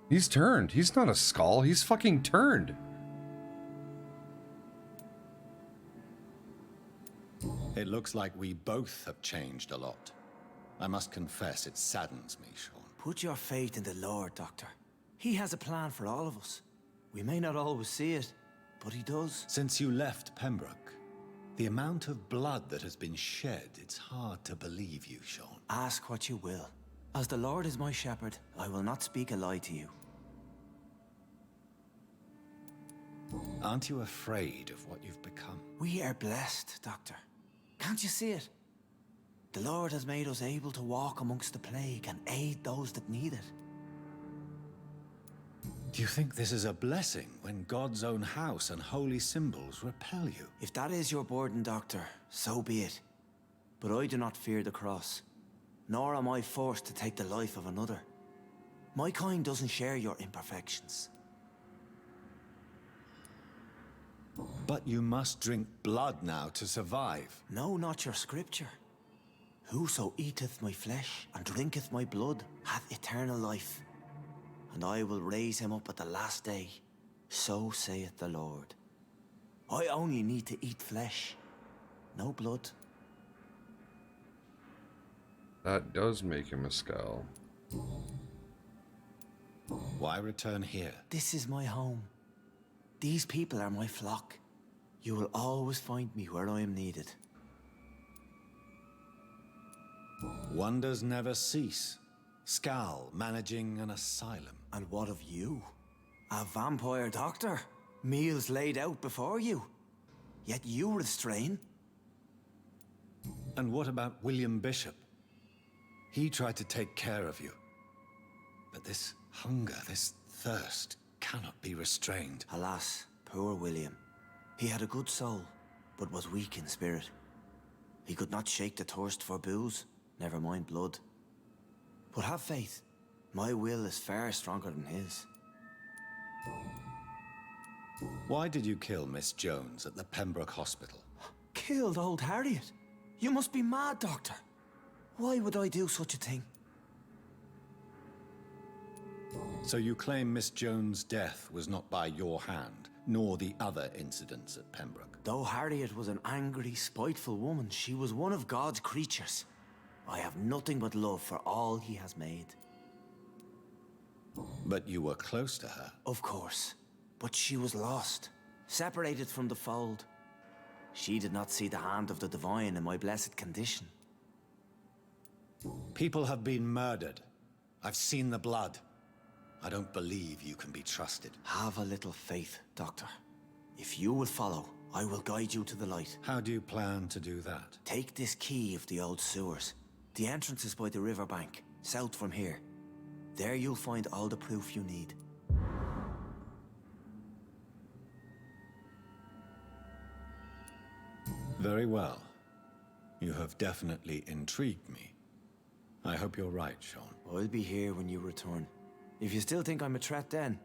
He's turned. He's not a skull. He's fucking turned. It looks like we both have changed a lot. I must confess, it saddens me, Sean. Put your faith in the Lord, Doctor. He has a plan for all of us. We may not always see it, but he does. Since you left Pembroke, the amount of blood that has been shed, it's hard to believe you, Sean. Ask what you will. As the Lord is my shepherd, I will not speak a lie to you. Aren't you afraid of what you've become? We are blessed, Doctor. Can't you see it? The Lord has made us able to walk amongst the plague and aid those that need it. Do you think this is a blessing when God's own house and holy symbols repel you? If that is your burden, Doctor, so be it. But I do not fear the cross, nor am I forced to take the life of another. My kind doesn't share your imperfections. But you must drink blood now to survive. No, not your scripture. Whoso eateth my flesh and drinketh my blood hath eternal life, and I will raise him up at the last day. So saith the Lord. I only need to eat flesh, no blood. That does make him a skull. Why return here? This is my home. These people are my flock. You will always find me where I am needed. Wonders never cease. Scal managing an asylum. And what of you? A vampire doctor? Meals laid out before you. Yet you restrain. And what about William Bishop? He tried to take care of you. But this hunger, this thirst, cannot be restrained. Alas, poor William. He had a good soul, but was weak in spirit. He could not shake the thirst for booze, never mind blood. But have faith. My will is far stronger than his. Why did you kill Miss Jones at the Pembroke Hospital? Killed old Harriet? You must be mad, Doctor. Why would I do such a thing? So you claim Miss Jones' death was not by your hand, nor the other incidents at Pembroke? Though Harriet was an angry, spiteful woman, she was one of God's creatures. I have nothing but love for all he has made. But you were close to her. Of course. But she was lost, separated from the fold. She did not see the hand of the divine in my blessed condition. People have been murdered. I've seen the blood. I don't believe you can be trusted. Have a little faith, Doctor. If you will follow, I will guide you to the light. How do you plan to do that? Take this key of the old sewers. The entrance is by the riverbank, south from here. There you'll find all the proof you need. Very well. You have definitely intrigued me. I hope you're right, Sean. I'll be here when you return. If you still think I'm a threat then,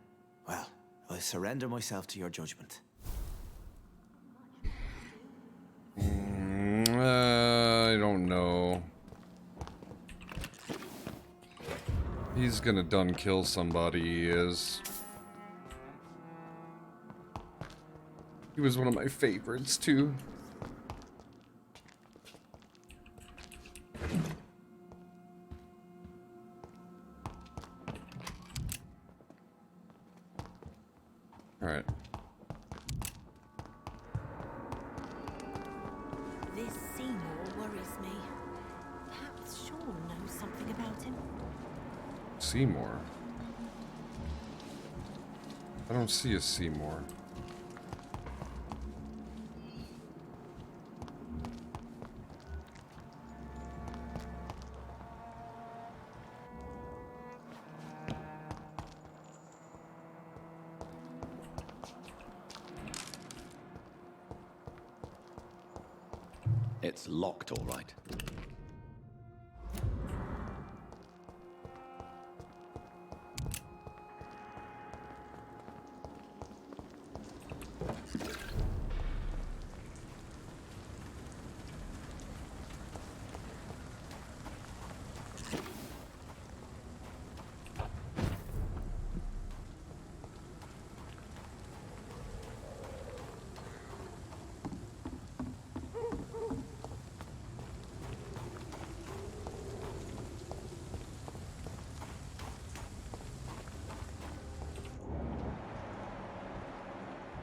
well, I surrender myself to your judgment. I don't know. He's gonna done kill somebody, he is. He was one of my favorites, too. Alright. This Seymour worries me. Perhaps Sean knows something about him. Seymour? I don't see a Seymour. It's locked, all right.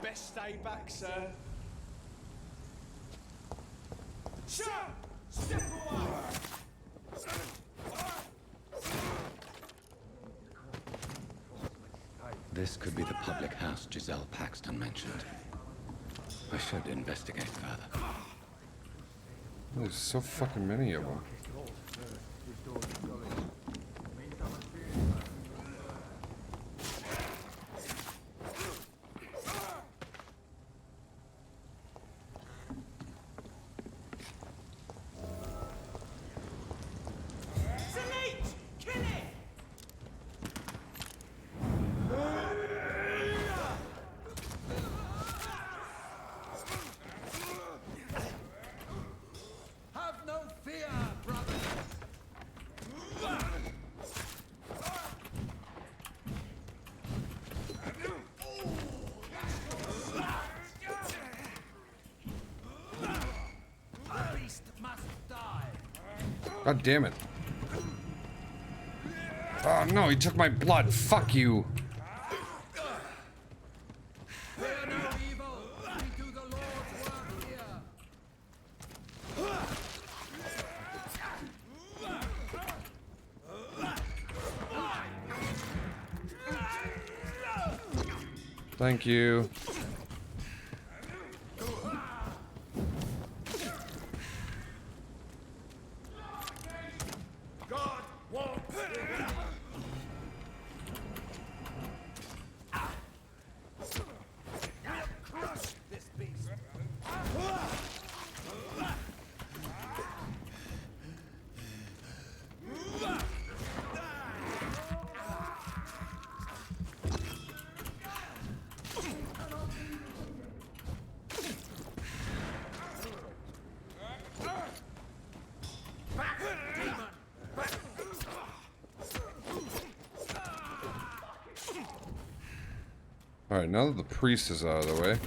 Best stay back, sir. Sir! Step away! This could be the public house Giselle Paxton mentioned. I should investigate further. There's so fucking many of them. God damn it. Oh no, he took my blood. Fuck you. Thank you. Alright, now that the priest is out of the way.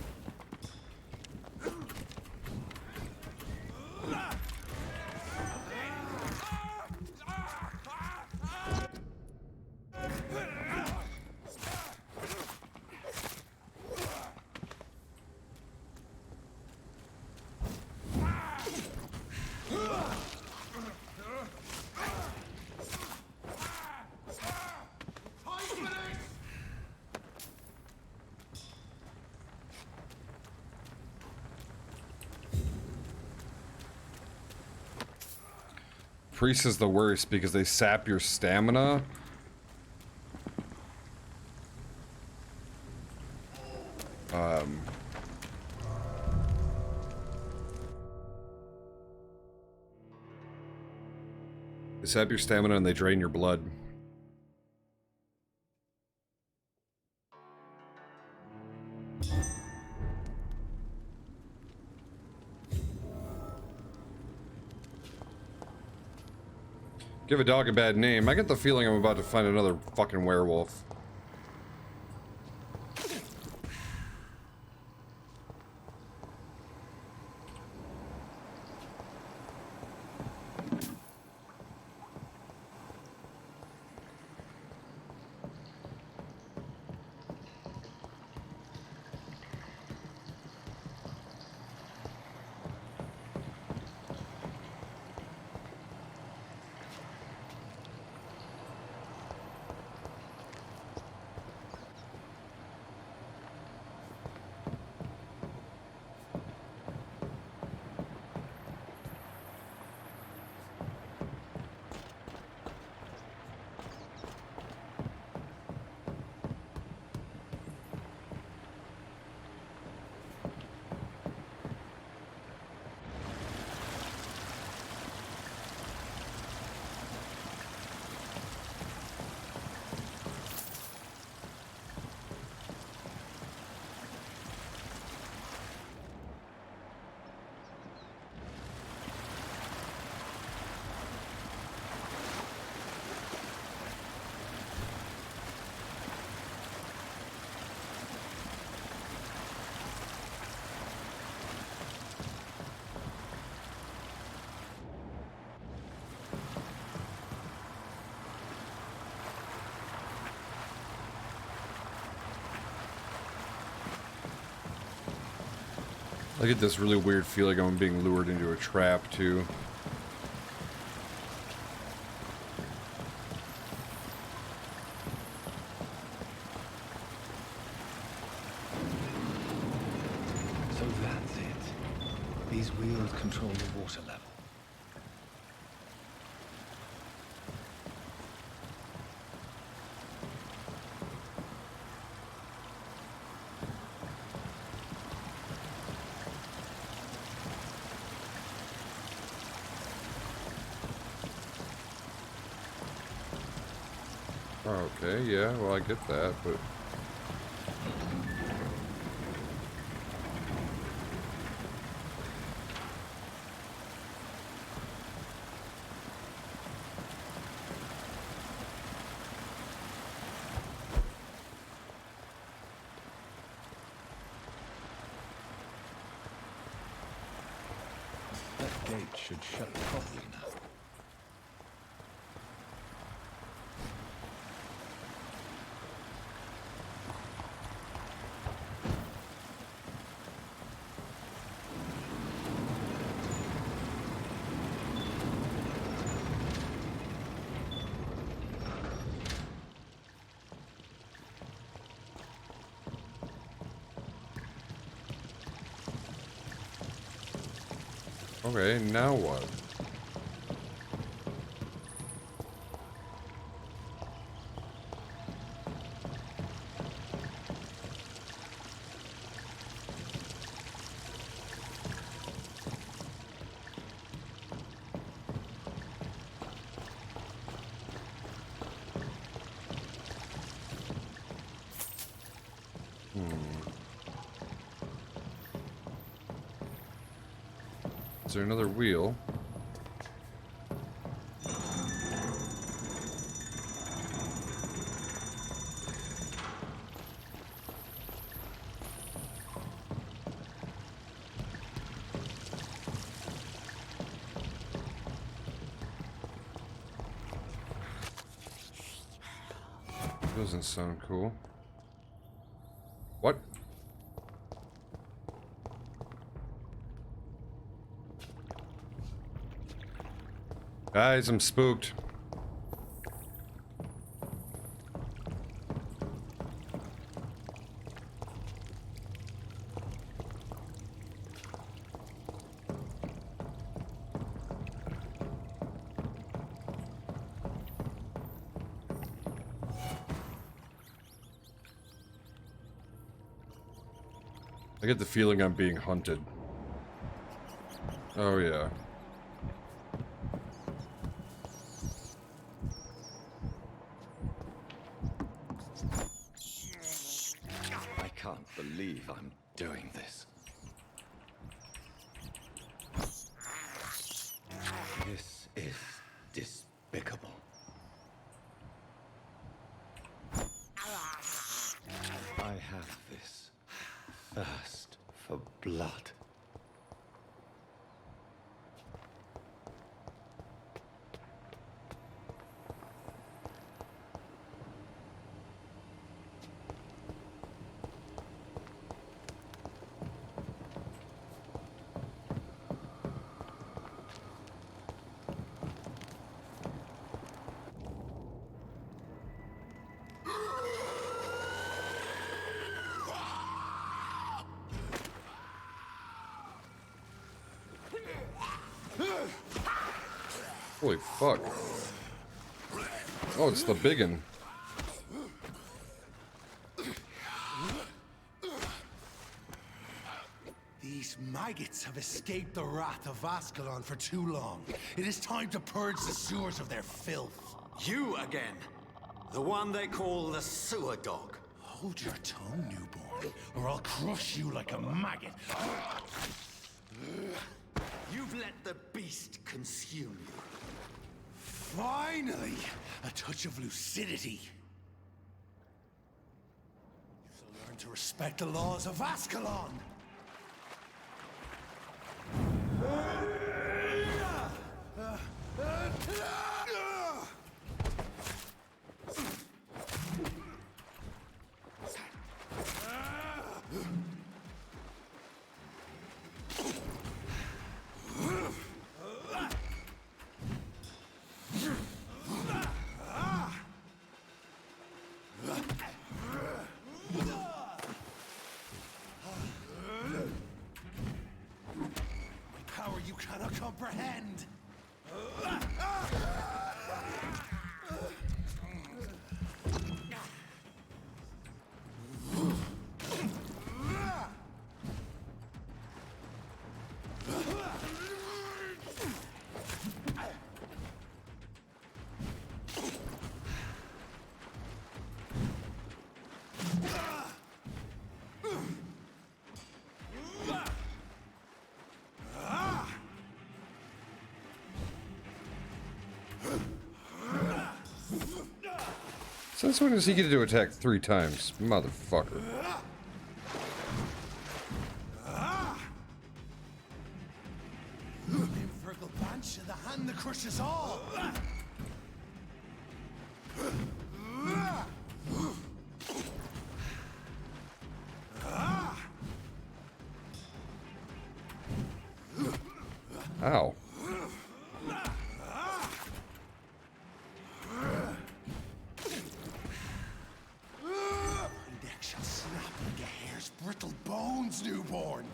Priest is the worst because they sap your stamina. They sap your stamina and they drain your blood. Give a dog a bad name. I get the feeling I'm about to find another fucking werewolf. I get this really weird feeling I'm being lured into a trap, too. So that's it. These wheels control the water level. Okay, yeah, well, I get that, but... That gate should shut properly now. Okay, now what? Is there another wheel? Doesn't sound cool. What? Guys, I'm spooked. I get the feeling I'm being hunted. Oh yeah. I can't believe I'm doing this. This is despicable. I have this thirst for blood. Holy fuck. Oh, it's the biggin. These maggots have escaped the wrath of Ascalon for too long. It is time to purge the sewers of their filth. You again. The one they call the sewer dog. Hold your tongue, newborn, or I'll crush you like a maggot. You've let the beast consume you. Finally, a touch of lucidity. You shall learn to respect the laws of Ascalon. Power you cannot comprehend. Since when does he get to attack 3 times? Motherfucker. Infergal Banshee, the hand that crushes all. Ow. Neck shall snap like a hare's brittle bones, newborn.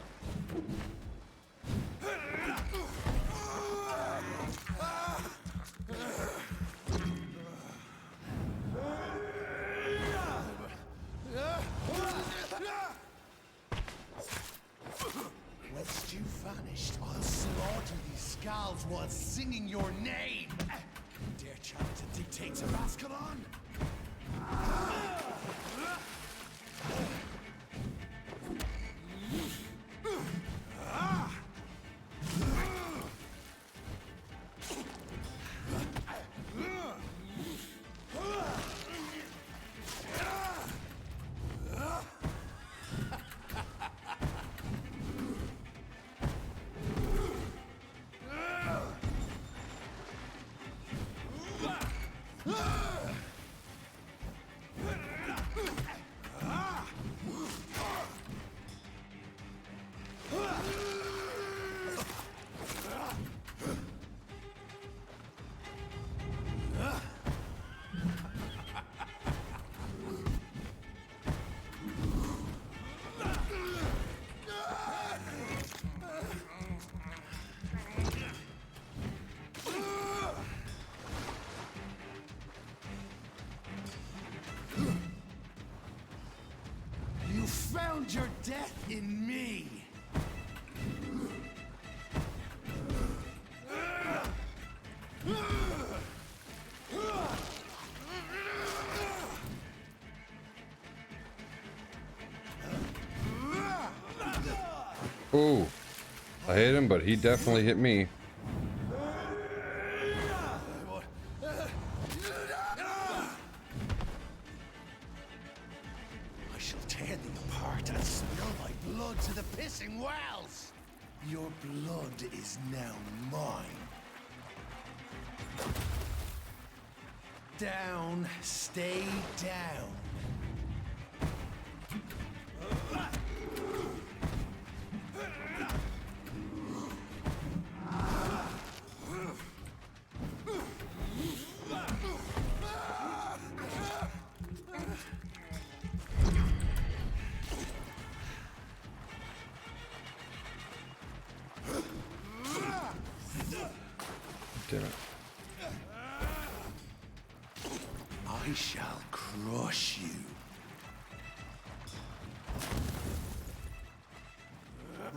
Whilst you vanished, I'll slaughter these scalds while singing your name. Dare challenge the dictates of Ascalon? found your death in me. Ooh, I hit him, but he definitely hit me. I shall tear thee apart and spill thy blood to the pissing wells. Your blood is now mine. Down, stay down. Damn it. I shall crush you.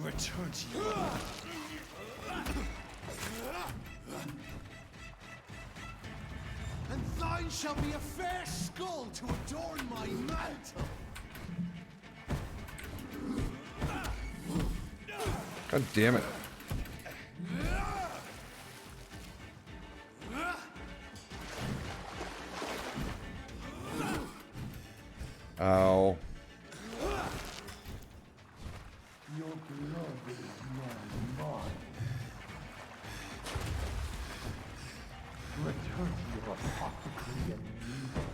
Return to your... And thine shall be a fair skull to adorn my mantle. God damn it. Ow. Your blood is now mine. Return to your apothecary and needle.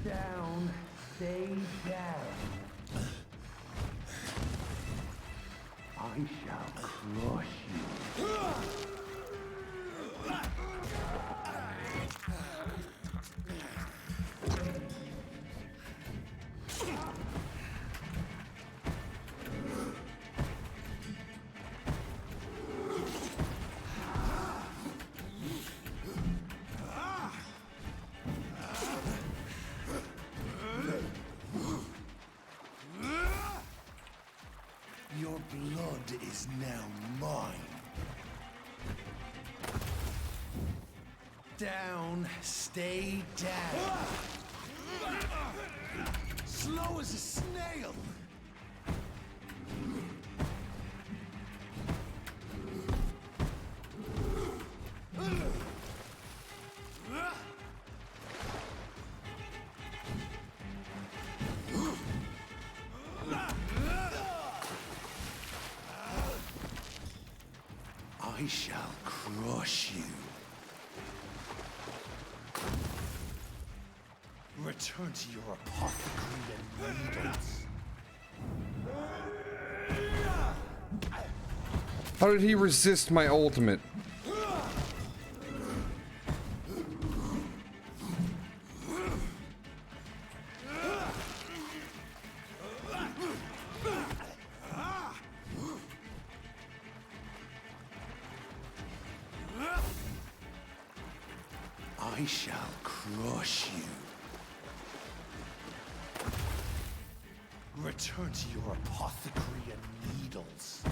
Down, stay down. I shall crush you. Your blood is now mine. Down, stay down. Slow as a snail. I shall crush you. Return to your apothecary and needles. How did he resist my ultimate? I shall crush you. Return to your apothecary and needles.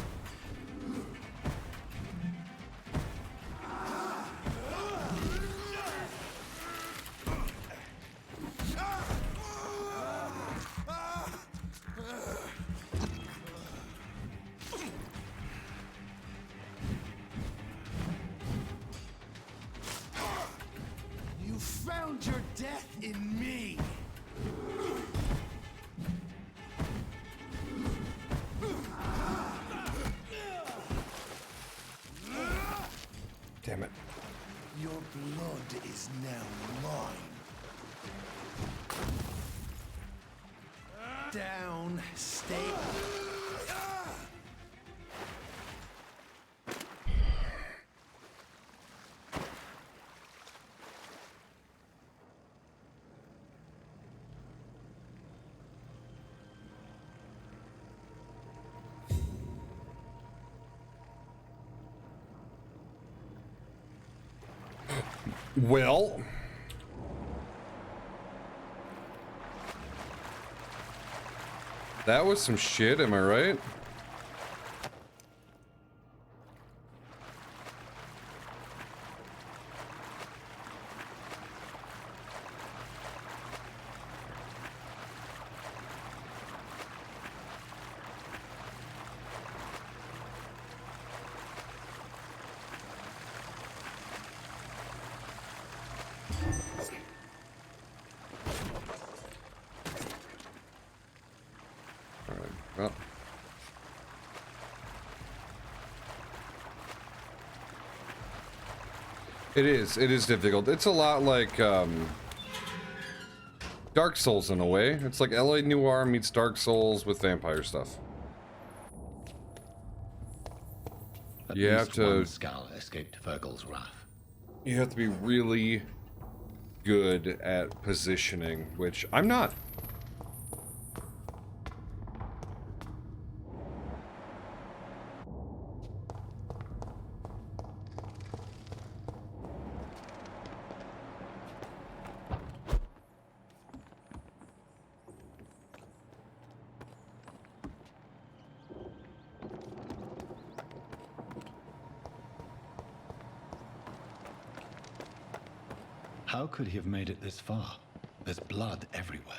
You found your death in me. Damn it. Your blood is now mine. down, stay. Well, that was some shit, am I right? Well. It is difficult. It's a lot like Dark Souls in a way. It's like LA Noire meets Dark Souls with vampire stuff. You have to one skull escaped Virgil's wrath. You have to be really good at positioning, which I'm not. How could he have made it this far? There's blood everywhere.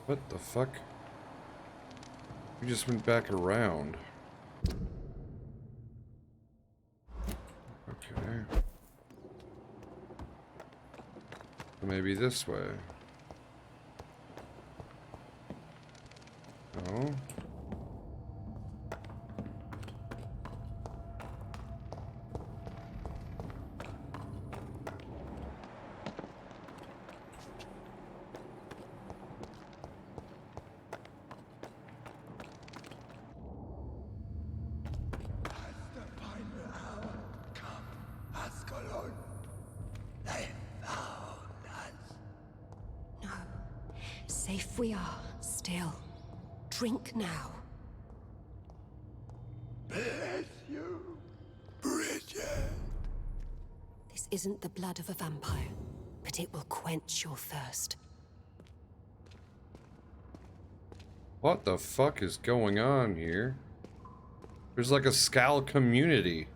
What the fuck? We just went back around. Okay. Maybe this way. Oh. Safe we are, still. Drink now. Bless you, Bridget. This isn't the blood of a vampire, but it will quench your thirst. What the fuck is going on here? There's like a Scal community.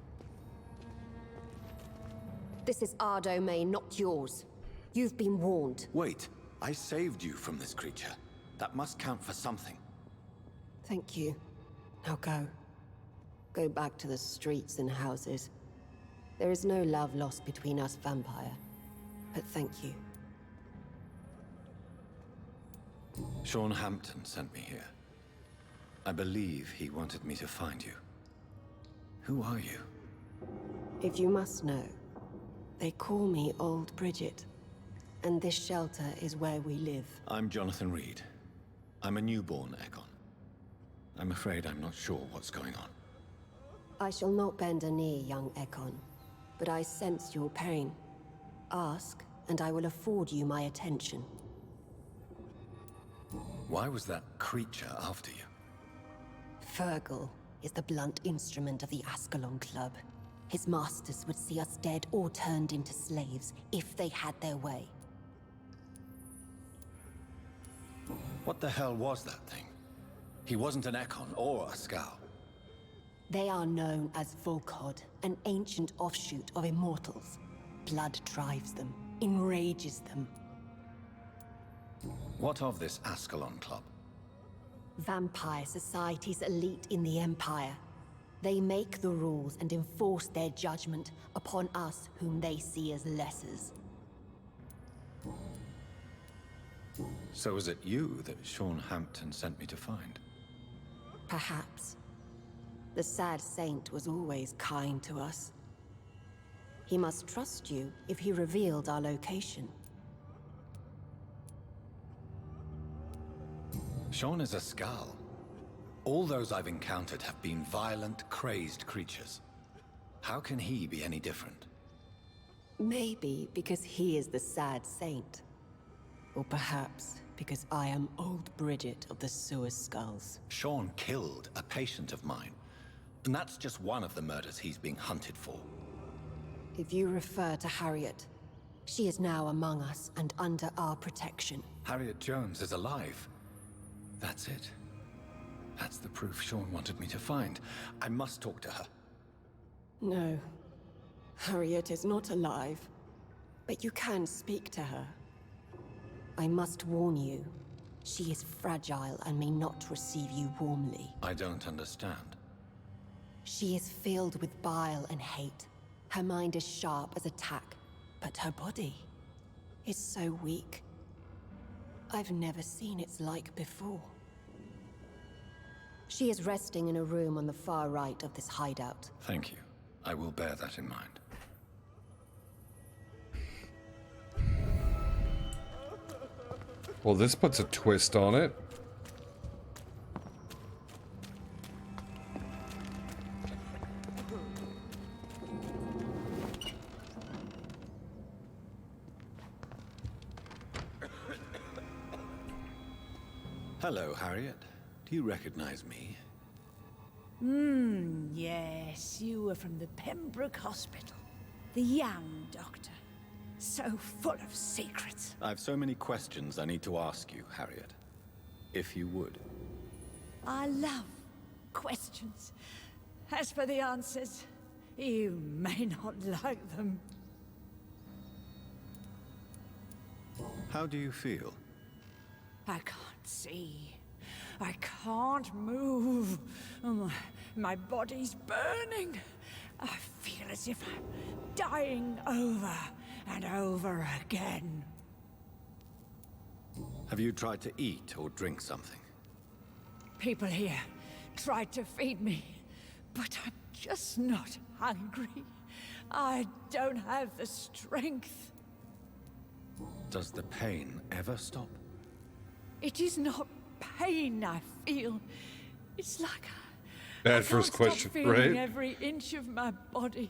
This is our domain, not yours. You've been warned. Wait, I saved you from this creature. That must count for something. Thank you. Now go. Go back to the streets and houses. There is no love lost between us, vampire. But thank you. Sean Hampton sent me here. I believe he wanted me to find you. Who are you? If you must know, they call me Old Bridget. And this shelter is where we live. I'm Jonathan Reed. I'm a newborn Ekon. I'm afraid I'm not sure what's going on. I shall not bend a knee, young Ekon. But I sense your pain. Ask, and I will afford you my attention. Why was that creature after you? Virgil is the blunt instrument of the Ascalon Club. His masters would see us dead or turned into slaves if they had their way. What the hell was that thing? He wasn't an Ekon or a Scow. They are known as Volkod, an ancient offshoot of Immortals. Blood drives them, enrages them. What of this Ascalon Club? Vampire society's elite in the Empire. They make the rules and enforce their judgment upon us whom they see as lessers. So was it you that Sean Hampton sent me to find? Perhaps. The sad saint was always kind to us. He must trust you if he revealed our location. Sean is a Skal. All those I've encountered have been violent, crazed creatures. How can he be any different? Maybe because he is the sad saint. Or perhaps because I am old Bridget of the Sewer Skulls. Sean killed a patient of mine. And that's just one of the murders he's being hunted for. If you refer to Harriet, she is now among us and under our protection. Harriet Jones is alive. That's it. That's the proof Sean wanted me to find. I must talk to her. No. Harriet is not alive. But you can speak to her. I must warn you. She is fragile and may not receive you warmly. I don't understand. She is filled with bile and hate. Her mind is sharp as a tack, but her body is so weak. I've never seen its like before. She is resting in a room on the far right of this hideout. Thank you. I will bear that in mind. Well, this puts a twist on it. Hello, Harriet. Do you recognize me? Yes, you were from the Pembroke Hospital. The young doctor. So full of secrets. I have so many questions I need to ask you, Harriet. If you would. I love questions. As for the answers, you may not like them. How do you feel? I can't see. I can't move. My body's burning. I feel as if I'm dying over and over again. Have you tried to eat or drink something? People here tried to feed me, but I'm just not hungry. I don't have the strength. Does the pain ever stop? It is not pain I feel. It's like Bad first question, I can't stop feeling right? every inch of my body.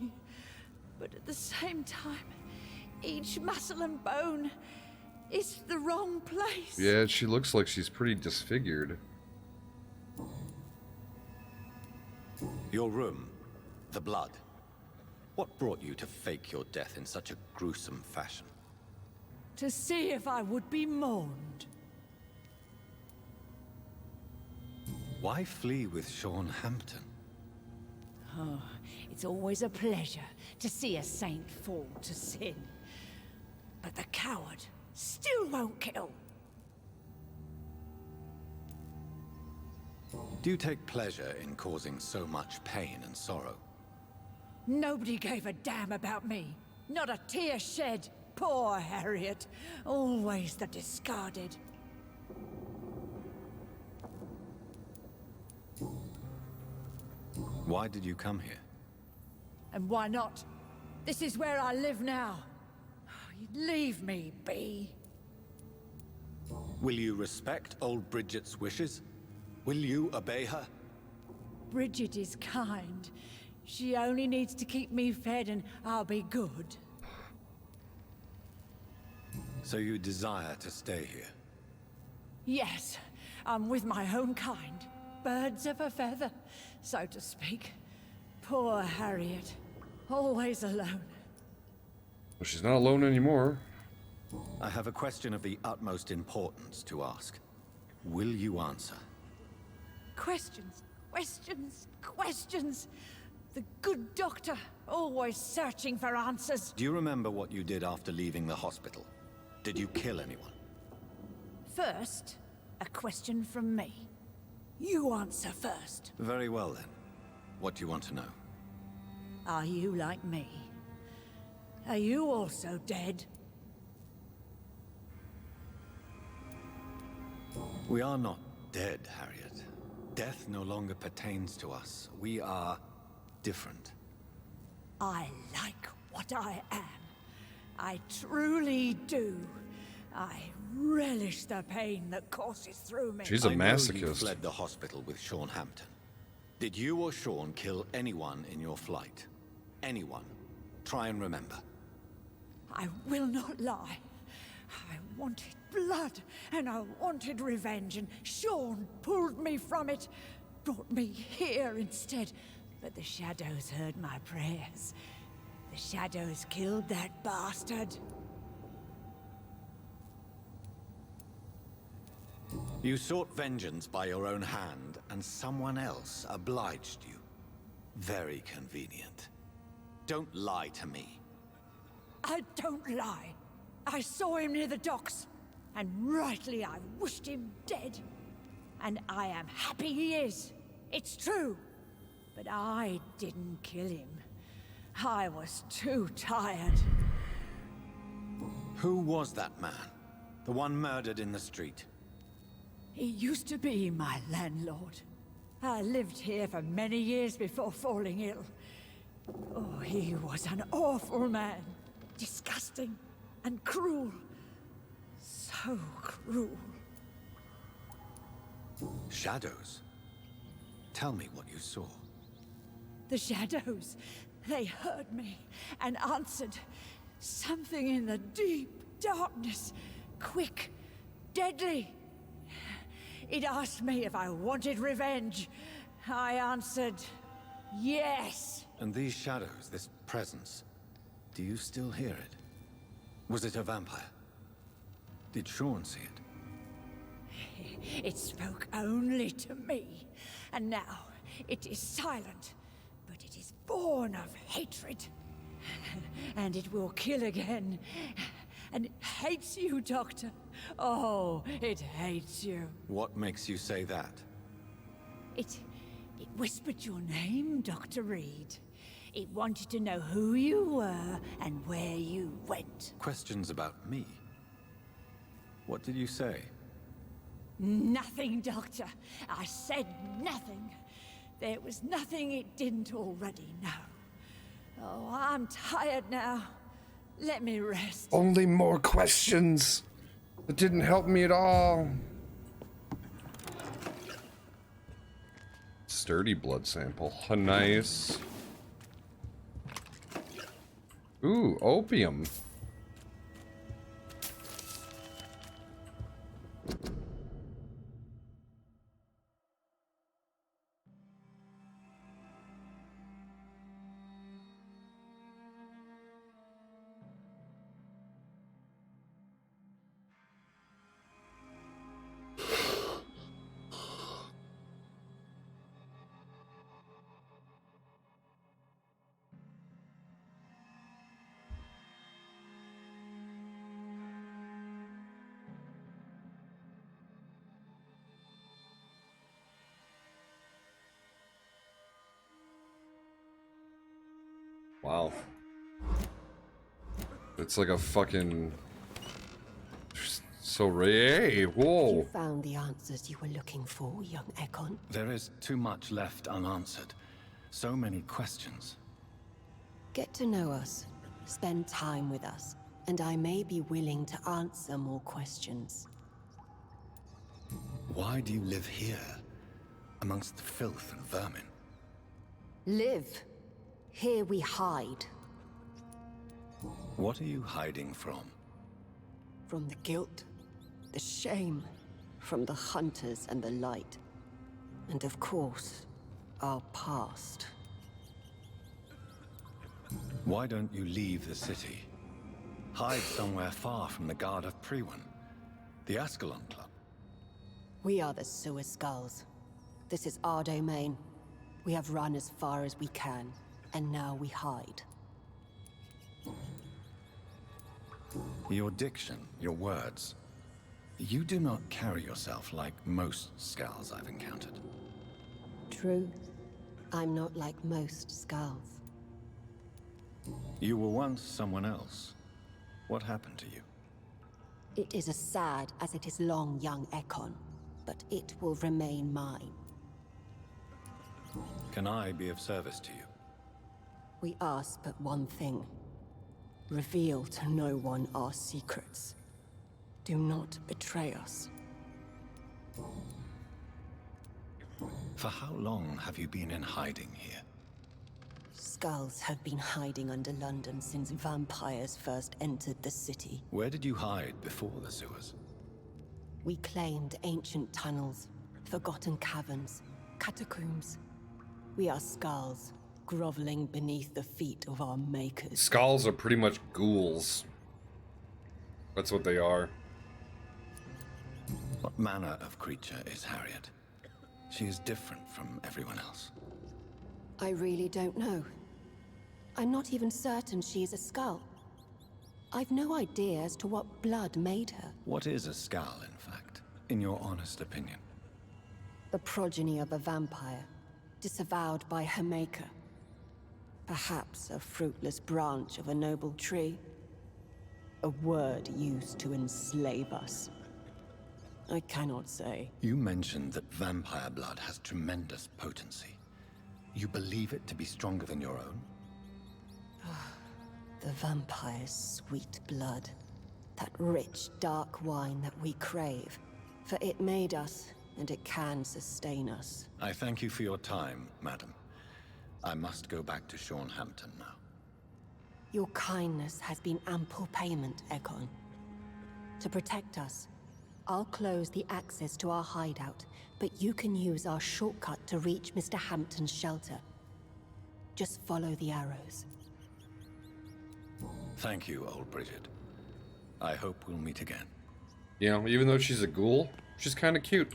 But at the same time, each muscle and bone is the wrong place. Yeah, she looks like she's pretty disfigured. Your room, the blood. What brought you to fake your death in such a gruesome fashion? To see if I would be mourned. Why flee with Sean Hampton? Oh, it's always a pleasure to see a saint fall to sin. But the coward still won't kill. Do you take pleasure in causing so much pain and sorrow? Nobody gave a damn about me. Not a tear shed. Poor Harriet. Always the discarded. Why did you come here? And why not? This is where I live now. Leave me be. Will you respect old Bridget's wishes? Will you obey her? Bridget is kind. She only needs to keep me fed and I'll be good. So you desire to stay here? Yes, I'm with my own kind. Birds of a feather, so to speak. Poor Harriet. Always alone. Well, she's not alone anymore. I have a question of the utmost importance to ask. Will you answer? Questions, questions, questions. The good doctor, always searching for answers. Do you remember what you did after leaving the hospital? Did you kill anyone? First, a question from me. You answer first. Very well then. What do you want to know? Are you like me? Are you also dead? We are not dead, Harriet. Death no longer pertains to us. We are different. I like what I am. I truly do. I relish the pain that courses through me. She's a I know masochist. you fled the hospital with Sean Hampton. Did you or Sean kill anyone in your flight? Anyone? Try and remember. I will not lie. I wanted blood, and I wanted revenge, and Sean pulled me from it, brought me here instead. But the shadows heard my prayers. The shadows killed that bastard. You sought vengeance by your own hand, and someone else obliged you. Very convenient. Don't lie to me. I don't lie. I saw him near the docks, and rightly I wished him dead. And I am happy he is. It's true. But I didn't kill him. I was too tired. Who was that man? The one murdered in the street? He used to be my landlord. I lived here for many years before falling ill. Oh, he was an awful man. Disgusting and cruel. So cruel. Shadows? Tell me what you saw. The shadows, they heard me and answered. Something in the deep darkness. Quick, deadly. It asked me if I wanted revenge. I answered, yes. And these shadows, this presence, do you still hear it? Was it a vampire? Did Sean see it? It spoke only to me. And now it is silent, but it is born of hatred. And it will kill again. And it hates you, Doctor. Oh, it hates you. What makes you say that? It whispered your name, Dr. Reed. It wanted to know who you were and where you went. Questions about me? What did you say? Nothing, Doctor. I said nothing. There was nothing it didn't already know. Oh, I'm tired now. Let me rest. Only more questions. It didn't help me at all. Sturdy blood sample. Nice. Ooh, opium. Wow. It's like a fucking... So hey, whoa. You found the answers you were looking for, young Ekon. There is too much left unanswered. So many questions. Get to know us. Spend time with us. And I may be willing to answer more questions. Why do you live here? Amongst the filth and vermin? Live. Here we hide. What are you hiding from? From the guilt, the shame, from the hunters and the light. And of course, our past. Why don't you leave the city? Hide somewhere far from the Guard of Priwen, the Ascalon Club. We are the Sewer Skulls. This is our domain. We have run as far as we can, and now we hide. Your diction, your words. You do not carry yourself like most Skulls I've encountered. True. I'm not like most Skulls. You were once someone else. What happened to you? It is as sad as it is long, young Ekon, but it will remain mine. Can I be of service to you? We ask but one thing. Reveal to no one our secrets. Do not betray us. For how long have you been in hiding here? Skulls have been hiding under London since vampires first entered the city. Where did you hide before the sewers? We claimed ancient tunnels, forgotten caverns, catacombs. We are Skulls, groveling beneath the feet of our makers. Skulls are pretty much ghouls. That's what they are. What manner of creature is Harriet? She is different from everyone else. I really don't know. I'm not even certain she is a Skull. I've no idea as to what blood made her. What is a Skull, in fact, in your honest opinion? The progeny of a vampire, disavowed by her maker. Perhaps a fruitless branch of a noble tree. A word used to enslave us. I cannot say. You mentioned that vampire blood has tremendous potency. You believe it to be stronger than your own? The vampire's sweet blood. That rich, dark wine that we crave. For it made us, and it can sustain us. I thank you for your time, madam. I must go back to Hampton now. Your kindness has been ample payment, Ekon. To protect us, I'll close the access to our hideout, but you can use our shortcut to reach Mr. Hampton's shelter. Just follow the arrows. Thank you, old Bridget. I hope we'll meet again. You know, even though she's a ghoul, she's kind of cute.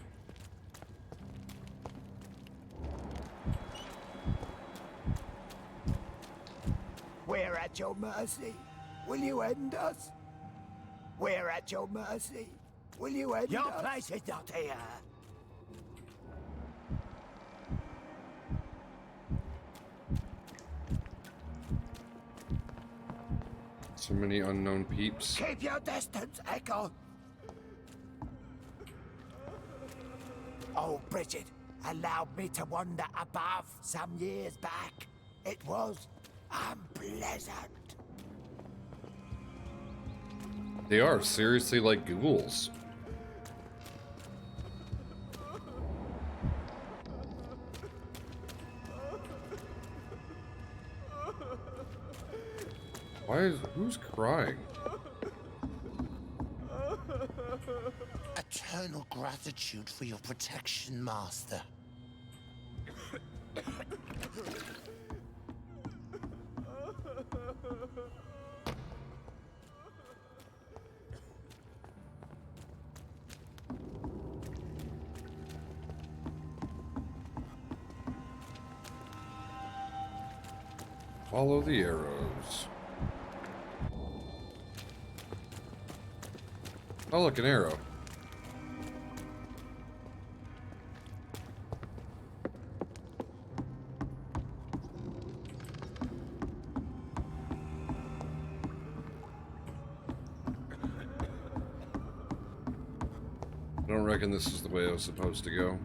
We're at your mercy. Will you end us? We're at your mercy. Will you end us? Your place is not here. So many unknown peeps. Keep your distance, Echo. Oh, Bridget allowed me to wander above some years back. It was unpleasant. They are seriously like ghouls. Who's crying? Eternal gratitude for your protection, Master. Follow the arrows. Oh, look, an arrow. I don't reckon this is the way I was supposed to go.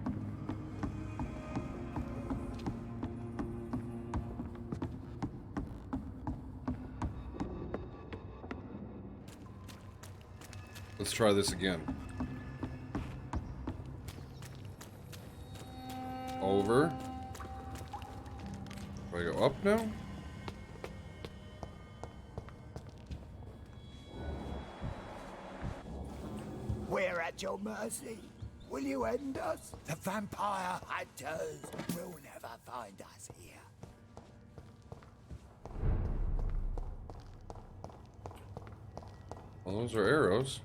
Let's try this again. Over. Do I go up now? We're at your mercy. Will you end us? The vampire hunters will never find us here. Well, those are arrows.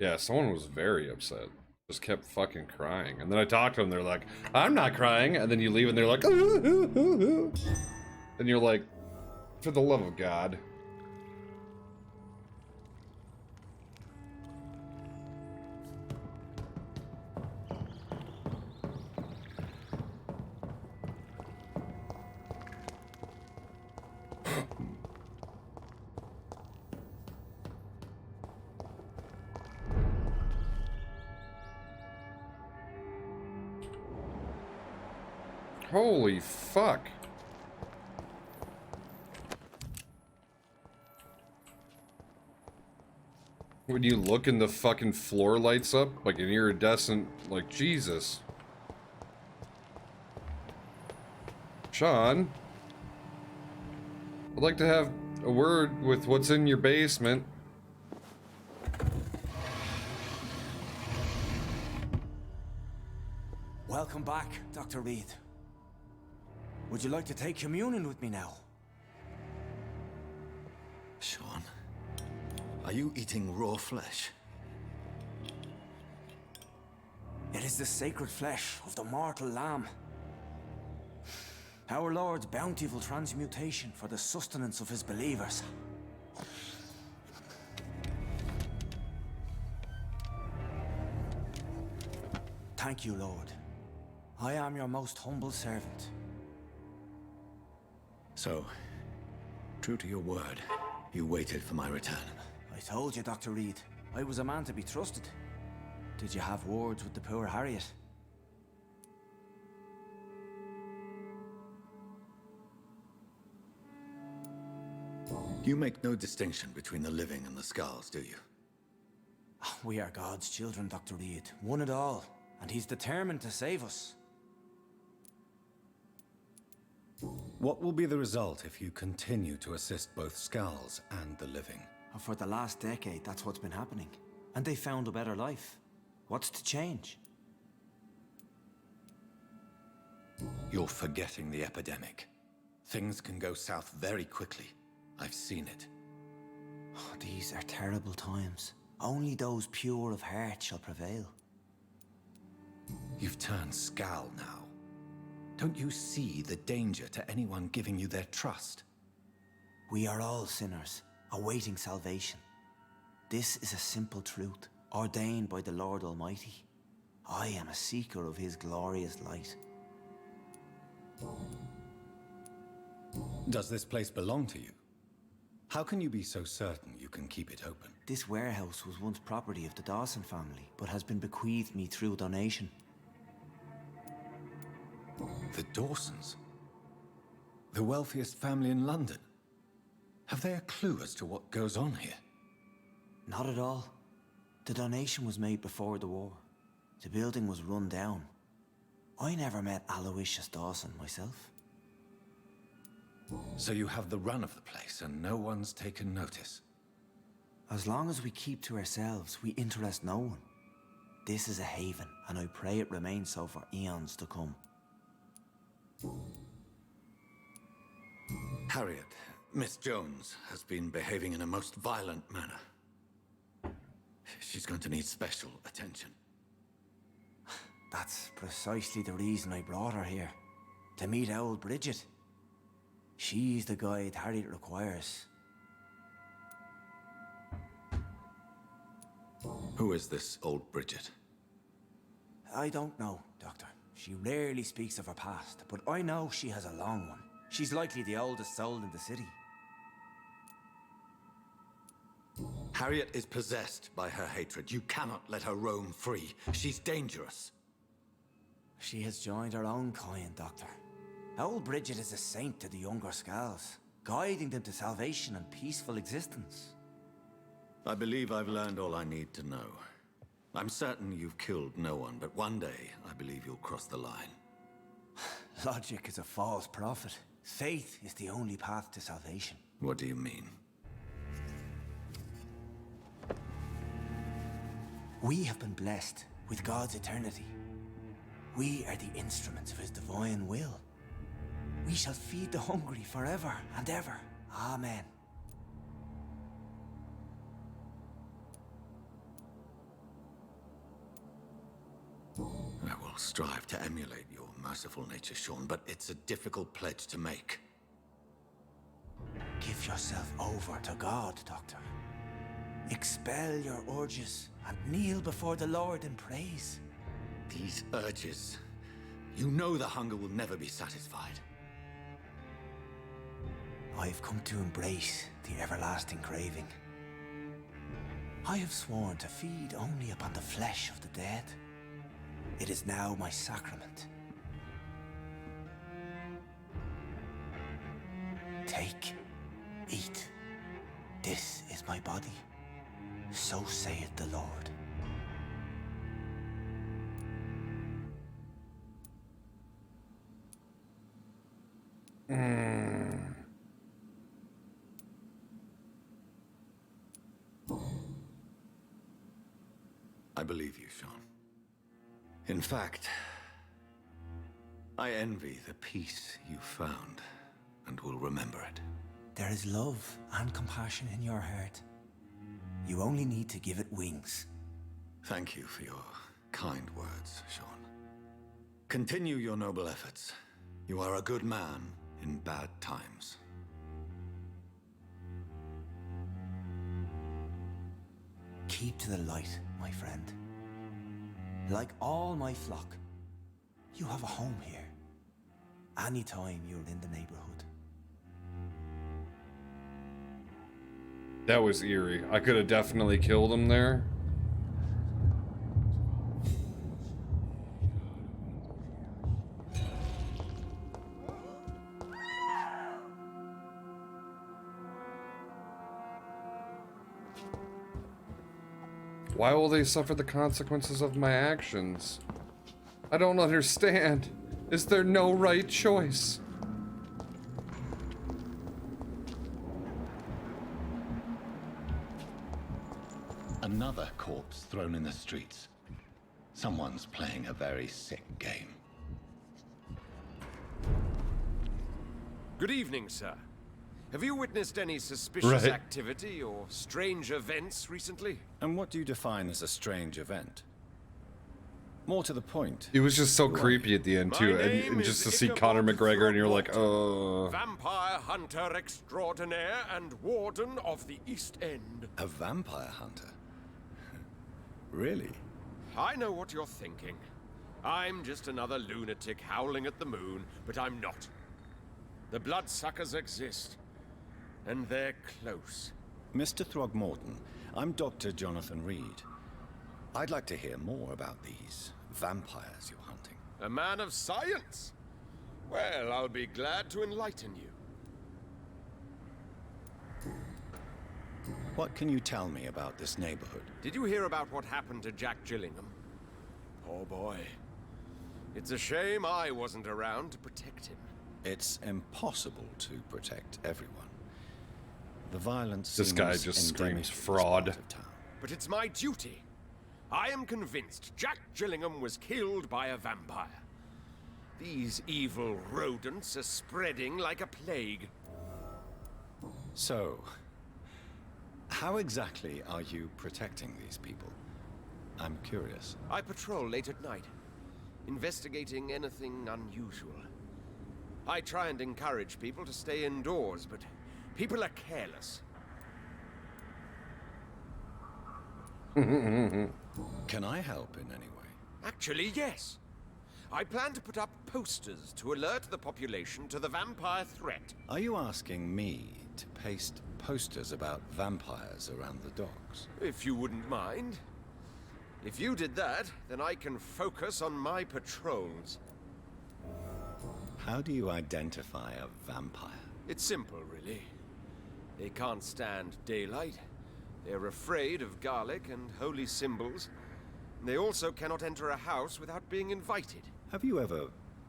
Yeah, someone was very upset. Just kept fucking crying. And then I talked to them, they're like, I'm not crying. And then you leave and they're like, ooh, ooh, ooh, ooh. And you're like, for the love of God. Holy fuck. When you look and the fucking floor lights up like an iridescent, like, Jesus. Sean, I'd like to have a word with what's in your basement. Welcome back, Dr. Reed. Would you like to take communion with me now? Sean, are you eating raw flesh? It is the sacred flesh of the mortal lamb. Our Lord's bountiful transmutation for the sustenance of his believers. Thank you, Lord. I am your most humble servant. So, true to your word, you waited for my return. I told you, Dr. Reed, I was a man to be trusted. Did you have words with the poor Harriet? You make no distinction between the living and the skulls, do you? We are God's children, Dr. Reed. One and all. And he's determined to save us. What will be the result if you continue to assist both skulls and the living? For the last decade, that's what's been happening. And they found a better life. What's to change? You're forgetting the epidemic. Things can go south very quickly. I've seen it. Oh, these are terrible times. Only those pure of heart shall prevail. You've turned Skal now. Don't you see the danger to anyone giving you their trust? We are all sinners, awaiting salvation. This is a simple truth, ordained by the Lord Almighty. I am a seeker of his glorious light. Does this place belong to you? How can you be so certain you can keep it open? This warehouse was once property of the Dawson family, but has been bequeathed me through donation. The Dawsons? The wealthiest family in London? Have they a clue as to what goes on here? Not at all. The donation was made before the war. The building was run down. I never met Aloysius Dawson myself. So you have the run of the place and no one's taken notice? As long as we keep to ourselves, we interest no one. This is a haven, and I pray it remains so for eons to come. Harriet, Miss Jones, has been behaving in a most violent manner. She's going to need special attention. That's precisely the reason I brought her here. To meet old Bridget. She's the guide Harriet requires. Who is this old Bridget? I don't know, Doctor. She rarely speaks of her past, but I know she has a long one. She's likely the oldest soul in the city. Harriet is possessed by her hatred. You cannot let her roam free. She's dangerous. She has joined her own kind, Doctor. Old Bridget is a saint to the younger Skals, guiding them to salvation and peaceful existence. I believe I've learned all I need to know. I'm certain you've killed no one, but one day I believe you'll cross the line. Logic is a false prophet. Faith is the only path to salvation. What do you mean? We have been blessed with God's eternity. We are the instruments of his divine will. We shall feed the hungry forever and ever. Amen. strive to emulate your merciful nature, Sean, but it's a difficult pledge to make. Give yourself over to God, Doctor. Expel your urges and kneel before the Lord in praise. These urges. You know the hunger will never be satisfied. I've come to embrace the everlasting craving. I have sworn to feed only upon the flesh of the dead. It is now my sacrament. Take, eat. This is my body. So saith the Lord. I believe you, Sean. In fact, I envy the peace you found and will remember it. There is love and compassion in your heart. You only need to give it wings. Thank you for your kind words, Sean. Continue your noble efforts. You are a good man in bad times. Keep to the light, my friend. Like all my flock, you have a home here. Anytime you're in the neighborhood. That was eerie. I could have definitely killed him there. Why will they suffer the consequences of my actions? I don't understand. Is there no right choice? Another corpse thrown in the streets. Someone's playing a very sick game. Good evening, sir. Have you witnessed any suspicious activity or strange events recently? And what do you define as a strange event? More to the point. It was just so creepy at the end too, and just to see Conor McGregor, and you're like, Vampire hunter extraordinaire and warden of the East End. A vampire hunter? Really? I know what you're thinking. I'm just another lunatic howling at the moon, but I'm not. The bloodsuckers exist, and they're close. Mr. Throgmorton, I'm Dr. Jonathan Reed. I'd like to hear more about these vampires you're hunting. A man of science? Well, I'll be glad to enlighten you. What can you tell me about this neighborhood? Did you hear about what happened to Jack Gillingham? Poor boy. It's a shame I wasn't around to protect him. It's impossible to protect everyone. The violence This guy just screams fraud. But it's my duty. I am convinced Jack Gillingham was killed by a vampire. These evil rodents are spreading like a plague. So, how exactly are you protecting these people? I'm curious. I patrol late at night, investigating anything unusual. I try and encourage people to stay indoors, but people are careless. Can I help in any way? Actually, yes. I plan to put up posters to alert the population to the vampire threat. Are you asking me to paste posters about vampires around the docks? If you wouldn't mind. If you did that, then I can focus on my patrols. How do you identify a vampire? It's simple, really. They can't stand daylight. They're afraid of garlic and holy symbols. They also cannot enter a house without being invited. Have you ever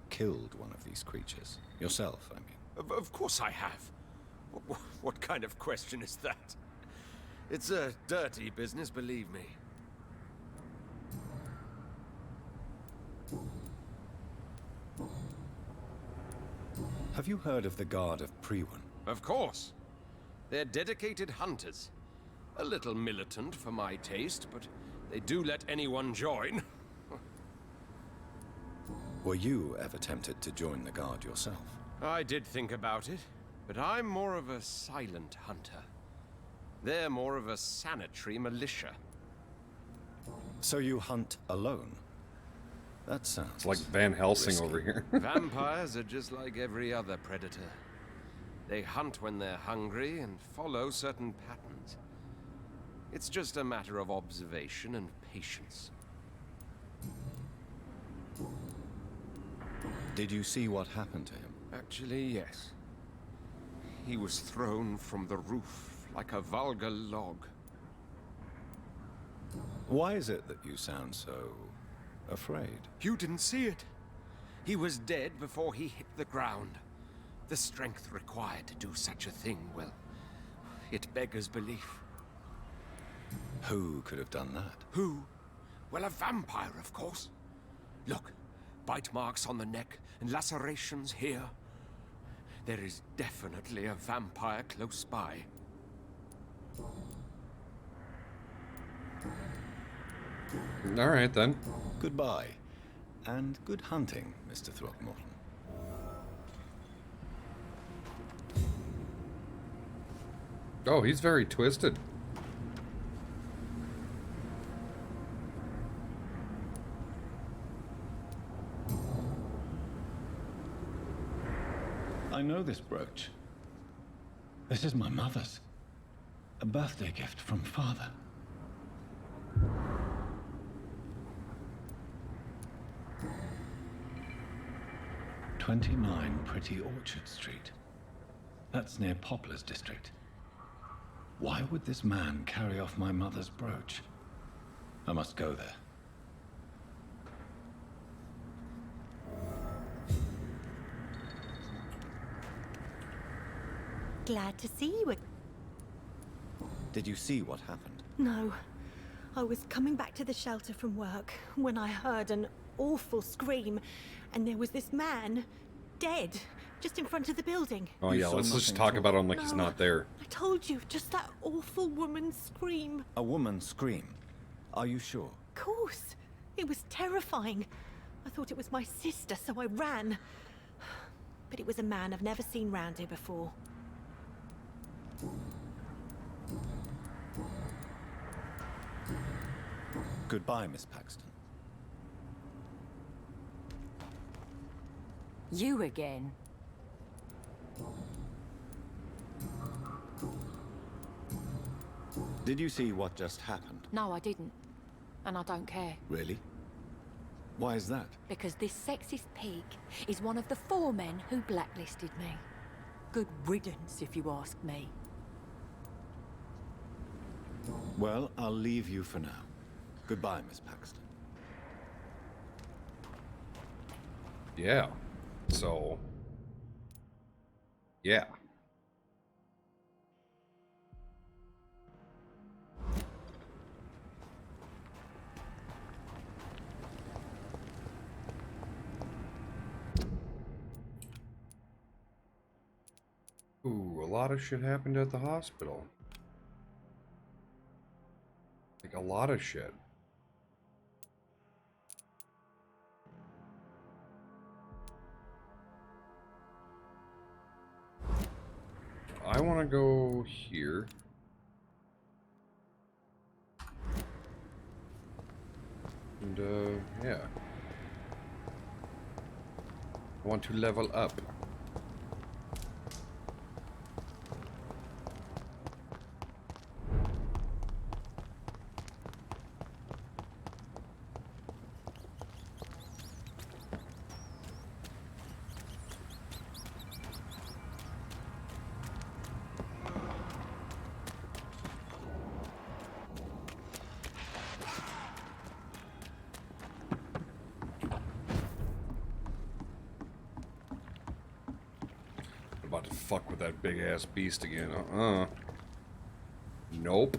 killed one of these creatures? Yourself, I mean. Of course I have. What kind of question is that? It's a dirty business, believe me. Have you heard of the Guard of Priwen? Of course. They're dedicated hunters. A little militant for my taste, but they do let anyone join. Were you ever tempted to join the Guard yourself? I did think about it, but I'm more of a silent hunter. They're more of a sanitary militia. So you hunt alone? That sounds It's like Van Helsing risky. over here. Vampires are just like every other predator. They hunt when they're hungry and follow certain patterns. It's just a matter of observation and patience. Did you see what happened to him? Actually, yes. He was thrown from the roof like a vulgar log. Why is it that you sound so afraid? You didn't see it. He was dead before he hit the ground. The strength required to do such a thing, well, it beggars belief. Who could have done that? Who? Well, a vampire, of course. Look, bite marks on the neck and lacerations here. There is definitely a vampire close by. All right, then. Goodbye. And good hunting, Mr. Throckmorton. Oh, he's very twisted. I know this brooch. This is my mother's. A birthday gift from father. "29 Pretty Orchard Street. That's near Poplar's district. Why would this man carry off my mother's brooch? I must go there. Glad to see you. Did you see what happened? No. I was coming back to the shelter from work when I heard an awful scream, and there was this man, dead, just in front of the building. Oh yeah, let's just talk about him like he's not there. I told you, just that awful woman's scream. A woman scream? Are you sure? Of course. It was terrifying. I thought it was my sister, so I ran. But it was a man I've never seen round here before. Goodbye, Miss Paxton. You again? Did you see what just happened? No, I didn't. And I don't care. Really? Why is that? Because this sexist pig is one of the 4 men who blacklisted me. Good riddance, if you ask me. Well, I'll leave you for now. Goodbye, Miss Paxton. Yeah. So. Yeah. Ooh, a lot of shit happened at the hospital. Like a lot of shit. I want to go here. And, yeah. I want to level up. About to fuck with that big ass beast again. Nope.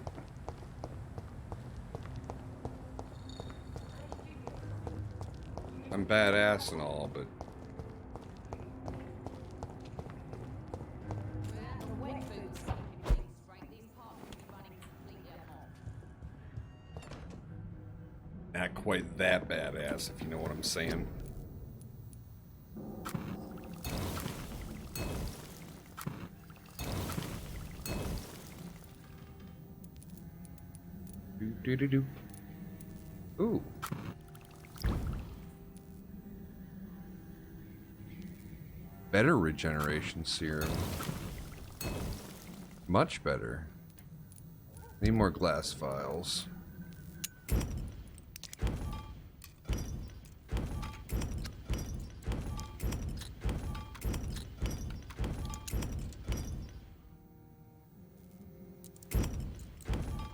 I'm badass and all, but not quite that badass, if you know what I'm saying. Do. Ooh. Better regeneration serum. Much better. Need more glass vials.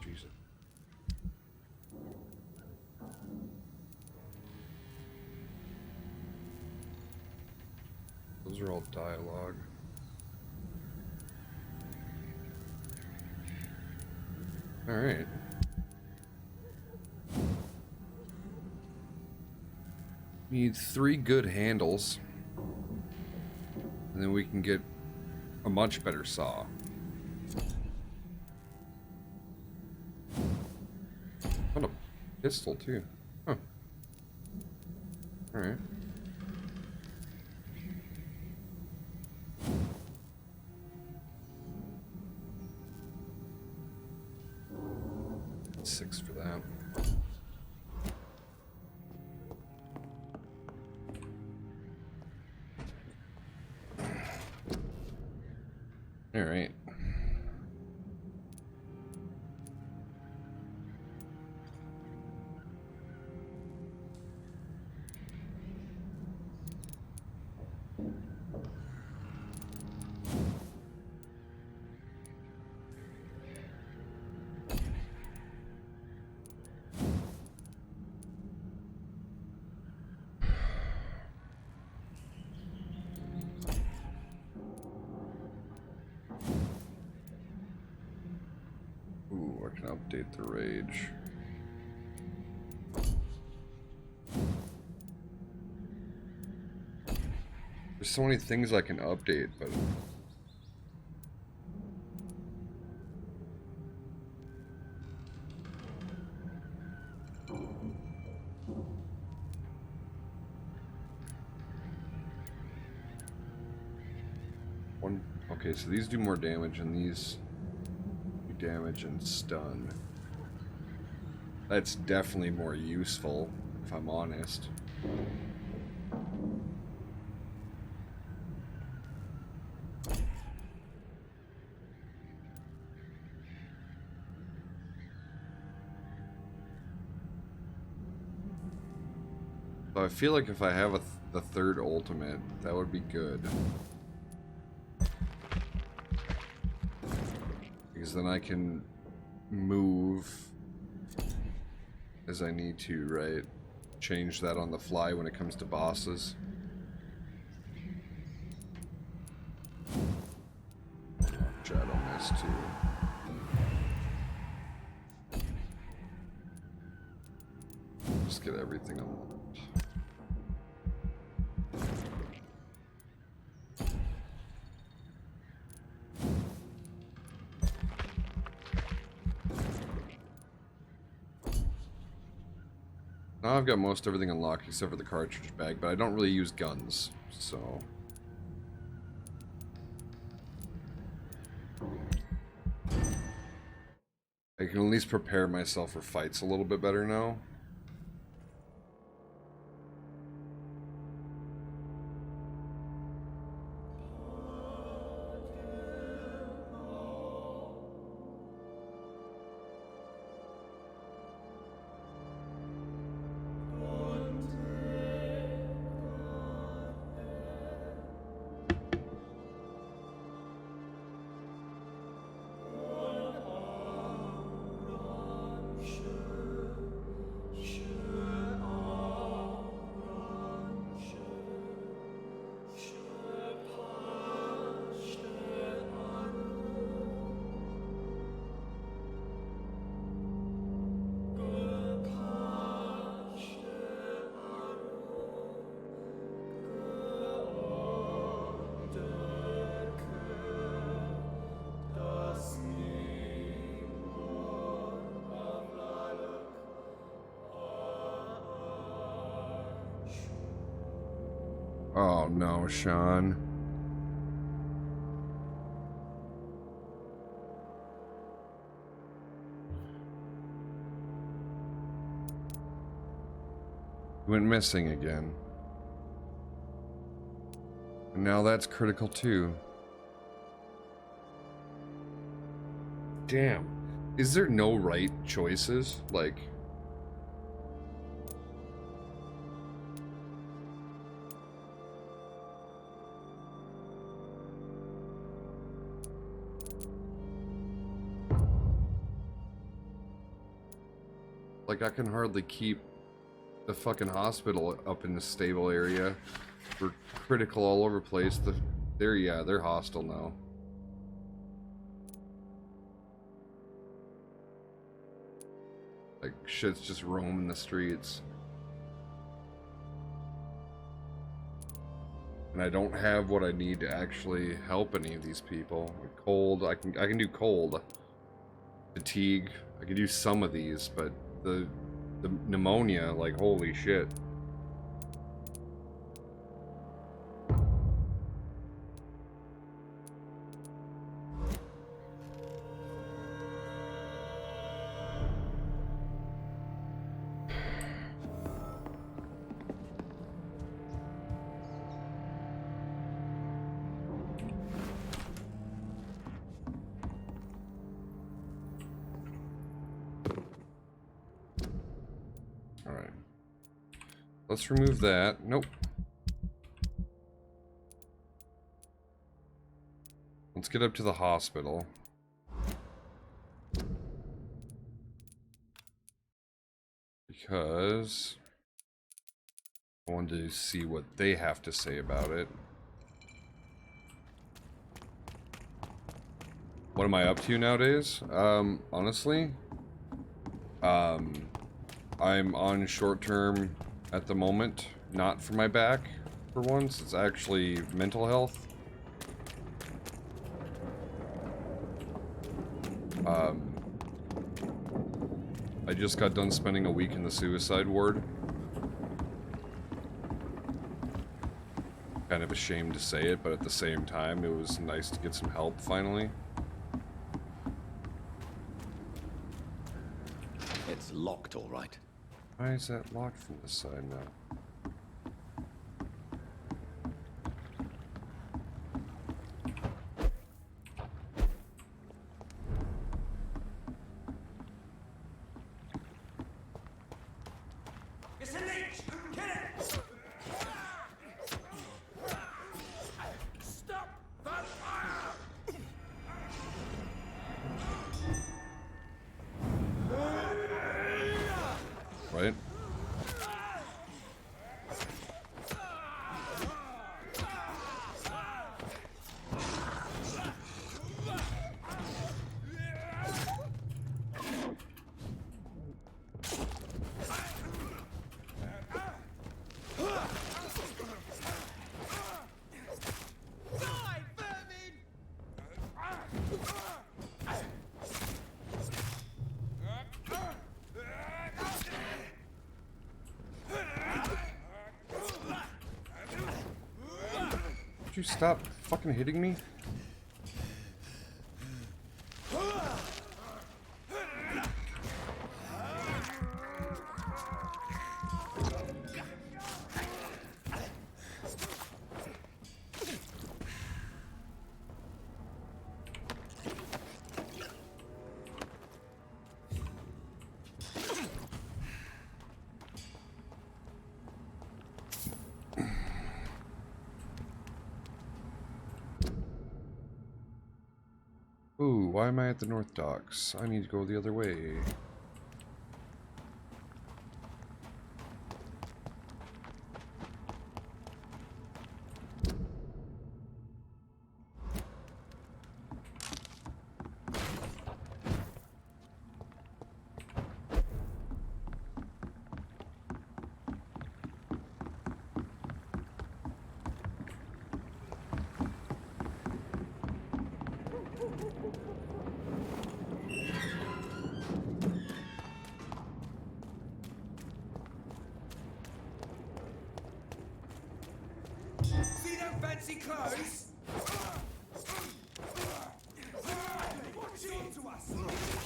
Jesus. Those are all dialogue. All right. Need 3 good handles. And then we can get a much better saw. Found a pistol too. Huh. All right. $6 for that. All right. Ooh, I can update the rage. There's so many things I can update, but one. Okay, so these do more damage, and these do damage and stun. That's definitely more useful, if I'm honest. So I feel like if I have the 3rd ultimate, that would be good. Because then I can move as I need to, right? Change that on the fly when it comes to bosses. Shadow Mist too. Just get everything unlocked. Now I've got most everything unlocked except for the cartridge bag, but I don't really use guns, so... I can at least prepare myself for fights a little bit better now. Oh no, Sean. He went missing again. And now that's critical too. Damn. Is there no right choices? Like... Like, I can hardly keep the fucking hospital up in the stable area. We're critical all over the place. They're hostile now. Like, shit's just roaming the streets. And I don't have what I need to actually help any of these people. Like cold, I can do cold. Fatigue, I can do some of these, but the pneumonia, like, holy shit. Let's remove that. Nope. Let's get up to the hospital. Because I wanted to see what they have to say about it. What am I up to nowadays? Honestly, I'm on short-term at the moment, not for my back, for once. It's actually mental health. I just got done spending a week in the suicide ward. Kind of ashamed to say it, but at the same time, it was nice to get some help finally. It's locked, all right. Why is that locked from this side now? It's a leech! Kill it! Stop that fire! Right? Would you stop fucking hitting me? Ooh, why am I at the North Docks? I need to go the other way. See them fancy clothes? What's on to us?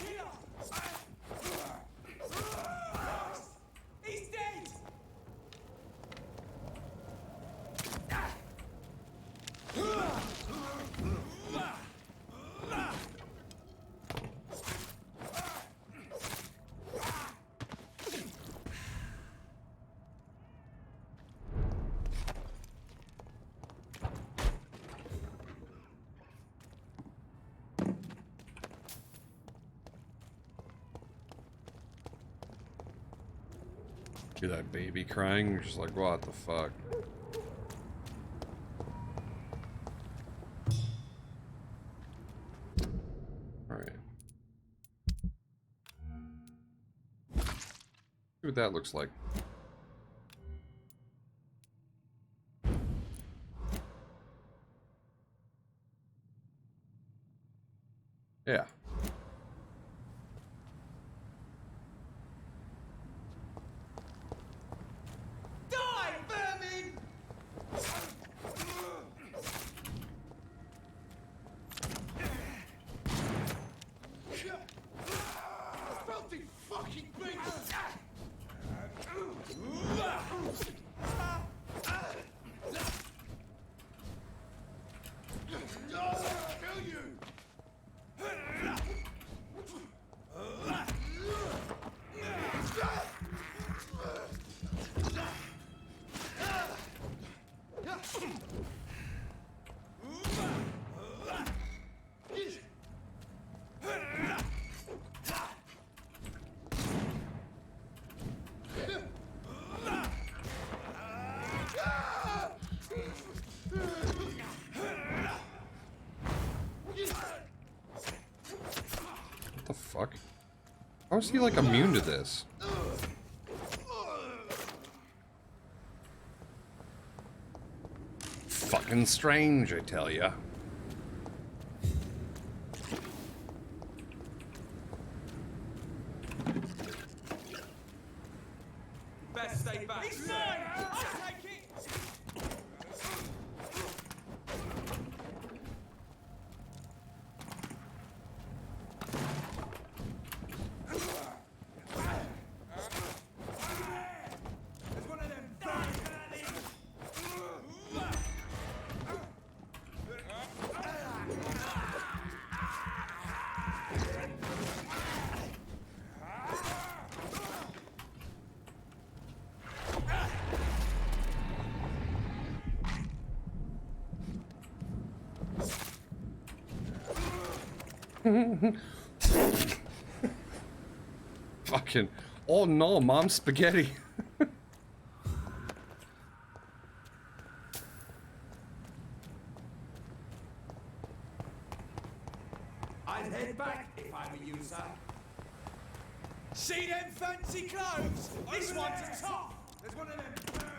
Here! He's dead! Hear that baby crying? You're just like, what the fuck? Alright. See what that looks like. Yeah. Die, vermin! Filthy fucking beast! Kill you! What the fuck? How is he like immune to this? Fucking strange, I tell ya. Best stay back. He's mine! I'll take it! There's one of them Fucking. Oh no, mom spaghetti. I'd head back if I were you, sir. See them fancy clothes? This one's a top. There's one of them vermin.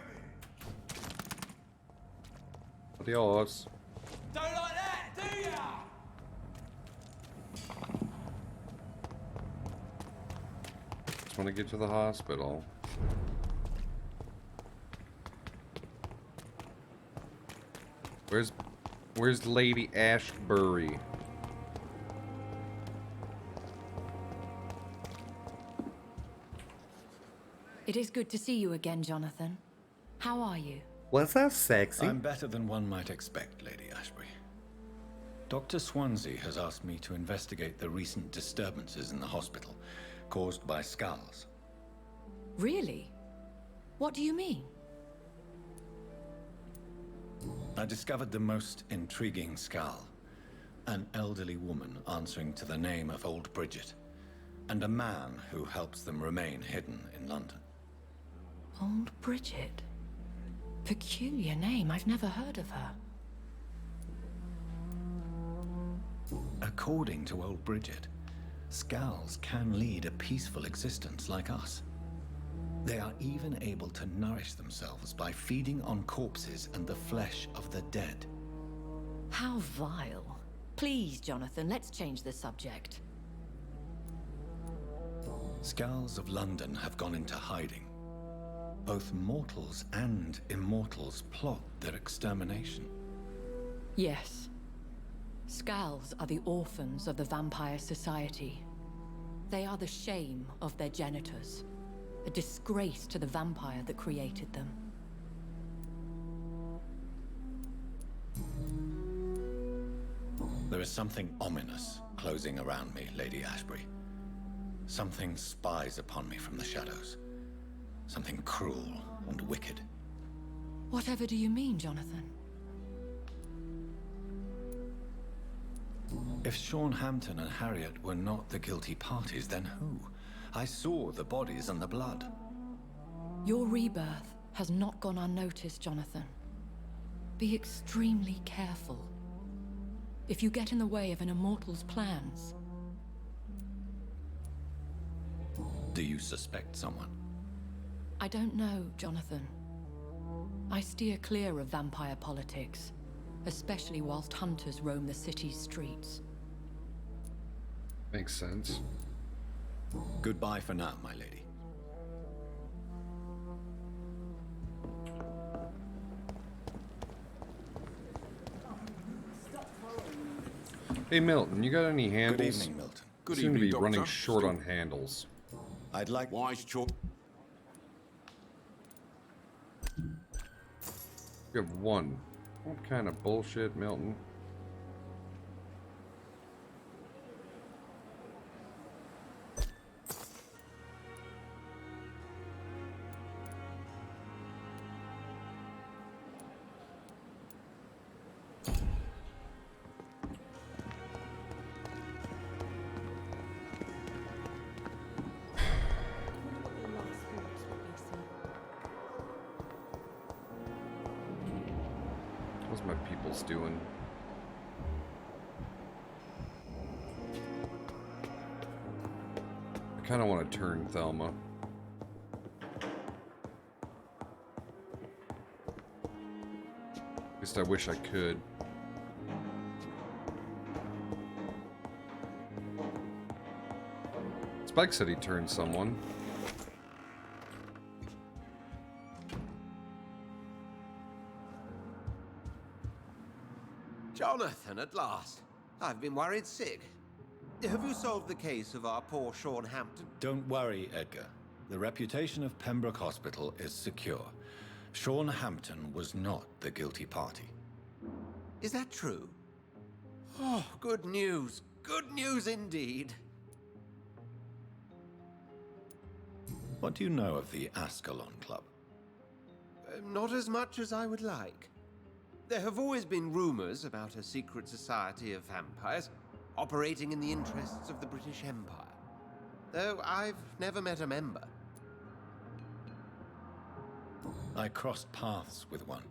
Adios. Don't like that, do ya? Just want to get to the hospital. Where's Lady Ashbury? It is good to see you again, Jonathan. How are you? Was that sexy? I'm better than one might expect, Lady Ashbury. Dr. Swansea has asked me to investigate the recent disturbances in the hospital caused by skulls. Really? What do you mean? I discovered the most intriguing skull. An elderly woman answering to the name of Old Bridget, and a man who helps them remain hidden in London. Old Bridget? Peculiar name. I've never heard of her. According to Old Bridget, skulls can lead a peaceful existence like us. They are even able to nourish themselves by feeding on corpses and the flesh of the dead. How vile. Please, Jonathan, let's change the subject. Skulls of London have gone into hiding. Both mortals and immortals plot their extermination. Yes. Skulls are the orphans of the Vampire Society. They are the shame of their genitors. A disgrace to the vampire that created them. There is something ominous closing around me, Lady Ashbury. Something spies upon me from the shadows. Something cruel and wicked. Whatever do you mean, Jonathan? If Sean Hampton and Harriet were not the guilty parties, then who? I saw the bodies and the blood. Your rebirth has not gone unnoticed, Jonathan. Be extremely careful. If you get in the way of an immortal's plans... Do you suspect someone? I don't know, Jonathan. I steer clear of vampire politics, especially whilst hunters roam the city's streets. Makes sense. Goodbye for now, my lady. Hey Milton, you got any handles? Good evening, Milton. Good evening, Doctor. Seem to be running short on handles. I'd like... Wise choice. You have one. What kind of bullshit, Milton? What's my people's doing? I kind of want to turn Thelma. At least I wish I could. Spike said he turned someone. Jonathan, at last. I've been worried sick. Have you solved the case of our poor Sean Hampton? Don't worry, Edgar. The reputation of Pembroke Hospital is secure. Sean Hampton was not the guilty party. Is that true? Oh, good news. Good news indeed. What do you know of the Ascalon Club? Not as much as I would like. There have always been rumors about a secret society of vampires operating in the interests of the British Empire, though I've never met a member. I crossed paths with one,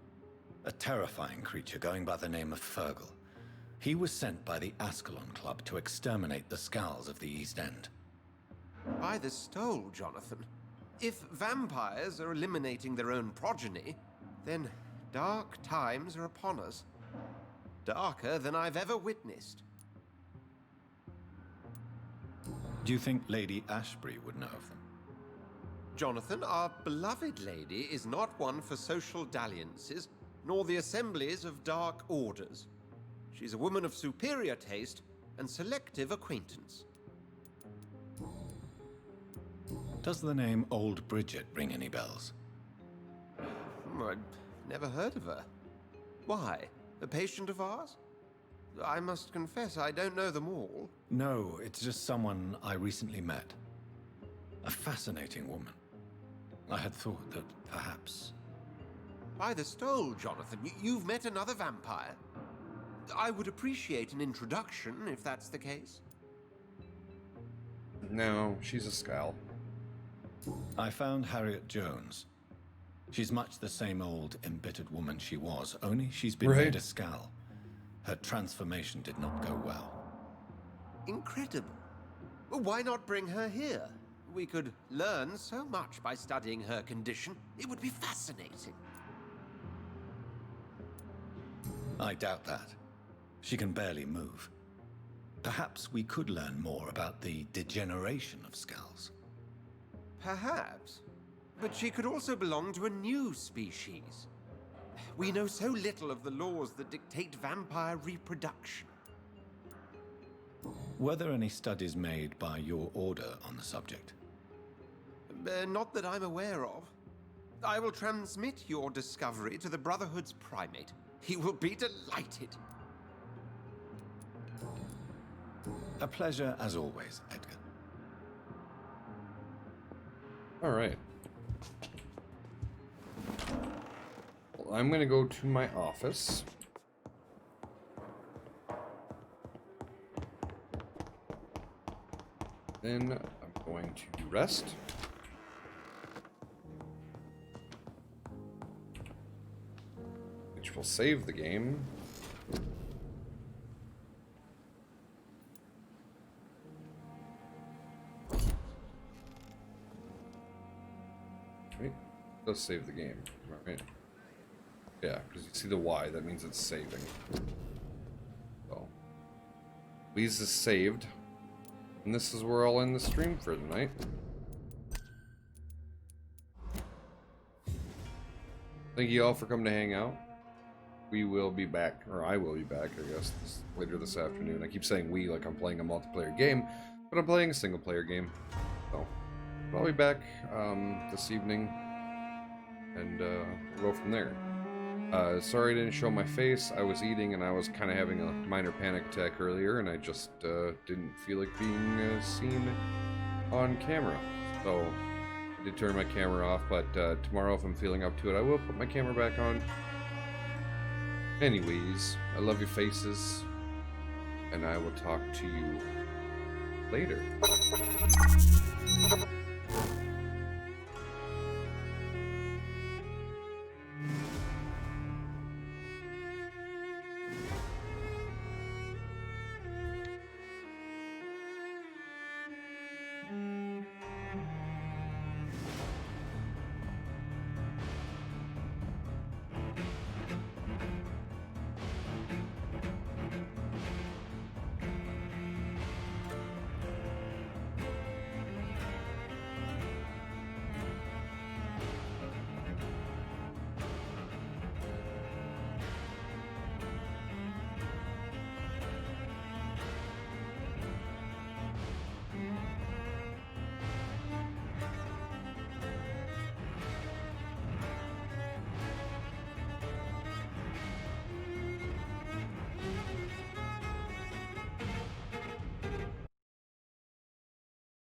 a terrifying creature going by the name of Fergal. He was sent by the Ascalon Club to exterminate the Skulls of the East End. By the stole, Jonathan. If vampires are eliminating their own progeny, then dark times are upon us. Darker than I've ever witnessed. Do you think Lady Ashbury would know of them? Jonathan, our beloved lady is not one for social dalliances, nor the assemblies of dark orders. She's a woman of superior taste and selective acquaintance. Does the name Old Bridget ring any bells? I've never heard of her. Why? A patient of ours? I must confess, I don't know them all. No, it's just someone I recently met. A fascinating woman. I had thought that perhaps... By the stole, Jonathan, you've met another vampire. I would appreciate an introduction, if that's the case. No, she's a Skull. I found Harriet Jones. She's much the same old, embittered woman she was, only she's been made a Skull. Her transformation did not go well. Incredible. Well, why not bring her here? We could learn so much by studying her condition. It would be fascinating. I doubt that. She can barely move. Perhaps we could learn more about the degeneration of Skulls. Perhaps. But she could also belong to a new species. We know so little of the laws that dictate vampire reproduction. Were there any studies made by your order on the subject? Not that I'm aware of. I will transmit your discovery to the Brotherhood's primate. He will be delighted. A pleasure as always, Edgar. All right. Well, I'm gonna go to my office. Then I'm going to rest. which will save the game. Right? It does save the game, right? Yeah, because you see the Y, that means it's saving. So, Louise is saved. And this is where I'll end the stream for tonight. Thank you all for coming to hang out. We will be back, or I will be back, I guess, later this afternoon. I keep saying we like I'm playing a multiplayer game, but I'm playing a single player game. So, I'll be back this evening, and we'll go from there. Sorry I didn't show my face. I was eating and I was kind of having a minor panic attack earlier, and I just didn't feel like being seen on camera. So I did turn my camera off, but tomorrow if I'm feeling up to it, I will put my camera back on. Anyways, I love your faces, and I will talk to you later.